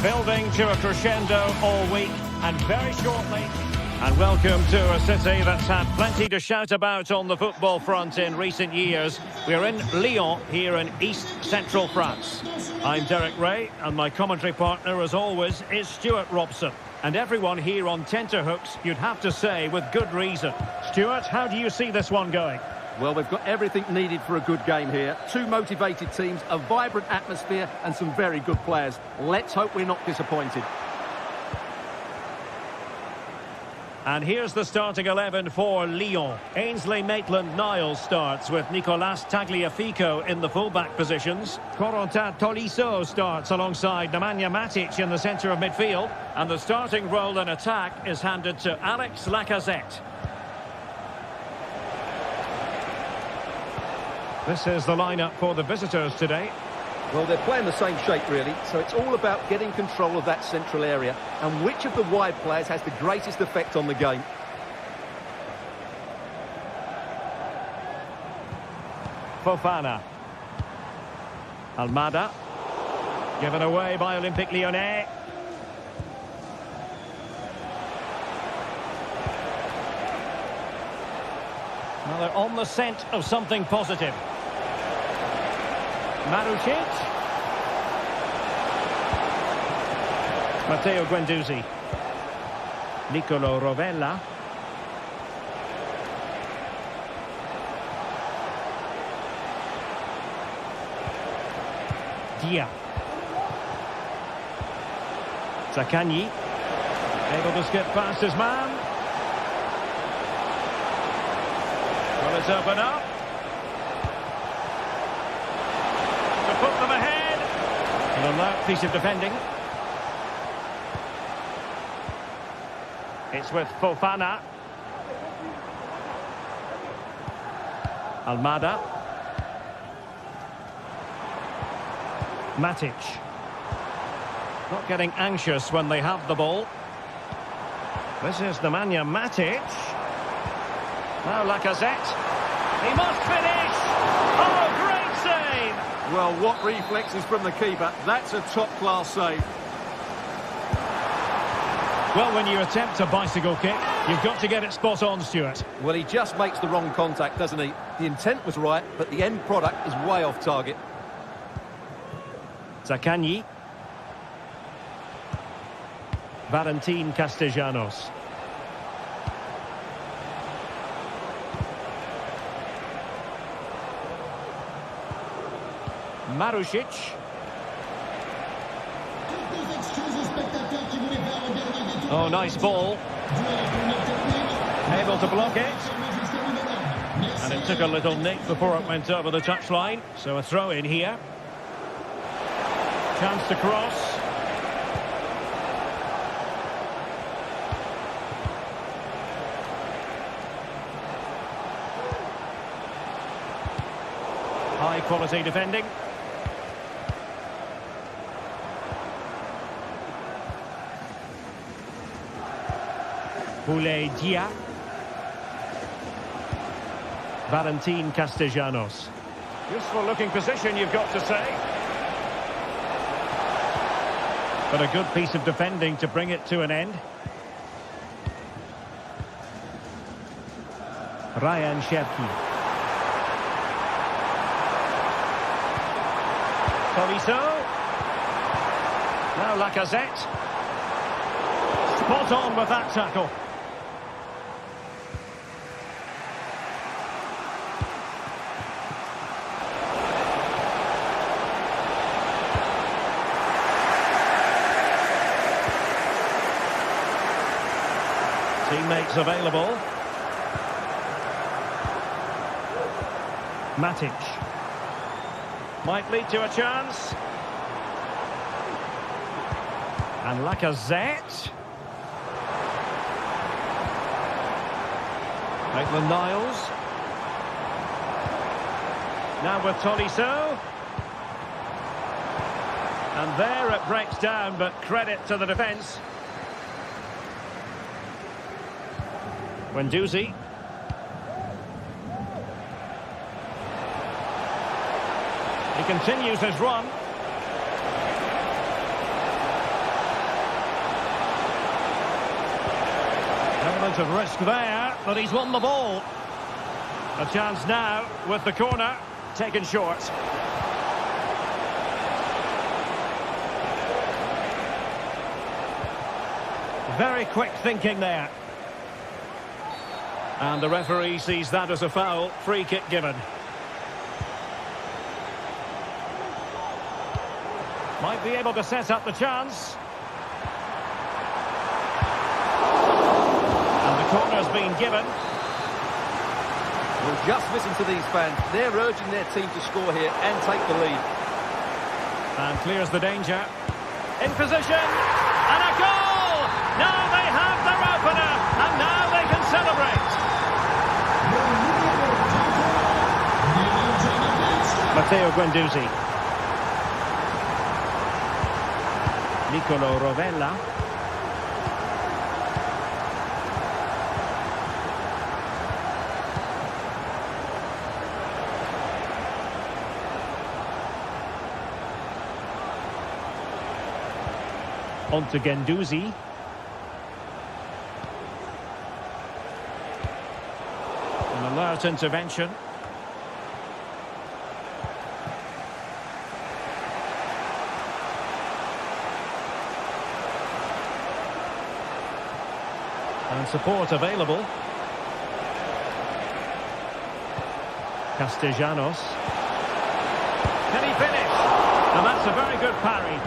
Building to a crescendo all week, and very shortly. And welcome to a city that's had plenty to shout about on the football front in recent years. We're in Lyon, here in east-central France. I'm Derek Ray, and my commentary partner, as always, is Stuart Robson. And everyone here on tenterhooks, you'd have to say, with good reason. Stuart, how do you see this one going? Well, we've got everything needed for a good game here. Two motivated teams, a vibrant atmosphere and some very good players. Let's hope we're not disappointed. And here's the starting 11 for Lyon. Ainsley Maitland-Niles starts with Nicolas Tagliafico in the full-back positions. Corentin Tolisso starts alongside Nemanja Matic in the centre of midfield. And the starting role in attack is handed to Alex Lacazette. This is the lineup for the visitors today. Well, they're playing the same shape, really, so it's all about getting control of that central area and which of the wide players has the greatest effect on the game. Fofana. Almada. Given away by Olympique Lyonnais. Well, they're on the scent of something positive. Marušić. Matteo Guendouzi. Nicolo Rovella. Dia. Zaccagni. Able to skip past his man. Well, it's open up. Put them ahead. An alert piece of defending. It's with Fofana. Almada. Matic. Not getting anxious when they have the ball. This is Nemanja Matic. Now Lacazette. He must finish. Oh, great save. Well, what reflexes from the keeper. That's a top-class save. Well, when you attempt a bicycle kick, you've got to get it spot on, Stuart. Well, he just makes the wrong contact, doesn't he? The intent was right, but the end product is way off target. Zaccagni. Valentin Castellanos. Marušić. Oh, nice ball. Able to block it. And it took a little nick before it went over the touchline. So a throw in here. Chance to cross. High quality defending. Dia. Valentin Castellanos. Useful looking position, you've got to say. But a good piece of defending to bring it to an end. Ryan Cherki. Tolisso. Now Lacazette. Spot on with that tackle. Teammates available. Matic. Might lead to a chance. And Lacazette. Maitland-Niles. Now with Tolisso. And there it breaks down, but credit to the defence. Guendouzi. He continues his run. element of risk there, but he's won the ball. A chance now with the corner taken short. Very quick thinking there. And the referee sees that as a foul. Free kick given. Might be able to set up the chance. And the corner's been given. Well, just listen to these fans. They're urging their team to score here and take the lead. And clears the danger. In position. And a goal! Now they have their opener. And now they can celebrate. Matteo Guendouzi. Nicolo Rovella. On to Guendouzi. An alert intervention. And support available. Castellanos. Can he finish? And that's a very good parry.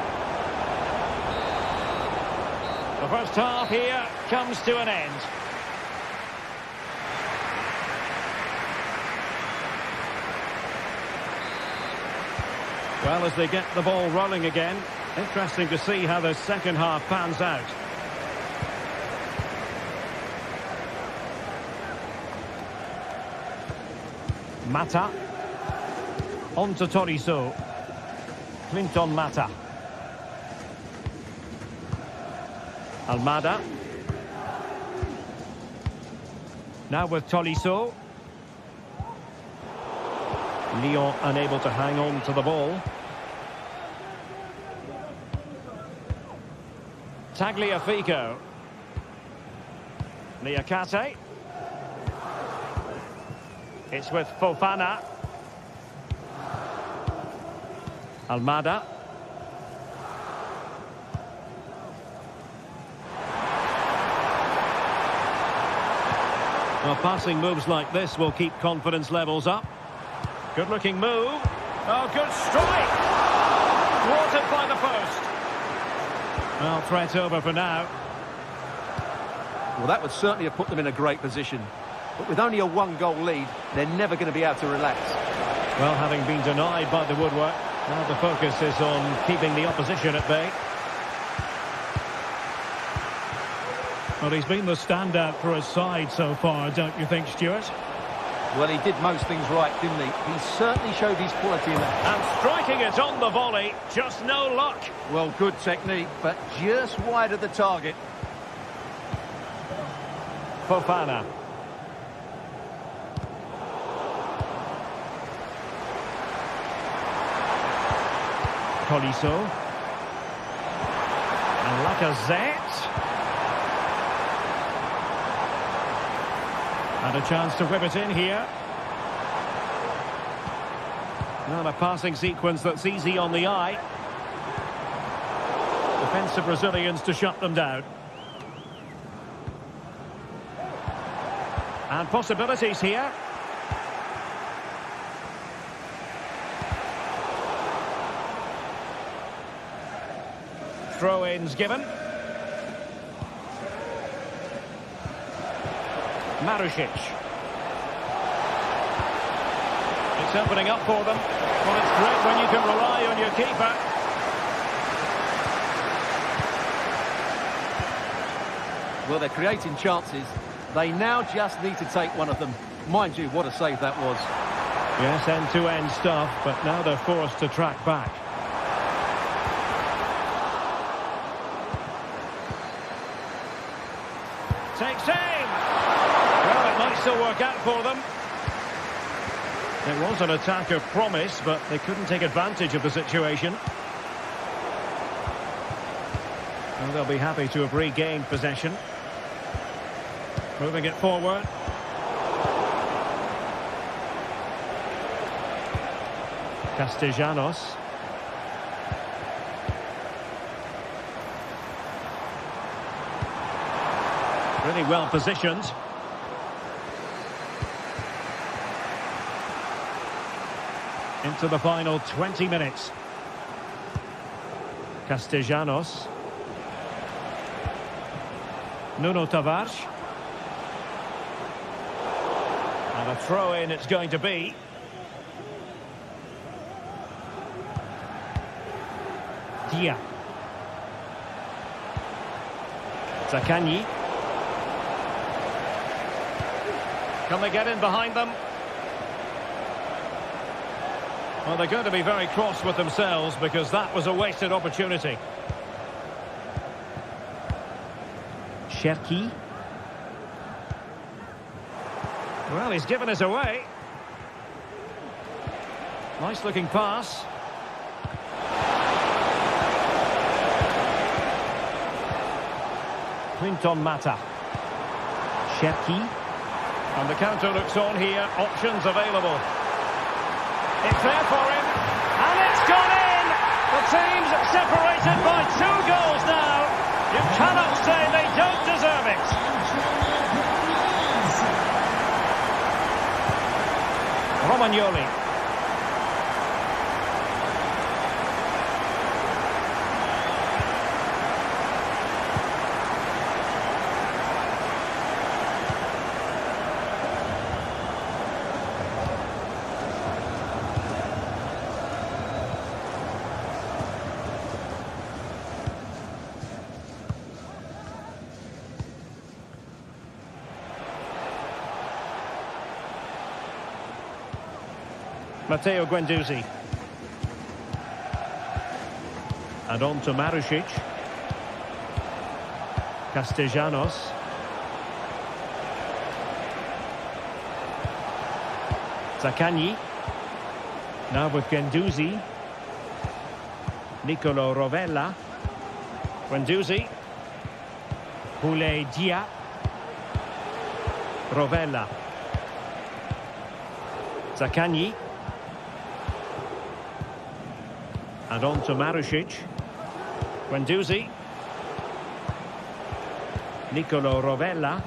The first half here comes to an end. Well, as they get the ball rolling again, interesting to see how the second half pans out. Mata. On to Tolisso. Clinton Mata. Almada. Now with Tolisso. Lyon unable to hang on to the ball. Tagliafico. Niakate. It's with Fofana. Almada. Well, passing moves like this will keep confidence levels up. Good looking move. Oh, good strike. Thwarted by the post. Well, threat over for now. Well, that would certainly have put them in a great position. But with only a one-goal lead, they're never going to be able to relax. Well, having been denied by the woodwork, now the focus is on keeping the opposition at bay. Well, he's been the standout for his side so far, don't you think, Stuart? Well, he did most things right, didn't he? He certainly showed his quality in that. And striking it on the volley, just no luck. Well, good technique, but just wide of the target. Fofana. Tolisso. And Lacazette. And a chance to whip it in here. Not a passing sequence that's easy on the eye. Defensive Brazilians to shut them down. And possibilities here. Throw-ins given. Marusic. It's opening up for them. Well, it's great when you can rely on your keeper. Well, they're creating chances. They now just need to take one of them. Mind you, what a save that was. Yes, end-to-end stuff, but now they're forced to track back. Takes aim! Well, it might still work out for them. It was an attack of promise, but they couldn't take advantage of the situation. Well, they'll be happy to have regained possession. Moving it forward. Castellanos. Really well positioned. Into the final 20 minutes. Castellanos. Nuno Tavares. And a throw-in it's going to be. Dia. Zaccagni. Can they get in behind them? Well, they're going to be very cross with themselves because that was a wasted opportunity. Cherki. Well, he's given us away. Nice looking pass. Clinton Mata. Cherki. And the counter looks on here. Options available. It's there for him. And it's gone in! The team's separated by 2 goals now. You cannot say they don't deserve it. Romagnoli. Matteo Guendouzi. And on to Marušić. Castellanos. Zaccagni. Now with Guendouzi. Nicolo Rovella. Guendouzi. Boulaye Dia. Rovella. Zaccagni. And on to Marušić. Guendouzi. Nicolo Rovella.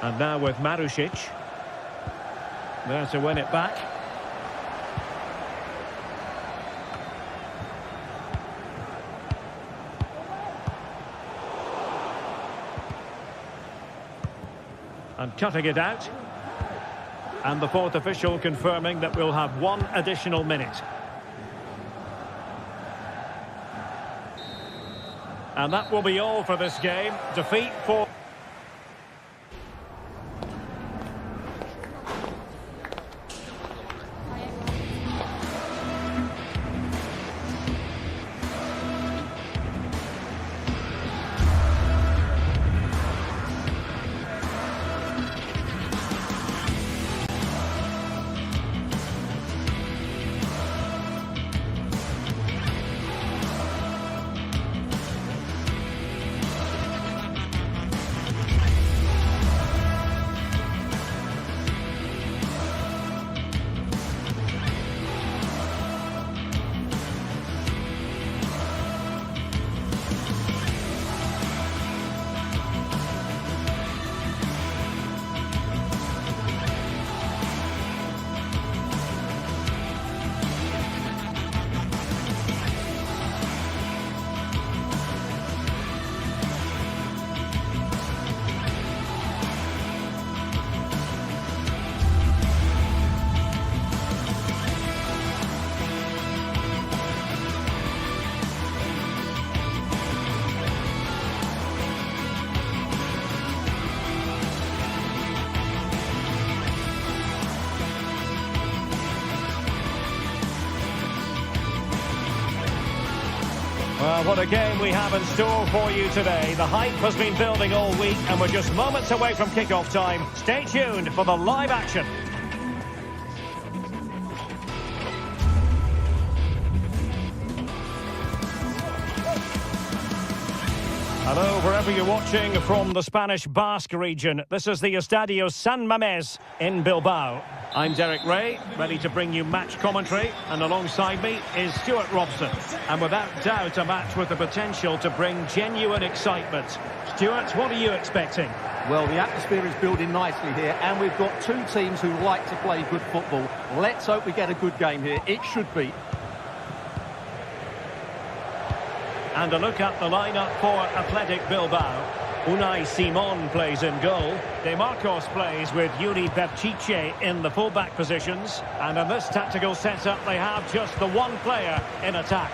And now with Marušić. There to win it back. And cutting it out. And the 4th official confirming that we'll have 1 additional minute. And that will be all for this game. Defeat for... Well, what a game we have in store for you today. The hype has been building all week and we're just moments away from kick-off time. Stay tuned for the live action. Hello, wherever you're watching from the Spanish Basque region. This is the Estadio San Mamés in Bilbao. I'm Derek Ray, ready to bring you match commentary, and alongside me is Stuart Robson. And without doubt, a match with the potential to bring genuine excitement. Stuart, what are you expecting? Well, the atmosphere is building nicely here, and we've got two teams who like to play good football. Let's hope we get a good game here. It should be. And a look at the lineup for Athletic Bilbao. Unai Simon plays in goal. De Marcos plays with Yuri Berchiche in the fullback positions. And in this tactical setup, they have just the one player in attack.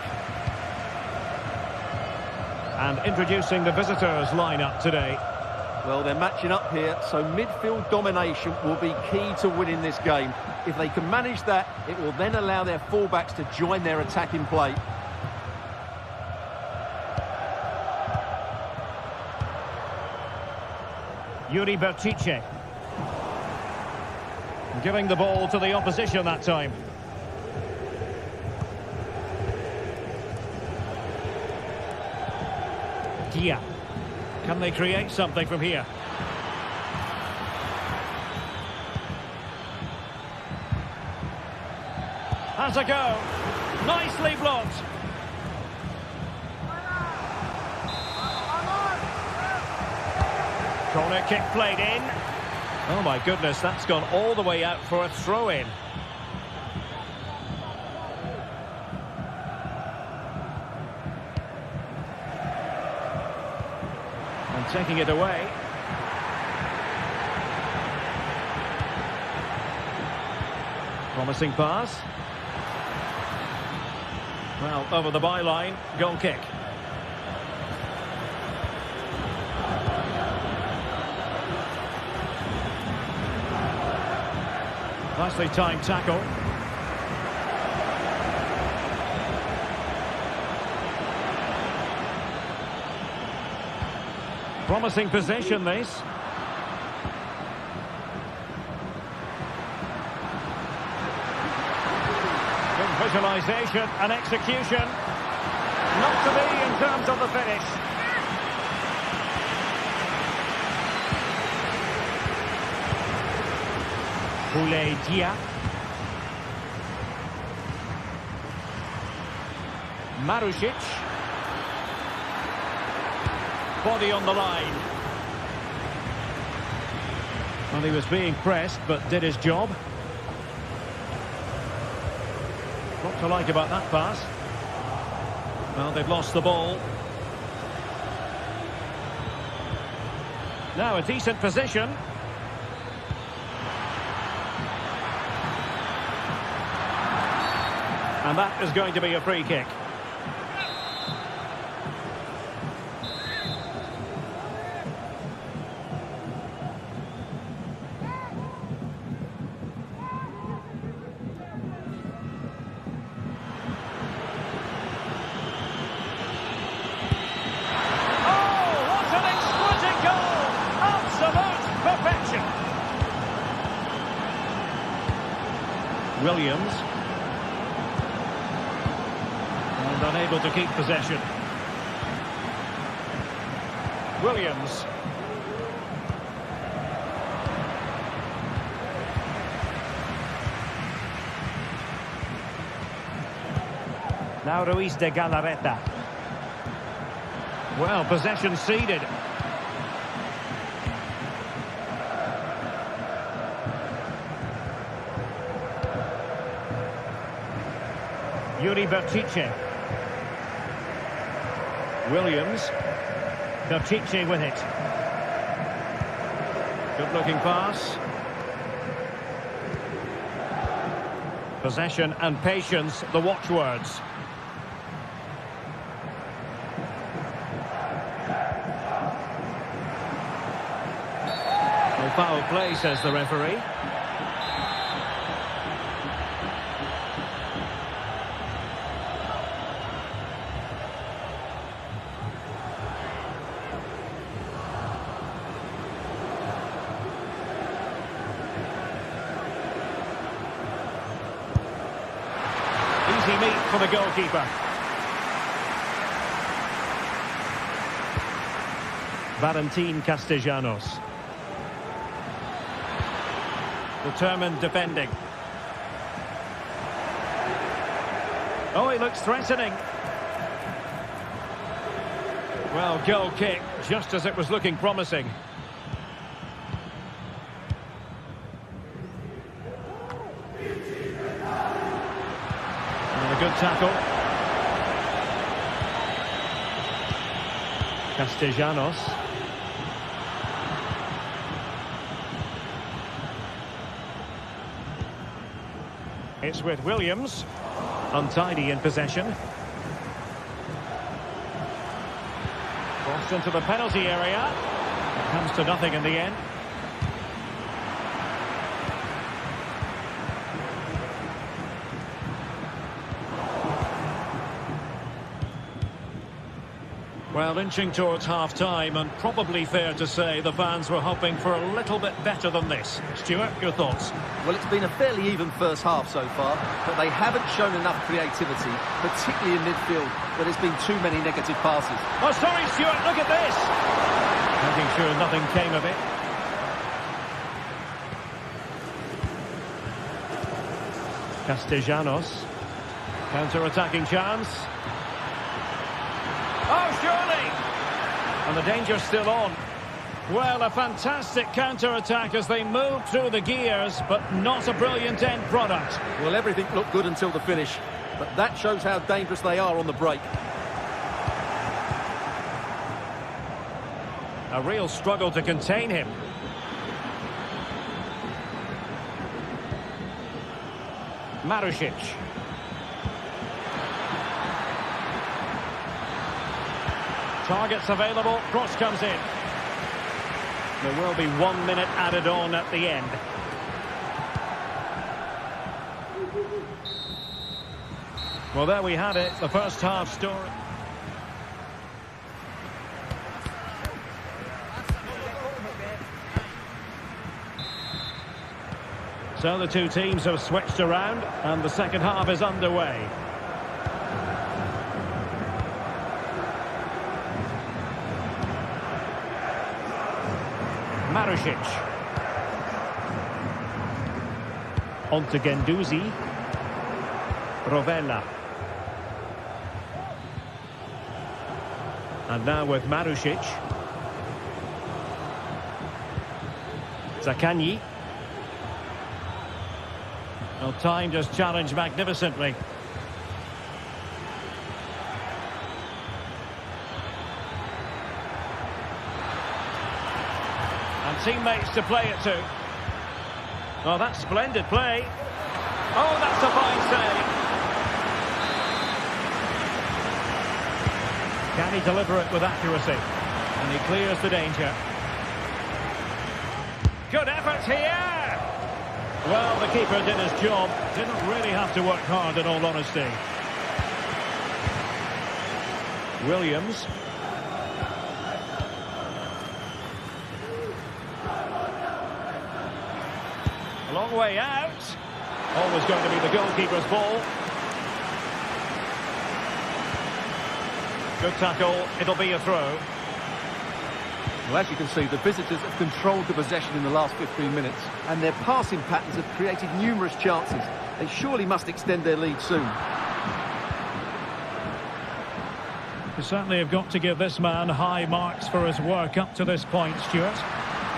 And introducing the visitors' lineup today. Well, they're matching up here, so midfield domination will be key to winning this game. If they can manage that, it will then allow their fullbacks to join their attacking play. Yuri Berchiche. Giving the ball to the opposition that time. Dia. Can they create something from here? Has a go. Nicely blocked. Corner kick played in. Oh my goodness, that's gone all the way out for a throw-in. And taking it away. Promising pass. Well, over the byline, goal kick. Nicely timed tackle. Promising possession, this. Good visualisation and execution. Not to be in terms of the finish. Boulay Dia. Marusic. Body on the line. Well, he was being pressed, but did his job. What to like about that pass? Well, they've lost the ball. Now a decent position. And that is going to be a free kick. Oh, what an exquisite goal! Absolute perfection. Williams. And unable to keep possession. Williams. Now Ruiz de Galarreta. Well, possession ceded. Yuri Berchiche. Williams. Berchiche with it. Good looking pass. Possession and patience, the watchwords. No foul play, says the referee. Easy meat for the goalkeeper. Valentin Castellanos. Determined defending. Oh, he looks threatening. Well, goal kick, just as it was looking promising. And a good tackle. Castellanos. It's with Williams. Untidy in possession. Crossed into the penalty area. It comes to nothing in the end. Well, inching towards half-time, and probably fair to say the fans were hoping for a little bit better than this. Stuart, your thoughts? Well, it's been a fairly even first half so far, but they haven't shown enough creativity, particularly in midfield, where there's been too many negative passes. Oh, sorry, Stuart, look at this! Making sure nothing came of it. Castellanos. Counter-attacking chance. Oh, surely! And the danger's still on. Well, a fantastic counter-attack as they move through the gears, but not a brilliant end product. Well, everything looked good until the finish, but that shows how dangerous they are on the break. A real struggle to contain him. Marušić. Targets available, cross comes in. There will be 1 minute added on at the end. Well, there we had it, the first half story. So the two teams have switched around and the second half is underway. Marušić. On to Guendouzi. Rovella. And now with Marušić. Zaccagni. Well, time just challenged magnificently. And teammates to play it to. Oh, that's splendid play. Oh, that's a fine save. Can he deliver it with accuracy? And he clears the danger. Good effort here. Well, the keeper did his job. Didn't really have to work hard, in all honesty. Williams. A long way out. Always going to be the goalkeeper's ball. Good tackle. It'll be a throw. Well, as you can see, the visitors have controlled the possession in the last 15 minutes, and their passing patterns have created numerous chances. They surely must extend their lead soon. You certainly have got to give this man high marks for his work up to this point, Stuart.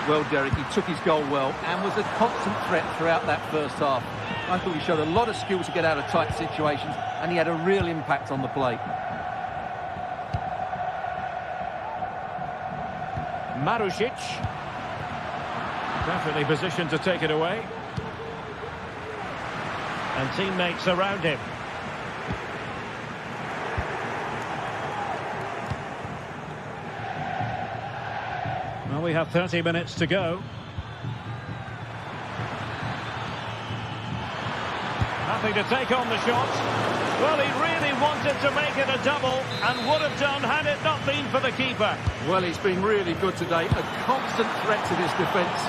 Well, Derek, he took his goal well and was a constant threat throughout that first half. I thought he showed a lot of skill to get out of tight situations, and he had a real impact on the play. Marušić. Perfectly positioned to take it away. And teammates around him. Well, we have 30 minutes to go. Happy to take on the shot. Well, he really wanted to make it a double and would have done had it not been for the keeper. Well, he's been really good today. A constant threat to this defence.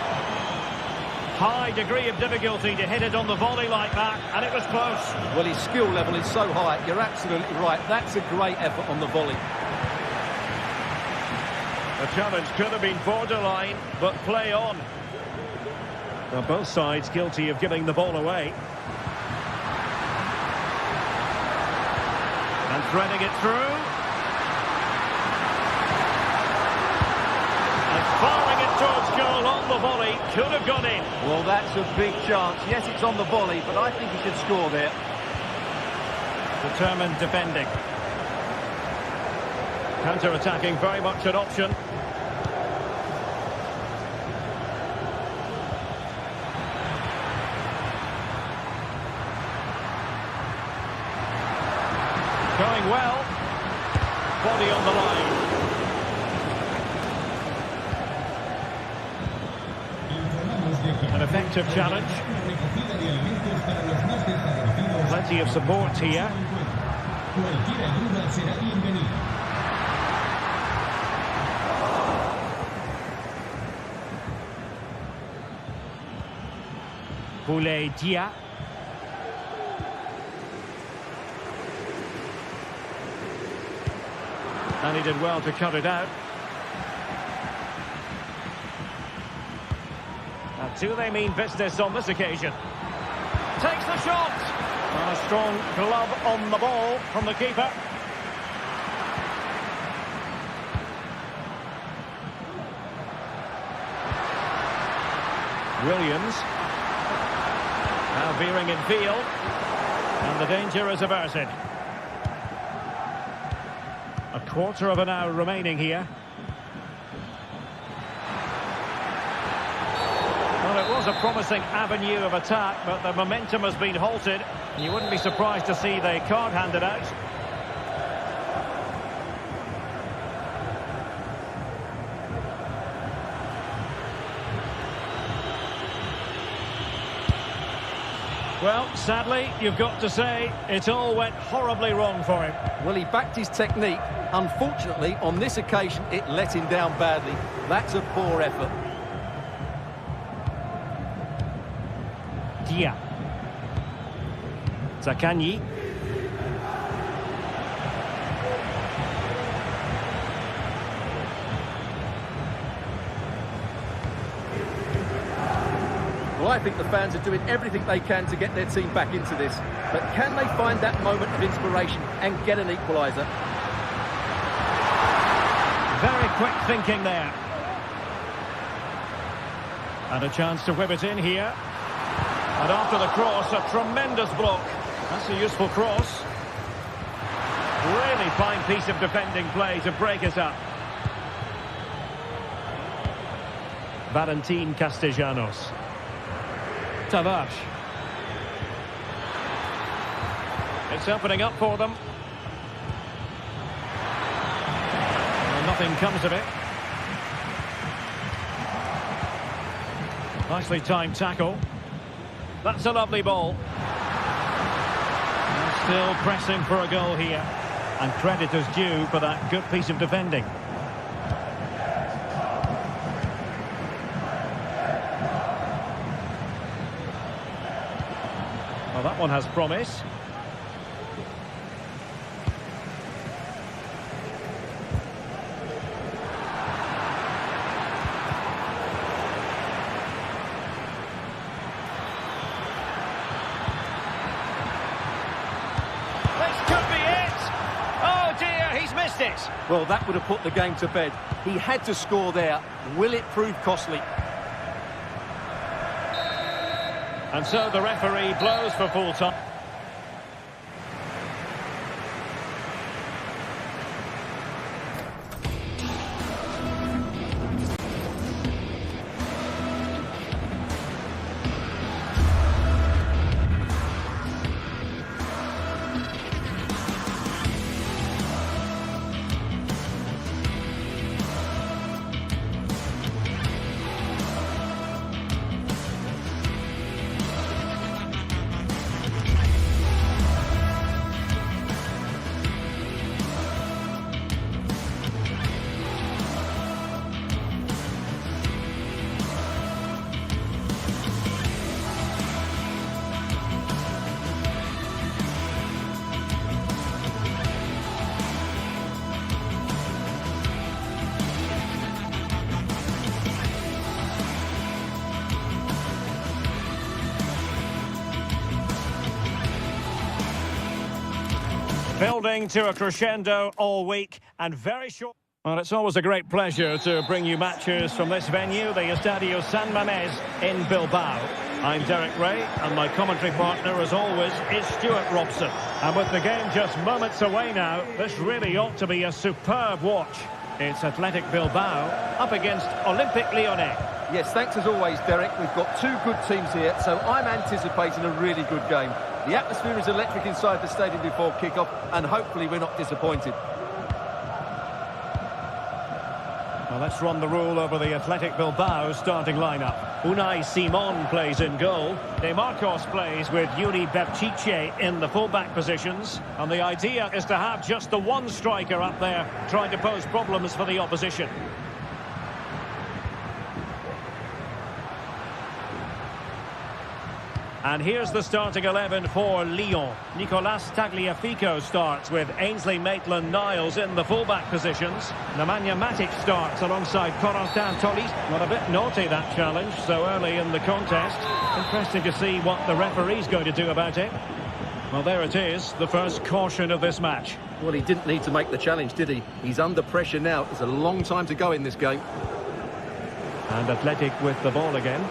High degree of difficulty to hit it on the volley like that, and it was close. Well, his skill level is so high. You're absolutely right. That's a great effort on the volley. The challenge could have been borderline, but play on. Well, both sides guilty of giving the ball away. And threading it through. And firing it towards goal on the volley. Could have gone in. Well, that's a big chance. Yes, it's on the volley, but I think he should score there. Determined defending. Counter-attacking, very much an option. Going well. Body on the line. An effective challenge. Plenty of support here. Boulaye Dia. And he did well to cut it out. Now, do they mean business on this occasion? Takes the shot! And a strong glove on the ball from the keeper. Williams. Now veering in field. And the danger is averted. A quarter of an hour remaining here. Well, it was a promising avenue of attack, but the momentum has been halted. You wouldn't be surprised to see the card handed out. Well, sadly, you've got to say, it all went horribly wrong for him. Well, he backed his technique. Unfortunately, on this occasion, it let him down badly. That's a poor effort. Dia. Zakanyi. Well, I think the fans are doing everything they can to get their team back into this. But can they find that moment of inspiration and get an equaliser? Very quick thinking there. And a chance to whip it in here. And after the cross, a tremendous block. That's a useful cross. Really fine piece of defending play to break us up. Valentin Castellanos. Tavares. It's opening up for them. Well, nothing comes of it. Nicely timed tackle. That's a lovely ball. And still pressing for a goal here. And credit is due for that good piece of defending. Well, that one has promise. This could be it! Oh dear, he's missed it! Well, that would have put the game to bed. He had to score there. Will it prove costly? And so the referee blows for full time. Building to a crescendo all week and very short. Well, it's always a great pleasure to bring you matches from this venue, the Estadio San Mamés in Bilbao. I'm Derek Ray, and my commentary partner, as always, is Stuart Robson. And with the game just moments away now, this really ought to be a superb watch. It's Athletic Bilbao up against Olympique Lyonnais. Yes, thanks as always, Derek. We've got two good teams here, so I'm anticipating a really good game. The atmosphere is electric inside the stadium before kick-off, and hopefully we're not disappointed. Well, let's run the rule over the Athletic Bilbao starting lineup. Unai Simon plays in goal. De Marcos plays with Yuri Berchiche in the fullback positions. And the idea is to have just the one striker up there trying to pose problems for the opposition. And here's the starting 11 for Lyon. Nicolas Tagliafico starts with Ainsley Maitland-Niles in the fullback positions. Nemanja Matic starts alongside Corentin Tolisso. Got a bit naughty, that challenge, so early in the contest. Interesting to see what the referee's going to do about it. Well, there it is, the first caution of this match. Well, he didn't need to make the challenge, did he? He's under pressure now. It's a long time to go in this game. And Athletic with the ball again.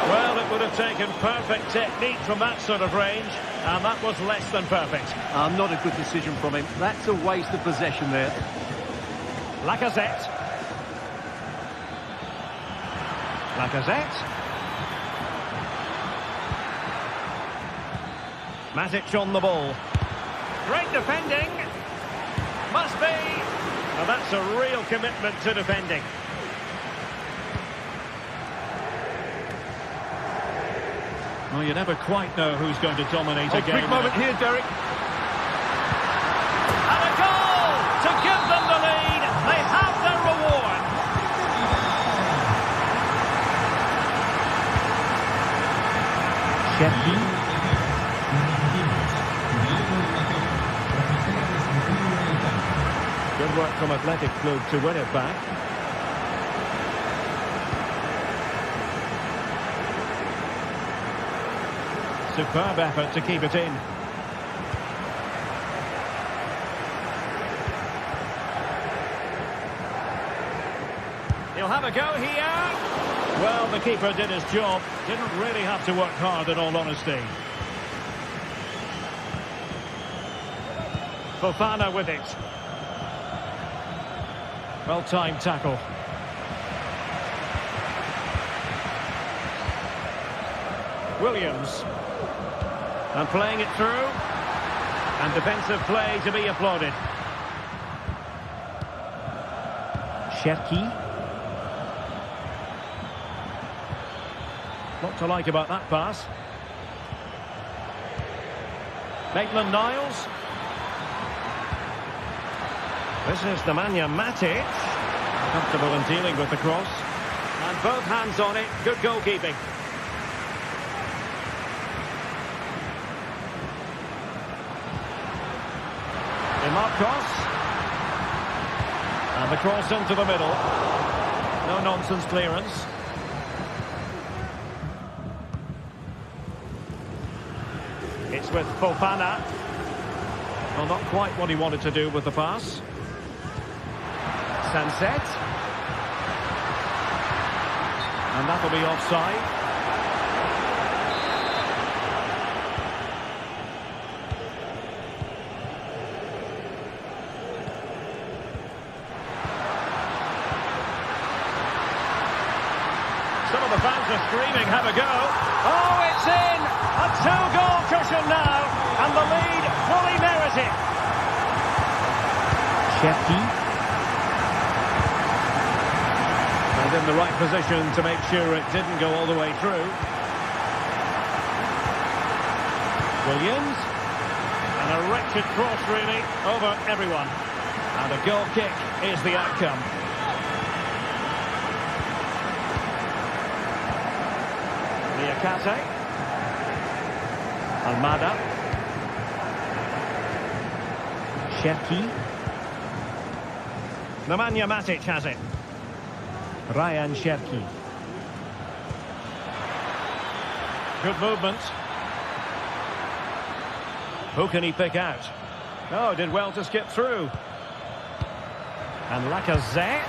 Well, it would have taken perfect technique from that sort of range, and that was less than perfect. Not a good decision from him. That's a waste of possession there. Lacazette. Matic on the ball. Great defending. Must be. Now that's a real commitment to defending. Well, you never quite know who's going to dominate a game. Big moment here, Derek. And a goal to give them the lead. They have their reward. Cherki. Good work from Athletic Club to win it back. Superb effort to keep it in. He'll have a go here. Well, the keeper did his job. Didn't really have to work hard, in all honesty. Fofana with it. Well-timed tackle. Williams. And playing it through. And defensive play to be applauded. Cherki. Lot to like about that pass. Maitland-Niles. This is Nemanja Matic. Comfortable in dealing with the cross. And both hands on it. Good goalkeeping. De Marcos. And the cross into the middle. No nonsense clearance. It's with Fofana. Well, not quite what he wanted to do with the pass. Sunset. And that'll be offside. Some of the fans are screaming, have a go. Oh, it's in! A two-goal cushion now, and the lead fully merited. Cherki. And in the right position to make sure it didn't go all the way through. Williams. And a wretched cross, really, over everyone. And a goal kick is the outcome. Liakate. Almada. Cherki. Nemanja Matic has it. Ryan Cherki. Good movement. Who can he pick out? Oh, did well to skip through. And Lacazette.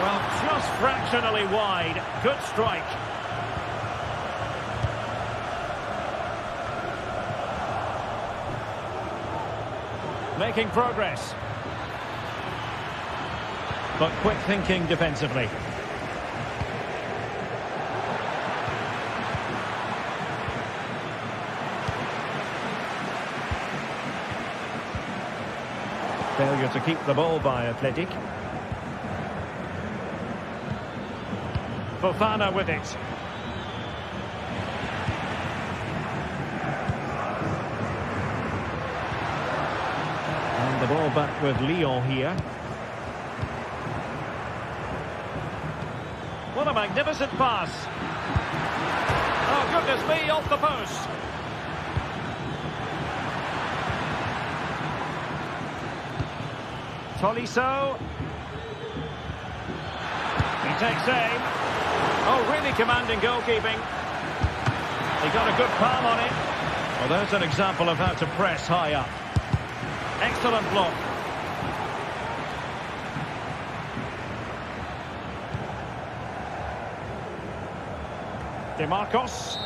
Well, just fractionally wide. Good strike. Making progress. But quick thinking defensively. Failure to keep the ball by Athletic. Fofana with it. And the ball back with Lyon here. What a magnificent pass. Oh, goodness me, off the post. Tolisso. He takes aim. Oh, really commanding goalkeeping. He got a good palm on it. Well, there's an example of how to press high up. Excellent block. DeMarcos.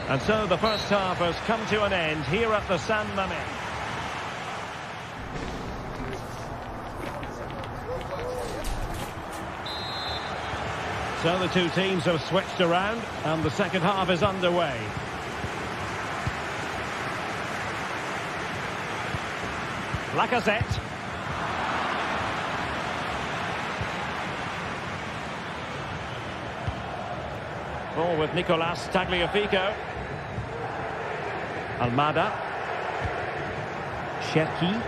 And so the first half has come to an end here at the San Mamés. So the two teams have switched around and the second half is underway. Lacazette. Ball with Nicolas Tagliafico. Almada. Cherki.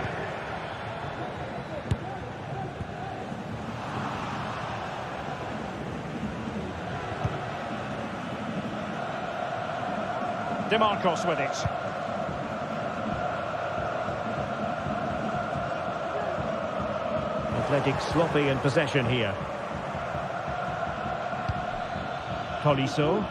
DeMarcos with it. Athletic sloppy in possession here. Tolisso.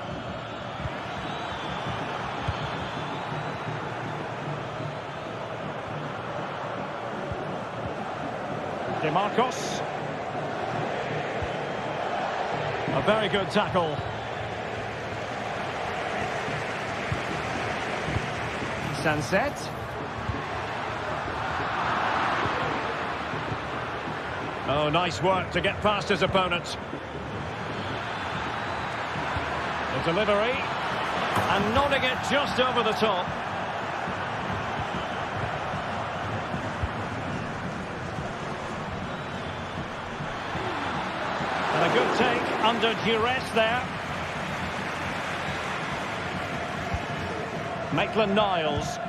DeMarcos. A very good tackle. Sunset. Oh, nice work to get past his opponent. The delivery. And nodding it just over the top. And a good take under duress there. Maitland-Niles.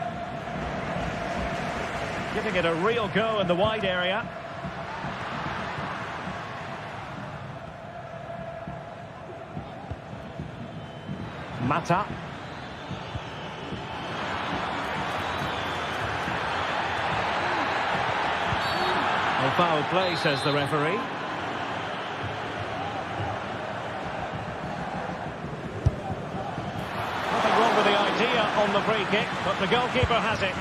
Giving it a real go in the wide area. Mata. No foul play, says the referee. Nothing wrong with the idea on the free kick, but the goalkeeper has it.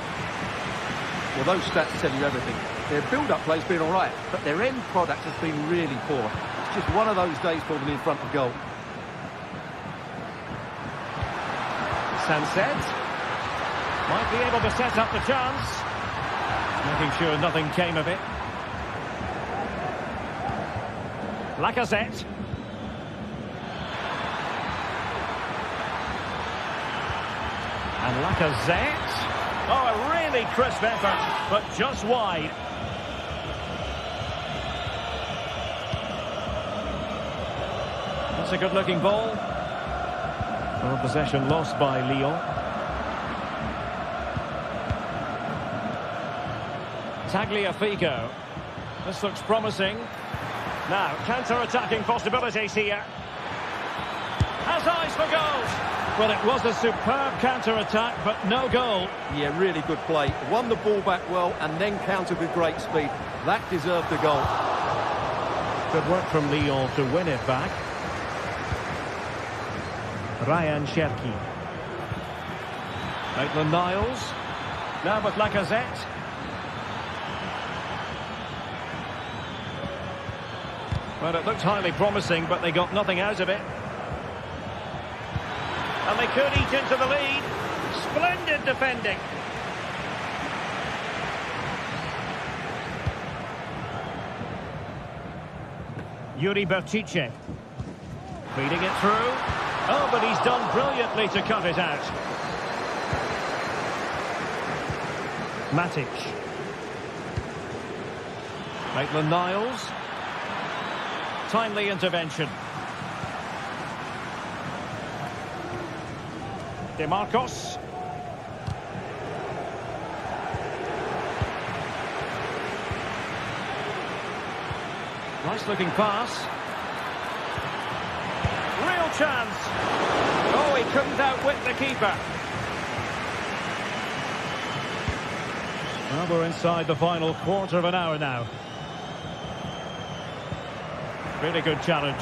Well, those stats tell you everything. Their build-up play's been all right, but their end product has been really poor. It's just one of those days for them in front of goal. Sunset. Might be able to set up the chance. Making sure nothing came of it. Lacazette. And Lacazette. Oh, a really crisp effort, but just wide. That's a good-looking ball. Well, possession lost by Lyon. Tagliafico. This looks promising. Now, counter-attacking possibilities here. Has eyes for goals. Well, it was a superb counter-attack, but no goal. Yeah, really good play. Won the ball back well and then countered with great speed. That deserved a goal. Good work from Lyon to win it back. A Ryan Cherki. Maitland-Niles. Now with Lacazette. Well, it looked highly promising, but they got nothing out of it. And they could eat into the lead. Splendid defending. Yuri Berchiche. Feeding it through. Oh, but he's done brilliantly to cut it out. Matic. Maitland-Niles. Timely intervention. DeMarcos. Nice looking pass. Real chance. Oh, he couldn't outwit the keeper. Well, we're inside the final quarter of an hour now. Really good challenge.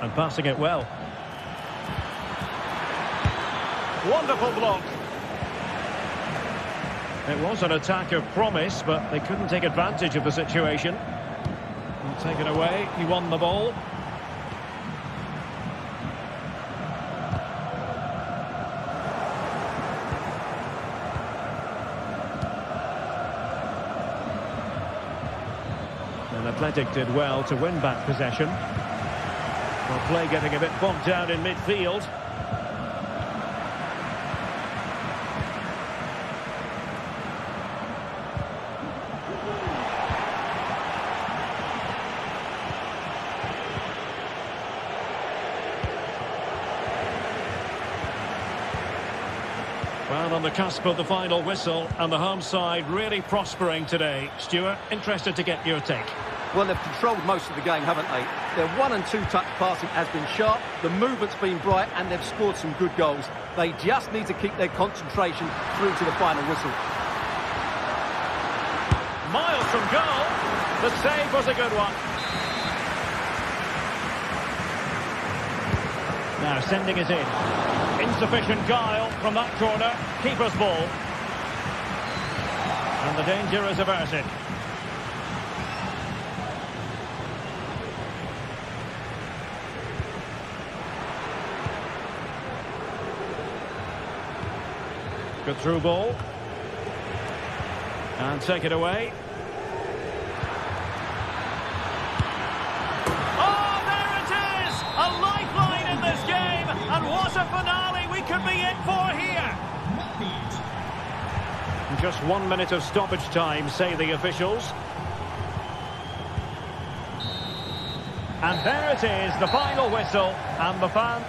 And passing it well. Wonderful block. It was an attack of promise, but they couldn't take advantage of the situation. And take it away. He won the ball. And Athletic did well to win back possession. Well, play getting a bit bogged down in midfield. Well, on the cusp of the final whistle, and the home side really prospering today. Stuart, interested to get your take. Well, they've controlled most of the game, haven't they? Their 1- and 2-touch passing has been sharp, the movement's been bright, and they've scored some good goals. They just need to keep their concentration through to the final whistle. Miles from goal. The save was a good one. Now sending it in. Insufficient guile from that corner. Keeper's ball. And the danger is averted. Good through ball. And take it away. Oh, there it is! A lifeline in this game! And what a finale we could be in for here! Just 1 minute of stoppage time, say the officials. And there it is, the final whistle, and the fan...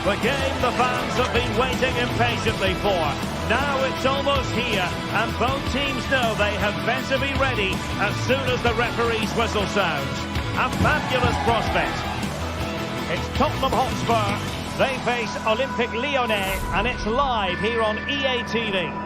The game the fans have been waiting impatiently for. Now it's almost here, and both teams know they had better be ready as soon as the referee's whistle sounds. A fabulous prospect. It's Tottenham Hotspur. They face Olympique Lyonnais, and it's live here on EA TV.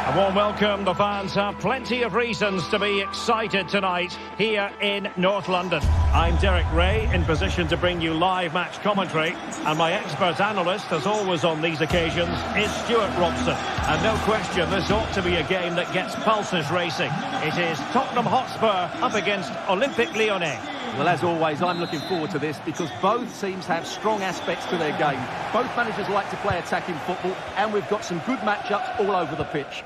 A warm welcome. The fans have plenty of reasons to be excited tonight here in North London. I'm Derek Ray, in position to bring you live match commentary, and my expert analyst, as always on these occasions, is Stuart Robson. And no question, this ought to be a game that gets pulses racing. It is Tottenham Hotspur up against Olympique Lyonnais. Well, as always, I'm looking forward to this because both teams have strong aspects to their game. Both managers like to play attacking football, and we've got some good matchups all over the pitch.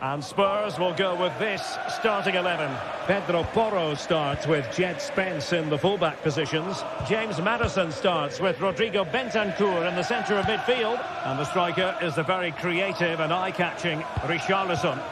And Spurs will go with this starting 11. Pedro Porro starts with Jed Spence in the fullback positions. James Maddison starts with Rodrigo Bentancur in the centre of midfield. And the striker is the very creative and eye-catching Richarlison.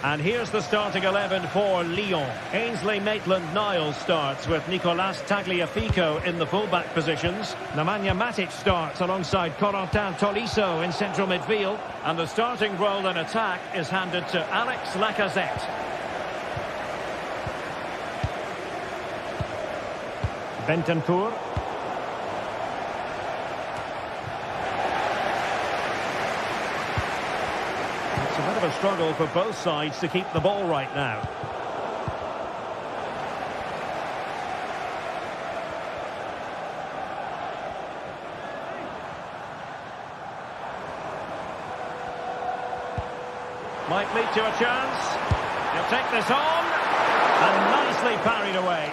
And here's the starting 11 for Lyon. Ainsley Maitland-Niles starts with Nicolas Tagliafico in the fullback positions. Nemanja Matic starts alongside Corentin Tolisso in central midfield. And the starting role in attack is handed to Alex Lacazette. Bentancur. It's a bit of a struggle for both sides to keep the ball right now. Might lead to a chance. He'll take this on. And nicely parried away.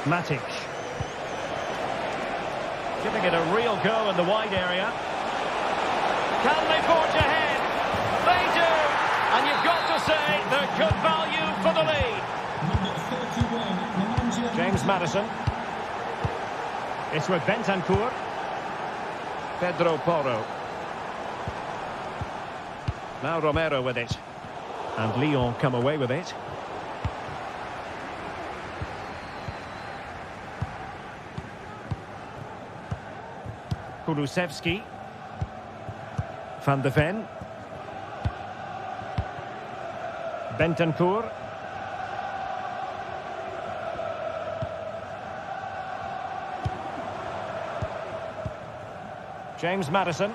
Matic. Giving it a real go in the wide area. Can they forge ahead? They do! And you've got to say they're good value for the lead. James Maddison. It's with Bentancur. Pedro Porro. Now Romero with it. And Lyon come away with it. Kulusevski. Van de Ven. Bentancur. James Maddison.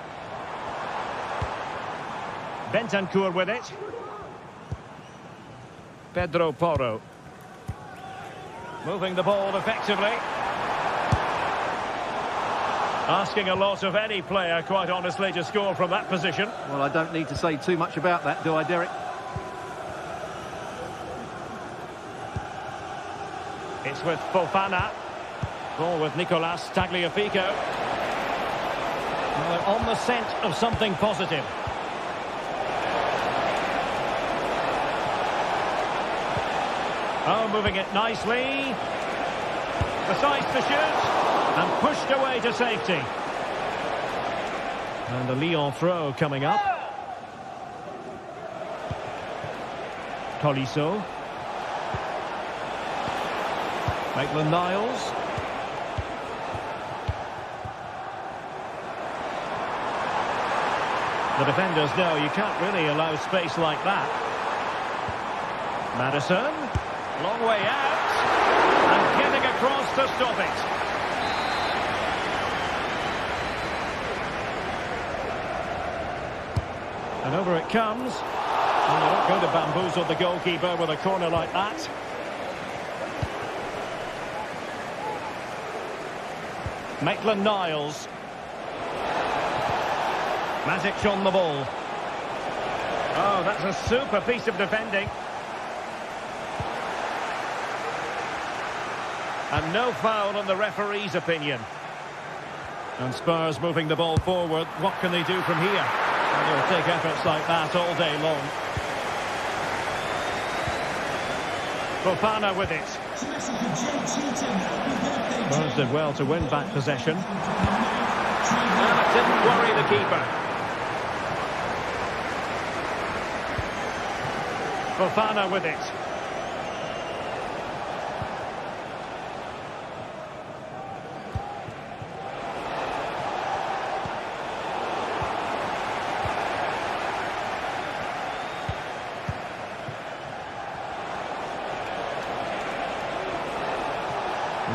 Bentancur with it. Pedro Porro. Moving the ball effectively. Asking a lot of any player, quite honestly, to score from that position. Well, I don't need to say too much about that, do I, Derek? It's with Fofana. Ball with Nicolas Tagliafico. Well, they're on the scent of something positive. Oh, moving it nicely. Decides to shoot. And pushed away to safety. And a Lyon throw coming up. Tolisso. Maitland-Niles. The defenders know you can't really allow space like that. Maddison. Long way out. And getting across to stop it. And over it comes. And they're not going to bamboozle the goalkeeper with a corner like that. Maitland-Niles. Matic on the ball. Oh, that's a super piece of defending. And no foul on the referee's opinion. And Spurs moving the ball forward. What can they do from here? And they'll take efforts like that all day long. Fofana with it. Spurs did well to win back possession. And it didn't worry the keeper. Fofana with it.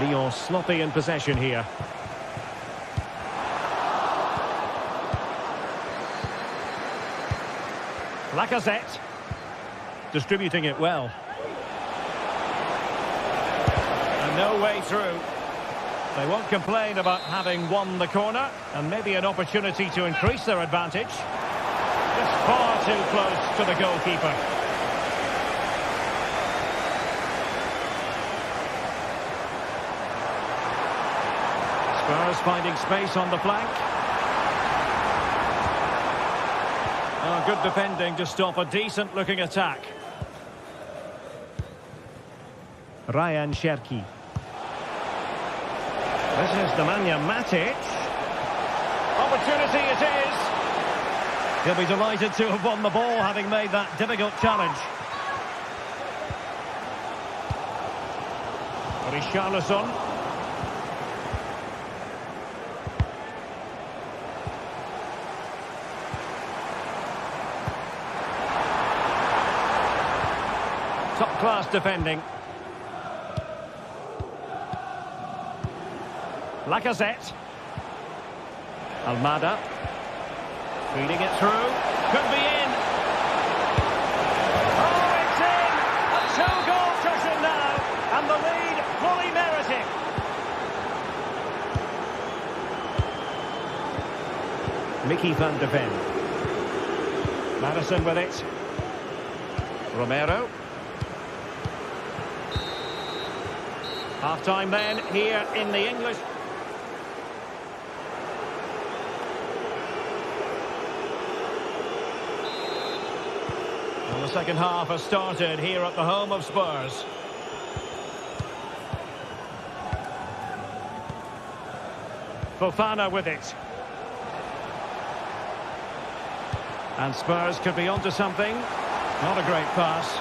Lyon sloppy in possession here. Lacazette. Distributing it well. And no way through. They won't complain about having won the corner, and maybe an opportunity to increase their advantage. Just far too close to the goalkeeper. Spurs finding space on the flank. Oh, good defending to stop a decent-looking attack. Ryan Cherki. This is Nemanja Matic. Opportunity it is. He'll be delighted to have won the ball, having made that difficult challenge. Richarlison. Top-class defending. Lacazette. Almada. Feeding it through. Could be in. Oh, it's in! A two-goal cushion now. And the lead fully merited. Mickey van de Ven. Madison with it. Romero. Half-time then, here in the English. Well, the second half has started here at the home of Spurs. Fofana with it. And Spurs could be onto something. Not a great pass.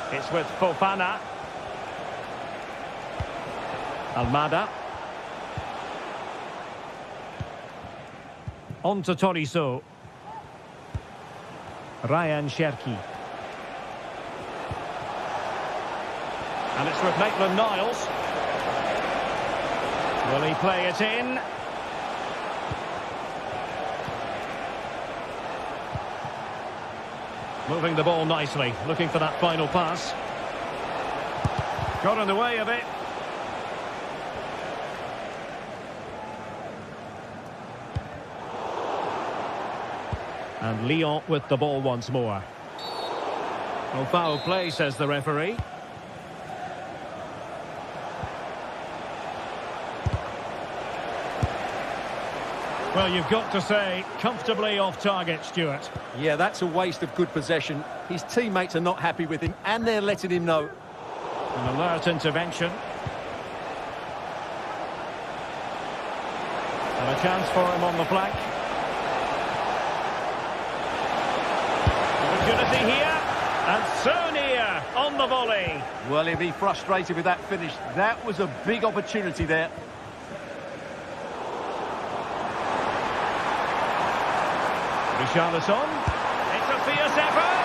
It's with Fofana. Almada. On to Tolisso. Ryan Cherki. And it's with Maitland-Niles. Will he play it in? Moving the ball nicely, looking for that final pass. Got in the way of it. And Lyon with the ball once more. No foul play, says the referee. Well, you've got to say, comfortably off target, Stuart. Yeah, that's a waste of good possession. His teammates are not happy with him, and they're letting him know. An alert intervention. And a chance for him on the flank. Opportunity here, and so near on the volley. Well, he'll be frustrated with that finish. That was a big opportunity there. Richarlison. It's a fierce effort.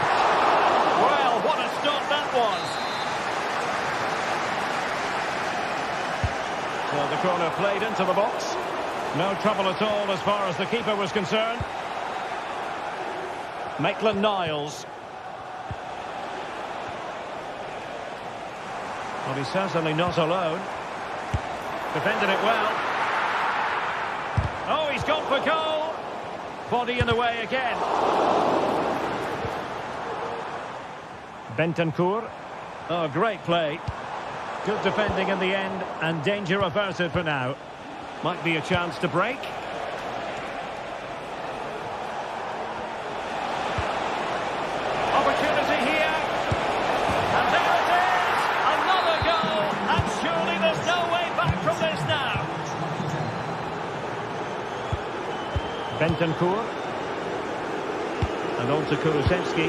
Well, what a stop that was. So the corner played into the box. No trouble at all as far as the keeper was concerned. Maitland-Niles. Well, he's certainly not alone. Defended it well. Oh, he's gone for goal. Body in the way again. Bentancur. Oh, great play. Good defending in the end, and danger averted for now. Might be a chance to break. Opportunity here. And there it is! Another goal! And surely there's no way back from this now. Bentancur. And on to Kulusevski.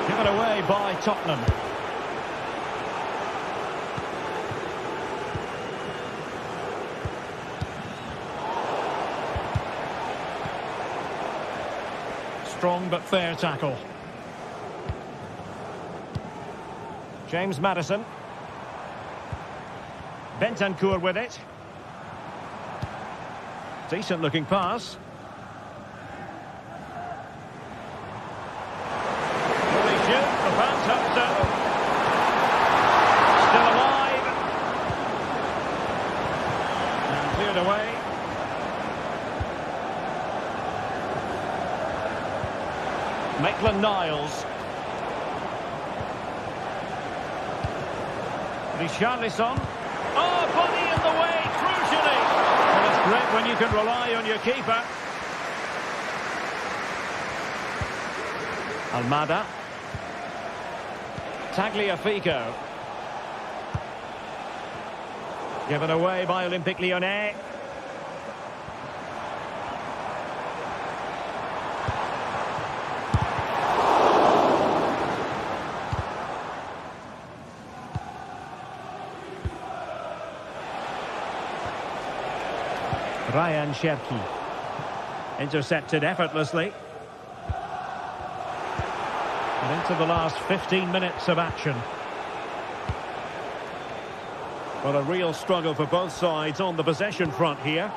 Given away by Tottenham. Strong but fair tackle. James Maddison. Bentancur with it. Decent looking pass. Will he shoot? The bounce up so. Still alive. And cleared away. Maitland-Niles. Richarlison. Oh, body in the way, crucially. Well, it's great when you can rely on your keeper. Almada. Tagliafico. Given away by Olympique Lyonnais. Ryan Cherki. Intercepted effortlessly. And into the last 15 minutes of action. Well, a real struggle for both sides on the possession front here.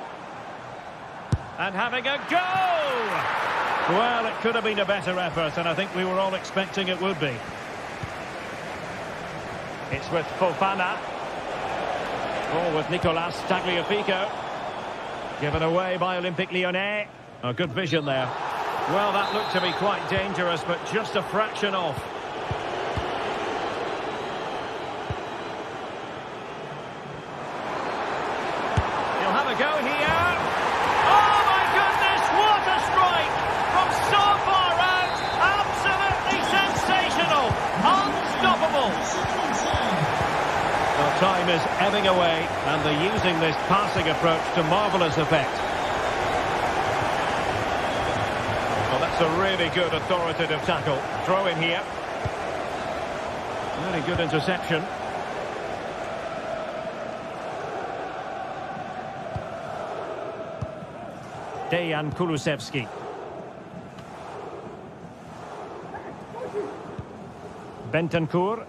And having a go! Well, it could have been a better effort, and I think we were all expecting it would be. It's with Fofana. Ball with Nicolas Tagliafico. Given away by Olympique Lyonnais. Oh, good vision there. Well, that looked to be quite dangerous, but just a fraction off. He'll have a go here. Oh, my goodness, what a strike! From so far out, absolutely sensational. Unstoppable. Well, time is ebbing away, and they're using this passing approach to marvellous effect. Well, that's a really good authoritative tackle. Throw in here. Really good interception. Dejan Kulusevski. Bentancur.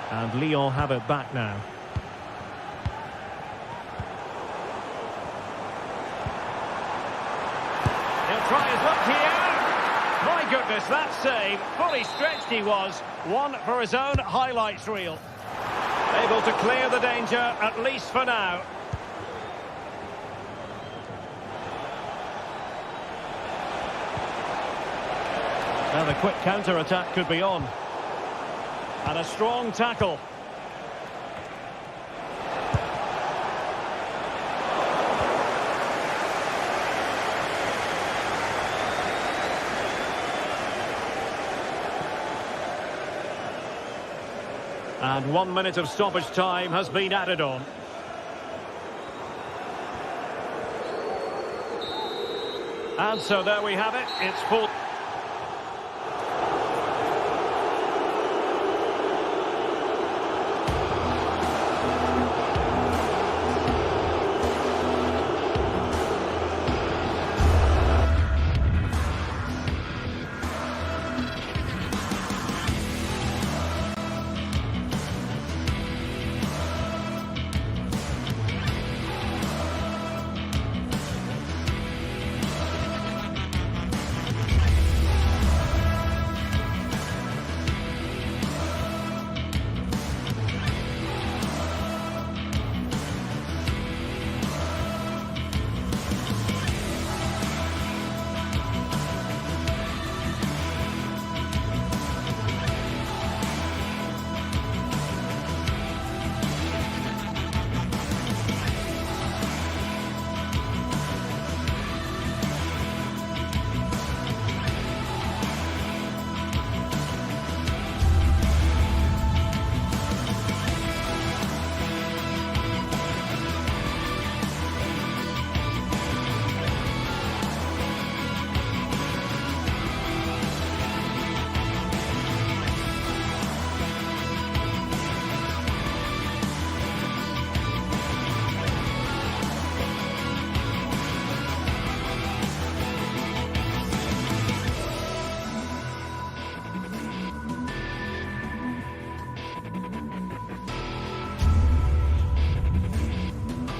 And Lyon have it back now. He'll try his luck here. My goodness, that save. Fully stretched he was. One for his own highlights reel. Able to clear the danger, at least for now. Now the quick counter-attack could be on. And a strong tackle. And 1 minute of stoppage time has been added on. And so there we have it. It's full.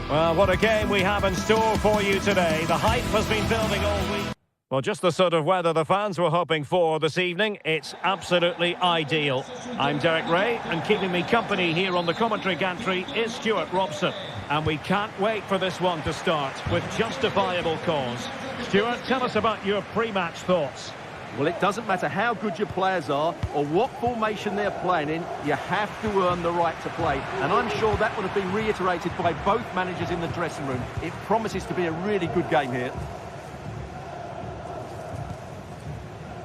Well, what a game we have in store for you today. The hype has been building all week. Well, just the sort of weather the fans were hoping for this evening. It's absolutely ideal. I'm Derek Ray, and keeping me company here on the commentary gantry is Stuart Robson. And we can't wait for this one to start with justifiable cause. Stuart, tell us about your pre-match thoughts. Well, it doesn't matter how good your players are or what formation they're playing in, you have to earn the right to play. And I'm sure that would have been reiterated by both managers in the dressing room. It promises to be a really good game here.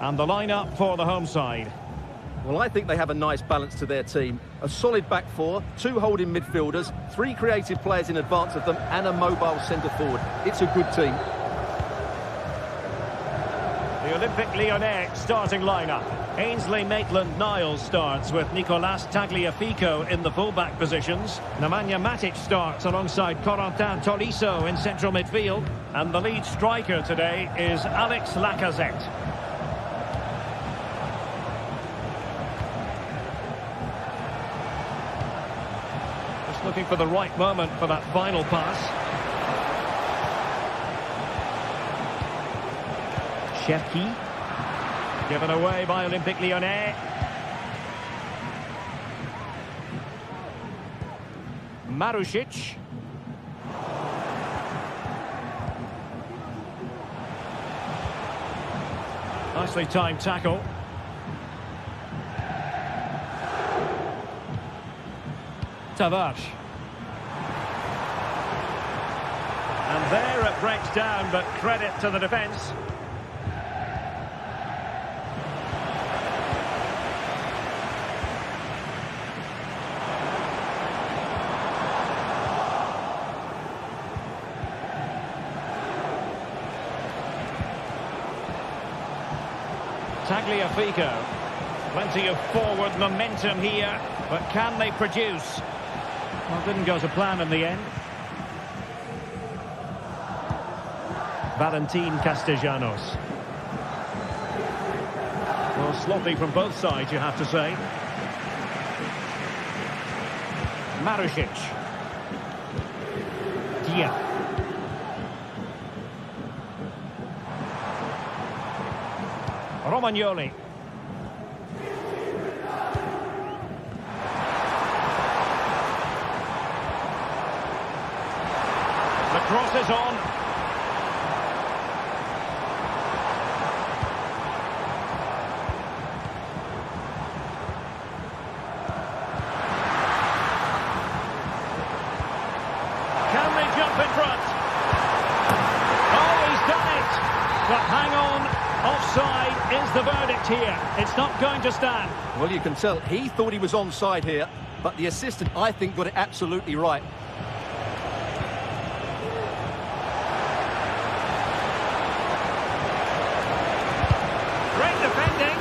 And the lineup for the home side. Well, I think they have a nice balance to their team. A solid back four, 2 holding midfielders, 3 creative players in advance of them, and a mobile centre-forward. It's a good team. The Olympique Lyonnais starting lineup. Ainsley Maitland-Niles starts with Nicolas Tagliafico in the full-back positions. Nemanja Matic starts alongside Corentin Tolisso in central midfield. And the lead striker today is Alex Lacazette. Just looking for the right moment for that final pass. Cherki, given away by Olympique Lyonnais. Marušić. Nicely timed tackle. Tavares. And there it breaks down, but credit to the defence. Tagliafico, plenty of forward momentum here, but can they produce? Well, didn't go to plan in the end. Valentin Castellanos. Well, sloppy from both sides, you have to say. Marušić. Dia. Romagnoli. The cross is on. Can they jump in front? Oh, he's done it! But hang on. Offside is the verdict here. It's not going to stand. Well, you can tell he thought he was onside here, but the assistant, I think, got it absolutely right. Great defending.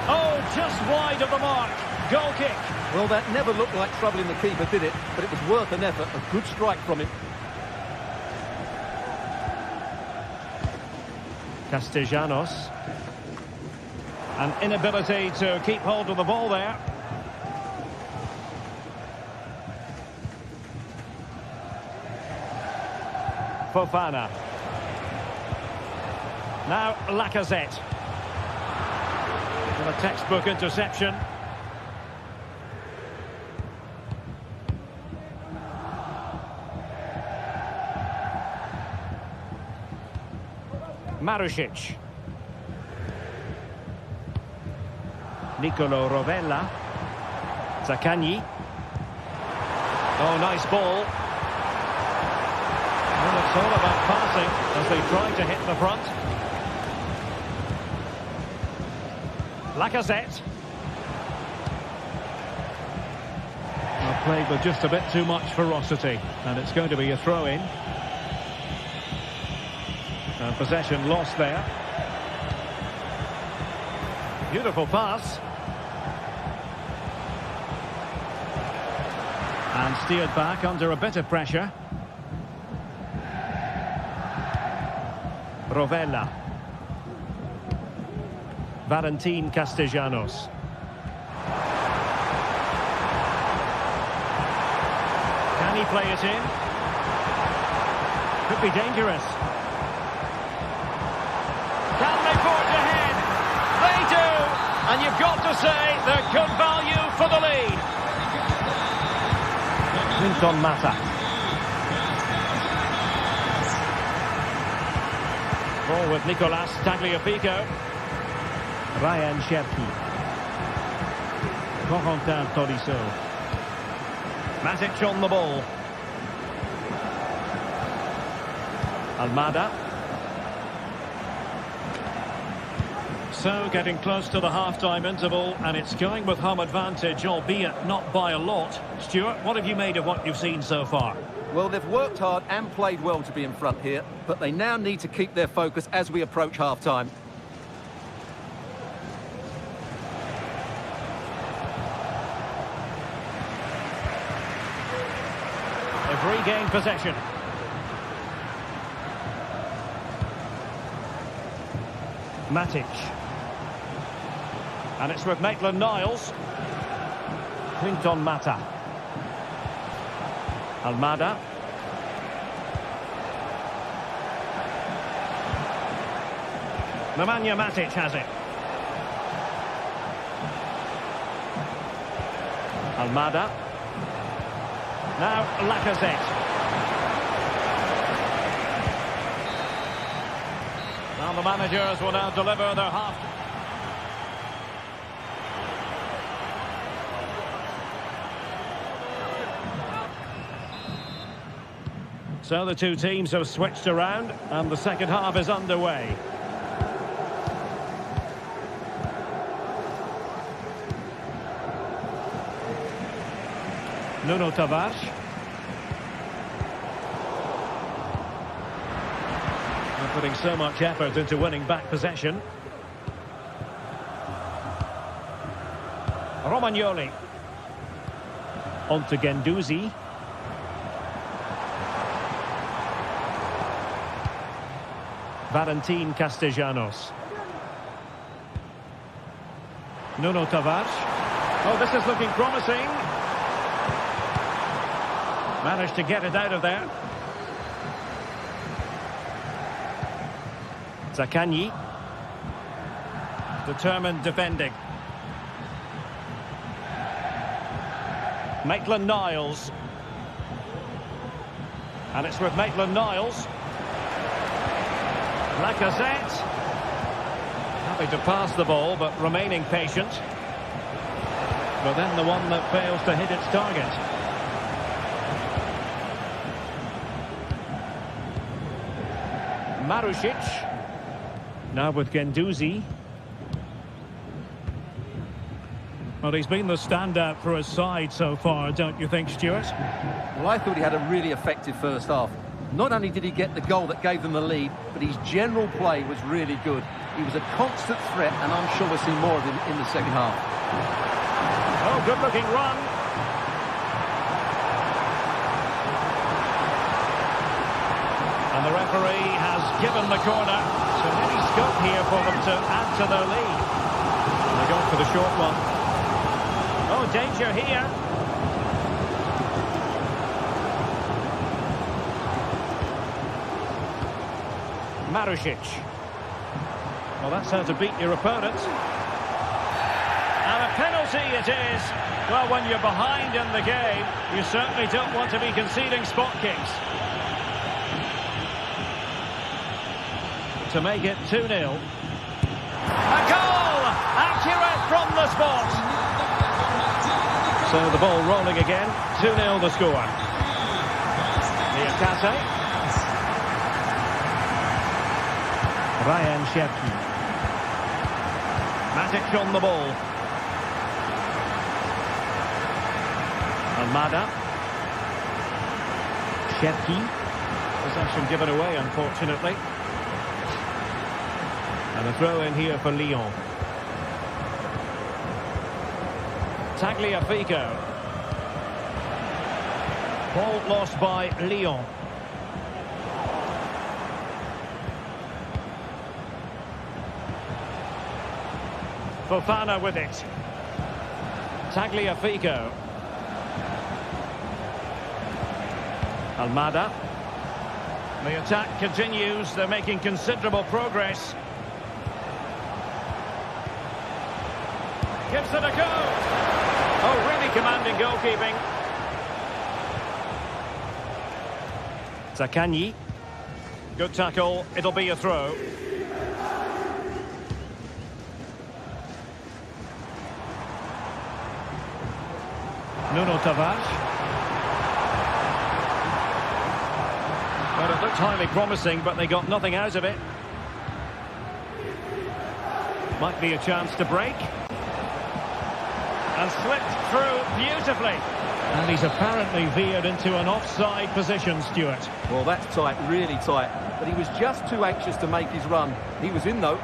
Oh, just wide of the mark. Goal kick. Well, that never looked like troubling the keeper, did it? But it was worth an effort. A good strike from him. Castellanos. An inability to keep hold of the ball there. Fofana. Now Lacazette. With a textbook interception. Marušić. Nicolo Rovella. Zaccagni. Oh, nice ball. Well, it's all about passing as they try to hit the front. Lacazette. Well, played with just a bit too much ferocity, and it's going to be a throw-in. And possession lost there. Beautiful pass. And steered back under a bit of pressure. Rovella. Valentin Castellanos. Can he play it in? Could be dangerous. Can they forge ahead? They do! And you've got to say they're good value for the lead. Clinton Mata. Ball with Nicolas Tagliafico. Ryan Cherki. Corentin Tolisso. Matic on the ball. Almada. So getting close to the half-time interval, and it's going with home advantage, albeit not by a lot. Stuart, what have you made of what you've seen so far? Well, they've worked hard and played well to be in front here, but they now need to keep their focus as we approach half-time. They've regained possession. Matic. And it's with Maitland-Niles. Clinton Mata. Almada. Nemanja Matic has it. Almada. Now Lacazette. Now the managers will now deliver their half. So the two teams have switched around and the second half is underway. Nuno Tavares. They're putting so much effort into winning back possession. Romagnoli. On to Guendouzi. Valentin Castellanos. Nuno Tavares. Oh, this is looking promising. Managed to get it out of there. Zaccagni. Determined defending. Maitland-Niles. And it's with Maitland-Niles. Lacazette. Happy to pass the ball, but remaining patient. But then the one that fails to hit its target. Marušić. Now with Guendouzi. Well, he's been the standout for his side so far, don't you think, Stuart? Well, I thought he had a really effective first half. Not only did he get the goal that gave them the lead, but his general play was really good. He was a constant threat, and I'm sure we'll see more of him in the second half. Oh, good-looking run. And the referee has given the corner. So any scope here for them to add to their lead. They're going for the short one. Oh, danger here. Marušić. Well, that's how to beat your opponent. And a penalty it is. Well, when you're behind in the game, you certainly don't want to be conceding spot kicks. To make it 2-0. A goal! Accurate from the spot. So the ball rolling again. 2-0 the score. Niakate. Ryan Cherki. Matic on the ball. Almada. Cherki. Possession given away, unfortunately. And a throw in here for Lyon. Tagliafico. Ball lost by Lyon. Fofana with it. Tagliafico. Almada. The attack continues. They're making considerable progress. Gives it a go. Oh, really commanding goalkeeping. Zakanyi. Good tackle. It'll be a throw. Nuno Tavares. Well, it looked highly promising, but they got nothing out of it. Might be a chance to break. And slipped through beautifully. And he's apparently veered into an offside position, Stuart. Well, that's tight, really tight. But he was just too anxious to make his run. He was in, though.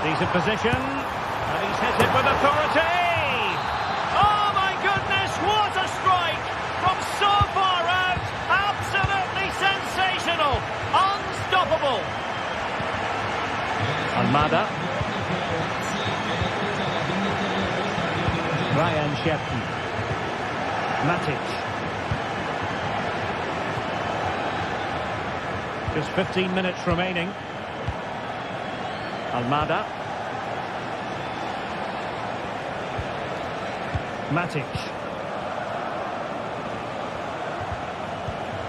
Decent position. And he's hit it with authority. Oh, my goodness, what a strike! From so far out. Absolutely sensational. Unstoppable. Almada. Ryan Cherki. Matic. Just 15 minutes remaining. Almada. Matic.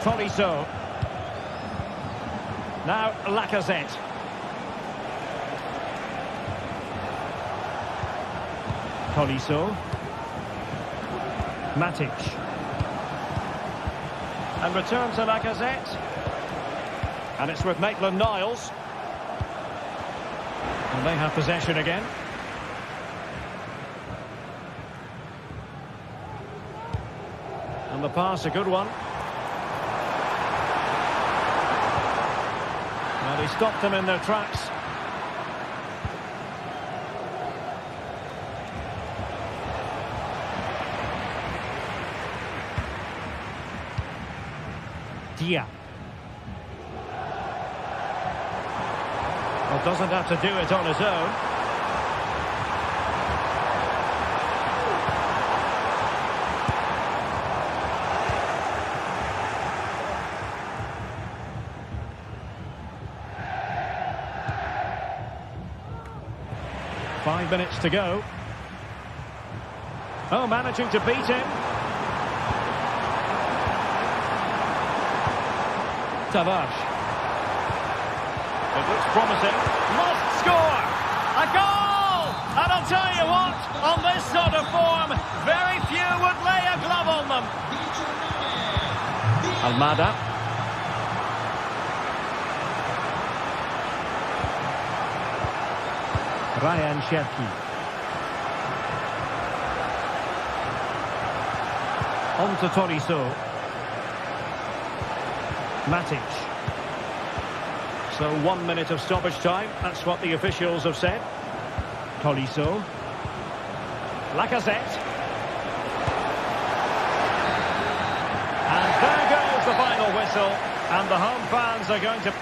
Tolisso. Now Lacazette. Tolisso. Matic. And return to Lacazette. And it's with Maitland-Niles. And they have possession again. And the pass, a good one. And he stopped them in their tracks. Dia. Well, doesn't have to do it on his own. Five minutes to go. Oh, managing to beat him. Tavares. It looks promising. Must score! A goal! And I'll tell you what, on this sort of form, very few would lay a glove on them. Almada. Ryan Cherki. On to Tolisso. Matic. So 1 minute of stoppage time. That's what the officials have said. Tolisso. Lacazette. And there goes the final whistle. And the home fans are going to...